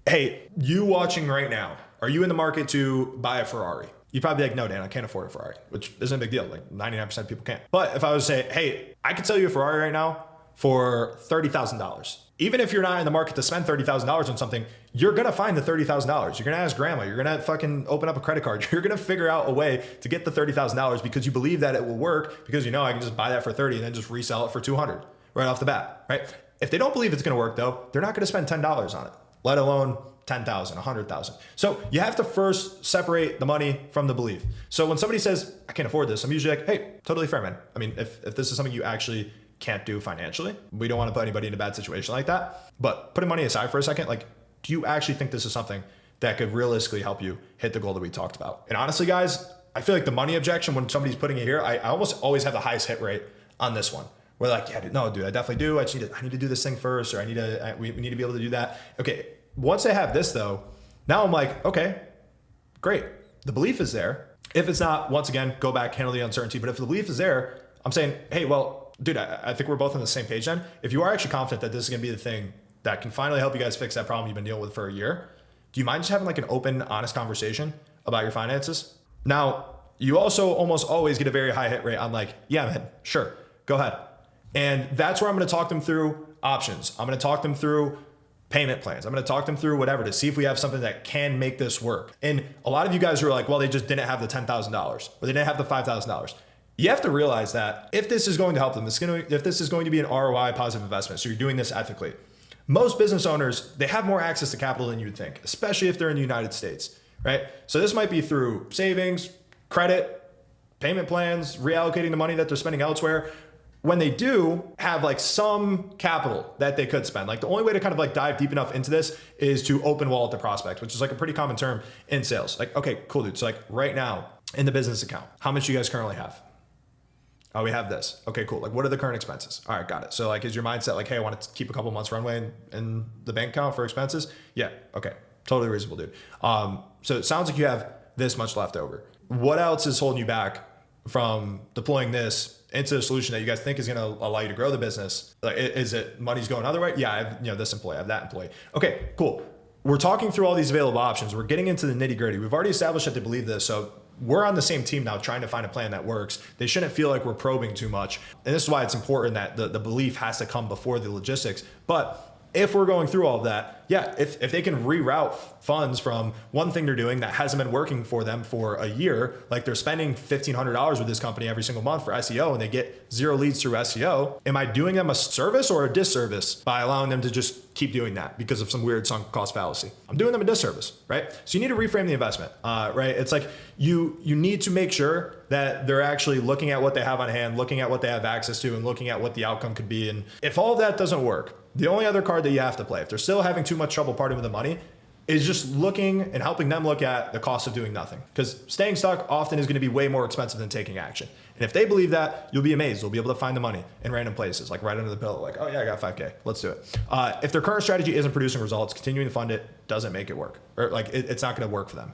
hey, you watching right now, are you in the market to buy a Ferrari? You'd probably be like, no, Dan, I can't afford a Ferrari, which isn't a big deal. Like 99% of people can't. But if I was to say, hey, I could sell you a Ferrari right now for $30,000. Even if you're not in the market to spend $30,000 on something, you're going to find the $30,000. You're going to ask grandma. You're going to fucking open up a credit card. You're going to figure out a way to get the $30,000 because you believe that it will work because I can just buy that for 30 and then just resell it for 200 right off the bat, right? If they don't believe it's going to work though, they're not going to spend $10 on it, let alone 10,000, 100,000. So you have to first separate the money from the belief. So when somebody says, I can't afford this, I'm usually like, hey, totally fair, man. I mean, if this is something you actually can't do financially, we don't want to put anybody in a bad situation like that. But putting money aside for a second, like, do you actually think this is something that could realistically help you hit the goal that we talked about? And honestly, guys, I feel like the money objection, when somebody's putting it here, I almost always have the highest hit rate on this one. We're like, yeah, no, dude, I definitely do. I need to do this thing first, or we need to be able to do that. Okay. Once I have this though, now I'm like, okay, great. The belief is there. If it's not, once again, go back, handle the uncertainty. But if the belief is there, I'm saying, hey, well, dude, I think we're both on the same page then. If you are actually confident that this is going to be the thing that can finally help you guys fix that problem you've been dealing with for a year, do you mind just having like an open, honest conversation about your finances? Now, you also almost always get a very high hit rate on like, yeah, man, sure, go ahead. And that's where I'm going to talk them through options. I'm going to talk them through payment plans. I'm going to talk them through whatever to see if we have something that can make this work. And a lot of you guys are like, well, they just didn't have the $10,000 or they didn't have the $5,000. You have to realize that if this is going to help them, if this is going to be an ROI positive investment, so you're doing this ethically, most business owners, they have more access to capital than you'd think, especially if they're in the United States, right? So this might be through savings, credit, payment plans, reallocating the money that they're spending elsewhere. When they do have like some capital that they could spend, like the only way to kind of like dive deep enough into this is to open wallet the prospect, which is like a pretty common term in sales. Like, okay, cool, dude. So like right now in the business account, how much do you guys currently have? Oh, we have this. Okay, cool. Like, what are the current expenses? All right, got it. So like, is your mindset like, hey, I want to keep a couple months runway in the bank account for expenses? Yeah. Okay. Totally reasonable, dude. So it sounds like you have this much left over. What else is holding you back from deploying this into a solution that you guys think is going to allow you to grow the business? Like, is it money's going other way? Yeah, I have, this employee, I have that employee. Okay, cool. We're talking through all these available options. We're getting into the nitty gritty. We've already established that they believe this. So we're on the same team now trying to find a plan that works. They shouldn't feel like we're probing too much. And this is why it's important that the belief has to come before the logistics. But if we're going through all of that, yeah, if they can reroute funds from one thing they're doing that hasn't been working for them for a year, like they're spending $1,500 with this company every single month for SEO and they get 0 leads through SEO, am I doing them a service or a disservice by allowing them to just keep doing that because of some weird sunk cost fallacy? I'm doing them a disservice, right? So you need to reframe the investment, right? It's like you need to make sure that they're actually looking at what they have on hand, looking at what they have access to, and looking at what the outcome could be. And if all of that doesn't work, the only other card that you have to play, if they're still having too much trouble parting with the money, is just looking and helping them look at the cost of doing nothing. Because staying stuck often is going to be way more expensive than taking action. And if they believe that, you'll be amazed. You'll be able to find the money in random places, like right under the pillow. Like, oh yeah, I got 5K. Let's do it. If their current strategy isn't producing results, continuing to fund it doesn't make it work. Or like it's not going to work for them.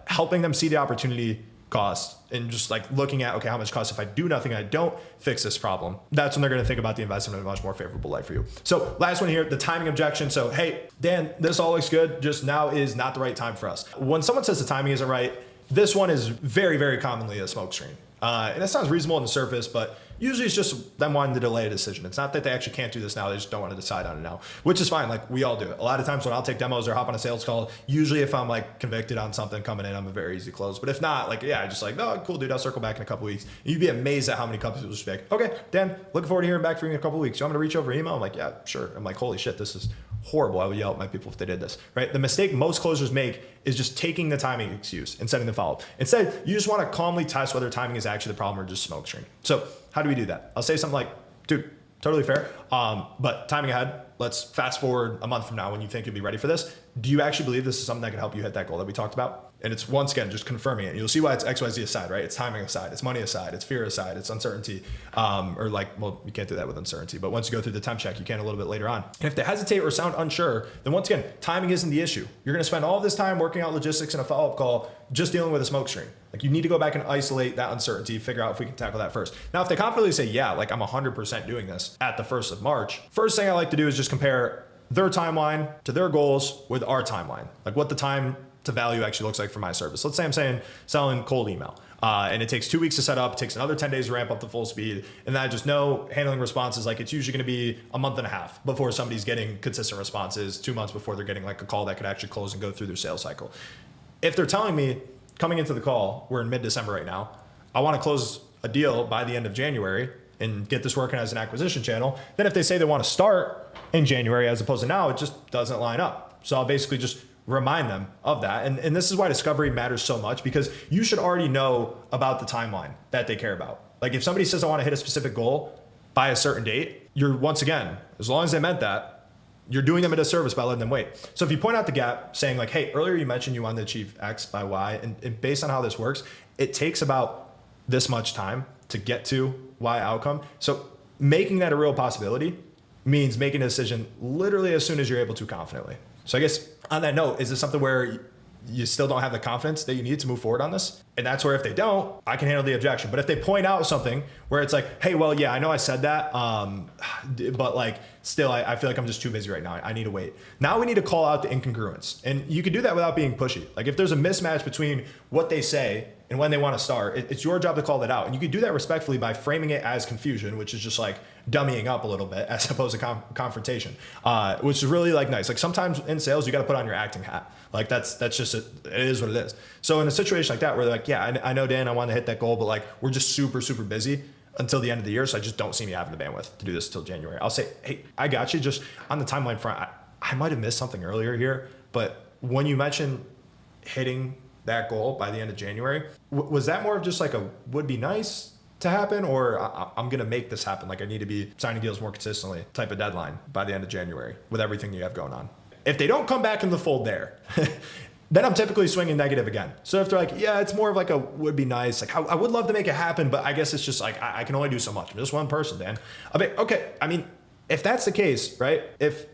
Helping them see the opportunity cost and just like looking at, okay, how much costs if I do nothing, I don't fix this problem. That's when they're going to think about the investment in a much more favorable light for you. So last one here, the timing objection. So, hey, Dan, this all looks good. Just now is not the right time for us. When someone says the timing isn't right, this one is very, very commonly a smokescreen. And that sounds reasonable on the surface, but usually it's just them wanting to delay a decision. It's not that they actually can't do this now. They just don't want to decide on it now, which is fine. Like we all do it. A lot of times when I'll take demos or hop on a sales call, usually if I'm like convicted on something coming in, I'm a very easy close. But if not, like, yeah, I just like, no, cool, dude, I'll circle back in a couple weeks. And you'd be amazed at how many companies will just be like, okay, Dan, looking forward to hearing back from you in a couple weeks. You want me to reach over email? I'm like, yeah, sure. I'm like, holy shit, this is horrible. I would yell at my people if they did this, right? The mistake most closers make is just taking the timing excuse and setting the follow-up. Instead, you just want to calmly test whether timing is actually the problem or just smoke screen. So how do we do that? I'll say something like, dude, totally fair. But timing ahead, let's fast forward a month from now when you think you'll be ready for this. Do you actually believe this is something that can help you hit that goal that we talked about? And it's once again, just confirming it. You'll see why it's XYZ aside, right? It's timing aside, it's money aside, it's fear aside, it's uncertainty. Or like, well, you can't do that with uncertainty, but once you go through the temp check, you can a little bit later on. And if they hesitate or sound unsure, then once again, timing isn't the issue. You're going to spend all of this time working out logistics in a follow-up call, just dealing with a smoke screen. Like you need to go back and isolate that uncertainty, figure out if we can tackle that first. Now, if they confidently say, yeah, like I'm 100% doing this at the 1st of March, first thing I like to do is just compare their timeline to their goals with our timeline. Like what the time to value actually looks like for my service. Let's say I'm selling cold email. And it takes 2 weeks to set up, it takes another 10 days to ramp up to full speed. And then I just know handling responses, like it's usually going to be a month and a half before somebody's getting consistent responses, 2 months before they're getting like a call that could actually close and go through their sales cycle. If they're telling me coming into the call, we're in mid-December right now, I want to close a deal by the end of January and get this working as an acquisition channel. Then if they say they want to start in January as opposed to now, it just doesn't line up. So I'll basically just remind them of that. And this is why discovery matters so much, because you should already know about the timeline that they care about. Like if somebody says I want to hit a specific goal by a certain date, you're once again, as long as they meant that, you're doing them a disservice by letting them wait. So if you point out the gap saying like, hey, earlier you mentioned you wanted to achieve X by Y, and based on how this works, it takes about this much time to get to Y outcome. So making that a real possibility means making a decision literally as soon as you're able to confidently. So I guess on that note, is this something where you still don't have the confidence that you need to move forward on this? And that's where if they don't, I can handle the objection. But if they point out something where it's like, hey, well, yeah, I know I said that, but like still, I feel like I'm just too busy right now. I need to wait. Now we need to call out the incongruence. And you can do that without being pushy. Like if there's a mismatch between what they say and when they want to start, it's your job to call that out. And you can do that respectfully by framing it as confusion, which is just like dummying up a little bit as opposed to confrontation, which is really like nice. Like sometimes in sales, you got to put on your acting hat. Like that's just, it is what it is. So in a situation like that, where they're like, yeah, I know, Dan, I want to hit that goal, but like we're just super, super busy until the end of the year. So I just don't see me having the bandwidth to do this until January. I'll say, hey, I got you. Just on the timeline front, I might've missed something earlier here, but when you mentioned hitting that goal by the end of January. Was that more of just like a would be nice to happen, or I'm going to make this happen? Like I need to be signing deals more consistently type of deadline by the end of January with everything you have going on. If they don't come back in the fold there, then I'm typically swinging negative again. So if they're like, yeah, it's more of like a would be nice. Like I would love to make it happen, but I guess it's just like, I can only do so much. I'm just one person, Dan. I mean, okay. I mean, if that's the case, right? If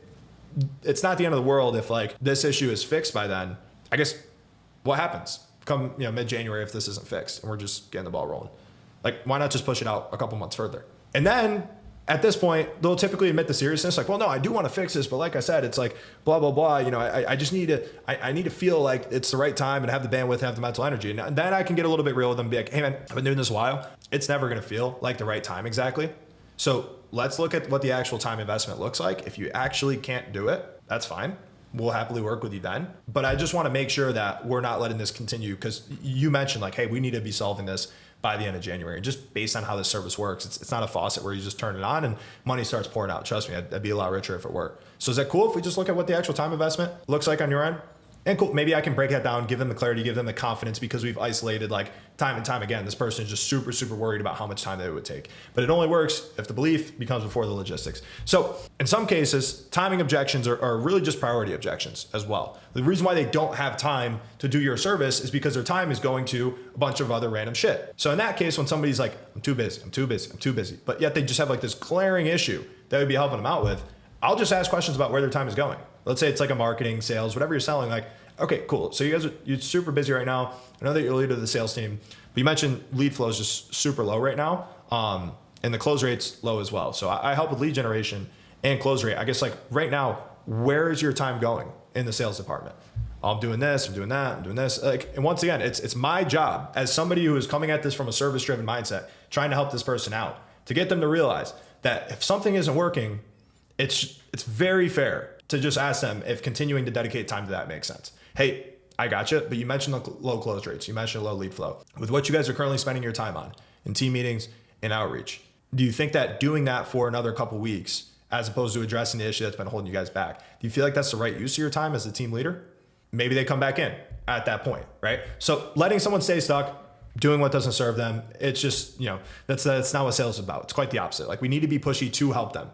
it's not the end of the world, if like this issue is fixed by then, I guess what happens come, mid-January if this isn't fixed and we're just getting the ball rolling? Like, why not just push it out a couple months further? And then at this point, they'll typically admit the seriousness. Like, well, no, I do want to fix this, but like I said, it's like blah, blah, blah. I just need to, I need to feel like it's the right time and have the bandwidth, have the mental energy. And then I can get a little bit real with them and be like, hey man, I've been doing this a while. It's never going to feel like the right time exactly. So let's look at what the actual time investment looks like. If you actually can't do it, that's fine. We'll happily work with you then. But I just want to make sure that we're not letting this continue, because you mentioned like, hey, we need to be solving this by the end of January. Just based on how this service works, it's not a faucet where you just turn it on and money starts pouring out. Trust me, I'd be a lot richer if it were. So is that cool if we just look at what the actual time investment looks like on your end? And cool, maybe I can break that down, give them the clarity, give them the confidence, because we've isolated like time and time again, this person is just super, super worried about how much time that it would take. But it only works if the belief becomes before the logistics. So in some cases, timing objections are really just priority objections as well. The reason why they don't have time to do your service is because their time is going to a bunch of other random shit. So in that case, when somebody's like, I'm too busy, but yet they just have like this glaring issue that would be helping them out with, I'll just ask questions about where their time is going. Let's say it's like a marketing, sales, whatever you're selling. Like, okay, cool. So you're super busy right now. I know that you're leader of the sales team, but you mentioned lead flow is just super low right now. And the close rate's low as well. So I help with lead generation and close rate. I guess like right now, where is your time going in the sales department? I'm doing this, I'm doing that, I'm doing this. Like, and once again, it's my job as somebody who is coming at this from a service-driven mindset, trying to help this person out, to get them to realize that if something isn't working, it's very fair to just ask them if continuing to dedicate time to that makes sense. Hey, I got you, but you mentioned the low close rates. You mentioned low lead flow. With what you guys are currently spending your time on in team meetings and outreach, do you think that doing that for another couple weeks, as opposed to addressing the issue that's been holding you guys back, do you feel like that's the right use of your time as the team leader? Maybe they come back in at that point, right? So letting someone stay stuck, doing what doesn't serve them, it's just, that's not what sales is about. It's quite the opposite. Like, we need to be pushy to help them,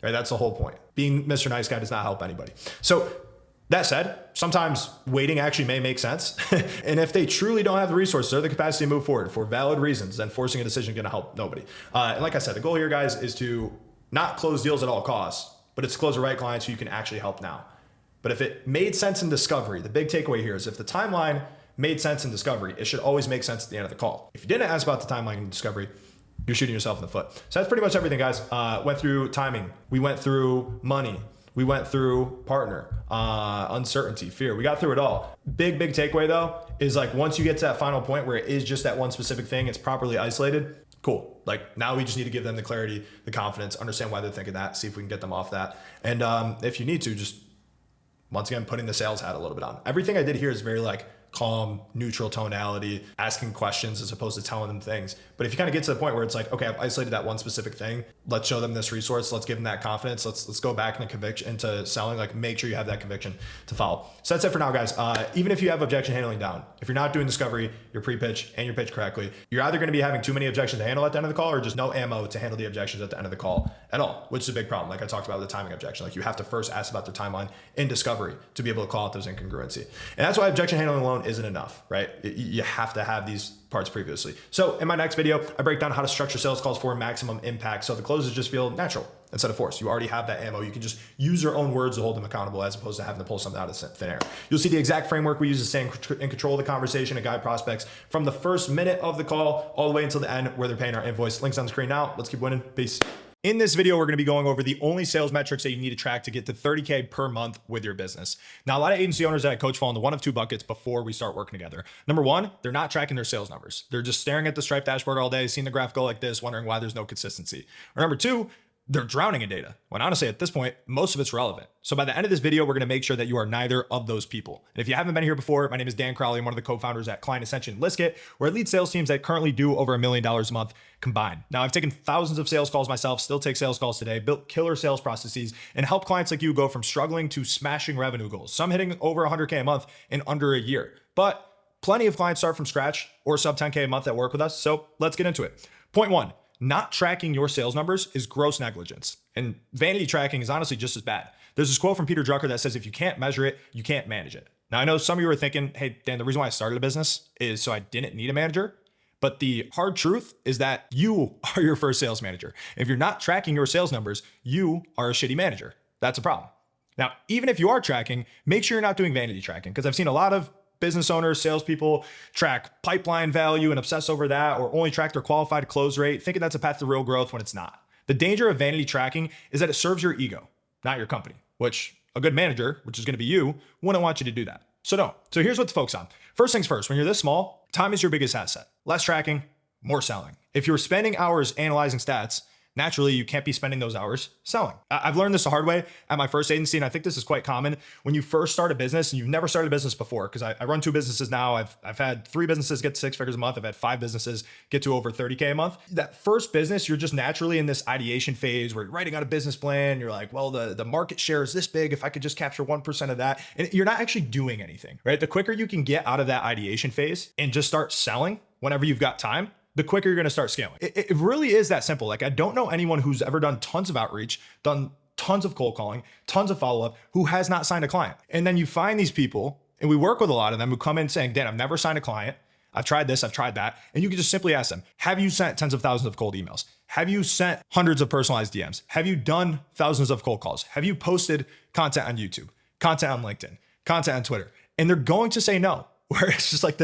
right? That's the whole point. Being Mr. Nice Guy does not help anybody. So that said, sometimes waiting actually may make sense. And if they truly don't have the resources or the capacity to move forward for valid reasons, then forcing a decision is going to help nobody. And like I said, the goal here, guys, is to not close deals at all costs, but it's to close the right clients who you can actually help now. But if it made sense in discovery, the big takeaway here is if the timeline made sense in discovery, it should always make sense at the end of the call. If you didn't ask about the timeline in discovery, you're shooting yourself in the foot. So that's pretty much everything, guys. Went through timing. We went through money. We went through partner, uncertainty, fear. We got through it all. Big takeaway though, is like once you get to that final point where it is just that one specific thing, it's properly isolated, cool. Like now we just need to give them the clarity, the confidence, understand why they're thinking that, see if we can get them off that. And if you need to, just once again, putting the sales hat a little bit on. Everything I did here is very like calm, neutral tonality, asking questions as opposed to telling them things. But if you kind of get to the point where it's like, okay, I've isolated that one specific thing, let's show them this resource, let's give them that confidence, let's go back into conviction, into selling, like make sure you have that conviction to follow. So that's it for now, guys. Even if you have objection handling down, if you're not doing discovery, your pre-pitch and your pitch correctly, you're either going to be having too many objections to handle at the end of the call or just no ammo to handle the objections at the end of the call at all, which is a big problem. Like I talked about with the timing objection, like you have to first ask about their timeline in discovery to be able to call out those incongruency. And that's why objection handling alone isn't enough, right? You have to have these parts previously. So in my next video, I break down how to structure sales calls for maximum impact so the closes just feel natural instead of forced. You already have that ammo. You can just use your own words to hold them accountable as opposed to having to pull something out of thin air. You'll see the exact framework we use to stay in control of the conversation and guide prospects from the first minute of the call all the way until the end where they're paying our invoice. Links on the screen now. Let's keep winning. Peace. In this video, we're going to be going over the only sales metrics that you need to track to get to 30K per month with your business. Now, a lot of agency owners that I coach fall into one of two buckets before we start working together. Number one, they're not tracking their sales numbers. They're just staring at the Stripe dashboard all day, seeing the graph go like this, wondering why there's no consistency. Or number two, they're drowning in data, when honestly at this point, most of it's relevant. So by the end of this video, we're going to make sure that you are neither of those people. And if you haven't been here before, my name is Dan Crowley. I'm one of the co-founders at Ascension Listkit, where I lead sales teams that currently do over $1 million a month combined. Now, I've taken thousands of sales calls myself, still take sales calls today, built killer sales processes, and help clients like you go from struggling to smashing revenue goals, some hitting over 100K a month in under a year. But plenty of clients start from scratch or sub 10K a month that work with us. So let's get into it. Point one, not tracking your sales numbers is gross negligence. And vanity tracking is honestly just as bad. There's this quote from Peter Drucker that says, if you can't measure it, you can't manage it. Now, I know some of you are thinking, hey, Dan, the reason why I started a business is so I didn't need a manager. But the hard truth is that you are your first sales manager. If you're not tracking your sales numbers, you are a shitty manager. That's a problem. Now, even if you are tracking, make sure you're not doing vanity tracking, because I've seen a lot of business owners, salespeople track pipeline value and obsess over that, or only track their qualified close rate, thinking that's a path to real growth when it's not. The danger of vanity tracking is that it serves your ego, not your company, which a good manager, which is going to be you, wouldn't want you to do that. So don't. So here's what to focus on. First things first, when you're this small, time is your biggest asset. Less tracking, more selling. If you're spending hours analyzing stats, naturally, you can't be spending those hours selling. I've learned this the hard way at my first agency, and I think this is quite common when you first start a business and you've never started a business before, because I run 2 businesses now. I've had 3 businesses get to 6 figures a month. I've had 5 businesses get to over 30K a month. That first business, you're just naturally in this ideation phase where you're writing out a business plan. You're like, well, the market share is this big. If I could just capture 1% of that, and you're not actually doing anything, right? The quicker you can get out of that ideation phase and just start selling whenever you've got time, the quicker you're going to start scaling. It really is that simple. Like, I don't know anyone who's ever done tons of outreach, done tons of cold calling, tons of follow-up, who has not signed a client. And then you find these people, and we work with a lot of them, who come in saying, Dan, I've never signed a client. I've tried this, I've tried that. And you can just simply ask them, have you sent tens of thousands of cold emails? Have you sent hundreds of personalized DMs? Have you done thousands of cold calls? Have you posted content on YouTube, content on LinkedIn, content on Twitter? And they're going to say no. Where it's just like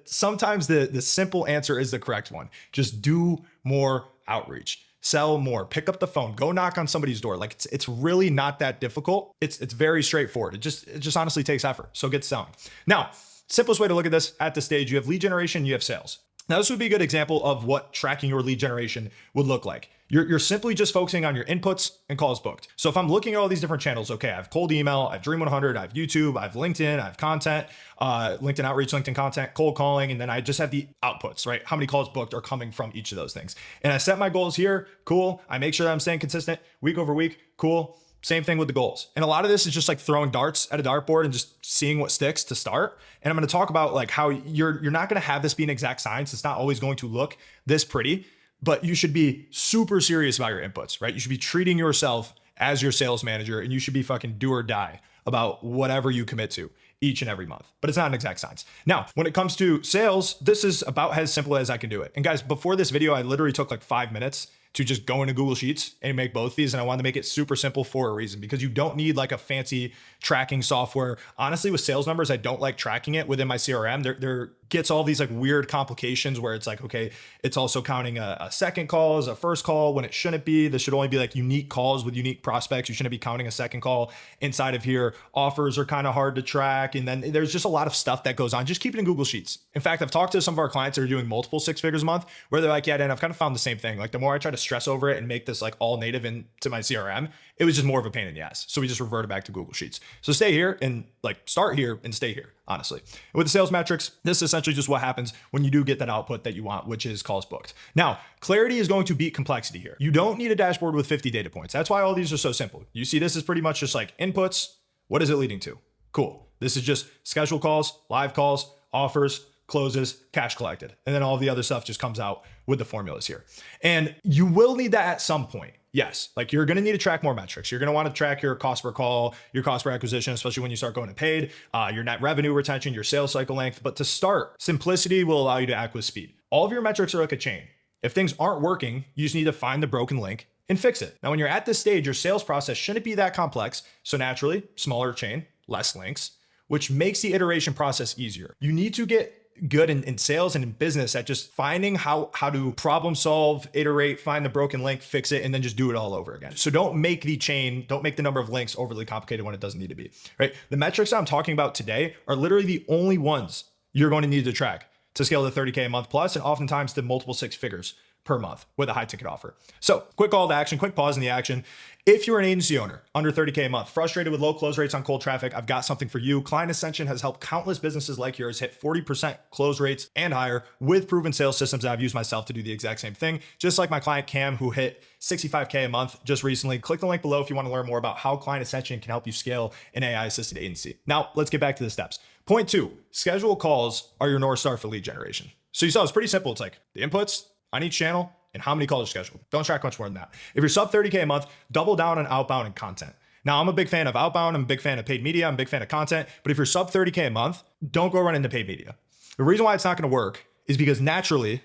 sometimes the simple answer is the correct one. Just do more outreach, sell more, pick up the phone, go knock on somebody's door. Like, it's really not that difficult. It's very straightforward. It just honestly takes effort. So get selling. Now, simplest way to look at this at this stage, you have lead generation, you have sales. Now, this would be a good example of what tracking your lead generation would look like. You're simply just focusing on your inputs and calls booked. So if I'm looking at all these different channels, okay, I have cold email, I have Dream 100, I have YouTube, I have LinkedIn, I have content, LinkedIn outreach, LinkedIn content, cold calling, and then I just have the outputs, right? How many calls booked are coming from each of those things. And I set my goals here, cool. I make sure that I'm staying consistent week over week, cool. Same thing with the goals. And a lot of this is just like throwing darts at a dartboard and just seeing what sticks to start. And I'm going to talk about like how you're not going to have this be an exact science. It's not always going to look this pretty, but you should be super serious about your inputs, right? You should be treating yourself as your sales manager, and you should be fucking do or die about whatever you commit to each and every month. But it's not an exact science. Now, when it comes to sales, this is about as simple as I can do it. And guys, before this video, I literally took like 5 minutes to just go into Google Sheets and make both these. And I wanted to make it super simple for a reason, because you don't need like a fancy tracking software. Honestly, with sales numbers, I don't like tracking it within my CRM. There gets all these like weird complications where it's like, okay, it's also counting a second call as a first call when it shouldn't be. This should only be like unique calls with unique prospects. You shouldn't be counting a second call inside of here. Offers are kind of hard to track. And then there's just a lot of stuff that goes on. Just keep it in Google Sheets. In fact, I've talked to some of our clients that are doing multiple 6 figures a month where they're like, yeah, Dan, I've kind of found the same thing. Like, the more I try to stress over it and make this like all native into my CRM, it was just more of a pain in the ass. So we just reverted back to Google Sheets. So stay here and like start here and stay here, honestly. And with the sales metrics, this is essentially just what happens when you do get that output that you want, which is calls booked. Now, clarity is going to beat complexity here. You don't need a dashboard with 50 data points. That's why all these are so simple. You see, this is pretty much just like inputs. What is it leading to? Cool. This is just scheduled calls, live calls, offers, closes, cash collected. And then all the other stuff just comes out with the formulas here. And you will need that at some point. Yes, like you're going to need to track more metrics. You're going to want to track your cost per call, your cost per acquisition, especially when you start going to paid, your net revenue retention, your sales cycle length. But to start, simplicity will allow you to act with speed. All of your metrics are like a chain. If things aren't working, you just need to find the broken link and fix it. Now, when you're at this stage, your sales process shouldn't be that complex. So naturally, smaller chain, less links, which makes the iteration process easier. You need to get good in sales and in business at just finding how to problem solve, iterate, find the broken link, fix it, and then just do it all over again. So don't make the chain, don't make the number of links overly complicated when it doesn't need to be, right? The metrics I'm talking about today are literally the only ones you're going to need to track to scale to 30K a month plus, and oftentimes to multiple 6 figures per per month with a high ticket offer. So quick call to action, quick pause in the action. If you're an agency owner under 30K a month, frustrated with low close rates on cold traffic, I've got something for you. Client Ascension has helped countless businesses like yours hit 40% close rates and higher with proven sales systems that I've used myself to do the exact same thing. Just like my client Cam, who hit 65K a month just recently. Click the link below if you want to learn more about how Client Ascension can help you scale an AI assisted agency. Now let's get back to the steps. Point 2, scheduled calls are your North Star for lead generation. So you saw it's pretty simple. It's like the inputs on each channel and how many calls are scheduled. Don't track much more than that. If you're sub 30K a month, double down on outbound and content. Now, I'm a big fan of outbound. I'm a big fan of paid media. I'm a big fan of content. But if you're sub 30K a month, don't go run into paid media. The reason why it's not going to work is because naturally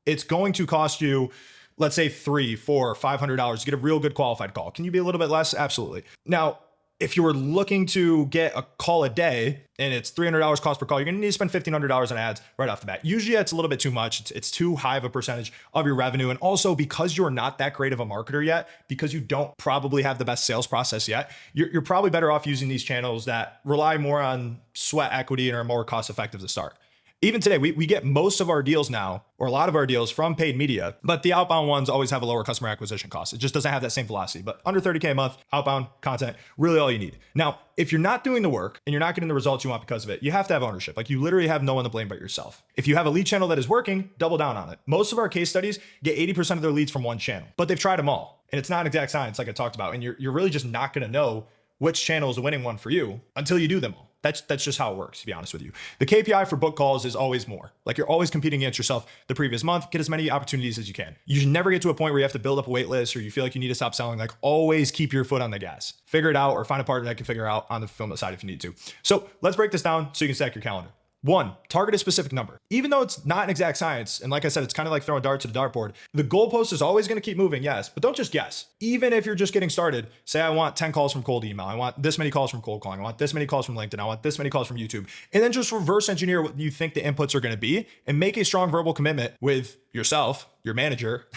it's going to cost you, let's say $300, $400, $500 to get a real good qualified call. Can you be a little bit less? Absolutely. Now, if you were looking to get a call a day and it's $300 cost per call, you're going to need to spend $1,500 on ads right off the bat. Usually it's a little bit too much. It's too high of a percentage of your revenue. And also because you're not that great of a marketer yet, because you don't probably have the best sales process yet, you're probably better off using these channels that rely more on sweat equity and are more cost effective to start. Even today, we get most of our deals now, or a lot of our deals from paid media, but the outbound ones always have a lower customer acquisition cost. It just doesn't have that same velocity, but under 30K a month, outbound content, really all you need. Now, if you're not doing the work and you're not getting the results you want because of it, you have to have ownership. Like you literally have no one to blame but yourself. If you have a lead channel that is working, double down on it. Most of our case studies get 80% of their leads from one channel, but they've tried them all. And it's not an exact science like I talked about. And you're really just not gonna know which channel is the winning one for you until you do them all. That's just how it works, to be honest with you. The KPI for book calls is always more. Like you're always competing against yourself the previous month. Get as many opportunities as you can. You should never get to a point where you have to build up a wait list or you feel like you need to stop selling. Like always keep your foot on the gas. Figure it out or find a partner that can figure out on the fulfillment side if you need to. So let's break this down so you can stack your calendar. 1, target a specific number. Even though it's not an exact science, and like I said, it's kind of like throwing darts at a dartboard, the goalpost is always going to keep moving, yes, but don't just guess. Even if you're just getting started, say I want 10 calls from cold email, I want this many calls from cold calling, I want this many calls from LinkedIn, I want this many calls from YouTube, and then just reverse engineer what you think the inputs are going to be and make a strong verbal commitment with yourself, your manager,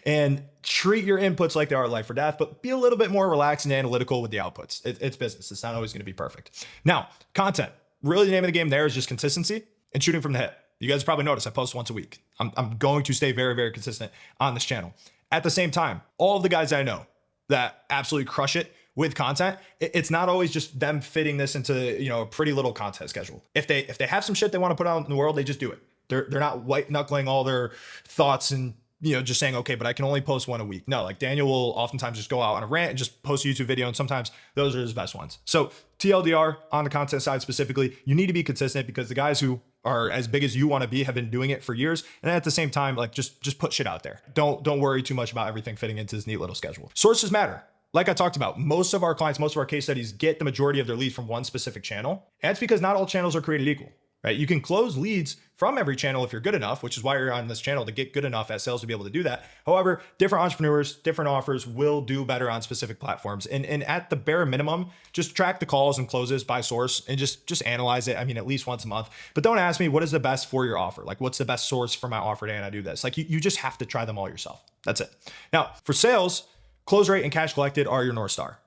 and treat your inputs like they are life or death, but be a little bit more relaxed and analytical with the outputs. It's business. It's not always going to be perfect. Now, content. Really, the name of the game there is just consistency and shooting from the hip. You guys probably noticed I post once a week. I'm going to stay very, very consistent on this channel. At the same time, all of the guys I know that absolutely crush it with content, it's not always just them fitting this into a pretty little content schedule. If they have some shit they want to put out in the world, they just do it. They're not white knuckling all their thoughts and just saying, okay, but I can only post one a week. No, like Daniel will oftentimes just go out on a rant and just post a YouTube video. And sometimes those are his best ones. So TLDR on the content side specifically, you need to be consistent because the guys who are as big as you want to be have been doing it for years. And at the same time, like just put shit out there. Don't worry too much about everything fitting into this neat little schedule. Sources matter. Like I talked about, most of our clients, most of our case studies get the majority of their leads from one specific channel. And it's because not all channels are created equal. Right? You can close leads from every channel if you're good enough, which is why you're on this channel to get good enough at sales to be able to do that. However, different entrepreneurs, different offers will do better on specific platforms. And at the bare minimum, just track the calls and closes by source and just analyze it. I mean, at least once a month. But don't ask me what is the best for your offer. Like what's the best source for my offer day and I do this. Like you just have to try them all yourself. That's it. Now, for sales, close rate and cash collected are your North Star.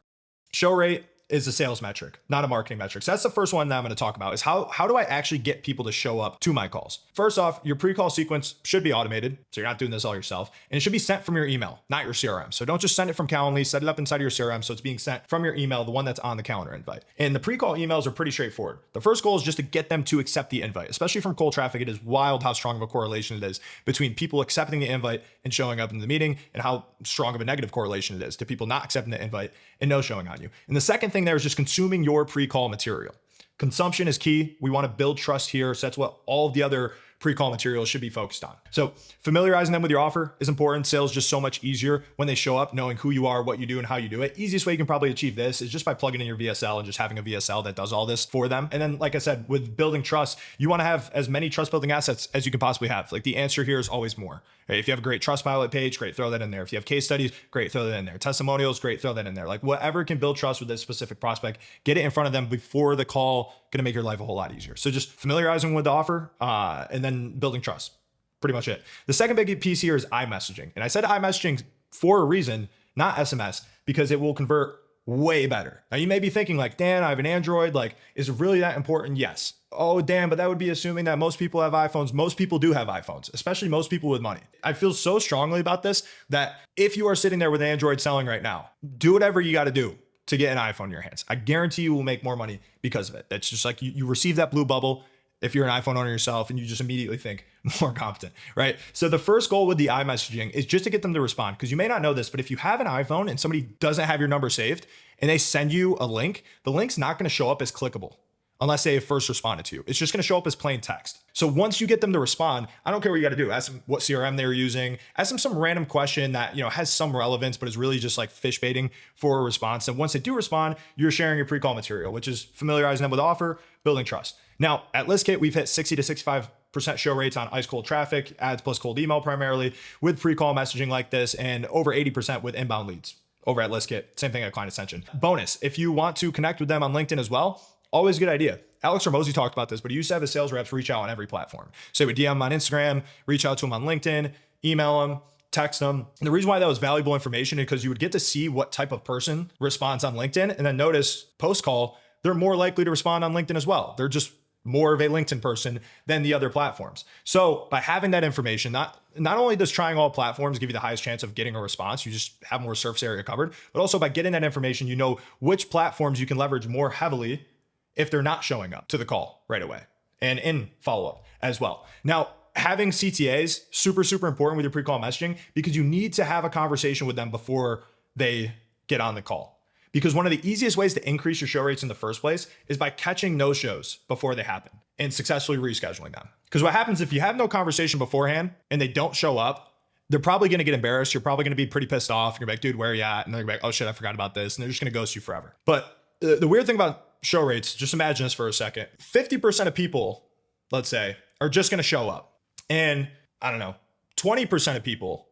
Show rate is a sales metric, not a marketing metric. So that's the first one that I'm going to talk about is how do I actually get people to show up to my calls? First off, your pre-call sequence should be automated. So you're not doing this all yourself. And it should be sent from your email, not your CRM. So don't just send it from Calendly, set it up inside of your CRM. So it's being sent from your email, the one that's on the calendar invite. And the pre-call emails are pretty straightforward. The first goal is just to get them to accept the invite, especially from cold traffic. It is wild how strong of a correlation it is between people accepting the invite and showing up in the meeting and how strong of a negative correlation it is to people not accepting the invite and no showing on you. And the second thing there is just consuming your pre-call material. Consumption is key. We want to build trust here. So that's what all of the other pre-call materials should be focused on. So familiarizing them with your offer is important. Sales just so much easier when they show up, knowing who you are, what you do, and how you do it. Easiest way you can probably achieve this is just by plugging in your VSL and just having a VSL that does all this for them. And then, like I said, with building trust, you want to have as many trust building assets as you can possibly have. Like the answer here is always more. Right? If you have a great Trustpilot page, great, throw that in there. If you have case studies, great, throw that in there. Testimonials, great, throw that in there. Like whatever can build trust with this specific prospect, get it in front of them before the call, gonna make your life a whole lot easier. So just familiarizing with the offer and then building trust. Pretty much it. The second big piece here is iMessaging. And I said iMessaging for a reason, not SMS, because it will convert way better. Now you may be thinking like, Dan, I have an Android. Like, is it really that important? Yes. Oh, Dan, but that would be assuming that most people have iPhones. Most people do have iPhones, especially most people with money. I feel so strongly about this that if you are sitting there with an Android selling right now, do whatever you got to do to get an iPhone in your hands. I guarantee you will make more money because of it. It's just like you receive that blue bubble if you're an iPhone owner yourself and you just immediately think more competent, right? So the first goal with the iMessaging is just to get them to respond, because you may not know this, but if you have an iPhone and somebody doesn't have your number saved and they send you a link, the link's not going to show up as clickable unless they have first responded to you. It's just going to show up as plain text. So once you get them to respond, I don't care what you got to do. Ask them what CRM they're using. Ask them some random question that, has some relevance, but is really just like fish baiting for a response. And once they do respond, you're sharing your pre-call material, which is familiarizing them with the offer, building trust. Now at ListKit, we've hit 60 to 65% show rates on ice cold traffic, ads plus cold email primarily, with pre-call messaging like this, and over 80% with inbound leads over at ListKit. Same thing at Client Ascension. Bonus, if you want to connect with them on LinkedIn as well, always a good idea. Alex Ramosi talked about this, but he used to have his sales reps reach out on every platform. So he would DM him on Instagram, reach out to him on LinkedIn, email him, text them. And the reason why that was valuable information is because you would get to see what type of person responds on LinkedIn, and then notice post-call, they're more likely to respond on LinkedIn as well. They're just more of a LinkedIn person than the other platforms. So by having that information, not only does trying all platforms give you the highest chance of getting a response, you just have more surface area covered, but also by getting that information, you know which platforms you can leverage more heavily if they're not showing up to the call right away and in follow-up as well. Now, having CTAs, super, super important with your pre-call messaging, because you need to have a conversation with them before they get on the call. Because one of the easiest ways to increase your show rates in the first place is by catching no-shows before they happen and successfully rescheduling them. Because what happens if you have no conversation beforehand and they don't show up, they're probably going to get embarrassed. You're probably going to be pretty pissed off. You're going to be like, dude, where are you at? And they're going to be like, oh shit, I forgot about this. And they're just going to ghost you forever. But the weird thing about show rates, just imagine this for a second. 50% of people, let's say, are just going to show up. And I don't know, 20% of people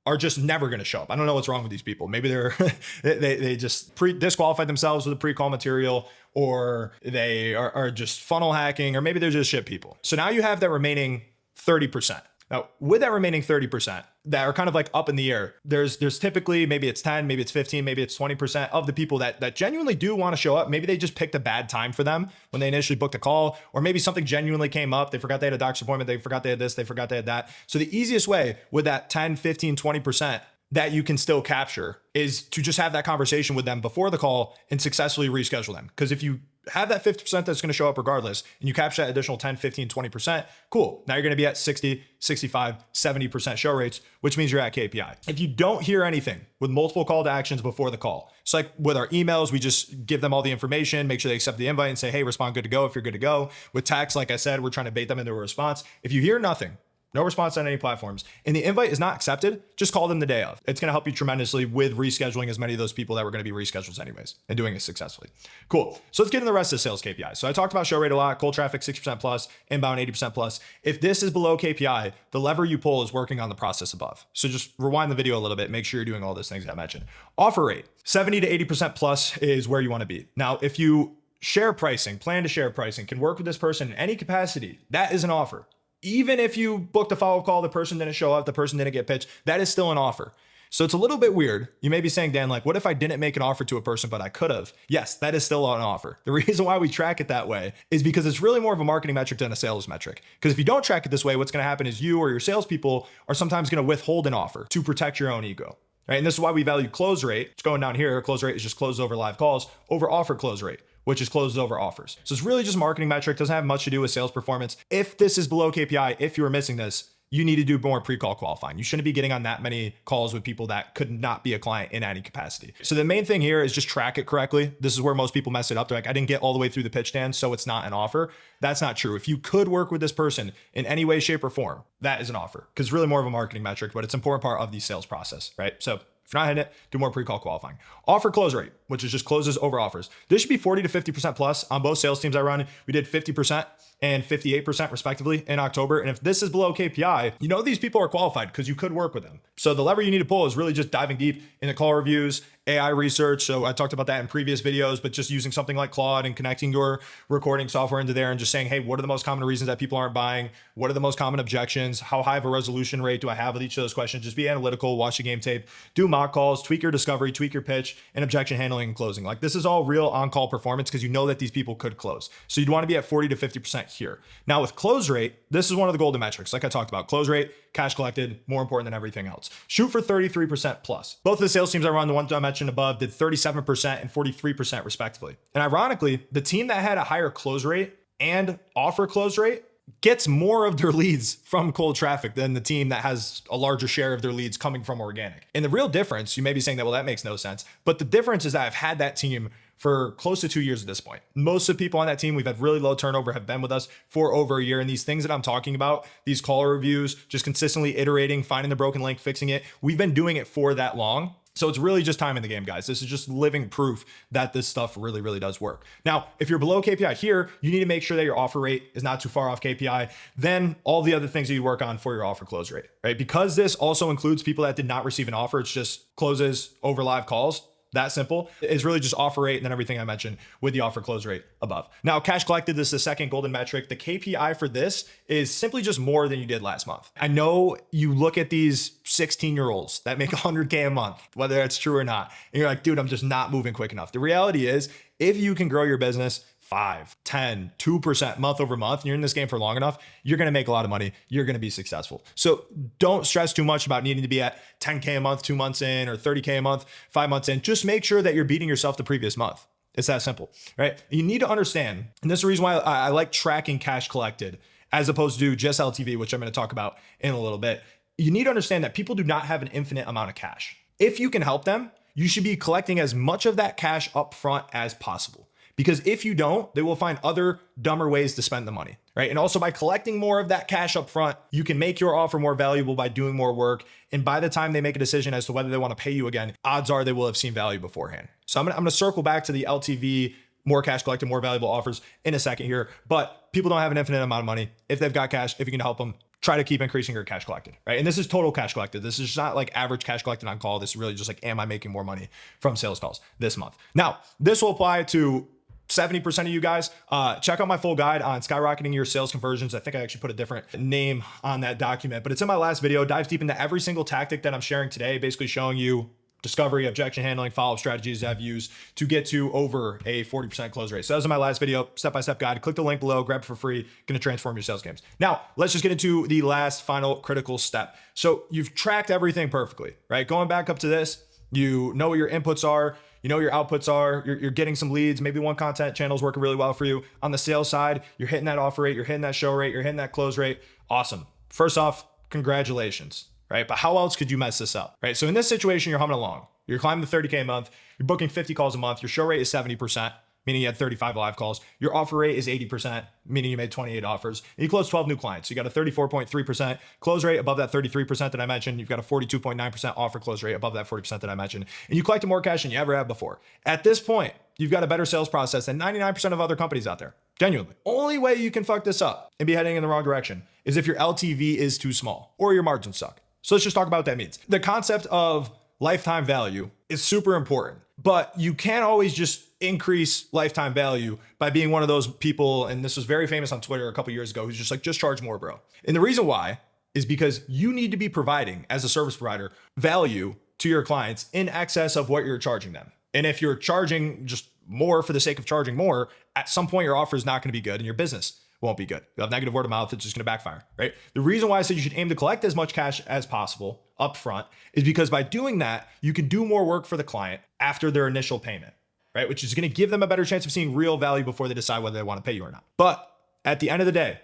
are just never going to show up. I don't know what's wrong with these people. Maybe they just disqualified themselves with the pre-call material, or they are just funnel hacking, or maybe they're just shit people. So now you have that remaining 30%. Now, with that remaining 30% that are kind of like up in the air, there's typically, maybe it's 10, maybe it's 15, maybe it's 20% of the people that genuinely do want to show up. Maybe they just picked a bad time for them when they initially booked a call, or maybe something genuinely came up. They forgot they had a doctor's appointment. They forgot they had this. They forgot they had that. So the easiest way with that 10, 15, 20% that you can still capture is to just have that conversation with them before the call and successfully reschedule them. Because if you have that 50% that's going to show up regardless, and you capture that additional 10, 15, 20%, cool. Now you're going to be at 60, 65, 70% show rates, which means you're at KPI. If you don't hear anything with multiple call to actions before the call, it's like with our emails, we just give them all the information, make sure they accept the invite and say, hey, respond good to go if you're good to go. With text, like I said, we're trying to bait them into a response. If you hear nothing, no response on any platforms, and the invite is not accepted, just call them the day of. It's going to help you tremendously with rescheduling as many of those people that were going to be rescheduled anyways, and doing it successfully. Cool. So let's get into the rest of the sales KPIs. So I talked about show rate a lot, cold traffic 60% plus, inbound 80% plus. If this is below KPI, the lever you pull is working on the process above. So just rewind the video a little bit, make sure you're doing all those things I mentioned. Offer rate, 70 to 80% plus is where you want to be. Now, if you share pricing, plan to share pricing, can work with this person in any capacity, that is an offer. Even if you booked a follow-up call, the person didn't show up, the person didn't get pitched, that is still an offer. So it's a little bit weird. You may be saying, Dan, like, what if I didn't make an offer to a person, but I could have? Yes, that is still an offer. The reason why we track it that way is because it's really more of a marketing metric than a sales metric. Because if you don't track it this way, what's going to happen is you or your salespeople are sometimes going to withhold an offer to protect your own ego. Right? And this is why we value close rate. It's going down here. Close rate is just closed over live calls over offer close rate, which is closed over offers. So it's really just marketing metric, doesn't have much to do with sales performance. If this is below KPI, if you are missing this, you need to do more pre-call qualifying. You shouldn't be getting on that many calls with people that could not be a client in any capacity. So the main thing here is just track it correctly. This is where most people mess it up. They're like, I didn't get all the way through the pitch, Dan, so it's not an offer. That's not true. If you could work with this person in any way, shape, or form, that is an offer, because it's really more of a marketing metric, but it's an important part of the sales process, right? So if you're not hitting it, do more pre-call qualifying. Offer close rate, which is just closes over offers. This should be 40 to 50% plus. On both sales teams I run, we did 50% and 58% respectively in October. And if this is below KPI, you know these people are qualified because you could work with them. So the lever you need to pull is really just diving deep into call reviews AI research. So I talked about that in previous videos, but just using something like Claude and connecting your recording software into there and just saying, hey, what are the most common reasons that people aren't buying? What are the most common objections? How high of a resolution rate do I have with each of those questions? Just be analytical, watch the game tape, do mock calls, tweak your discovery, tweak your pitch, and objection handling and closing. Like this is all real on-call performance because you know that these people could close. So you'd want to be at 40 to 50% here. Now with close rate, this is one of the golden metrics. Like I talked about, close rate, cash collected, more important than everything else. Shoot for 33% plus. Both of the sales teams I run, the ones I mentioned above, did 37% and 43% respectively. And ironically, the team that had a higher close rate and offer close rate gets more of their leads from cold traffic than the team that has a larger share of their leads coming from organic. And the real difference, you may be saying that, well, that makes no sense. But the difference is that I've had that team for close to 2 years at this point. Most of the people on that team, we've had really low turnover, have been with us for over a year. And these things that I'm talking about, these caller reviews, just consistently iterating, finding the broken link, fixing it, we've been doing it for that long. So it's really just time in the game, guys. This is just living proof that this stuff really, really does work. Now, if you're below KPI here, you need to make sure that your offer rate is not too far off KPI. Then all the other things that you work on for your offer close rate, right? Because this also includes people that did not receive an offer. It's just closes over live calls. That simple. It's really just offer rate and then everything I mentioned with the offer close rate above. Now, cash collected, this is the second golden metric. The KPI for this is simply just more than you did last month. I know you look at these 16-year-olds that make 100K a month, whether that's true or not, and you're like, dude, I'm just not moving quick enough. The reality is, if you can grow your business 5, 10, 2% month over month, and you're in this game for long enough, you're going to make a lot of money. You're going to be successful. So don't stress too much about needing to be at 10K a month, 2 months in, or 30K a month, 5 months in. Just make sure that you're beating yourself the previous month. It's that simple, right? You need to understand, and this is the reason why I like tracking cash collected as opposed to just LTV, which I'm going to talk about in a little bit. You need to understand that people do not have an infinite amount of cash. If you can help them, you should be collecting as much of that cash up front as possible. Because if you don't, they will find other dumber ways to spend the money, right? And also by collecting more of that cash up front, you can make your offer more valuable by doing more work. And by the time they make a decision as to whether they want to pay you again, odds are they will have seen value beforehand. So I'm going to circle back to the LTV, more cash collected, more valuable offers in a second here. But people don't have an infinite amount of money. If they've got cash, if you can help them, try to keep increasing your cash collected, right? And this is total cash collected. This is not like average cash collected on call. This is really just like, am I making more money from sales calls this month? Now, this will apply to 70% of you guys. Check out my full guide on skyrocketing your sales conversions. I think I actually put a different name on that document, but it's in my last video. Dives deep into every single tactic that I'm sharing today, basically showing you discovery, objection handling, follow-up strategies I've used to get to over a 40% close rate. So that was in my last video, step-by-step guide. Click the link below, grab it for free, going to transform your sales games. Now, let's just get into the last final critical step. So you've tracked everything perfectly, right? Going back up to this, you know what your inputs are, you know what your outputs are, you're getting some leads, maybe one content channel is working really well for you. On the sales side, you're hitting that offer rate, you're hitting that show rate, you're hitting that close rate. Awesome. First off, congratulations, right? But how else could you mess this up, right? So in this situation, you're humming along. You're climbing the 30K a month, you're booking 50 calls a month, your show rate is 70%, meaning you had 35 live calls. Your offer rate is 80%, meaning you made 28 offers. And you closed 12 new clients. So you got a 34.3% close rate above that 33% that I mentioned. You've got a 42.9% offer close rate above that 40% that I mentioned. And you collected more cash than you ever have before. At this point, you've got a better sales process than 99% of other companies out there. Genuinely. Only way you can fuck this up and be heading in the wrong direction is if your LTV is too small or your margins suck. So let's just talk about what that means. The concept of lifetime value is super important, but you can't always just increase lifetime value by being one of those people. And this was very famous on Twitter a couple years ago, who's just like, just charge more, bro. And the reason why is because you need to be providing, as a service provider, value to your clients in excess of what you're charging them. And if you're charging just more for the sake of charging more, at some point your offer is not going to be good and your business won't be good. You'll have negative word of mouth. It's just going to backfire, right? The reason why I said you should aim to collect as much cash as possible up front is because by doing that, you can do more work for the client after their initial payment, right? Which is going to give them a better chance of seeing real value before they decide whether they want to pay you or not. But at the end of the day,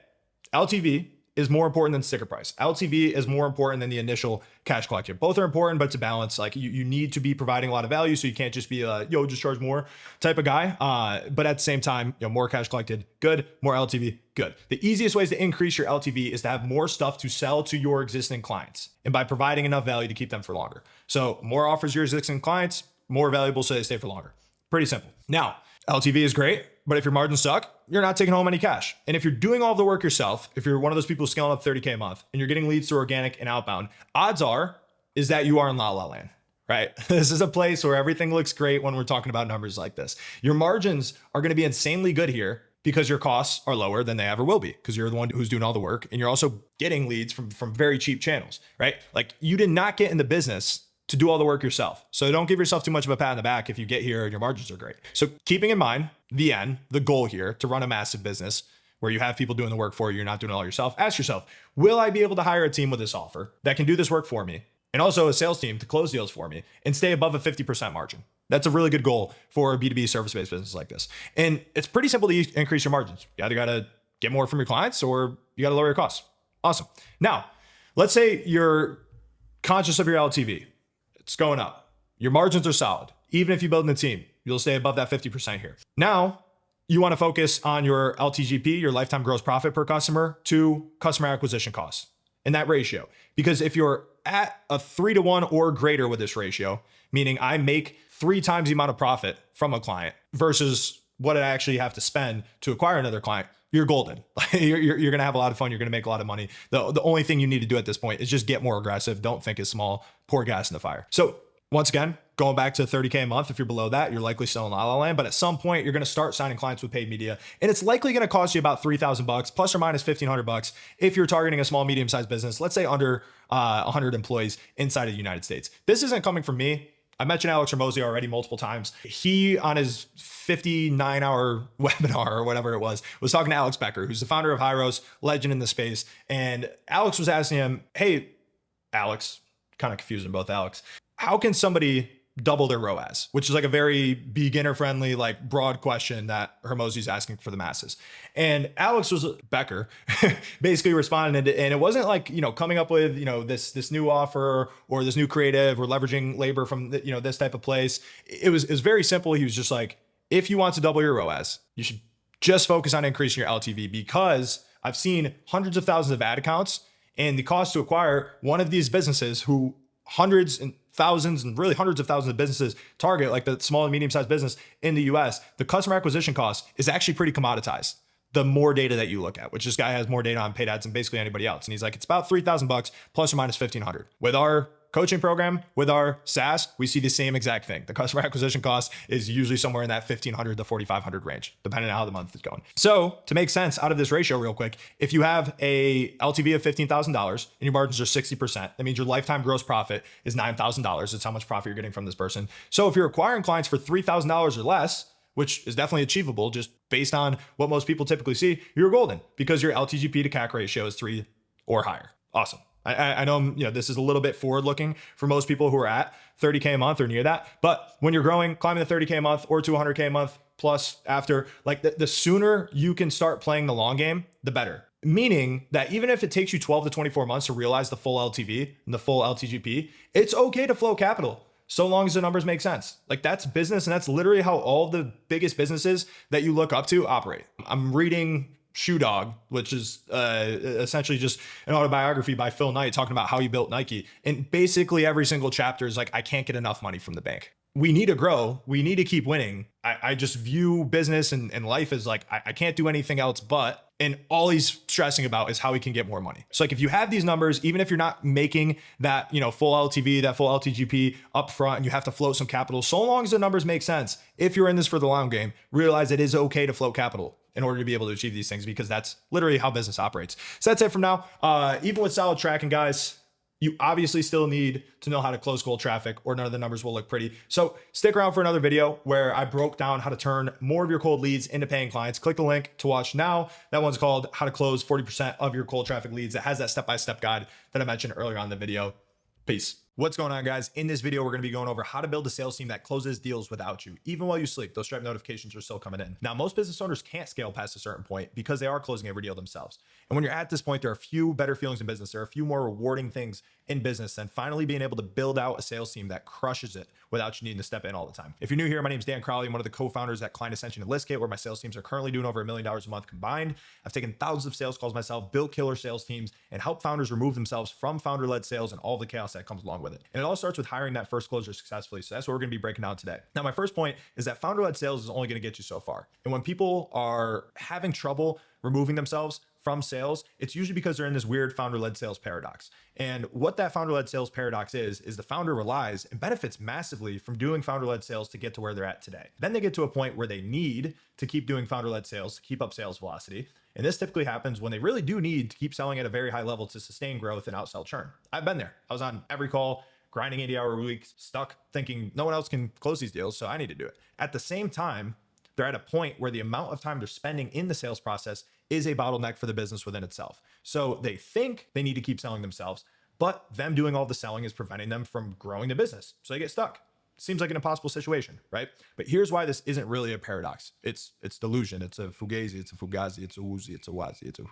LTV is more important than sticker price. LTV is more important than the initial cash collection. Both are important, but it's a balance. Like you need to be providing a lot of value. So you can't just be a, yo, just charge more type of guy. But at the same time, more cash collected, good, more LTV, good. The easiest ways to increase your LTV is to have more stuff to sell to your existing clients. And by providing enough value to keep them for longer. So more offers your existing clients, more valuable so they stay for longer. Pretty simple. Now, LTV is great, but if your margins suck, you're not taking home any cash. And if you're doing all the work yourself, if you're one of those people who's scaling up 30K a month and you're getting leads through organic and outbound, odds are is that you are in la la land, right? This is a place where everything looks great when we're talking about numbers like this. Your margins are going to be insanely good here because your costs are lower than they ever will be because you're the one who's doing all the work and you're also getting leads from very cheap channels, right? Like you did not get in the business to do all the work yourself. So don't give yourself too much of a pat on the back if you get here and your margins are great. So keeping in mind the goal here to run a massive business where you have people doing the work for you, you're not doing it all yourself, ask yourself, will I be able to hire a team with this offer that can do this work for me? And also a sales team to close deals for me and stay above a 50% margin. That's a really good goal for a B2B service-based business like this. And it's pretty simple to increase your margins. You either got to get more from your clients or you got to lower your costs. Awesome. Now, let's say you're conscious of your LTV. It's going up. Your margins are solid. Even if you build in a team, you'll stay above that 50% here. Now, you want to focus on your LTGP, your lifetime gross profit per customer, to customer acquisition costs in that ratio. Because if you're at a 3-to-1 or greater with this ratio, meaning I make 3 times the amount of profit from a client versus what I actually have to spend to acquire another client, you're golden. you're going to have a lot of fun. You're going to make a lot of money. The only thing you need to do at this point is just get more aggressive. Don't think it's small. Pour gas in the fire. So once again, going back to 30K a month, if you're below that, you're likely still in la la land. But at some point, you're going to start signing clients with paid media. And it's likely going to cost you about $3,000 plus or minus $1,500 if you're targeting a small, medium-sized business, let's say under 100 employees inside of the United States. This isn't coming from me. I mentioned Alex Hormozi already multiple times. He, on his 59-hour webinar or whatever it was talking to Alex Becker, who's the founder of Hyros, legend in the space. And Alex was asking him, hey, Alex, kind of confusing both Alex, how can somebody double their ROAS, which is like a very beginner friendly, like broad question that Hormozi's asking for the masses. And Alex Becker basically responded, and it wasn't like, coming up with, this new offer or this new creative or leveraging labor from, this type of place. It was very simple. He was just like, if you want to double your ROAS, you should just focus on increasing your LTV, because I've seen hundreds of thousands of ad accounts, and the cost to acquire one of these businesses who hundreds and thousands and really hundreds of thousands of businesses target, like the small and medium-sized business in the US, the customer acquisition cost is actually pretty commoditized. The more data that you look at, which this guy has more data on paid ads than basically anybody else. And he's like, it's about $3,000 plus or minus $1,500. With our coaching program, with our SaaS, we see the same exact thing. The customer acquisition cost is usually somewhere in that $1,500 to $4,500 range, depending on how the month is going. So to make sense out of this ratio real quick, if you have a LTV of $15,000 and your margins are 60%, that means your lifetime gross profit is $9,000. It's how much profit you're getting from this person. So if you're acquiring clients for $3,000 or less, which is definitely achievable just based on what most people typically see, you're golden because your LTGP to CAC ratio is 3 or higher. Awesome. I know, this is a little bit forward looking for most people who are at 30K a month or near that. But when you're growing, climbing the 30K a month or 200K a month plus after, like the sooner you can start playing the long game, the better. Meaning that even if it takes you 12 to 24 months to realize the full LTV and the full LTGP, it's okay to flow capital, so long as the numbers make sense. Like that's business, and that's literally how all the biggest businesses that you look up to operate. I'm reading Shoe Dog, which is essentially just an autobiography by Phil Knight talking about how he built Nike. And basically every single chapter is like, I can't get enough money from the bank. We need to grow. We need to keep winning. I just view business and life as like, I can't do anything else but, and all he's stressing about is how he can get more money. So like if you have these numbers, even if you're not making that, full LTV, that full LTGP up front, and you have to float some capital, so long as the numbers make sense, if you're in this for the long game, realize it is okay to float capital in order to be able to achieve these things, because that's literally how business operates. So that's it from now. Even with solid tracking, guys, you obviously still need to know how to close cold traffic, or none of the numbers will look pretty. So stick around for another video where I broke down how to turn more of your cold leads into paying clients. Click the link to watch now. That one's called How to Close 40% of Your Cold Traffic Leads. It has that step-by-step guide that I mentioned earlier on in the video. Peace. What's going on, guys? In this video, we're going to be going over how to build a sales team that closes deals without you. Even while you sleep, those Stripe notifications are still coming in. Now, most business owners can't scale past a certain point because they are closing every deal themselves. And when you're at this point, there are a few better feelings in business. There are a few more rewarding things in business than finally being able to build out a sales team that crushes it without you needing to step in all the time. If you're new here, my name is Dan Crowley. I'm one of the co-founders at Ascension and Listgate, where my sales teams are currently doing over $1 million a month combined. I've taken thousands of sales calls myself, built killer sales teams, and helped founders remove themselves from founder-led sales and all the chaos that comes along with it. And it all starts with hiring that first closer successfully. So that's what we're going to be breaking down today. Now, my first point is that founder-led sales is only going to get you so far. And when people are having trouble removing themselves from sales, it's usually because they're in this weird founder-led sales paradox. And what that founder-led sales paradox is the founder relies and benefits massively from doing founder-led sales to get to where they're at today. Then they get to a point where they need to keep doing founder-led sales to keep up sales velocity. And this typically happens when they really do need to keep selling at a very high level to sustain growth and outsell churn. I've been there. I was on every call, grinding 80-hour weeks, stuck thinking no one else can close these deals, so I need to do it. At the same time, they're at a point where the amount of time they're spending in the sales process is a bottleneck for the business within itself. So they think they need to keep selling themselves, but them doing all the selling is preventing them from growing the business. So they get stuck. Seems like an impossible situation, right? But here's why this isn't really a paradox. It's delusion. It's a fugazi. It's a fugazi. It's a woozy. It's a wazi. It's a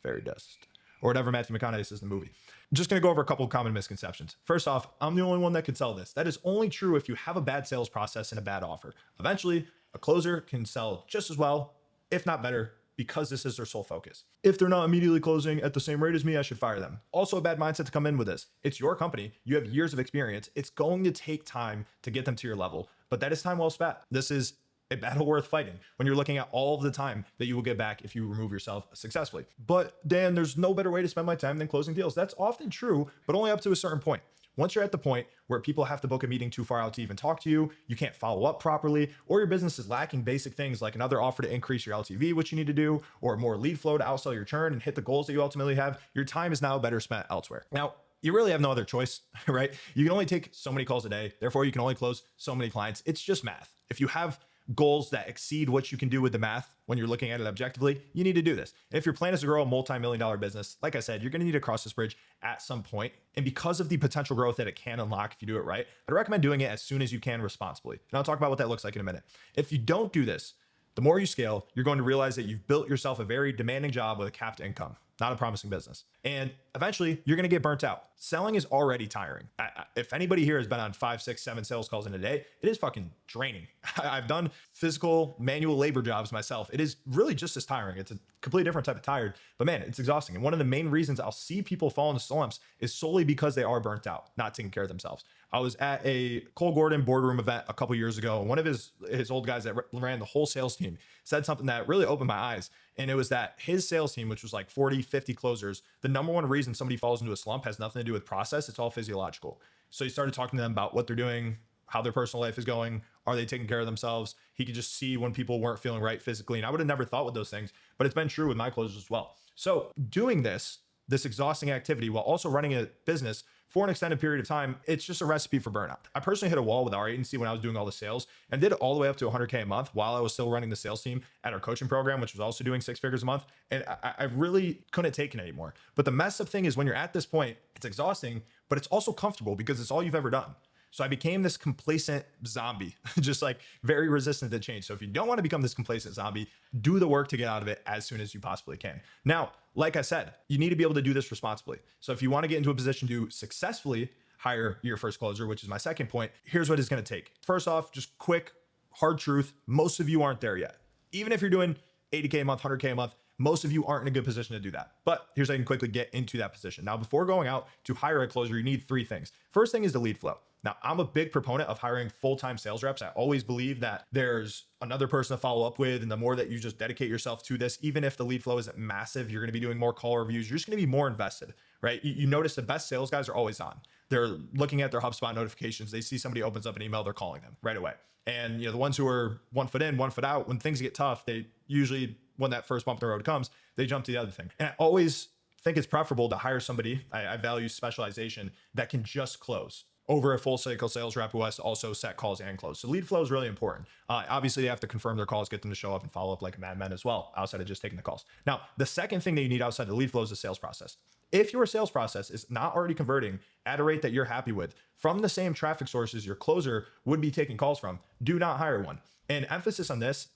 fairy dust. Or whatever Matthew McConaughey says in the movie. I'm just going to go over a couple of common misconceptions. First off, I'm the only one that can sell this. That is only true if you have a bad sales process and a bad offer. Eventually, a closer can sell just as well, if not better, because this is their sole focus. If they're not immediately closing at the same rate as me, I should fire them. Also a bad mindset to come in with this. It's your company. You have years of experience. It's going to take time to get them to your level, but that is time well spent. This is a battle worth fighting when you're looking at all of the time that you will get back if you remove yourself successfully. But Dan, there's no better way to spend my time than closing deals. That's often true, but only up to a certain point. Once you're at the point where people have to book a meeting too far out to even talk to you, you can't follow up properly, or your business is lacking basic things like another offer to increase your LTV, which you need to do, or more lead flow to outsell your churn and hit the goals that you ultimately have, your time is now better spent elsewhere. Now, you really have no other choice, right? You can only take so many calls a day. Therefore, you can only close so many clients. It's just math. If you have goals that exceed what you can do with the math when you're looking at it objectively, you need to do this. And if your plan is to grow a multi-million-dollar business, like I said, you're going to need to cross this bridge at some point. And because of the potential growth that it can unlock if you do it right, I'd recommend doing it as soon as you can responsibly. And I'll talk about what that looks like in a minute. If you don't do this, the more you scale, you're going to realize that you've built yourself a very demanding job with a capped income, not a promising business. And eventually you're going to get burnt out. Selling is already tiring. If anybody here has been on 5, 6, 7 sales calls in a day, it is fucking draining. I've done physical manual labor jobs myself. It is really just as tiring. It's a completely different type of tired, but man, it's exhausting. And one of the main reasons I'll see people fall into slumps is solely because they are burnt out, not taking care of themselves. I was at a Cole Gordon boardroom event a couple years ago. And one of his old guys that ran the whole sales team said something that really opened my eyes. And it was that his sales team, which was like 40, 50 closers, the number one reason somebody falls into a slump has nothing to do with process. It's all physiological. So he started talking to them about what they're doing, how their personal life is going. Are they taking care of themselves? He could just see when people weren't feeling right physically. And I would have never thought with those things, but it's been true with my closers as well. So doing this exhausting activity while also running a business for an extended period of time, it's just a recipe for burnout. I personally hit a wall with our agency when I was doing all the sales and did it all the way up to 100K a month while I was still running the sales team at our coaching program, which was also doing 6 figures a month. And I really couldn't take it anymore. But the messed up thing is when you're at this point, it's exhausting, but it's also comfortable because it's all you've ever done. So I became this complacent zombie, just like very resistant to change. So if you don't want to become this complacent zombie, do the work to get out of it as soon as you possibly can. Now, like I said, you need to be able to do this responsibly. So if you want to get into a position to successfully hire your first closer, which is my second point, here's what it's going to take. First off, just quick, hard truth. Most of you aren't there yet. Even if you're doing 80K a month, 100K a month, most of you aren't in a good position to do that. But here's how you can quickly get into that position. Now, before going out to hire a closer, you need 3 things. First thing is the lead flow. Now, I'm a big proponent of hiring full-time sales reps. I always believe that there's another person to follow up with. And the more that you just dedicate yourself to this, even if the lead flow isn't massive, you're going to be doing more call reviews. You're just going to be more invested, right? You notice the best sales guys are always on. They're looking at their HubSpot notifications. They see somebody opens up an email, they're calling them right away. And the ones who are 1 foot in, 1 foot out, when things get tough, they usually, when that first bump in the road comes, they jump to the other thing. And I always think it's preferable to hire somebody, I value specialization, that can just close over a full cycle sales rep who has to also set calls and close. So lead flow is really important. Obviously, you have to confirm their calls, get them to show up and follow up like a madman as well, outside of just taking the calls. Now, the second thing that you need outside the lead flow is the sales process. If your sales process is not already converting at a rate that you're happy with from the same traffic sources your closer would be taking calls from, do not hire one. And emphasis on this,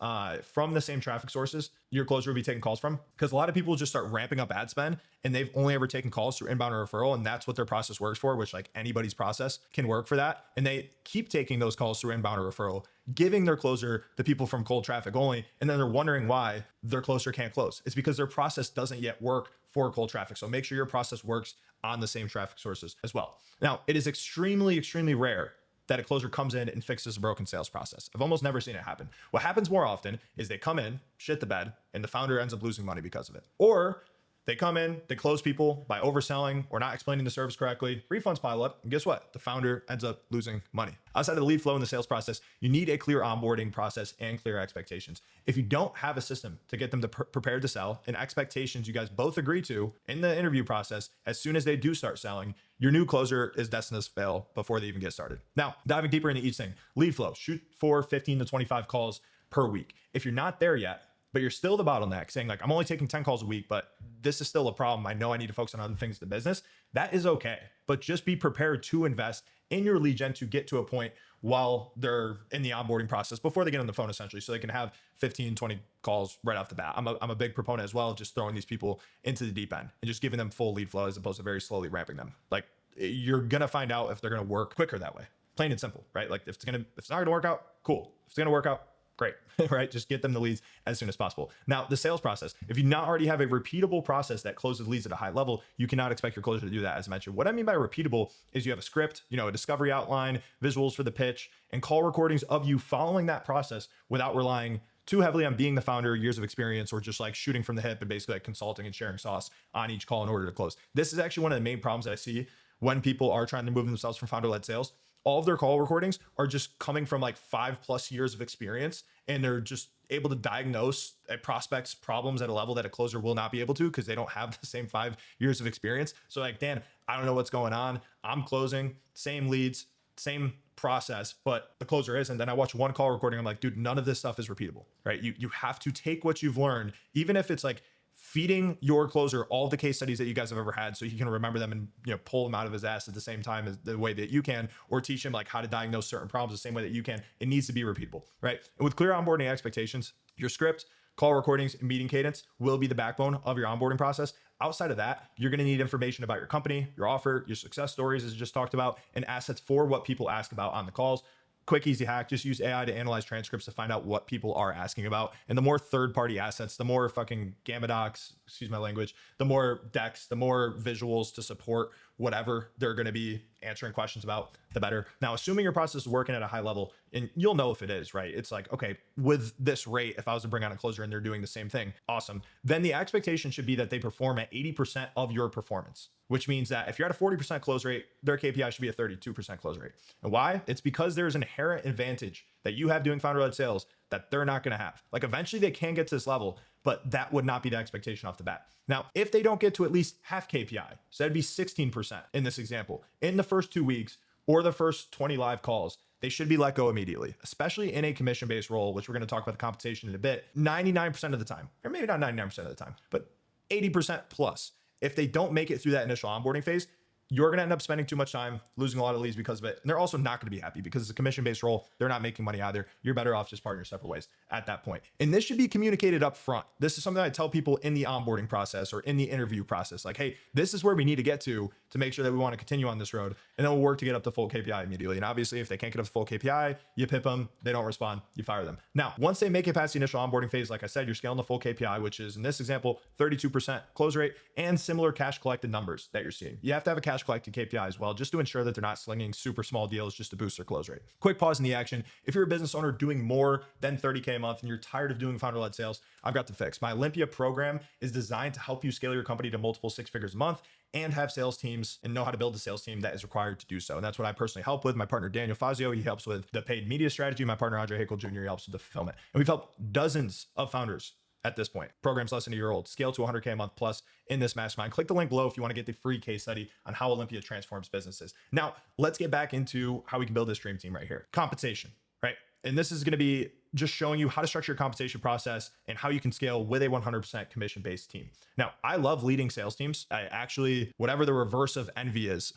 from the same traffic sources your closer will be taking calls from, because a lot of people just start ramping up ad spend and they've only ever taken calls through inbound or referral. And that's what their process works for, which like anybody's process can work for that. And they keep taking those calls through inbound or referral, giving their closer the people from cold traffic only. And then they're wondering why their closer can't close. It's because their process doesn't yet work for cold traffic. So make sure your process works on the same traffic sources as well. Now, it is extremely, extremely rare that a closer comes in and fixes a broken sales process. I've almost never seen it happen. What happens more often is they come in, shit the bed, and the founder ends up losing money because of it. Or they come in, they close people by overselling or not explaining the service correctly, refunds pile up, and guess what? The founder ends up losing money. Outside of the lead flow in the sales process, you need a clear onboarding process and clear expectations. If you don't have a system to get them to prepared to sell and expectations you guys both agree to in the interview process, as soon as they do start selling, your new closer is destined to fail before they even get started. Now, diving deeper into each thing, lead flow, shoot for 15 to 25 calls per week. If you're not there yet, but you're still the bottleneck, saying like, I'm only taking 10 calls a week, but this is still a problem. I know I need to focus on other things in the business. That is okay. But just be prepared to invest in your lead gen to get to a point while they're in the onboarding process before they get on the phone, essentially, so they can have 15, 20 calls right off the bat. I'm a big proponent as well of just throwing these people into the deep end and just giving them full lead flow as opposed to very slowly ramping them. Like, you're going to find out if they're going to work quicker that way. Plain and simple, right? Like if it's not going to work out, cool. If it's going to work out, great, right? Just get them the leads as soon as possible. Now, the sales process, if you not already have a repeatable process that closes leads at a high level, you cannot expect your closer to do that, as I mentioned. What I mean by repeatable is you have a script, a discovery outline, visuals for the pitch, and call recordings of you following that process without relying too heavily on being the founder, years of experience, or just like shooting from the hip and basically like consulting and sharing sauce on each call in order to close. This is actually one of the main problems that I see when people are trying to move themselves from founder-led sales. All of their call recordings are just coming from like 5+ years of experience, and they're just able to diagnose a prospect's problems at a level that a closer will not be able to because they don't have the same 5 years of experience. So like, Dan, I don't know what's going on. I'm closing, same leads, same process, but the closer isn't. Then I watch one call recording. I'm like, dude, none of this stuff is repeatable, right? You have to take what you've learned, even if it's like feeding your closer all the case studies that you guys have ever had so he can remember them and pull them out of his ass at the same time as the way that you can, or teach him like how to diagnose certain problems the same way that you can. It needs to be repeatable, right? And with clear onboarding expectations, your script, call recordings, and meeting cadence will be the backbone of your onboarding process. Outside of that, you're going to need information about your company, your offer, your success stories, as I just talked about, and assets for what people ask about on the calls. Quick, easy hack, just use AI to analyze transcripts to find out what people are asking about. And the more third-party assets, the more fucking Gamma docs, excuse my language, the more decks, the more visuals to support whatever they're going to be answering questions about, the better. Now, assuming your process is working at a high level, and you'll know if it is, right? It's like, okay, with this rate, if I was to bring on a closer and they're doing the same thing, awesome. Then the expectation should be that they perform at 80% of your performance, which means that if you're at a 40% close rate, their KPI should be a 32% close rate. And why? It's because there's an inherent advantage that you have doing founder-led sales that they're not going to have. Like eventually they can get to this level, but that would not be the expectation off the bat. Now, if they don't get to at least half KPI, so that'd be 16% in this example, in the first 2 weeks or the first 20 live calls, they should be let go immediately, especially in a commission-based role, which we're going to talk about the compensation in a bit, 99% of the time, or maybe not 99% of the time, but 80% plus. If they don't make it through that initial onboarding phase, you're going to end up spending too much time, losing a lot of leads because of it. And they're also not going to be happy because it's a commission-based role. They're not making money either. You're better off just partnering separate ways at that point. And this should be communicated up front. This is something I tell people in the onboarding process or in the interview process. Like, hey, this is where we need to get to make sure that we want to continue on this road. And then we'll work to get up to full KPI immediately. And obviously, if they can't get up to full KPI, you pip them, they don't respond, you fire them. Now, once they make it past the initial onboarding phase, like I said, you're scaling the full KPI, which is in this example, 32% close rate and similar cash collected numbers that you're seeing. You have to have a cash collected KPI as well, just to ensure that they're not slinging super small deals just to boost their close rate. Quick pause in the action. If you're a business owner doing more than 30K a month and you're tired of doing founder-led sales, I've got the fix. My Olympia program is designed to help you scale your company to multiple 6 figures a month and have sales teams and know how to build a sales team that is required to do so. And that's what I personally help with. My partner, Daniel Fazio, he helps with the paid media strategy. My partner, Andre Hakel Jr., he helps with the fulfillment. And we've helped dozens of founders at this point. Program's less than a year old. Scale to 100K a month plus in this mastermind. Click the link below if you want to get the free case study on how Olympia transforms businesses. Now, let's get back into how we can build this dream team right here. Compensation, right? And this is going to be just showing you how to structure your compensation process and how you can scale with a 100% commission-based team. Now, I love leading sales teams. I actually, whatever the reverse of envy is,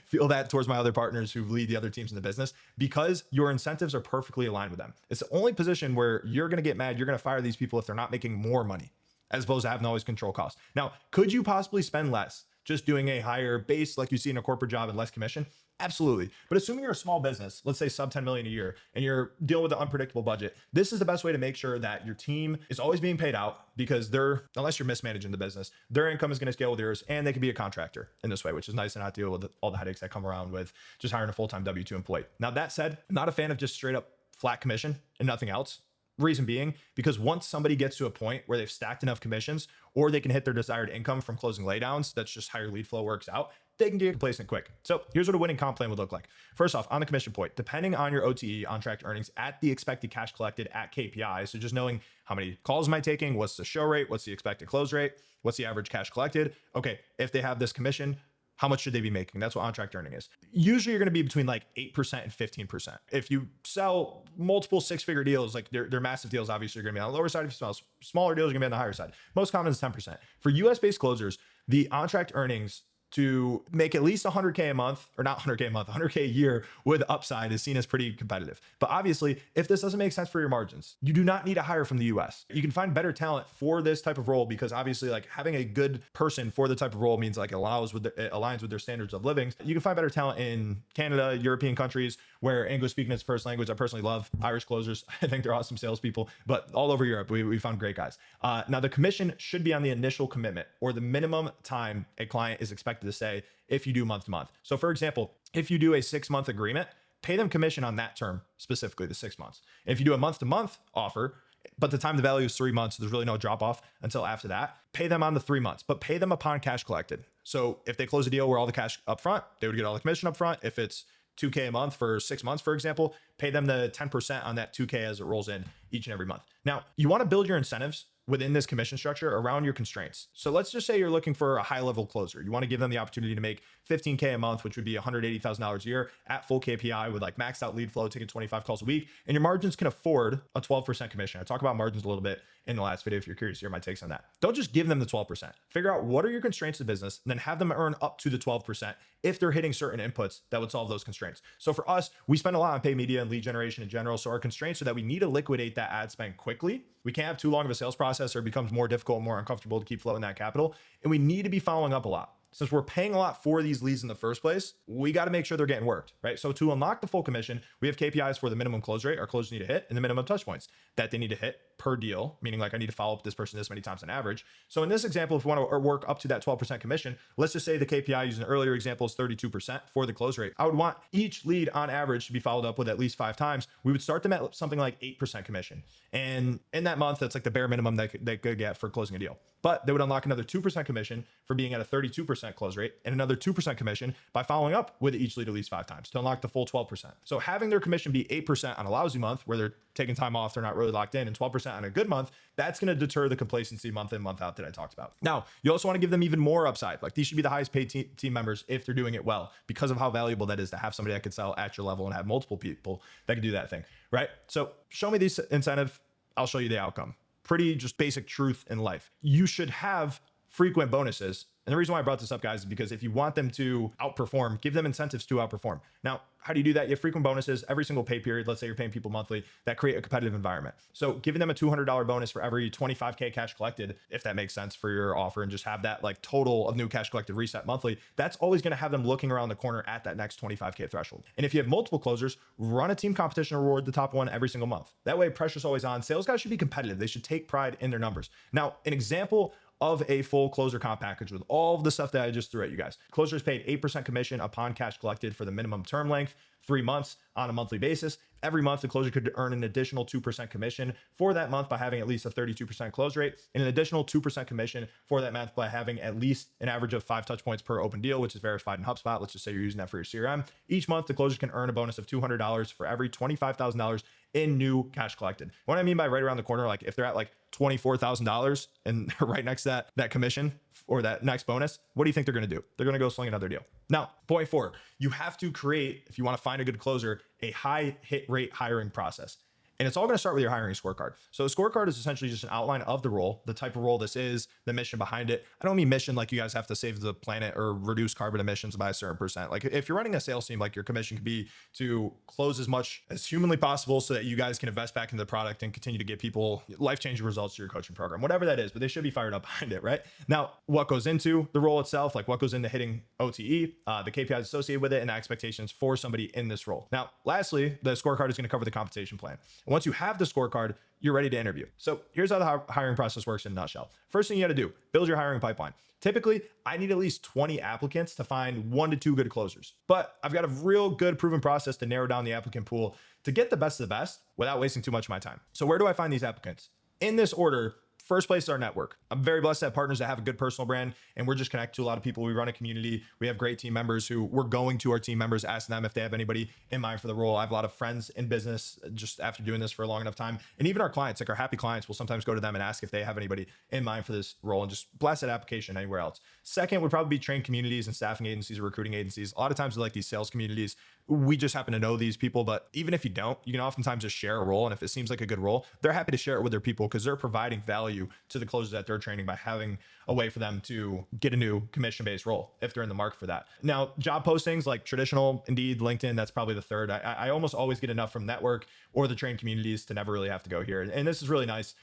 feel that towards my other partners who lead the other teams in the business because your incentives are perfectly aligned with them. It's the only position where you're going to get mad, you're going to fire these people if they're not making more money, as opposed to having to always control costs. Now, could you possibly spend less just doing a higher base like you see in a corporate job and less commission? Absolutely. But assuming you're a small business, let's say sub 10 million a year, and you're dealing with an unpredictable budget, this is the best way to make sure that your team is always being paid out, because unless you're mismanaging the business, their income is going to scale with yours, and they can be a contractor in this way, which is nice to not deal with all the headaches that come around with just hiring a full-time W-2 employee. Now, that said, I'm not a fan of just straight up flat commission and nothing else. Reason being, because once somebody gets to a point where they've stacked enough commissions, or they can hit their desired income from closing laydowns, that's just higher lead flow works out, they can get complacent quick. So here's what a winning comp plan would look like. First off, on the commission point, depending on your OTE, on track earnings, at the expected cash collected at KPI. So just knowing how many calls am I taking, what's the show rate, what's the expected close rate, what's the average cash collected. Okay, if they have this commission, how much should they be making? That's what on-track earning is. Usually you're going to be between like 8% and 15%. If you sell multiple six-figure deals, like they're massive deals, obviously you're going to be on the lower side. If you sell smaller deals, you're going to be on the higher side. Most common is 10%. For US-based closers, the on-track earnings to make at least 100K a month, or not 100K a month, 100K a year with upside is seen as pretty competitive. But obviously, if this doesn't make sense for your margins, you do not need to hire from the US. You can find better talent for this type of role, because obviously like having a good person for the type of role means like it aligns with their standards of living. You can find better talent in Canada, European countries where English speaking is first language. I personally love Irish closers. I think they're awesome salespeople, but all over Europe, we found great guys. Now the commission should be on the initial commitment, or the minimum time a client is expected to say if you do month to month. So for example, if you do a 6-month agreement, pay them commission on that term, specifically the 6 months. If you do a month to month offer, but the time to value is 3 months, so there's really no drop off until after that, pay them on the 3 months, but pay them upon cash collected. So if they close a deal where all the cash up front, they would get all the commission up front. If it's $2K a month for 6 months, for example, pay them the 10% on that $2K as it rolls in each and every month. Now, you want to build your incentives within this commission structure around your constraints. So let's just say you're looking for a high level closer. You want to give them the opportunity to make $15K a month, which would be $180,000 a year at full KPI with like maxed out lead flow, taking 25 calls a week, and your margins can afford a 12% commission. I talk about margins a little bit in the last video if you're curious to hear my takes on that. Don't just give them the 12%. Figure out what are your constraints of business, and then have them earn up to the 12% if they're hitting certain inputs that would solve those constraints. So for us, we spend a lot on paid media and lead generation in general. So our constraints are that we need to liquidate that ad spend quickly. We can't have too long of a sales process, or it becomes more difficult and more uncomfortable to keep flowing that capital. And we need to be following up a lot. Since we're paying a lot for these leads in the first place, we got to make sure they're getting worked, right? So to unlock the full commission, we have KPIs for the minimum close rate our closers need to hit, and the minimum touch points that they need to hit per deal, meaning like I need to follow up with this person this many times on average. So in this example, if we want to work up to that 12% commission, let's just say the KPI using an earlier example is 32% for the close rate. I would want each lead on average to be followed up with at least 5 times. We would start them at something like 8% commission. And in that month, that's like the bare minimum they could get for closing a deal. But they would unlock another 2% commission for being at a 32% close rate, and another 2% commission by following up with each lead at least 5 times to unlock the full 12%. So having their commission be 8% on a lousy month where they're taking time off, they're not really locked in, and 12% on a good month, that's going to deter the complacency month in, month out that I talked about. Now, you also want to give them even more upside. Like these should be the highest paid team members if they're doing it well, because of how valuable that is to have somebody that could sell at your level and have multiple people that can do that thing, right? So show me this incentive, I'll show you the outcome. Pretty just basic truth in life. You should have frequent bonuses. And the reason why I brought this up, guys, is because if you want them to outperform, give them incentives to outperform. Now, how do you do that? You have frequent bonuses every single pay period. Let's say you're paying people monthly, that create a competitive environment. So giving them a $200 bonus for every 25K cash collected, if that makes sense for your offer, and just have that like total of new cash collected reset monthly, that's always going to have them looking around the corner at that next 25K threshold. And if you have multiple closers, run a team competition, reward the top one every single month. That way pressure's always on. Sales guys should be competitive. They should take pride in their numbers. Now, an example of a full closer comp package with all of the stuff that I just threw at you guys. Closers paid 8% commission upon cash collected for the minimum term length, 3 months on a monthly basis. Every month, the closer could earn an additional 2% commission for that month by having at least a 32% close rate, and an additional 2% commission for that month by having at least an average of 5 touch points per open deal, which is verified in HubSpot. Let's just say you're using that for your CRM. Each month, the closers can earn a bonus of $200 for every $25,000 in new cash collected. What I mean by right around the corner, like if they're at like $24,000 and right next to that commission or that next bonus, what do you think they're going to do? They're going to go sling another deal. Now, point 4, you have to create, if you want to find a good closer, a high hit rate hiring process. And it's all going to start with your hiring scorecard. So a scorecard is essentially just an outline of the role, the type of role this is, the mission behind it. I don't mean mission like you guys have to save the planet or reduce carbon emissions by a certain percent. Like if you're running a sales team, like your commission could be to close as much as humanly possible so that you guys can invest back into the product and continue to get people life-changing results to your coaching program, whatever that is, but they should be fired up behind it, right? Now, what goes into the role itself, like what goes into hitting OTE, the KPIs associated with it, and the expectations for somebody in this role. Now, lastly, the scorecard is going to cover the compensation plan. And once you have the scorecard, you're ready to interview. So here's how the hiring process works in a nutshell. First thing you got to do, build your hiring pipeline. Typically, I need at least 20 applicants to find 1 to 2 good closers. But I've got a real good proven process to narrow down the applicant pool to get the best of the best without wasting too much of my time. So where do I find these applicants? In this order. First place is our network. I'm very blessed to have partners that have a good personal brand, and we're just connected to a lot of people. We run a community. We have great team members who we're going to our team members, asking them if they have anybody in mind for the role. I have a lot of friends in business just after doing this for a long enough time. And even our clients, like our happy clients, will sometimes go to them and ask if they have anybody in mind for this role and just blast that application anywhere else. Second would probably be trained communities and staffing agencies or recruiting agencies. A lot of times with like these sales communities, we just happen to know these people, but even if you don't, you can oftentimes just share a role. And if it seems like a good role, they're happy to share it with their people because they're providing value to the closers that they're training by having a way for them to get a new commission-based role if they're in the market for that. Now, job postings like traditional, Indeed, LinkedIn, that's probably the third. I almost always get enough from network or the trained communities to never really have to go here. And this is really nice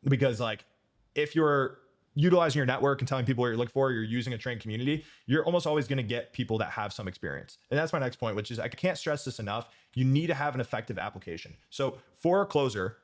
because like if you're utilizing your network and telling people what you're looking for, you're using a trained community, you're almost always going to get people that have some experience. And that's my next point, which is I can't stress this enough. You need to have an effective application. So for a closer,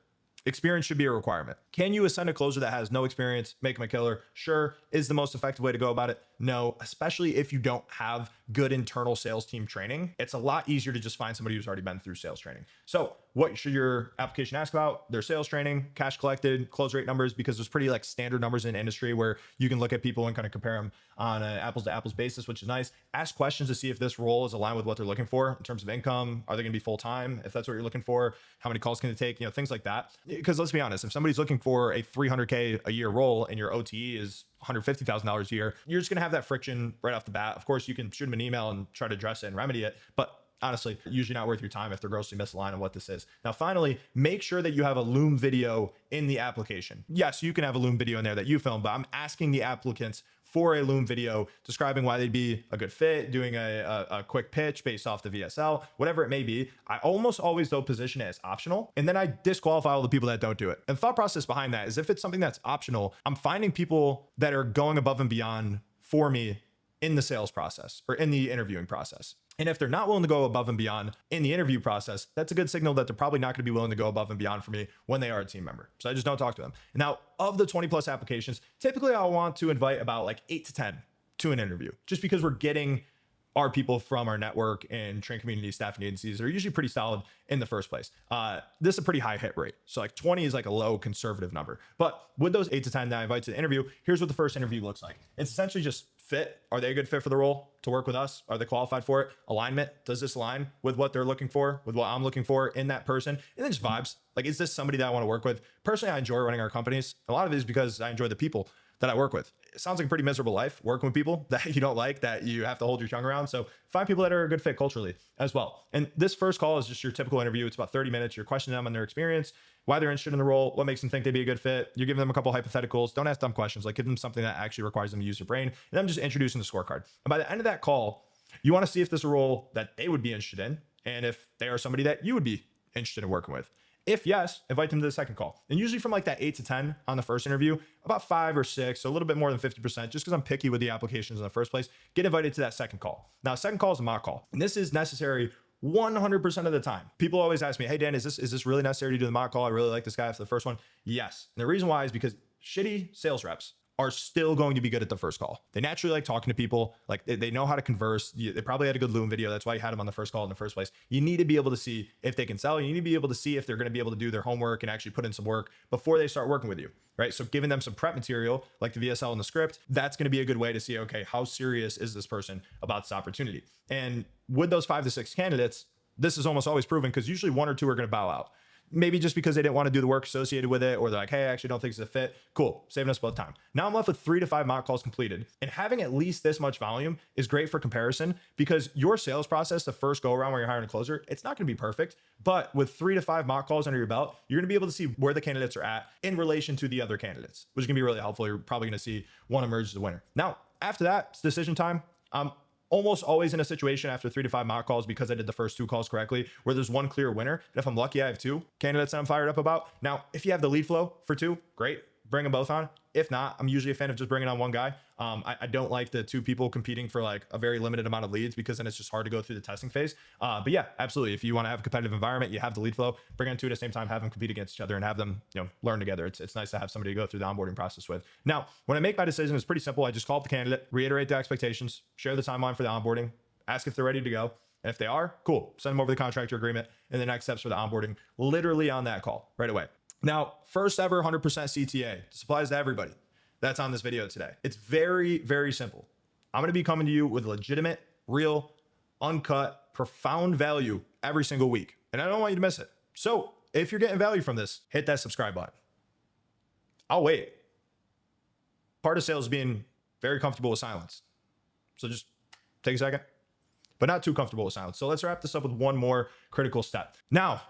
experience should be a requirement. Can you ascend a closer that has no experience, make them a killer? Sure. Is the most effective way to go about it? No, especially if you don't have good internal sales team training. It's a lot easier to just find somebody who's already been through sales training. So what should your application ask about? Their sales training, cash collected, close rate numbers, because there's pretty like standard numbers in industry where you can look at people and kind of compare them on an apples to apples basis, which is nice. Ask questions to see if this role is aligned with what they're looking for in terms of income. Are they going to be full-time? If that's what you're looking for, how many calls can it take? Things like that. Because let's be honest, if somebody's looking for a $300K a year role and your OTE is $150,000 a year, you're just going to have that friction right off the bat. Of course, you can shoot them an email and try to address it and remedy it, but honestly, usually not worth your time if they're grossly misaligned on what this is. Now, finally, make sure that you have a Loom video in the application. Yes, you can have a Loom video in there that you film, but I'm asking the applicants for a Loom video describing why they'd be a good fit, doing a quick pitch based off the VSL, whatever it may be. I almost always though position it as optional, and then I disqualify all the people that don't do it. And the thought process behind that is if it's something that's optional, I'm finding people that are going above and beyond for me in the sales process or in the interviewing process. And if they're not willing to go above and beyond in the interview process, that's a good signal that they're probably not going to be willing to go above and beyond for me when they are a team member. So I just don't talk to them. Now, of the 20 plus applications, typically I'll want to invite about like 8 to 10 to an interview, just because we're getting our people from our network and trained community staffing agencies that are usually pretty solid in the first place. This is a pretty high hit rate. So like 20 is like a low conservative number. But with those 8 to 10 that I invite to the interview, here's what the first interview looks like. It's essentially just fit. Are they a good fit for the role to work with us? Are they qualified for it? Alignment. Does this align with what they're looking for, with what I'm looking for in that person? And then just vibes. Like, is this somebody that I want to work with? Personally, I enjoy running our companies. A lot of it is because I enjoy the people that I work with. It sounds like a pretty miserable life working with people that you don't like, that you have to hold your tongue around. So find people that are a good fit culturally as well. And this first call is just your typical interview. It's about 30 minutes. You're questioning them on their experience, why they're interested in the role, what makes them think they'd be a good fit. You're giving them a couple hypotheticals. Don't ask dumb questions. Like, give them something that actually requires them to use their brain. And then just introducing the scorecard. And by the end of that call, you want to see if this is a role that they would be interested in, and if they are somebody that you would be interested in working with. If yes, invite them to the second call. And usually from like that 8 to 10 on the first interview, about 5 or 6, so a little bit more than 50%, just because I'm picky with the applications in the first place, get invited to that second call. Now, second call is a mock call. And this is necessary 100% of the time. People always ask me, hey, Dan, is this really necessary to do the mock call? I really like this guy for the first one. Yes. And the reason why is because shitty sales reps are still going to be good at the first call. They naturally like talking to people. Like they know how to converse. They probably had a good Loom video. That's why you had them on the first call in the first place. You need to be able to see if they can sell. You need to be able to see if they're going to be able to do their homework and actually put in some work before they start working with you, right? So giving them some prep material like the VSL and the script, that's going to be a good way to see, okay, how serious is this person about this opportunity? And with those 5 to 6 candidates, this is almost always proven because usually 1 or 2 are going to bow out. maybe just because they didn't want to do the work associated with it, or they're like, hey, I actually don't think it's a fit. Cool, saving us both time. Now I'm left with 3 to 5 mock calls completed. And having at least this much volume is great for comparison, because your sales process, the first go around when you're hiring a closer, it's not going to be perfect. But with 3 to 5 mock calls under your belt, you're going to be able to see where the candidates are at in relation to the other candidates, which is going to be really helpful. You're probably going to see one emerge as a winner. Now, after that, it's decision time. I'm almost always in a situation after 3 to 5 mock calls, because I did the first 2 calls correctly, where there's one clear winner. And if I'm lucky, I have 2 candidates that I'm fired up about. Now, if you have the lead flow for 2, great, bring them both on. If not, I'm usually a fan of just bringing on one guy. I don't like the 2 people competing for like a very limited amount of leads, because then it's just hard to go through the testing phase. But yeah, absolutely. If you want to have a competitive environment, you have the lead flow, bring on 2 at the same time, have them compete against each other and have them, learn together. It's nice to have somebody to go through the onboarding process with. Now, when I make my decision, it's pretty simple. I just call up the candidate, reiterate the expectations, share the timeline for the onboarding, ask if they're ready to go. And if they are, cool, send them over the contractor agreement and the next steps for the onboarding, literally on that call right away. Now, first ever 100% CTA. This applies to everybody that's on this video today. It's very, very simple. I'm going to be coming to you with legitimate, real, uncut, profound value every single week. And I don't want you to miss it. So if you're getting value from this, hit that subscribe button. I'll wait. Part of sales is being very comfortable with silence. So just take a second, but not too comfortable with silence. So let's wrap this up with one more critical step. Now,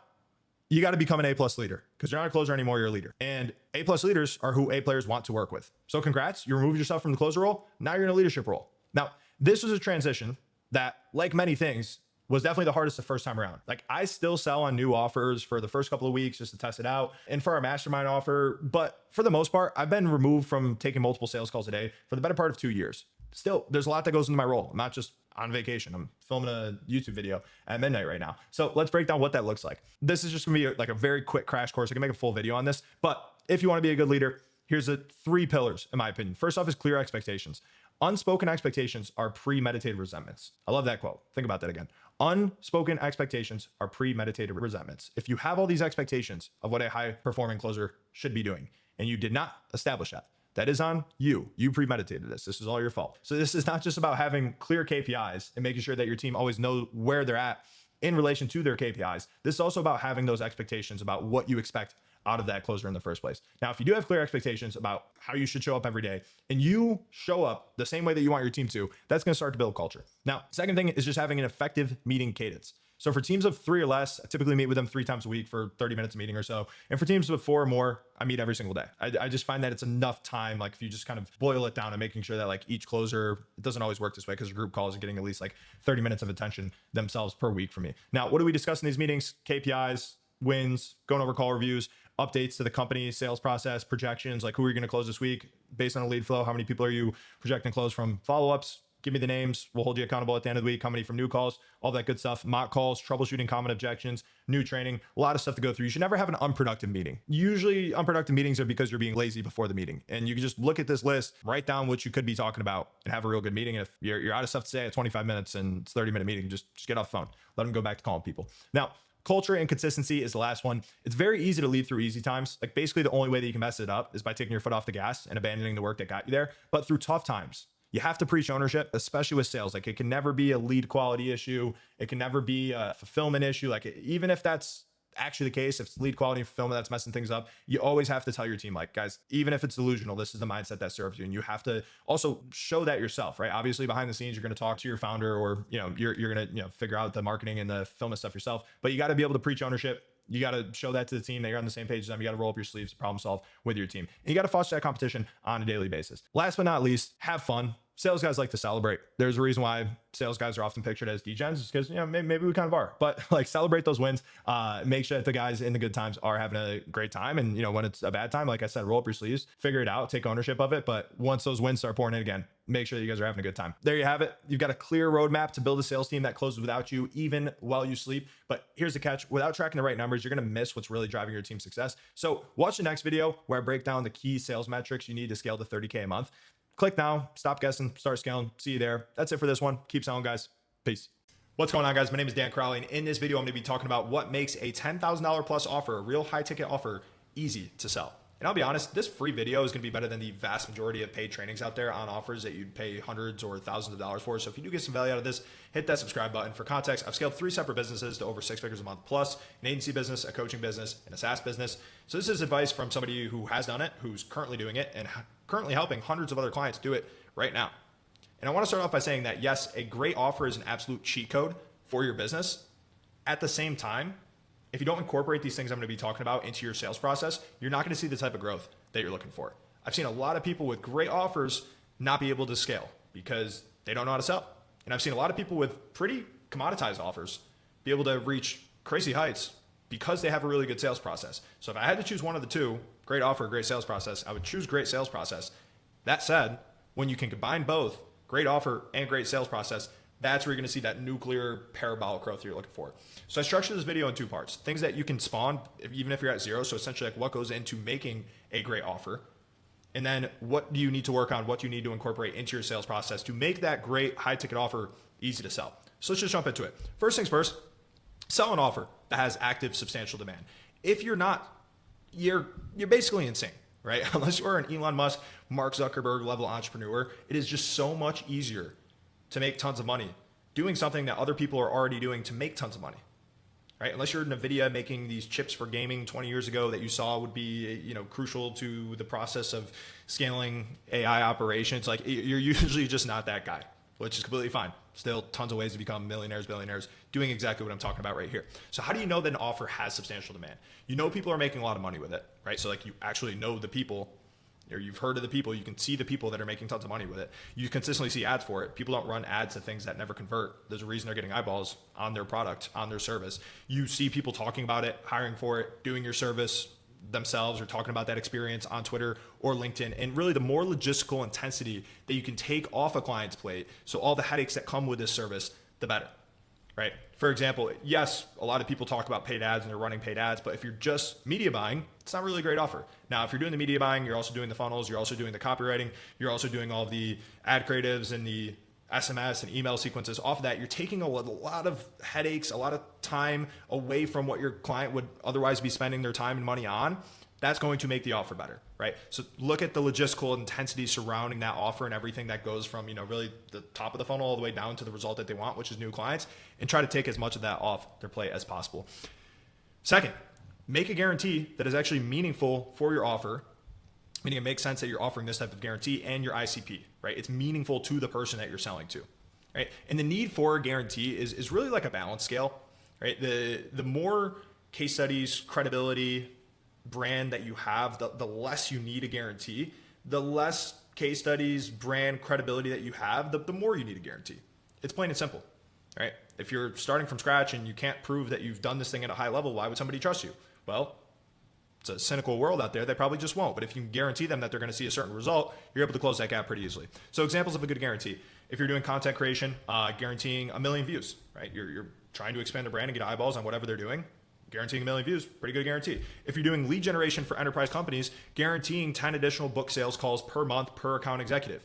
you got to become an A+ leader, because you're not a closer anymore, you're a leader. And A+ leaders are who A players want to work with. So congrats, you removed yourself from the closer role. Now you're in a leadership role. Now, this was a transition that, like many things, was definitely the hardest the first time around. Like, I still sell on new offers for the first couple of weeks just to test it out, and for our mastermind offer. But for the most part, I've been removed from taking multiple sales calls a day for the better part of 2 years. Still, there's a lot that goes into my role. I'm not just on vacation. I'm filming a YouTube video at midnight right now. So let's break down what that looks like. This is just gonna be like a very quick crash course. I can make a full video on this, but if you wanna be a good leader, here's the 3 pillars, in my opinion. First off is clear expectations. Unspoken expectations are premeditated resentments. I love that quote. Think about that again. Unspoken expectations are premeditated resentments. If you have all these expectations of what a high performing closer should be doing, and you did not establish that, that is on you. You premeditated this. This is all your fault. So this is not just about having clear KPIs and making sure that your team always knows where they're at in relation to their KPIs. This is also about having those expectations about what you expect out of that closer in the first place. Now, if you do have clear expectations about how you should show up every day, and you show up the same way that you want your team to, that's going to start to build culture. Now, second thing is just having an effective meeting cadence. So for teams of 3 or less, I typically meet with them 3 times a week for 30 minutes a meeting or so. And for teams of 4 or more, I meet every single day. I just find that it's enough time. Like, if you just kind of boil it down and making sure that like each closer, it doesn't always work this way, because a group calls are getting at least like 30 minutes of attention themselves per week from me. Now, what do we discuss in these meetings? KPIs, wins, going over call reviews, updates to the company, sales process, projections, like who are you going to close this week based on a lead flow? How many people are you projecting to close from follow-ups? Give me the names. We'll hold you accountable at the end of the week. How many from new calls, all that good stuff. Mock calls, troubleshooting common objections, new training, a lot of stuff to go through. You should never have an unproductive meeting. Usually unproductive meetings are because you're being lazy before the meeting. And you can just look at this list, write down what you could be talking about, and have a real good meeting. And if you're out of stuff to say at 25 minutes and it's a 30-minute meeting, just get off the phone. Let them go back to calling people. Now, culture and consistency is the last one. It's very easy to lead through easy times. Like, basically the only way that you can mess it up is by taking your foot off the gas and abandoning the work that got you there. But through tough times, you have to preach ownership, especially with sales. Like, it can never be a lead quality issue. It can never be a fulfillment issue. Like, even if that's actually the case, if it's lead quality and fulfillment that's messing things up, you always have to tell your team, like, guys, even if it's delusional, this is the mindset that serves you. And you have to also show that yourself, right? Obviously behind the scenes, you're going to talk to your founder, or, you're going to, figure out the marketing and the fulfillment stuff yourself, but you got to be able to preach ownership. You got to show that to the team that you're on the same page as them. You got to roll up your sleeves, problem solve with your team. And you got to foster that competition on a daily basis. Last but not least, have fun. Sales guys like to celebrate. There's a reason why sales guys are often pictured as degens, is because, maybe we kind of are, but like, celebrate those wins. Make sure that the guys in the good times are having a great time. And, when it's a bad time, like I said, roll up your sleeves, figure it out, take ownership of it. But once those wins start pouring in again, make sure that you guys are having a good time. There you have it. You've got a clear roadmap to build a sales team that closes without you, even while you sleep. But here's the catch. Without tracking the right numbers, you're going to miss what's really driving your team's success. So watch the next video where I break down the key sales metrics you need to scale to 30K a month. Click now, stop guessing, start scaling. See you there. That's it for this one. Keep selling, guys. Peace. What's going on, guys? My name is Dan Crowley, and in this video, I'm going to be talking about what makes a $10,000 plus offer, a real high ticket offer, easy to sell. And I'll be honest, this free video is going to be better than the vast majority of paid trainings out there on offers that you'd pay hundreds or thousands of dollars for. So if you do get some value out of this, hit that subscribe button. For context, I've scaled 3 separate businesses to over 6 figures a month plus, an agency business, a coaching business, and a SaaS business. So this is advice from somebody who has done it, who's currently doing it, and currently helping hundreds of other clients do it right now. And I want to start off by saying that yes, a great offer is an absolute cheat code for your business. At the same time, if you don't incorporate these things I'm going to be talking about into your sales process, you're not going to see the type of growth that you're looking for. I've seen a lot of people with great offers not be able to scale because they don't know how to sell. And I've seen a lot of people with pretty commoditized offers be able to reach crazy heights because they have a really good sales process. So if I had to choose one of the two, great offer, great sales process, I would choose great sales process. That said, when you can combine both, great offer and great sales process, that's where you're going to see that nuclear parabolic growth you're looking for. So I structured this video in 2 parts. Things that you can spawn, even if you're at zero. So essentially like what goes into making a great offer. And then what do you need to work on? What do you need to incorporate into your sales process to make that great high ticket offer easy to sell? So let's just jump into it. First things first, sell an offer that has active substantial demand. If you're not, you're basically insane, right? Unless you're an Elon Musk, Mark Zuckerberg level entrepreneur, it is just so much easier to make tons of money doing something that other people are already doing to make tons of money, right? Unless you're NVIDIA making these chips for gaming 20 years ago that you saw would be, crucial to the process of scaling AI operations. Like you're usually just not that guy, which is completely fine. Still tons of ways to become millionaires, billionaires, doing exactly what I'm talking about right here. So how do you know that an offer has substantial demand? You know people are making a lot of money with it, right? So like you actually know the people, or you've heard of the people, you can see the people that are making tons of money with it. You consistently see ads for it. People don't run ads to things that never convert. There's a reason they're getting eyeballs on their product, on their service. You see people talking about it, hiring for it, doing your service themselves, or talking about that experience on Twitter or LinkedIn. And really the more logistical intensity that you can take off a client's plate, so all the headaches that come with this service, the better, right? For example, yes, a lot of people talk about paid ads and they're running paid ads, but if you're just media buying, it's not really a great offer. Now, if you're doing the media buying, you're also doing the funnels, you're also doing the copywriting, you're also doing all the ad creatives and the SMS and email sequences. Off of that, you're taking a lot of headaches, a lot of time away from what your client would otherwise be spending their time and money on. That's going to make the offer better, right? So look at the logistical intensity surrounding that offer and everything that goes from, really the top of the funnel all the way down to the result that they want, which is new clients, and try to take as much of that off their plate as possible. Second, make a guarantee that is actually meaningful for your offer, meaning it makes sense that you're offering this type of guarantee and your ICP, right? It's meaningful to the person that you're selling to, right? And the need for a guarantee is really like a balance scale, right? The more case studies, credibility, brand that you have, the less you need a guarantee. The less case studies, brand, credibility that you have, the more you need a guarantee. It's plain and simple, right? If you're starting from scratch and you can't prove that you've done this thing at a high level, why would somebody trust you? Well, it's a cynical world out there. They probably just won't. But if you can guarantee them that they're going to see a certain result, you're able to close that gap pretty easily. So examples of a good guarantee. If you're doing content creation, guaranteeing 1 million views, right? You're trying to expand a brand and get eyeballs on whatever they're doing. Guaranteeing 1 million views, pretty good guarantee. If you're doing lead generation for enterprise companies, guaranteeing 10 additional book sales calls per month per account executive,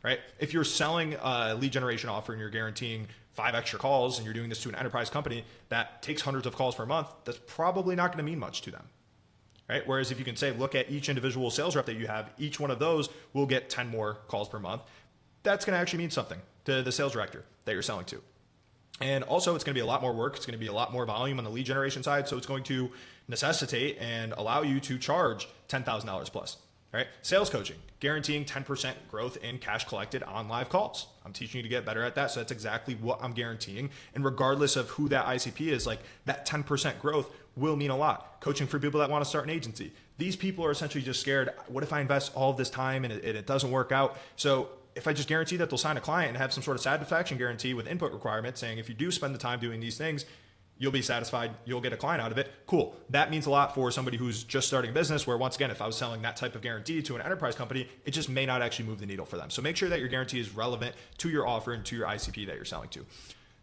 right? If you're selling a lead generation offer and you're guaranteeing 5 extra calls and you're doing this to an enterprise company that takes hundreds of calls per month, that's probably not going to mean much to them, right? Whereas if you can say, look at each individual sales rep that you have, each one of those will get 10 more calls per month. That's going to actually mean something to the sales director that you're selling to. And also, it's going to be a lot more work. It's going to be a lot more volume on the lead generation side. So it's going to necessitate and allow you to charge $10,000 plus, right? Sales coaching, guaranteeing 10% growth in cash collected on live calls. I'm teaching you to get better at that. So that's exactly what I'm guaranteeing. And regardless of who that ICP is, like that 10% growth will mean a lot. Coaching for people that want to start an agency. These people are essentially just scared. What if I invest all of this time and it doesn't work out? So if I just guarantee that they'll sign a client and have some sort of satisfaction guarantee with input requirements saying if you do spend the time doing these things, you'll be satisfied, you'll get a client out of it. Cool. That means a lot for somebody who's just starting a business where, once again, if I was selling that type of guarantee to an enterprise company, it just may not actually move the needle for them. So make sure that your guarantee is relevant to your offer and to your ICP that you're selling to.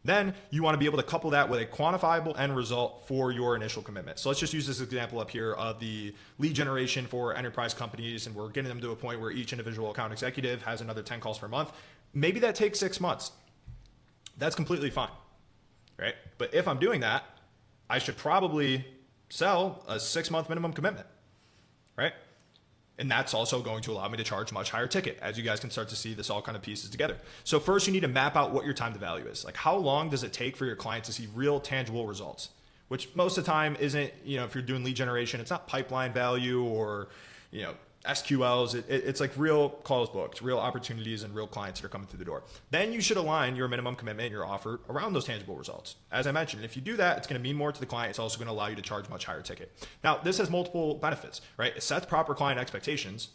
Then you want to be able to couple that with a quantifiable end result for your initial commitment. So let's just use this example up here of the lead generation for enterprise companies, and we're getting them to a point where each individual account executive has another 10 calls per month. Maybe that takes 6 months. That's completely fine, right? But if I'm doing that, I should probably sell a 6-month minimum commitment, right? And that's also going to allow me to charge much higher ticket. As you guys can start to see, this all kind of pieces together. So first you need to map out what your time to value is. Like how long does it take for your client to see real tangible results? Which most of the time isn't, if you're doing lead generation, it's not pipeline value or, SQLs. It's like real calls booked, real opportunities, and real clients that are coming through the door. Then you should align your minimum commitment and your offer around those tangible results. As I mentioned, if you do that, it's going to mean more to the client. It's also going to allow you to charge much higher ticket. Now, this has multiple benefits, right? It sets proper client expectations.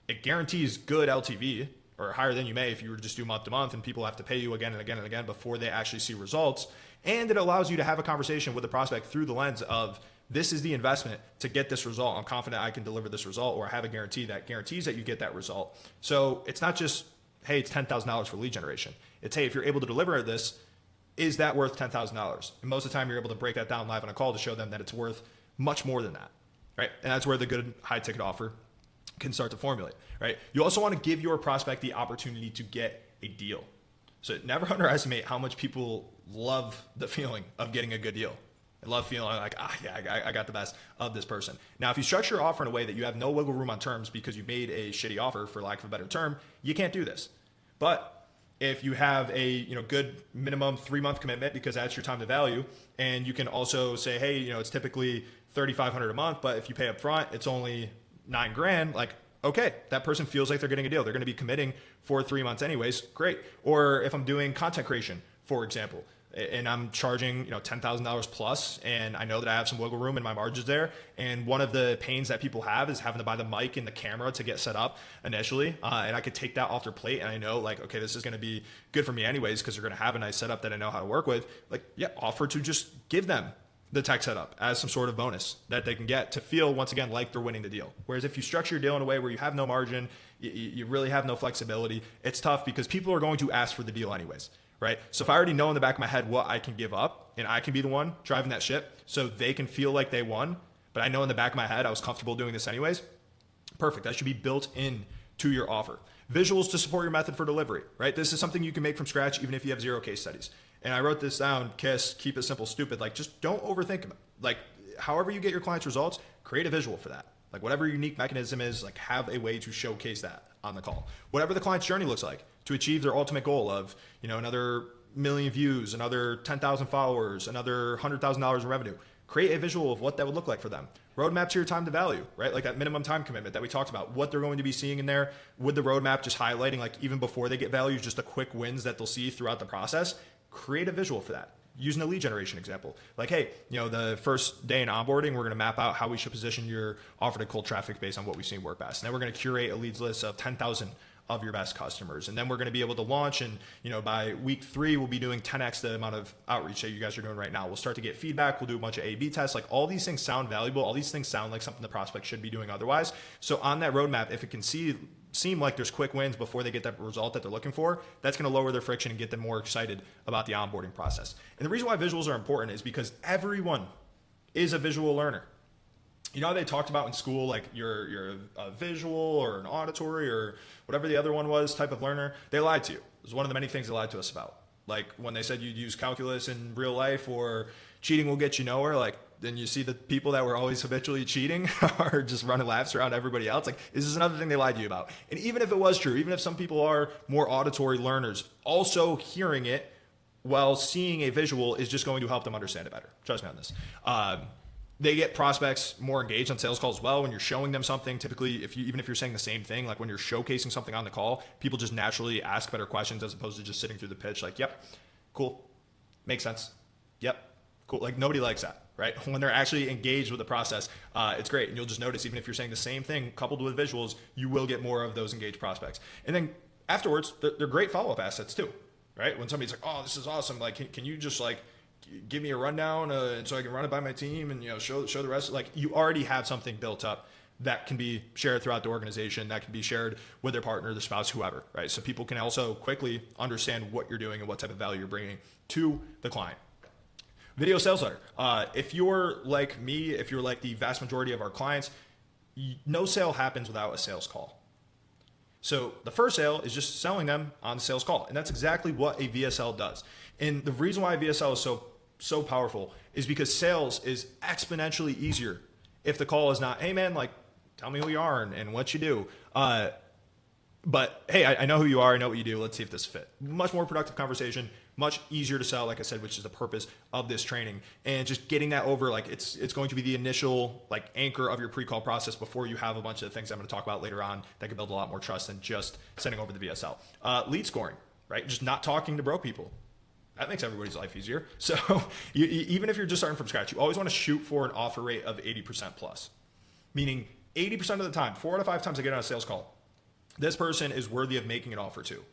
It guarantees good LTV, or higher than you may if you were to just do month to month and people have to pay you again and again and again before they actually see results. And it allows you to have a conversation with the prospect through the lens of, this is the investment to get this result. I'm confident I can deliver this result, or I have a guarantee that guarantees that you get that result. So it's not just, hey, it's $10,000 for lead generation. It's, hey, if you're able to deliver this, is that worth $10,000? And most of the time you're able to break that down live on a call to show them that it's worth much more than that, right? And that's where the good high ticket offer can start to formulate, right? You also want to give your prospect the opportunity to get a deal. So never underestimate how much people love the feeling of getting a good deal. I love feeling like, I got the best of this person. Now, if you structure your offer in a way that you have no wiggle room on terms because you made a shitty offer, for lack of a better term, you can't do this. But if you have a good minimum 3-month commitment, because that's your time to value, and you can also say, hey, it's typically $3,500 a month, but if you pay up front, it's only $9,000. Like, okay, that person feels like they're getting a deal. They're going to be committing for 3 months anyways. Great. Or if I'm doing content creation, for example, and I'm charging $10,000 plus, and I know that I have some wiggle room in my margins there. And one of the pains that people have is having to buy the mic and the camera to get set up initially. And I could take that off their plate, and I know like, okay, this is going to be good for me anyways because they're going to have a nice setup that I know how to work with. Like, yeah, offer to just give them the tech setup as some sort of bonus that they can get to feel, once again, like they're winning the deal. Whereas if you structure your deal in a way where you have no margin, you really have no flexibility, it's tough because people are going to ask for the deal anyways, right? So if I already know in the back of my head what I can give up, and I can be the one driving that ship so they can feel like they won, but I know in the back of my head I was comfortable doing this anyways, perfect. That should be built in to your offer. Visuals to support your method for delivery, right? This is something you can make from scratch even if you have 0 case studies. And I wrote this down, KISS, keep it simple, stupid. Like, just don't overthink it. Like, however you get your clients' results, create a visual for that. Like, whatever your unique mechanism is, like, have a way to showcase that on the call. Whatever the client's journey looks like to achieve their ultimate goal of, another 1 million views, another 10,000 followers, another $100,000 in revenue. Create a visual of what that would look like for them. Roadmap to your time to value, right? Like that minimum time commitment that we talked about, what they're going to be seeing in there, with the roadmap just highlighting, like even before they get value, just the quick wins that they'll see throughout the process. Create a visual for that. Using a lead generation example. Like, hey, the first day in onboarding, we're going to map out how we should position your offer to cold traffic based on what we've seen work best. And then we're going to curate a leads list of 10,000 of your best customers. And then we're going to be able to launch, and by week 3, we'll be doing 10x the amount of outreach that you guys are doing right now. We'll start to get feedback. We'll do a bunch of A/B tests. Like, all these things sound valuable. All these things sound like something the prospect should be doing otherwise. So on that roadmap, if it can seem like there's quick wins before they get that result that they're looking for, that's going to lower their friction and get them more excited about the onboarding process. And the reason why visuals are important is because everyone is a visual learner. How they talked about in school, like you're a visual or an auditory or whatever the other one was type of learner? They lied to you. It was one of the many things they lied to us about. Like when they said you'd use calculus in real life or cheating will get you nowhere, like then you see the people that were always habitually cheating are just running laps around everybody else. Like, this is another thing they lied to you about. And even if it was true, even if some people are more auditory learners, also hearing it while seeing a visual is just going to help them understand it better. Trust me on this. They get prospects more engaged on sales calls as well when you're showing them something. Typically, even if you're saying the same thing, like when you're showcasing something on the call, people just naturally ask better questions as opposed to just sitting through the pitch like, yep, cool, makes sense, yep, cool. Like, nobody likes that, right? When they're actually engaged with the process, it's great. And you'll just notice, even if you're saying the same thing coupled with visuals, you will get more of those engaged prospects. And then afterwards, they're great follow-up assets too, right? When somebody's like, oh, this is awesome, like, can you just like give me a rundown so I can run it by my team and show the rest. Like, you already have something built up that can be shared throughout the organization, that can be shared with their partner, their spouse, whoever, right? So people can also quickly understand what you're doing and what type of value you're bringing to the client. Video sales letter. If you're like me, if you're like the vast majority of our clients, no sale happens without a sales call. So the first sale is just selling them on the sales call. And that's exactly what a VSL does. And the reason why VSL is so powerful is because sales is exponentially easier if the call is not, hey man, like, tell me who you are and what you do. But hey, I know who you are. I know what you do. Let's see if this fit. Much more productive conversation, much easier to sell, like I said, which is the purpose of this training. And just getting that over, like it's going to be the initial like anchor of your pre-call process before you have a bunch of things I'm going to talk about later on that can build a lot more trust than just sending over the VSL. Lead scoring, right? Just not talking to broke people. That makes everybody's life easier. So even if you're just starting from scratch, you always want to shoot for an offer rate of 80% plus, meaning 80% of the time, 4 out of 5 times I get on a sales call, this person is worthy of making an offer to.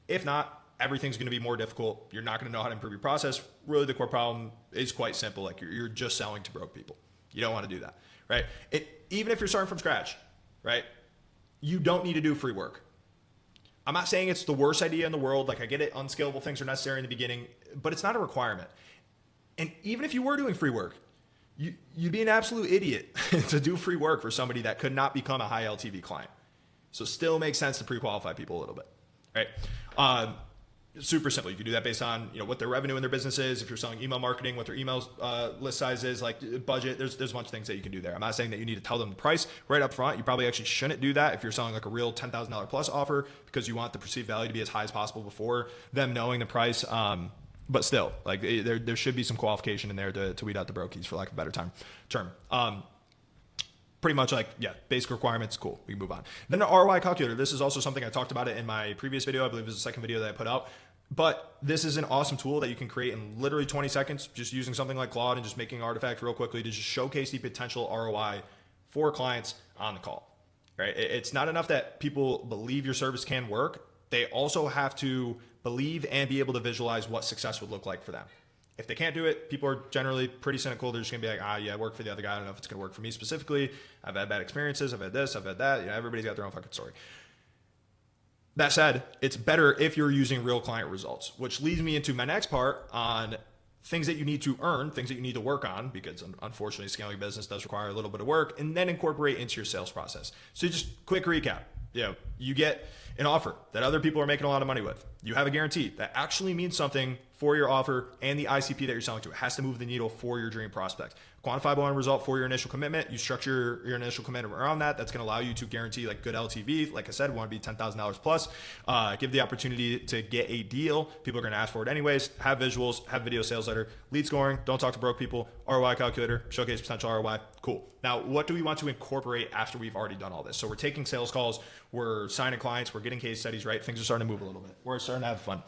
If not, everything's going to be more difficult. You're not going to know how to improve your process. Really, the core problem is quite simple. Like you're just selling to broke people. You don't want to do that, right? Even if you're starting from scratch, right? You don't need to do free work. I'm not saying it's the worst idea in the world. Like I get it, unscalable things are necessary in the beginning, but it's not a requirement. And even if you were doing free work, you'd be an absolute idiot to do free work for somebody that could not become a high LTV client. So it still makes sense to pre-qualify people a little bit, right? Super simple. You can do that based on what their revenue in their business is. If you're selling email marketing, what their email list size is, like budget. There's a bunch of things that you can do there. I'm not saying that you need to tell them the price right up front. You probably actually shouldn't do that if you're selling like a real $10,000 plus offer because you want the perceived value to be as high as possible before them knowing the price. But still, like there should be some qualification in there to weed out the brokies, for lack of a better term. Pretty much like, basic requirements, cool, we can move on. Then the ROI calculator. This is also something I talked about it in my previous video. I believe it was the second video that I put out. But this is an awesome tool that you can create in literally 20 seconds, just using something like Claude and just making an artifact real quickly to just showcase the potential ROI for clients on the call, right? It's not enough that people believe your service can work. They also have to believe and be able to visualize what success would look like for them. If they can't do it, people are generally pretty cynical. They're just going to be like, I work for the other guy. I don't know if it's going to work for me specifically. I've had bad experiences. I've had this, I've had that. Everybody's got their own fucking story. That said, it's better if you're using real client results, which leads me into my next part on things that you need to earn, things that you need to work on, because unfortunately scaling business does require a little bit of work, and then incorporate into your sales process. So just quick recap. You get an offer that other people are making a lot of money with. You have a guarantee that actually means something for your offer and the ICP that you're selling to. It has to move the needle for your dream prospect. Quantifiable end result for your initial commitment. You structure your initial commitment around that. That's going to allow you to guarantee like good LTV. Like I said, we want to be $10,000 plus. Give the opportunity to get a deal. People are going to ask for it anyways. Have visuals, have video sales letter, lead scoring. Don't talk to broke people. ROI calculator, showcase potential ROI. Cool. Now, what do we want to incorporate after we've already done all this? So we're taking sales calls. We're signing clients. We're getting case studies, right? Things are starting to move a little bit. We're starting to have fun.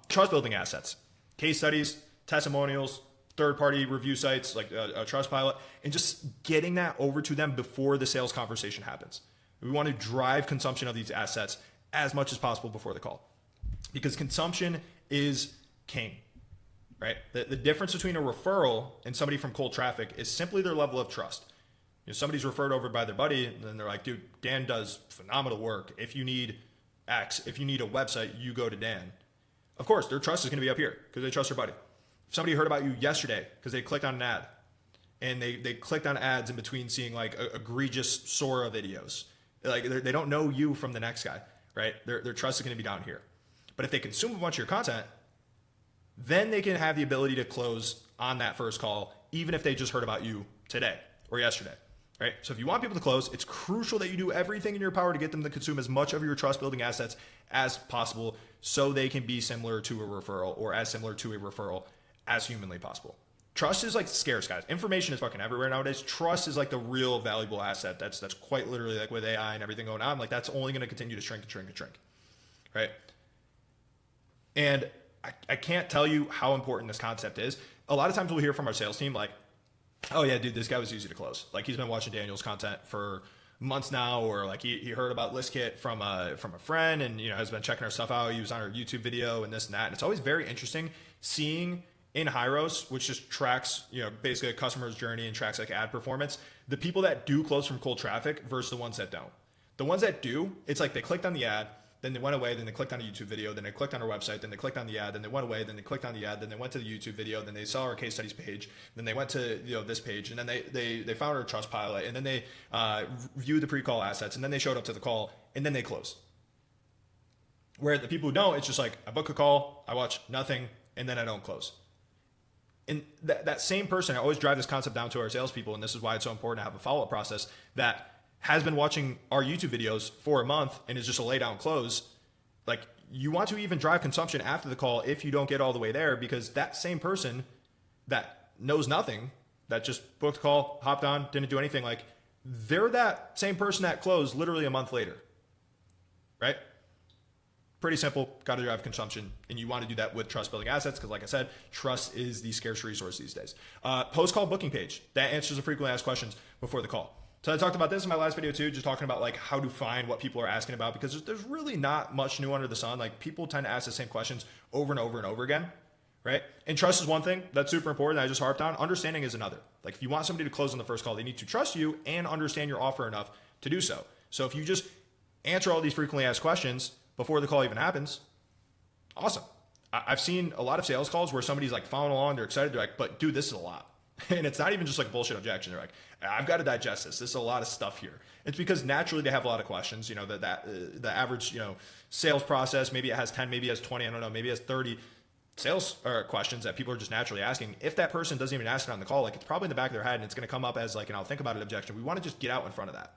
Trust building assets, case studies, testimonials, third-party review sites like a Trustpilot, and just getting that over to them before the sales conversation happens. We want to drive consumption of these assets as much as possible before the call, because consumption is king, right? The difference between a referral and somebody from cold traffic is simply their level of trust. Somebody's referred over by their buddy, and then they're like, dude, Dan does phenomenal work. If you need X, if you need a website, you go to Dan. Of course, their trust is going to be up here because they trust their buddy. If somebody heard about you yesterday because they clicked on an ad, and they clicked on ads in between seeing like egregious Sora videos, like they don't know you from the next guy, right? Their trust is going to be down here. But if they consume a bunch of your content, then they can have the ability to close on that first call, even if they just heard about you today or yesterday, right? So if you want people to close, it's crucial that you do everything in your power to get them to consume as much of your trust building assets as possible so they can be similar to a referral, or as similar to a referral as humanly possible. Trust is like scarce, guys. Information is fucking everywhere nowadays. Trust is like the real valuable asset. That's quite literally, like with AI and everything going on, like that's only going to continue to shrink and shrink and shrink, right? And I can't tell you how important this concept is. A lot of times we'll hear from our sales team like, oh yeah, dude, this guy was easy to close. Like he's been watching Daniel's content for months now, or like he heard about ListKit from a friend, and has been checking our stuff out. He was on our YouTube video and this and that. And it's always very interesting seeing in Hyros, which just tracks, basically a customer's journey and tracks like ad performance, the people that do close from cold traffic versus the ones that don't. The ones that do, it's like they clicked on the ad, then they went away, then they clicked on a YouTube video, then they clicked on our website, then they clicked on the ad, then they went away, then they clicked on the ad, then they went to the YouTube video, then they saw our case studies page, then they went to this page, and then they found our Trustpilot, and then they viewed the pre-call assets, and then they showed up to the call, and then they close. Where the people who don't, it's just like, I book a call, I watch nothing, and then I don't close. And that same person, I always drive this concept down to our salespeople, and this is why it's so important to have a follow-up process, that has been watching our YouTube videos for a month and is just a lay down close, like you want to even drive consumption after the call if you don't get all the way there, because that same person that knows nothing, that just booked a call, hopped on, didn't do anything, like they're that same person that closed literally a month later, right? Pretty simple, got to drive consumption. And you want to do that with trust building assets because like I said, trust is the scarce resource these days. Post-call booking page, that answers the frequently asked questions before the call. So I talked about this in my last video too, just talking about like how to find what people are asking about, because there's really not much new under the sun. Like people tend to ask the same questions over and over and over again, right? And trust is one thing that's super important that I just harped on. Understanding is another. Like if you want somebody to close on the first call, they need to trust you and understand your offer enough to do so. So if you just answer all these frequently asked questions before the call even happens, awesome. I've seen a lot of sales calls where somebody's like following along, they're excited, they're like, but dude, this is a lot. And it's not even just like a bullshit objection. They're like, I've got to digest this. This is a lot of stuff here. It's because naturally they have a lot of questions. You know, the average, sales process, maybe it has 10, maybe it has 20, I don't know, maybe it has 30 sales questions that people are just naturally asking. If that person doesn't even ask it on the call, like it's probably in the back of their head and it's going to come up as like, I'll think about it objection. We want to just get out in front of that,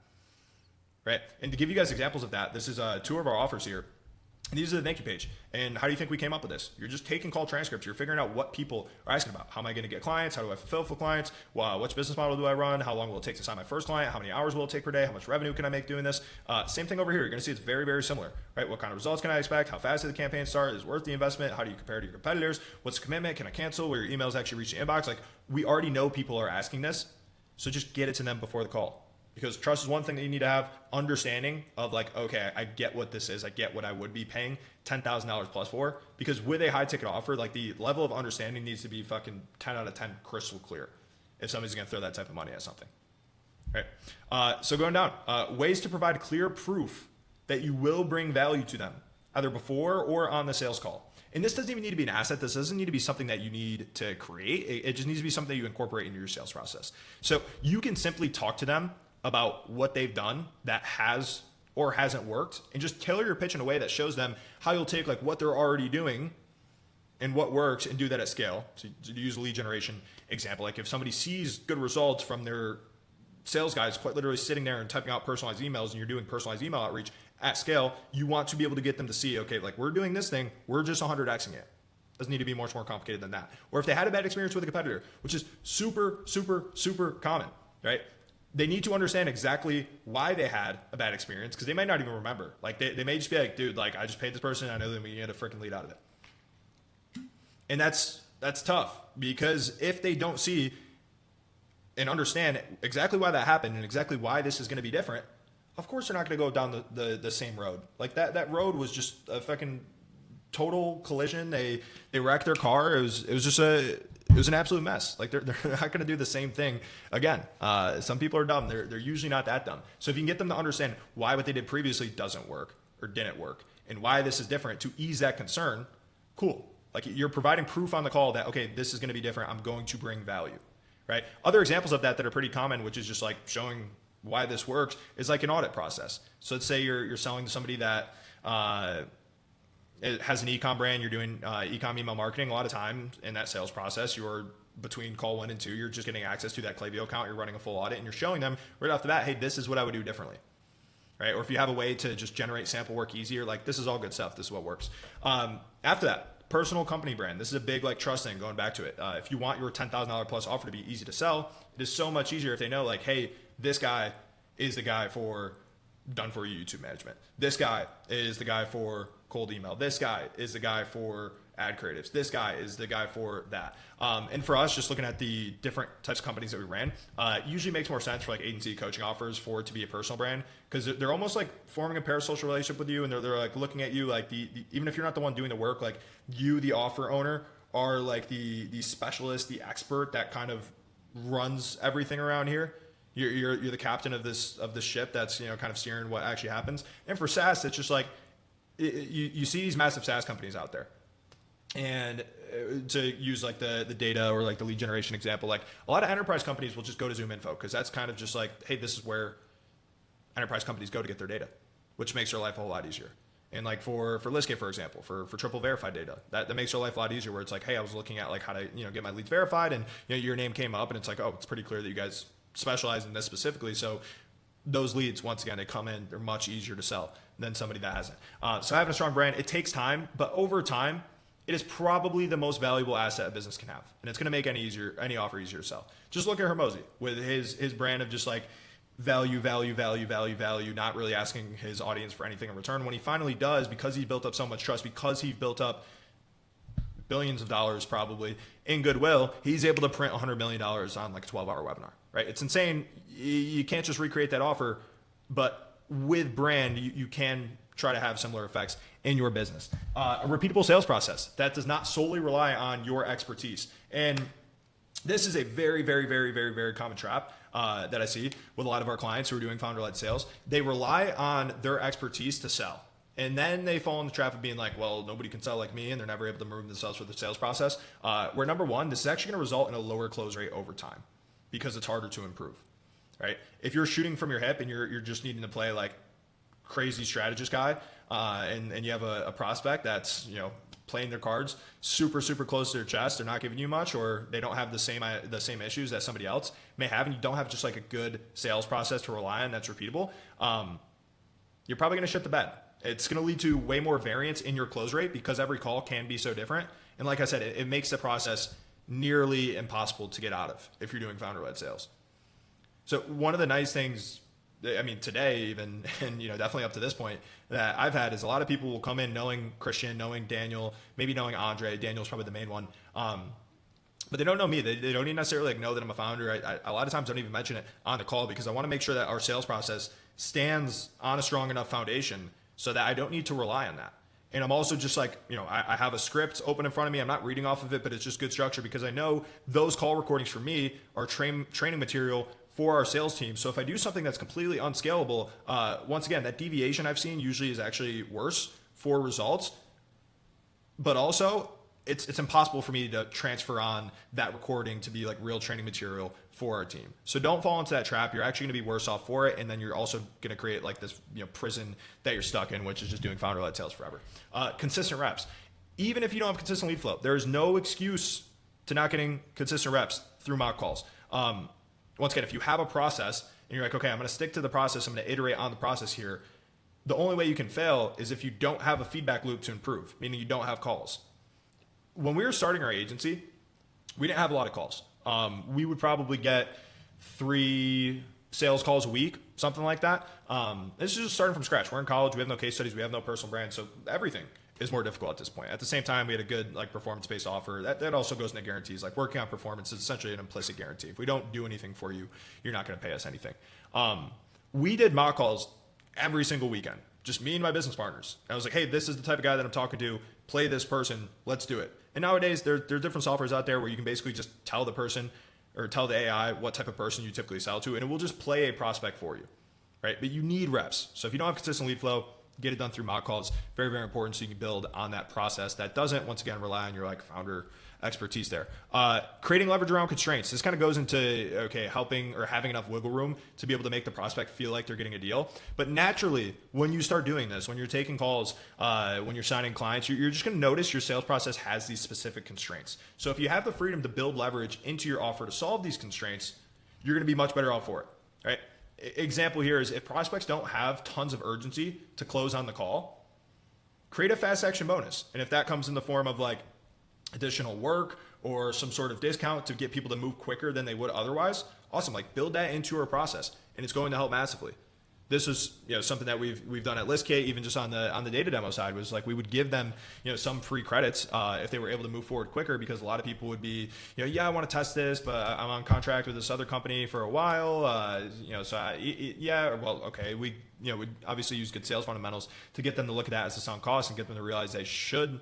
right? And to give you guys examples of that, this is two of our offers here. And these are the thank you page. And how do you think we came up with this? You're just taking call transcripts. You're figuring out what people are asking about. How am I going to get clients? How do I fulfill for clients? Which business model do I run? How long will it take to sign my first client? How many hours will it take per day? How much revenue can I make doing this? Same thing over here. You're going to see it's very, very similar, right? What kind of results can I expect? How fast did the campaign start? Is it worth the investment? How do you compare to your competitors? What's the commitment? Can I cancel? Will your emails actually reach the inbox? Like we already know people are asking this. So just get it to them before the call. Because trust is one thing that you need to have. Understanding of like, okay, I get what this is. I get what I would be paying $10,000 plus for. Because with a high ticket offer, like the level of understanding needs to be fucking 10 out of 10 crystal clear if somebody's going to throw that type of money at something. Right. So going down, ways to provide clear proof that you will bring value to them, either before or on the sales call. And this doesn't even need to be an asset. This doesn't need to be something that you need to create. It just needs to be something that you incorporate into your sales process. So you can simply talk to them about what they've done that has or hasn't worked, and just tailor your pitch in a way that shows them how you'll take like what they're already doing and what works and do that at scale. So to use a lead generation example, like if somebody sees good results from their sales guys quite literally sitting there and typing out personalized emails and you're doing personalized email outreach at scale, you want to be able to get them to see, okay, like we're doing this thing, we're just 100xing it. Doesn't need to be much more complicated than that. Or if they had a bad experience with a competitor, which is super, super, super common, right? They need to understand exactly why they had a bad experience, because they might not even remember. Like they may just be like, dude, like I just paid this person and I know that we get a freaking lead out of it. And that's tough, because if they don't see and understand exactly why that happened and exactly why this is going to be different, of course they're not going to go down the same road. Like that road was just a fucking total collision. They wrecked their car. It was an absolute mess. Like they're not going to do the same thing again. Some people are dumb. They're usually not that dumb. So if you can get them to understand why what they did previously doesn't work or didn't work and why this is different to ease that concern, cool. Like you're providing proof on the call that, okay, this is going to be different. I'm going to bring value, right? Other examples of that are pretty common, which is just like showing why this works, is like an audit process. So let's say you're selling to somebody that, it has an e-com brand, you're doing e-com email marketing. A lot of times in that sales process, you're between call 1 and 2, you're just getting access to that Klaviyo account, you're running a full audit and you're showing them right off the bat, hey, this is what I would do differently, right? Or if you have a way to just generate sample work easier, like this is all good stuff, this is what works. After that, personal company brand. This is a big like trust thing, going back to it. If you want your $10,000 plus offer to be easy to sell, it is so much easier if they know like, hey, this guy is the guy for done for you YouTube management. This guy is the guy for cold email. This guy is the guy for ad creatives. This guy is the guy for that. And for us, just looking at the different types of companies that we ran, it usually makes more sense for like agency coaching offers for it to be a personal brand, because they're almost like forming a parasocial relationship with you, and they're like looking at you like the even if you're not the one doing the work, like you, the offer owner, are like the specialist, the expert that kind of runs everything around here. You're the captain of this ship that's kind of steering what actually happens. And for SaaS, it's just like you see these massive SaaS companies out there, and to use like the data or like the lead generation example, like a lot of enterprise companies will just go to ZoomInfo, because that's kind of just like, hey, this is where enterprise companies go to get their data, which makes their life a whole lot easier. And like for Listgate, for example, for triple verified data, that makes their life a lot easier, where it's like, hey, I was looking at like how to get my leads verified, and your name came up, and it's like, oh, it's pretty clear that you guys specialize in this specifically. So those leads, once again, they come in, they're much easier to sell than somebody that hasn't. So having a strong brand, it takes time, but over time, it is probably the most valuable asset a business can have. And it's going to make any offer easier to sell. Just look at Hermosi with his brand of just like value, not really asking his audience for anything in return. When he finally does, because he built up so much trust, because he built up billions of dollars probably in goodwill, he's able to print $100 million on like a 12-hour webinar, right? It's insane. You can't just recreate that offer, but with brand, you can try to have similar effects in your business. A repeatable sales process that does not solely rely on your expertise. And this is a very common trap that I see with a lot of our clients who are doing founder-led sales. They rely on their expertise to sell. And then they fall in the trap of being like, well, nobody can sell like me, and they're never able to move themselves through the sales process. Where number one, this is actually going to result in a lower close rate over time because it's harder to improve, right? If you're shooting from your hip and you're just needing to play like crazy strategist guy, and you have a prospect that's, playing their cards super close to their chest, they're not giving you much, or they don't have the same issues that somebody else may have, and you don't have just like a good sales process to rely on that's repeatable, you're probably going to shit the bed. It's going to lead to way more variance in your close rate because every call can be so different. And like I said, it makes the process nearly impossible to get out of if you're doing founder-led sales. So one of the nice things, I mean, today even, and definitely up to this point that I've had is a lot of people will come in knowing Christian, knowing Daniel, maybe knowing Andre. Daniel's probably the main one. But they don't know me. They don't even necessarily know that I'm a founder. I a lot of times don't even mention it on the call because I want to make sure that our sales process stands on a strong enough foundation so that I don't need to rely on that. And I'm also just like, I have a script open in front of me. I'm not reading off of it, but it's just good structure because I know those call recordings for me are training material for our sales team. So if I do something that's completely unscalable, once again, that deviation I've seen usually is actually worse for results, but also it's impossible for me to transfer on that recording to be like real training material for our team. So don't fall into that trap. You're actually going to be worse off for it. And then you're also going to create like this prison that you're stuck in, which is just doing founder-led sales forever. Consistent reps. Even if you don't have consistent lead flow, there is no excuse to not getting consistent reps through mock calls. Once again, if you have a process and you're like, okay, I'm going to stick to the process, I'm going to iterate on the process here, the only way you can fail is if you don't have a feedback loop to improve, meaning you don't have calls. When we were starting our agency, we didn't have a lot of calls. We would probably get 3 sales calls a week, something like that. This is just starting from scratch. We're in college. We have no case studies. We have no personal brand. So everything is more difficult at this point. At the same time, we had a good like performance-based offer. That also goes into guarantees. Like working on performance is essentially an implicit guarantee. If we don't do anything for you, you're not going to pay us anything. We did mock calls every single weekend. Just me and my business partners. I was like, hey, this is the type of guy that I'm talking to. Play this person. Let's do it. And nowadays, there are different softwares out there where you can basically just tell the person or tell the AI what type of person you typically sell to, and it will just play a prospect for you, right? But you need reps. So if you don't have consistent lead flow, get it done through mock calls. Very important so you can build on that process that doesn't, once again, rely on your like founder expertise there. Creating leverage around constraints. This kind of goes into, okay, helping or having enough wiggle room to be able to make the prospect feel like they're getting a deal. But naturally, when you start doing this, when you're taking calls, when you're signing clients, you're just going to notice your sales process has these specific constraints. So if you have the freedom to build leverage into your offer to solve these constraints, you're going to be much better off for it, right? Example here is if prospects don't have tons of urgency to close on the call, create a fast action bonus. And if that comes in the form of like additional work or some sort of discount to get people to move quicker than they would otherwise, awesome. Like build that into our process and it's going to help massively. This is something that we've done at ListK, even just on the data demo side, was like we would give them some free credits if they were able to move forward quicker, because a lot of people would be I want to test this, but I'm on contract with this other company for a while, we we obviously use good sales fundamentals to get them to look at that as a sunk cost and get them to realize they should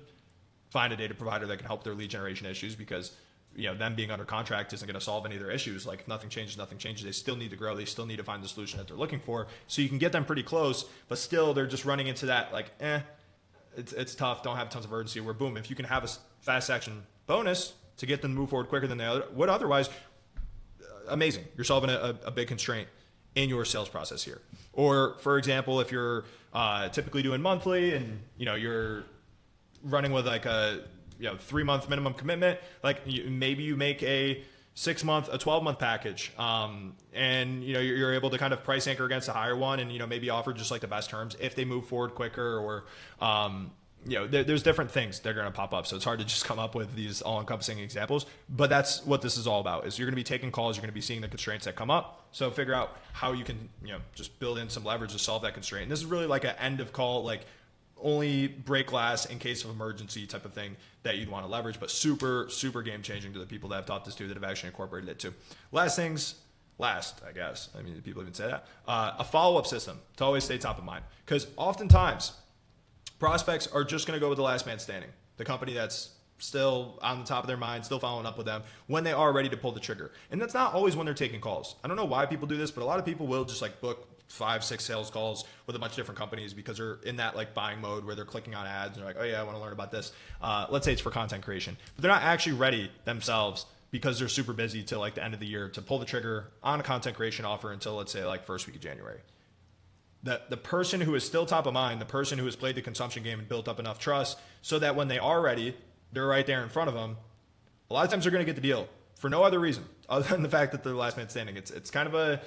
find a data provider that can help their lead generation issues, because them being under contract isn't going to solve any of their issues. Like if nothing changes. They still need to grow. They still need to find the solution that they're looking for. So you can get them pretty close, but still they're just running into that like, it's tough. Don't have tons of urgency. Where boom, if you can have a fast action bonus to get them to move forward quicker than they would otherwise, amazing. You're solving a big constraint in your sales process here. Or for example, if you're typically doing monthly and you're running with like a 3-month minimum commitment, like maybe you make a 6-month, a 12-month package. And, you know, you're able to kind of price anchor against a higher one and, you know, maybe offer just like the best terms if they move forward quicker or, you know, there's different things that are going to pop up. So it's hard to just come up with these all-encompassing examples, but that's what this is all about is you're going to be taking calls. You're going to be seeing the constraints that come up. So figure out how you can, you know, just build in some leverage to solve that constraint. And this is really like an end of call, like only break glass in case of emergency type of thing that you'd want to leverage, but super, super game changing to the people that have taught this to, that have actually incorporated it too. Last, I guess. I mean, people even say that. A follow-up system to always stay top of mind. Because oftentimes, prospects are just going to go with the last man standing, the company that's still on the top of their mind, still following up with them when they are ready to pull the trigger. And that's not always when they're taking calls. I don't know why people do this, but a lot of people will just like book 5-6 sales calls with a bunch of different companies because they're in that like buying mode where they're clicking on ads and they're like, oh yeah, I want to learn about this. Let's say it's for content creation, but they're not actually ready themselves because they're super busy till like the end of the year to pull the trigger on a content creation offer until, let's say, like first week of January. The person who is still top of mind, the person who has played the consumption game and built up enough trust so that when they are ready, they're right there in front of them. A lot of times they're going to get the deal for no other reason other than the fact that they're the last man standing. It's kind of a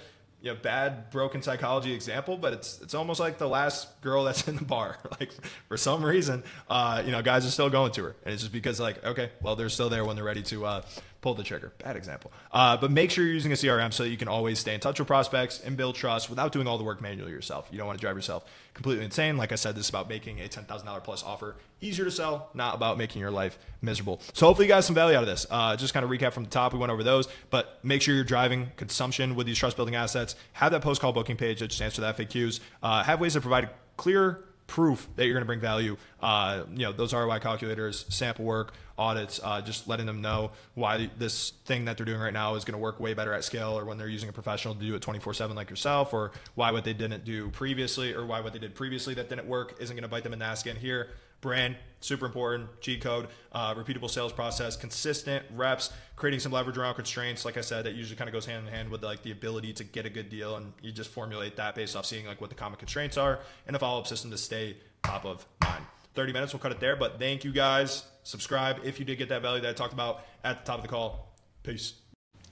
bad broken psychology example, but it's almost like the last girl that's in the bar. Like for some reason, guys are still going to her, and it's just because like, okay, well, they're still there when they're ready to pull the trigger. Bad example. But make sure you're using a CRM so that you can always stay in touch with prospects and build trust without doing all the work manually yourself. You don't want to drive yourself completely insane. Like I said, this is about making a $10,000 plus offer easier to sell, not about making your life miserable. So hopefully you got some value out of this. Just kind of recap from the top. We went over those, but make sure you're driving consumption with these trust building assets. Have that post-call booking page that just answer the FAQs. Have ways to provide clear proof that you're going to bring value. Those ROI calculators, sample work, audits, just letting them know why this thing that they're doing right now is going to work way better at scale, or when they're using a professional to do it 24/7 like yourself, or why what they didn't do previously, or why what they did previously that didn't work isn't going to bite them in the ass again here. Brand, super important, cheat code, repeatable sales process, consistent reps, creating some leverage around constraints. Like I said, that usually kind of goes hand in hand with like the ability to get a good deal, and you just formulate that based off seeing like what the common constraints are, and a follow-up system to stay top of mind. 30 minutes, we'll cut it there, but thank you guys. Subscribe if you did get that value that I talked about at the top of the call. Peace.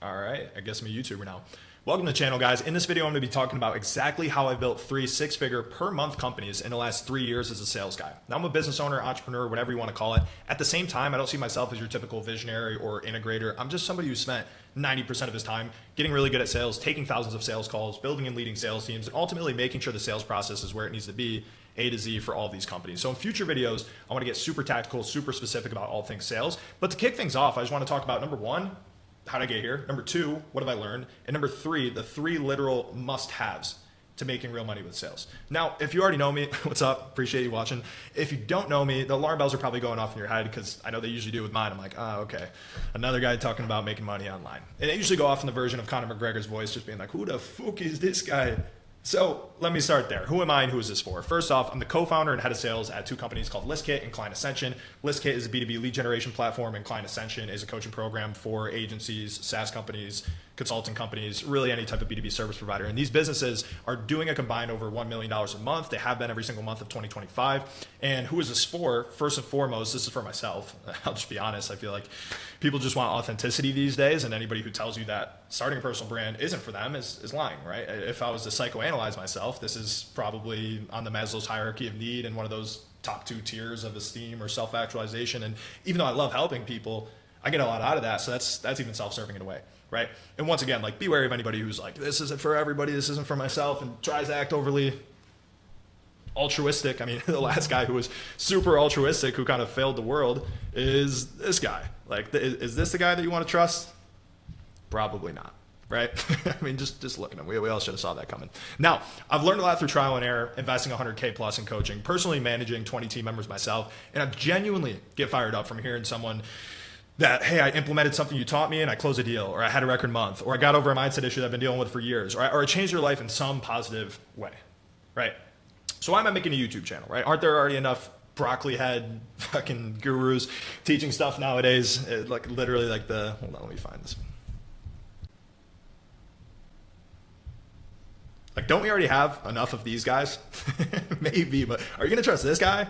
All right, I guess I'm a YouTuber now. Welcome to the channel, guys. In this video, I'm going to be talking about exactly how I built 3 6-figure per month companies in the last 3 years as a sales guy. Now, I'm a business owner, entrepreneur, whatever you want to call it. At the same time, I don't see myself as your typical visionary or integrator. I'm just somebody who spent 90% of his time getting really good at sales, taking thousands of sales calls, building and leading sales teams, and ultimately making sure the sales process is where it needs to be, A to Z, for all of these companies. So in future videos, I want to get super tactical, super specific about all things sales. But to kick things off, I just want to talk about number 1, how did I get here? Number 2, what have I learned? And number 3, the 3 literal must-haves to making real money with sales. Now, if you already know me, what's up? Appreciate you watching. If you don't know me, the alarm bells are probably going off in your head because I know they usually do with mine. I'm like, oh, okay. Another guy talking about making money online. And they usually go off in the version of Conor McGregor's voice, just being like, who the fuck is this guy? So let me start there. Who am I and who is this for? First off, I'm the co-founder and head of sales at 2 companies called ListKit and Client Ascension. ListKit is a B2B lead generation platform, and Client Ascension is a coaching program for agencies, SaaS companies, consulting companies, really any type of B2B service provider. And these businesses are doing a combined over $1 million a month. They have been every single month of 2025. And who is this for? First and foremost, this is for myself. I'll just be honest. I feel like people just want authenticity these days, and anybody who tells you that starting a personal brand isn't for them is lying, right? If I was to psychoanalyze myself, this is probably on the Maslow's hierarchy of need and one of those top 2 tiers of esteem or self-actualization. And even though I love helping people, I get a lot out of that. So that's even self-serving in a way, right? And once again, like, be wary of anybody who's like, this isn't for everybody, this isn't for myself, and tries to act overly altruistic. I mean, the last guy who was super altruistic, who kind of failed the world, is this guy. Like, is this the guy that you want to trust? Probably not, right? I mean, just look at him. We all should have saw that coming. Now, I've learned a lot through trial and error, investing 100K plus in coaching, personally managing 20 team members myself, and I genuinely get fired up from hearing someone that, hey, I implemented something you taught me and I closed a deal, or I had a record month, or I got over a mindset issue that I've been dealing with for years, or I changed your life in some positive way, right? So why am I making a YouTube channel, right? Aren't there already enough broccoli head fucking gurus teaching stuff nowadays? Like literally like hold on, let me find this. Like, don't we already have enough of these guys? Maybe, but are you going to trust this guy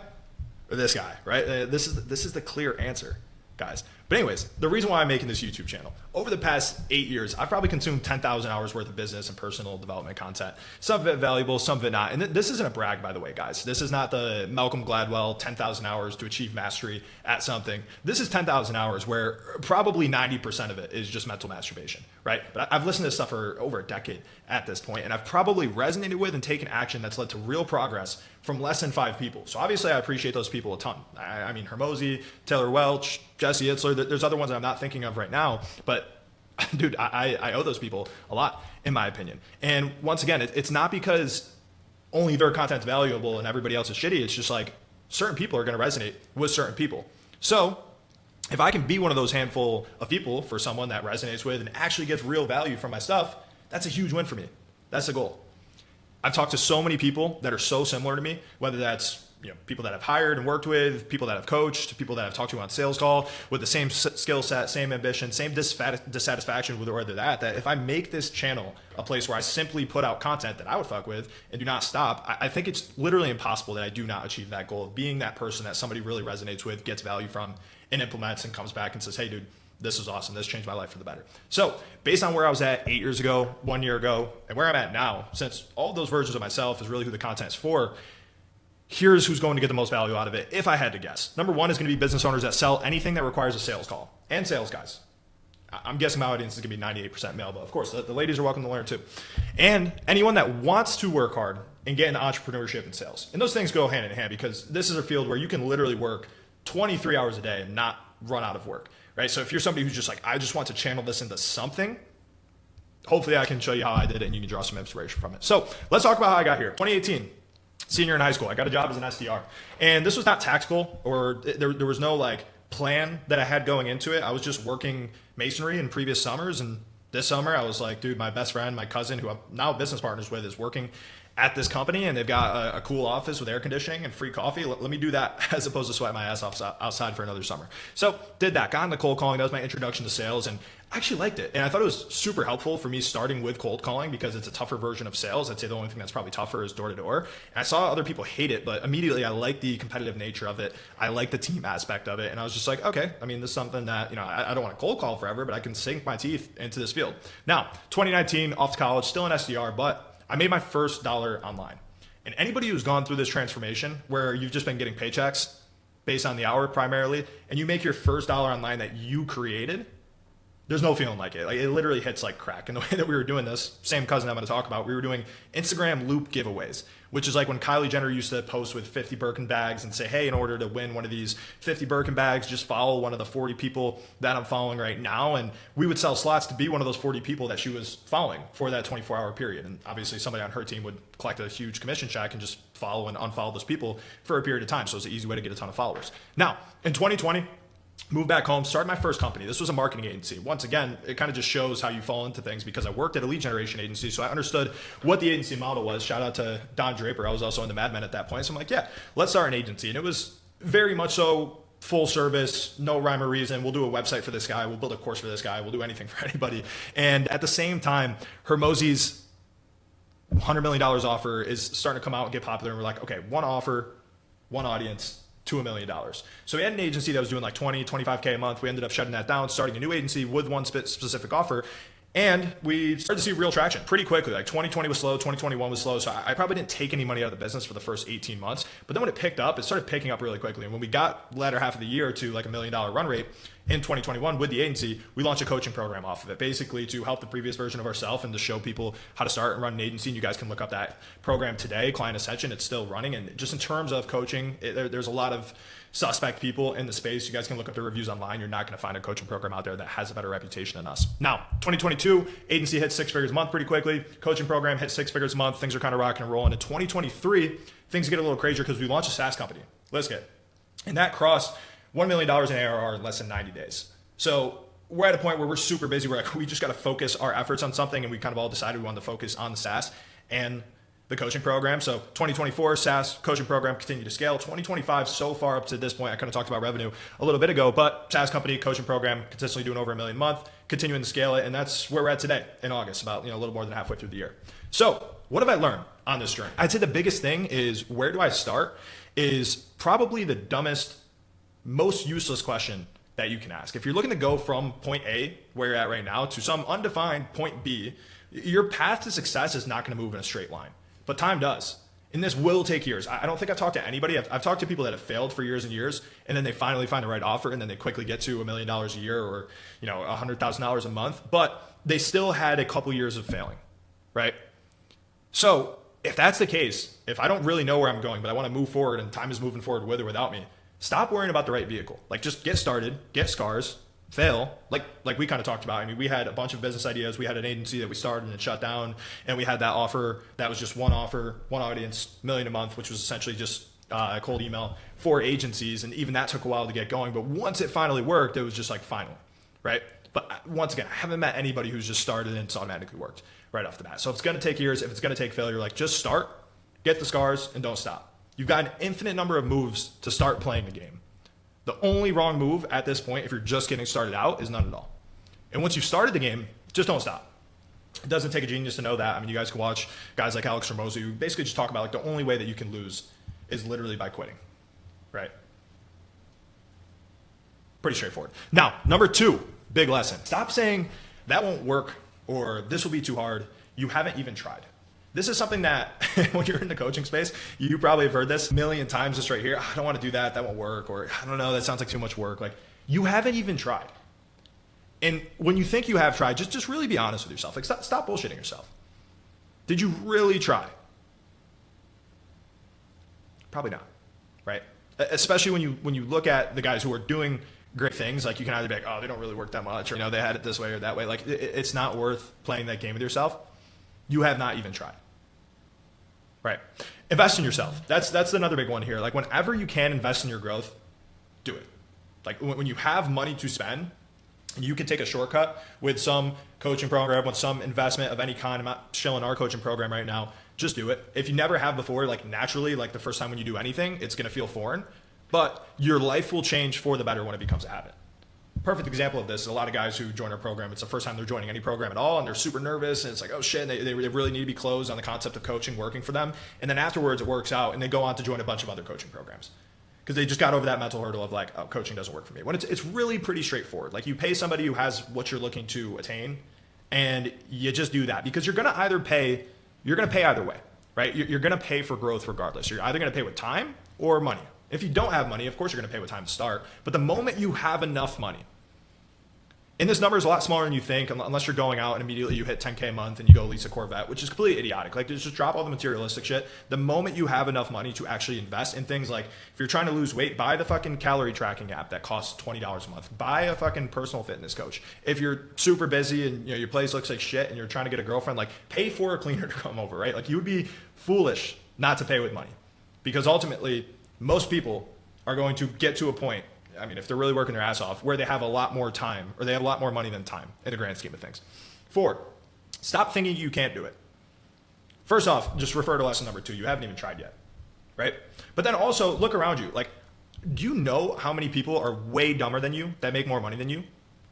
or this guy, right? This is the clear answer, guys. But anyways, the reason why I'm making this YouTube channel, over the past 8 years, I've probably consumed 10,000 hours worth of business and personal development content. Some of it valuable, some of it not. And this isn't a brag, by the way, guys. This is not the Malcolm Gladwell 10,000 hours to achieve mastery at something. This is 10,000 hours where probably 90% of it is just mental masturbation, right? But I've listened to this stuff for over a decade at this point, and I've probably resonated with and taken action that's led to real progress from less than 5 people. So obviously I appreciate those people a ton. I mean, Hermosi, Taylor Welch, Jesse Itzler, there's other ones that I'm not thinking of right now, but dude, I owe those people a lot, in my opinion. And once again, it's not because only their content's valuable and everybody else is shitty. It's just like certain people are going to resonate with certain people. So if I can be one of those handful of people for someone that resonates with and actually gets real value from my stuff, that's a huge win for me. That's the goal. I've talked to so many people that are so similar to me, whether that's people that I've hired and worked with, people that I've coached, people that I've talked to on sales call with the same skill set, same ambition, same dissatisfaction with whether that if I make this channel a place where I simply put out content that I would fuck with and do not stop, I think it's literally impossible that I do not achieve that goal of being that person that somebody really resonates with, gets value from, and implements and comes back and says, hey, dude, this was awesome. This changed my life for the better. So based on where I was at 8 years ago, 1 year ago, and where I'm at now, since all of those versions of myself is really who the content is for, here's who's going to get the most value out of it, if I had to guess. Number one is going to be business owners that sell anything that requires a sales call, and sales guys. I'm guessing my audience is going to be 98% male, but of course, the ladies are welcome to learn too. And anyone that wants to work hard and get into entrepreneurship and sales. And those things go hand in hand because this is a field where you can literally work 23 hours a day and not run out of work, right? So if you're somebody who's just like, I just want to channel this into something, hopefully I can show you how I did it and you can draw some inspiration from it. So let's talk about how I got here. 2018. Senior in high school, I got a job as an SDR. And this was not tactical or there was no like plan that I had going into it. I was just working masonry in previous summers. And this summer I was like, dude, my best friend, my cousin, who I'm now business partners with, is working at this company and they've got a cool office with air conditioning and free coffee. Let me do that as opposed to sweat my ass off outside for another summer. So did that, got into cold calling. That was my introduction to sales and I actually liked it. And I thought it was super helpful for me starting with cold calling because it's a tougher version of sales. I'd say the only thing that's probably tougher is door to door. And I saw other people hate it, but immediately I liked the competitive nature of it. I liked the team aspect of it. And I was just like, okay, I mean, this is something that, I don't want to cold call forever, but I can sink my teeth into this field. Now, 2019, off to college, still an SDR, but I made my first dollar online. And anybody who's gone through this transformation where you've just been getting paychecks based on the hour primarily, and you make your first dollar online that you created, there's no feeling like it. Like it literally hits like crack. And the way that we were doing this, same cousin I'm going to talk about, we were doing Instagram loop giveaways, which is like when Kylie Jenner used to post with 50 Birkin bags and say, hey, in order to win one of these 50 Birkin bags, just follow one of the 40 people that I'm following right now. And we would sell slots to be one of those 40 people that she was following for that 24-hour period. And obviously somebody on her team would collect a huge commission check and just follow and unfollow those people for a period of time. So it's an easy way to get a ton of followers. Now, in 2020, moved back home, started my first company. This was a marketing agency. Once again, it kind of just shows how you fall into things because I worked at a lead generation agency, so I understood what the agency model was. Shout out to Don Draper. I was also into Mad Men at that point. So I'm like, yeah, let's start an agency. And it was very much so full service, no rhyme or reason. We'll do a website for this guy. We'll build a course for this guy. We'll do anything for anybody. And at the same time, Hermosi's $100 million offer is starting to come out and get popular. And we're like, okay, one offer, one audience, to $1 million. So we had an agency that was doing like 20, 25K a month. We ended up shutting that down, starting a new agency with one specific offer. And we started to see real traction pretty quickly. Like 2020 was slow, 2021 was slow. So I probably didn't take any money out of the business for the first 18 months. But then when it picked up, it started picking up really quickly. And when we got the latter half of the year to like $1 million run rate in 2021 with the agency, we launched a coaching program off of it, basically to help the previous version of ourselves and to show people how to start and run an agency. And you guys can look up that program today, Client Ascension. It's still running. And just in terms of coaching, there's a lot of suspect people in the space. You guys can look up the reviews online. You're not going to find a coaching program out there that has a better reputation than us. Now, 2022, agency hit 6 figures a month pretty quickly. Coaching program hit 6 figures a month. Things are kind of rocking and rolling. In 2023, things get a little crazier because we launched a SaaS company, Liskit. And that crossed $1 million in ARR in less than 90 days. So we're at a point where we're super busy. We're like, we just got to focus our efforts on something. And we kind of all decided we wanted to focus on the SaaS and the coaching program. So 2024 SaaS coaching program continued to scale. 2025 so far up to this point, I kind of talked about revenue a little bit ago, but SaaS company coaching program consistently doing over $1 million a month, continuing to scale it. And that's where we're at today in August, about a little more than halfway through the year. So what have I learned on this journey? I'd say the biggest thing is where do I start is probably the dumbest, most useless question that you can ask. If you're looking to go from point A, where you're at right now, to some undefined point B, your path to success is not going to move in a straight line, but time does. And this will take years. I don't think I've talked to anybody. I've talked to people that have failed for years and years, and then they finally find the right offer, and then they quickly get to $1 million a year or $100,000 a month, but they still had a couple years of failing, right? So if that's the case, if I don't really know where I'm going, but I want to move forward and time is moving forward with or without me, stop worrying about the right vehicle. Like, just get started, get scars, fail. Like we kind of talked about. I mean, we had a bunch of business ideas. We had an agency that we started and it shut down. And we had that offer that was just one offer, one audience, $1 million a month, which was essentially just a cold email for agencies. And even that took a while to get going. But once it finally worked, it was just like final, right? But once again, I haven't met anybody who's just started and it's automatically worked right off the bat. So if it's going to take years, if it's going to take failure, like, just start, get the scars, and don't stop. You've got an infinite number of moves to start playing the game. The only wrong move at this point, if you're just getting started out, is none at all. And once you've started the game, just don't stop. It doesn't take a genius to know that. I mean, you guys can watch guys like Alex Ramosi who basically just talk about, like, the only way that you can lose is literally by quitting, right? Pretty straightforward. Now, number 2, big lesson. Stop saying that won't work or this will be too hard. You haven't even tried. This is something that when you're in the coaching space, you probably have heard this a million times just right here. I don't want to do that. That won't work. Or I don't know. That sounds like too much work. Like, you haven't even tried. And when you think you have tried, just really be honest with yourself. Like, stop bullshitting yourself. Did you really try? Probably not, right? Especially when you look at the guys who are doing great things. Like, you can either be like, oh, they don't really work that much, or they had it this way or that way. Like, it's not worth playing that game with yourself. You have not even tried, right? Invest in yourself. That's another big one here. Like, whenever you can invest in your growth, do it. Like, when you have money to spend, and you can take a shortcut with some coaching program, with some investment of any kind. I'm not shilling our coaching program right now. Just do it. If you never have before, like, naturally, like, the first time when you do anything, it's going to feel foreign, but your life will change for the better when it becomes a habit. Perfect example of this is a lot of guys who join our program. It's the first time they're joining any program at all, and they're super nervous, and it's like, oh shit, they really need to be closed on the concept of coaching working for them. And then afterwards it works out, and they go on to join a bunch of other coaching programs because they just got over that mental hurdle of, like, oh, coaching doesn't work for me. When it's really pretty straightforward. Like, you pay somebody who has what you're looking to attain, and you just do that, because you're going to pay either way, right? You're going to pay for growth regardless. You're either going to pay with time or money. If you don't have money, of course you're going to pay with time to start. But the moment you have enough money, and this number is a lot smaller than you think, unless you're going out and immediately you hit 10K a month and you go lease a Corvette, which is completely idiotic. Like, just drop all the materialistic shit. The moment you have enough money to actually invest in things, like, if you're trying to lose weight, buy the fucking calorie tracking app that costs $20 a month. Buy a fucking personal fitness coach. If you're super busy and your place looks like shit and you're trying to get a girlfriend, like, pay for a cleaner to come over, right? Like, you would be foolish not to pay with money, because ultimately most people are going to get to a point, I mean, if they're really working their ass off, where they have a lot more time, or they have a lot more money than time in the grand scheme of things. 4, stop thinking you can't do it. First off, just refer to lesson number 2. You haven't even tried yet, right? But then also look around you. Like, do you know how many people are way dumber than you that make more money than you?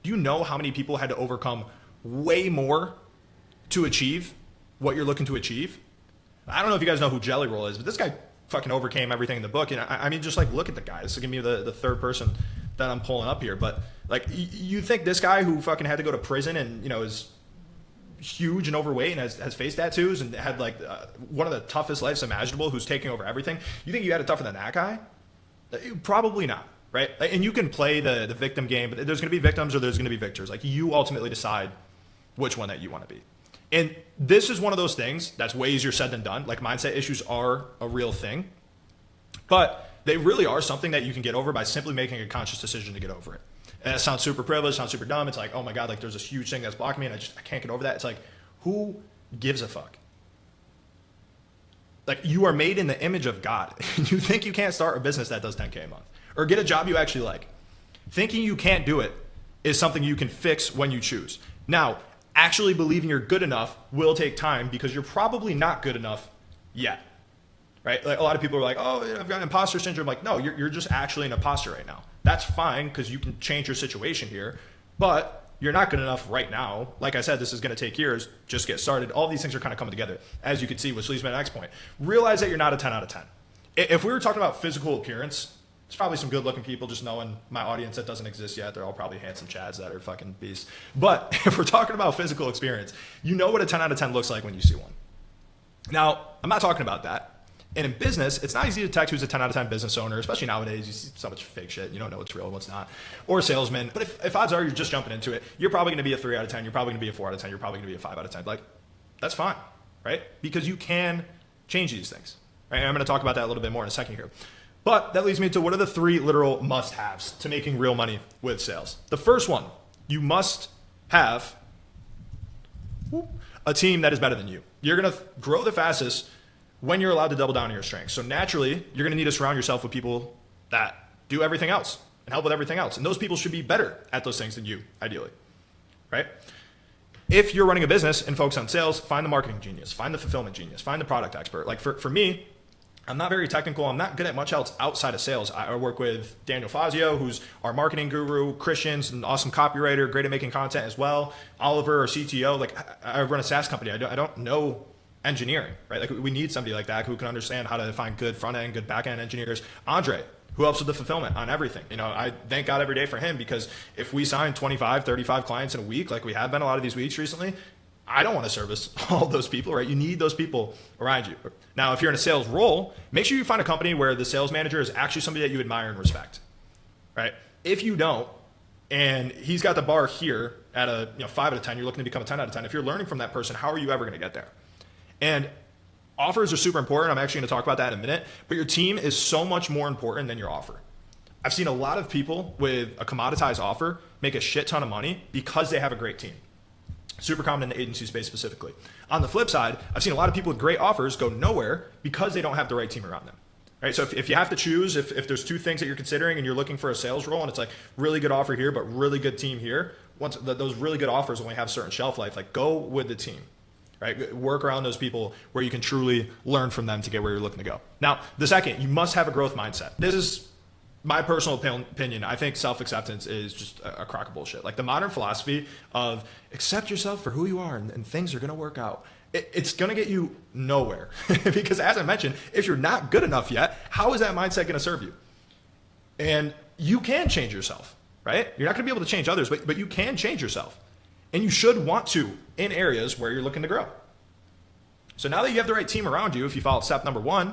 Do you know how many people had to overcome way more to achieve what you're looking to achieve? I don't know if you guys know who Jelly Roll is, but this guy fucking overcame everything in the book. And I mean, just, like, look at the guy. This is gonna be the third person that I'm pulling up here. But, like, you think this guy who fucking had to go to prison and, is huge and overweight and has face tattoos and had, like, one of the toughest lives imaginable, who's taking over everything, you think you had it tougher than that guy? Probably not, right? And you can play the victim game, but there's gonna be victims or there's gonna be victors. Like, you ultimately decide which one that you want to be. And this is one of those things that's way easier said than done. Like, mindset issues are a real thing, but they really are something that you can get over by simply making a conscious decision to get over it. And it sounds super privileged, sounds super dumb. It's like, oh my God, like, there's this huge thing that's blocking me and I can't get over that. It's like, who gives a fuck? Like, you are made in the image of God. You think you can't start a business that does 10K a month or get a job you actually like. Thinking you can't do it is something you can fix when you choose. Now, actually believing you're good enough will take time, because you're probably not good enough yet, right? Like, a lot of people are like, oh, I've got imposter syndrome. Like, no, you're just actually an imposter right now. That's fine, because you can change your situation here, but you're not good enough right now. Like I said, this is going to take years. Just get started. All these things are kind of coming together, as you can see, which leads me to my next point. Realize that you're not a 10 out of 10. If we were talking about physical appearance, It's probably some good looking people, just knowing my audience that doesn't exist yet. They're all probably handsome chads that are fucking beasts. But if we're talking about physical experience, you know what a 10 out of 10 looks like when you see one. Now, I'm not talking about that. And in business, it's not easy to detect who's a 10 out of 10 business owner, especially nowadays. You see so much fake shit. You don't know what's real and what's not. Or a salesman. But if odds are you're just jumping into it, you're probably going to be a 3 out of 10. You're probably going to be a 4 out of 10. You're probably going to be a 5 out of 10. Like, that's fine, right? Because you can change these things. Right? And I'm going to talk about that a little bit more in a second here. But that leads me to what are the 3 literal must-haves to making real money with sales. The first one, you must have a team that is better than you. You're going to grow the fastest when you're allowed to double down on your strengths. So naturally, you're going to need to surround yourself with people that do everything else and help with everything else. And those people should be better at those things than you, ideally, right? If you're running a business and focus on sales, find the marketing genius, find the fulfillment genius, find the product expert. Like for me, I'm not very technical. I'm not good at much else outside of sales. I work with Daniel Fazio, who's our marketing guru, Christian's an awesome copywriter, great at making content as well. Oliver, our CTO, like I run a SaaS company. I don't know engineering, right? Like we need somebody like that who can understand how to find good front end, good back end engineers. Andre, who helps with the fulfillment on everything. You know, I thank God every day for him, because if we sign 25, 35 clients in a week, like we have been a lot of these weeks recently, I don't want to service all those people, right? You need those people around you. Now, if you're in a sales role, make sure you find a company where the sales manager is actually somebody that you admire and respect, right? If you don't, and he's got the bar here at a 5 out of 10, you're looking to become a 10 out of 10. If you're learning from that person, how are you ever going to get there? And offers are super important. I'm actually going to talk about that in a minute, but your team is so much more important than your offer. I've seen a lot of people with a commoditized offer make a shit ton of money because they have a great team. Super common in the agency space specifically. On the flip side, I've seen a lot of people with great offers go nowhere because they don't have the right team around them. Right? So if you have to choose, if there's 2 things that you're considering and you're looking for a sales role and it's like really good offer here, but really good team here, once those really good offers only have a certain shelf life, like go with the team. Right? Work around those people where you can truly learn from them to get where you're looking to go. Now, the second, you must have a growth mindset. This is my personal opinion. I think self-acceptance is just a crock of bullshit. Like the modern philosophy of accept yourself for who you are and things are going to work out. It's going to get you nowhere. Because as I mentioned, if you're not good enough yet, how is that mindset going to serve you? And you can change yourself, right? You're not going to be able to change others, but you can change yourself. And you should want to in areas where you're looking to grow. So now that you have the right team around you, if you follow step number 1,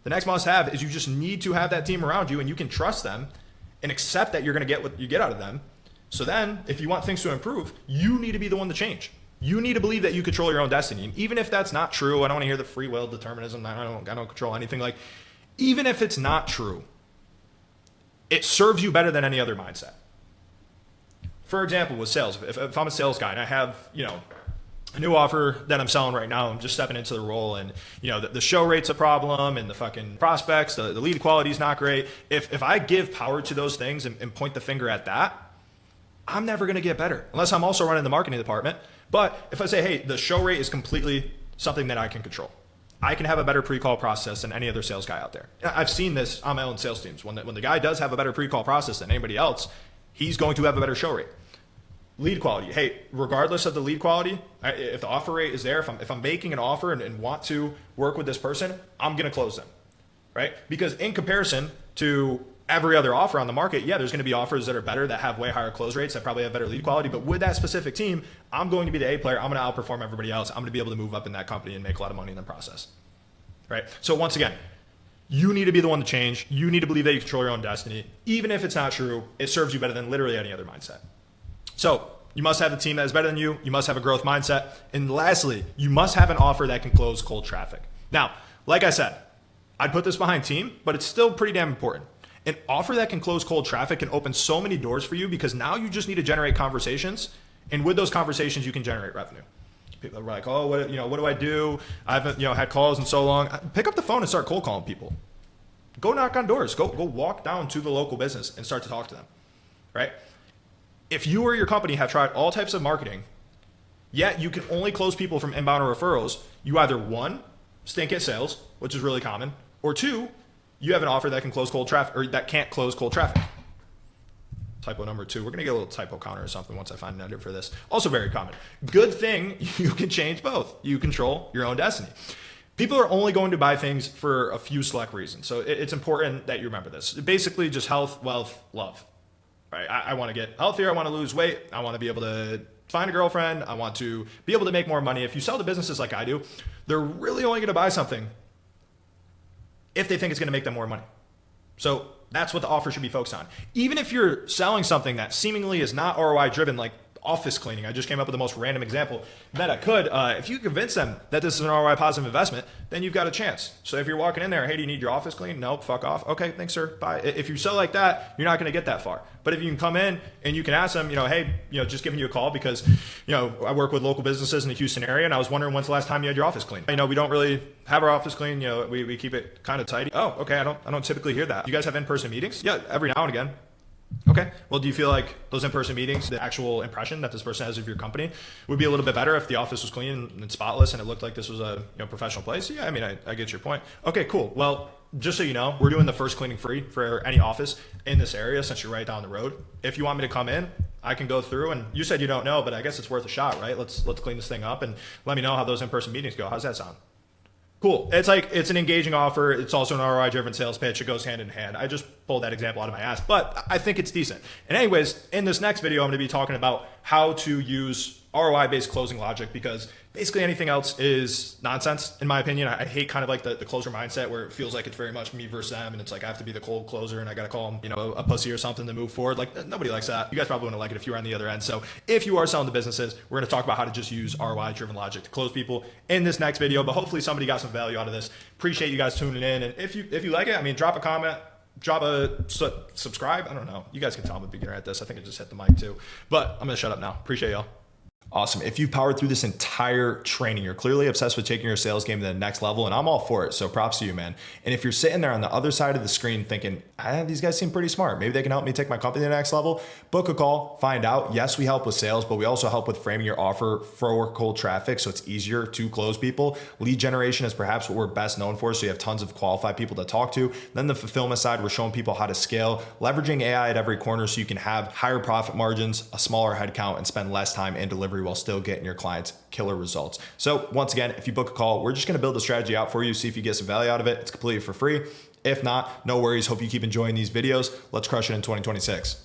the next must have is you just need to have that team around you and you can trust them and accept that you're going to get what you get out of them. So then if you want things to improve, you need to be the one to change. You need to believe that you control your own destiny. And even if that's not true, I don't want to hear the free will determinism. I don't control anything. Like, even if it's not true, it serves you better than any other mindset. For example, with sales, if I'm a sales guy and I have, a new offer that I'm selling right now, I'm just stepping into the role and, the show rate's a problem and the fucking prospects, the lead quality is not great. If I give power to those things and point the finger at that, I'm never going to get better unless I'm also running the marketing department. But if I say, hey, the show rate is completely something that I can control. I can have a better pre-call process than any other sales guy out there. I've seen this on my own sales teams. When the guy does have a better pre-call process than anybody else, he's going to have a better show rate. Lead quality. Hey, regardless of the lead quality, if the offer rate is there, if I'm making an offer and want to work with this person, I'm going to close them, right? Because in comparison to every other offer on the market, yeah, there's going to be offers that are better, that have way higher close rates, that probably have better lead quality. But with that specific team, I'm going to be the A player. I'm going to outperform everybody else. I'm going to be able to move up in that company and make a lot of money in the process, right? So once again, you need to be the one to change. You need to believe that you control your own destiny. Even if it's not true, it serves you better than literally any other mindset. So you must have a team that is better than you. You must have a growth mindset. And lastly, you must have an offer that can close cold traffic. Now, like I said, I'd put this behind team, but it's still pretty damn important. An offer that can close cold traffic can open so many doors for you because now you just need to generate conversations. And with those conversations, you can generate revenue. People are like, oh, what do I do? I haven't, had calls in so long. Pick up the phone and start cold calling people. Go knock on doors. Go walk down to the local business and start to talk to them, right? If you or your company have tried all types of marketing, yet you can only close people from inbound or referrals, you either 1, stink at sales, which is really common, or 2, you have an offer that can close cold traffic or that can't close cold traffic. Typo number 2. We're going to get a little typo counter or something once I find an editor for this. Also very common. Good thing you can change both. You control your own destiny. People are only going to buy things for a few select reasons. So it's important that you remember this. Basically just health, wealth, love, right? I want to get healthier. I want to lose weight. I want to be able to find a girlfriend. I want to be able to make more money. If you sell to businesses like I do, they're really only going to buy something if they think it's going to make them more money. So that's what the offer should be focused on. Even if you're selling something that seemingly is not ROI driven, like office cleaning. I just came up with the most random example that I could. If you convince them that this is an ROI positive investment, then you've got a chance. So if you're walking in there, hey, do you need your office cleaned? Nope, fuck off. Okay, thanks, sir. Bye. If you sell like that, you're not going to get that far. But if you can come in and you can ask them, hey, just giving you a call because, I work with local businesses in the Houston area, and I was wondering when's the last time you had your office cleaned. We don't really have our office cleaned. We keep it kind of tidy. Oh, okay. I don't typically hear that. You guys have in-person meetings? Yeah, every now and again. Okay. Well, do you feel like those in-person meetings, the actual impression that this person has of your company would be a little bit better if the office was clean and spotless and it looked like this was a professional place? Yeah, I get your point. Okay, cool. Well, just so you know, we're doing the first cleaning free for any office in this area since you're right down the road. If you want me to come in, I can go through, and you said you don't know, but I guess it's worth a shot, right? Let's clean this thing up and let me know how those in-person meetings go. How's that sound? Cool. It's an engaging offer. It's also an ROI driven sales pitch. It goes hand in hand. I just pulled that example out of my ass, but I think it's decent. And anyways, in this next video, I'm going to be talking about how to use ROI based closing logic, because basically anything else is nonsense in my opinion. I hate kind of like the closer mindset where it feels like it's very much me versus them, and it's like I have to be the cold closer and I got to call them, a pussy or something to move forward. Like nobody likes that. You guys probably wouldn't like it if you were on the other end. So if you are selling to businesses, we're going to talk about how to just use ROI driven logic to close people in this next video, but hopefully somebody got some value out of this. Appreciate you guys tuning in. And if you like it, drop a comment, drop a subscribe. I don't know. You guys can tell I'm a beginner at this. I think I just hit the mic too, but I'm going to shut up now. Appreciate y'all. Awesome. If you powered through this entire training, you're clearly obsessed with taking your sales game to the next level, and I'm all for it. So props to you, man. And if you're sitting there on the other side of the screen thinking, these guys seem pretty smart, maybe they can help me take my company to the next level, book a call, find out. Yes, we help with sales, but we also help with framing your offer for cold traffic so it's easier to close people. Lead generation is perhaps what we're best known for, so you have tons of qualified people to talk to. Then the fulfillment side, we're showing people how to scale, leveraging AI at every corner so you can have higher profit margins, a smaller headcount, and spend less time in delivery while still getting your clients killer results. So once again, if you book a call, we're just going to build a strategy out for you, see if you get some value out of it. It's completely for free. If not, no worries. Hope you keep enjoying these videos. Let's crush it in 2026.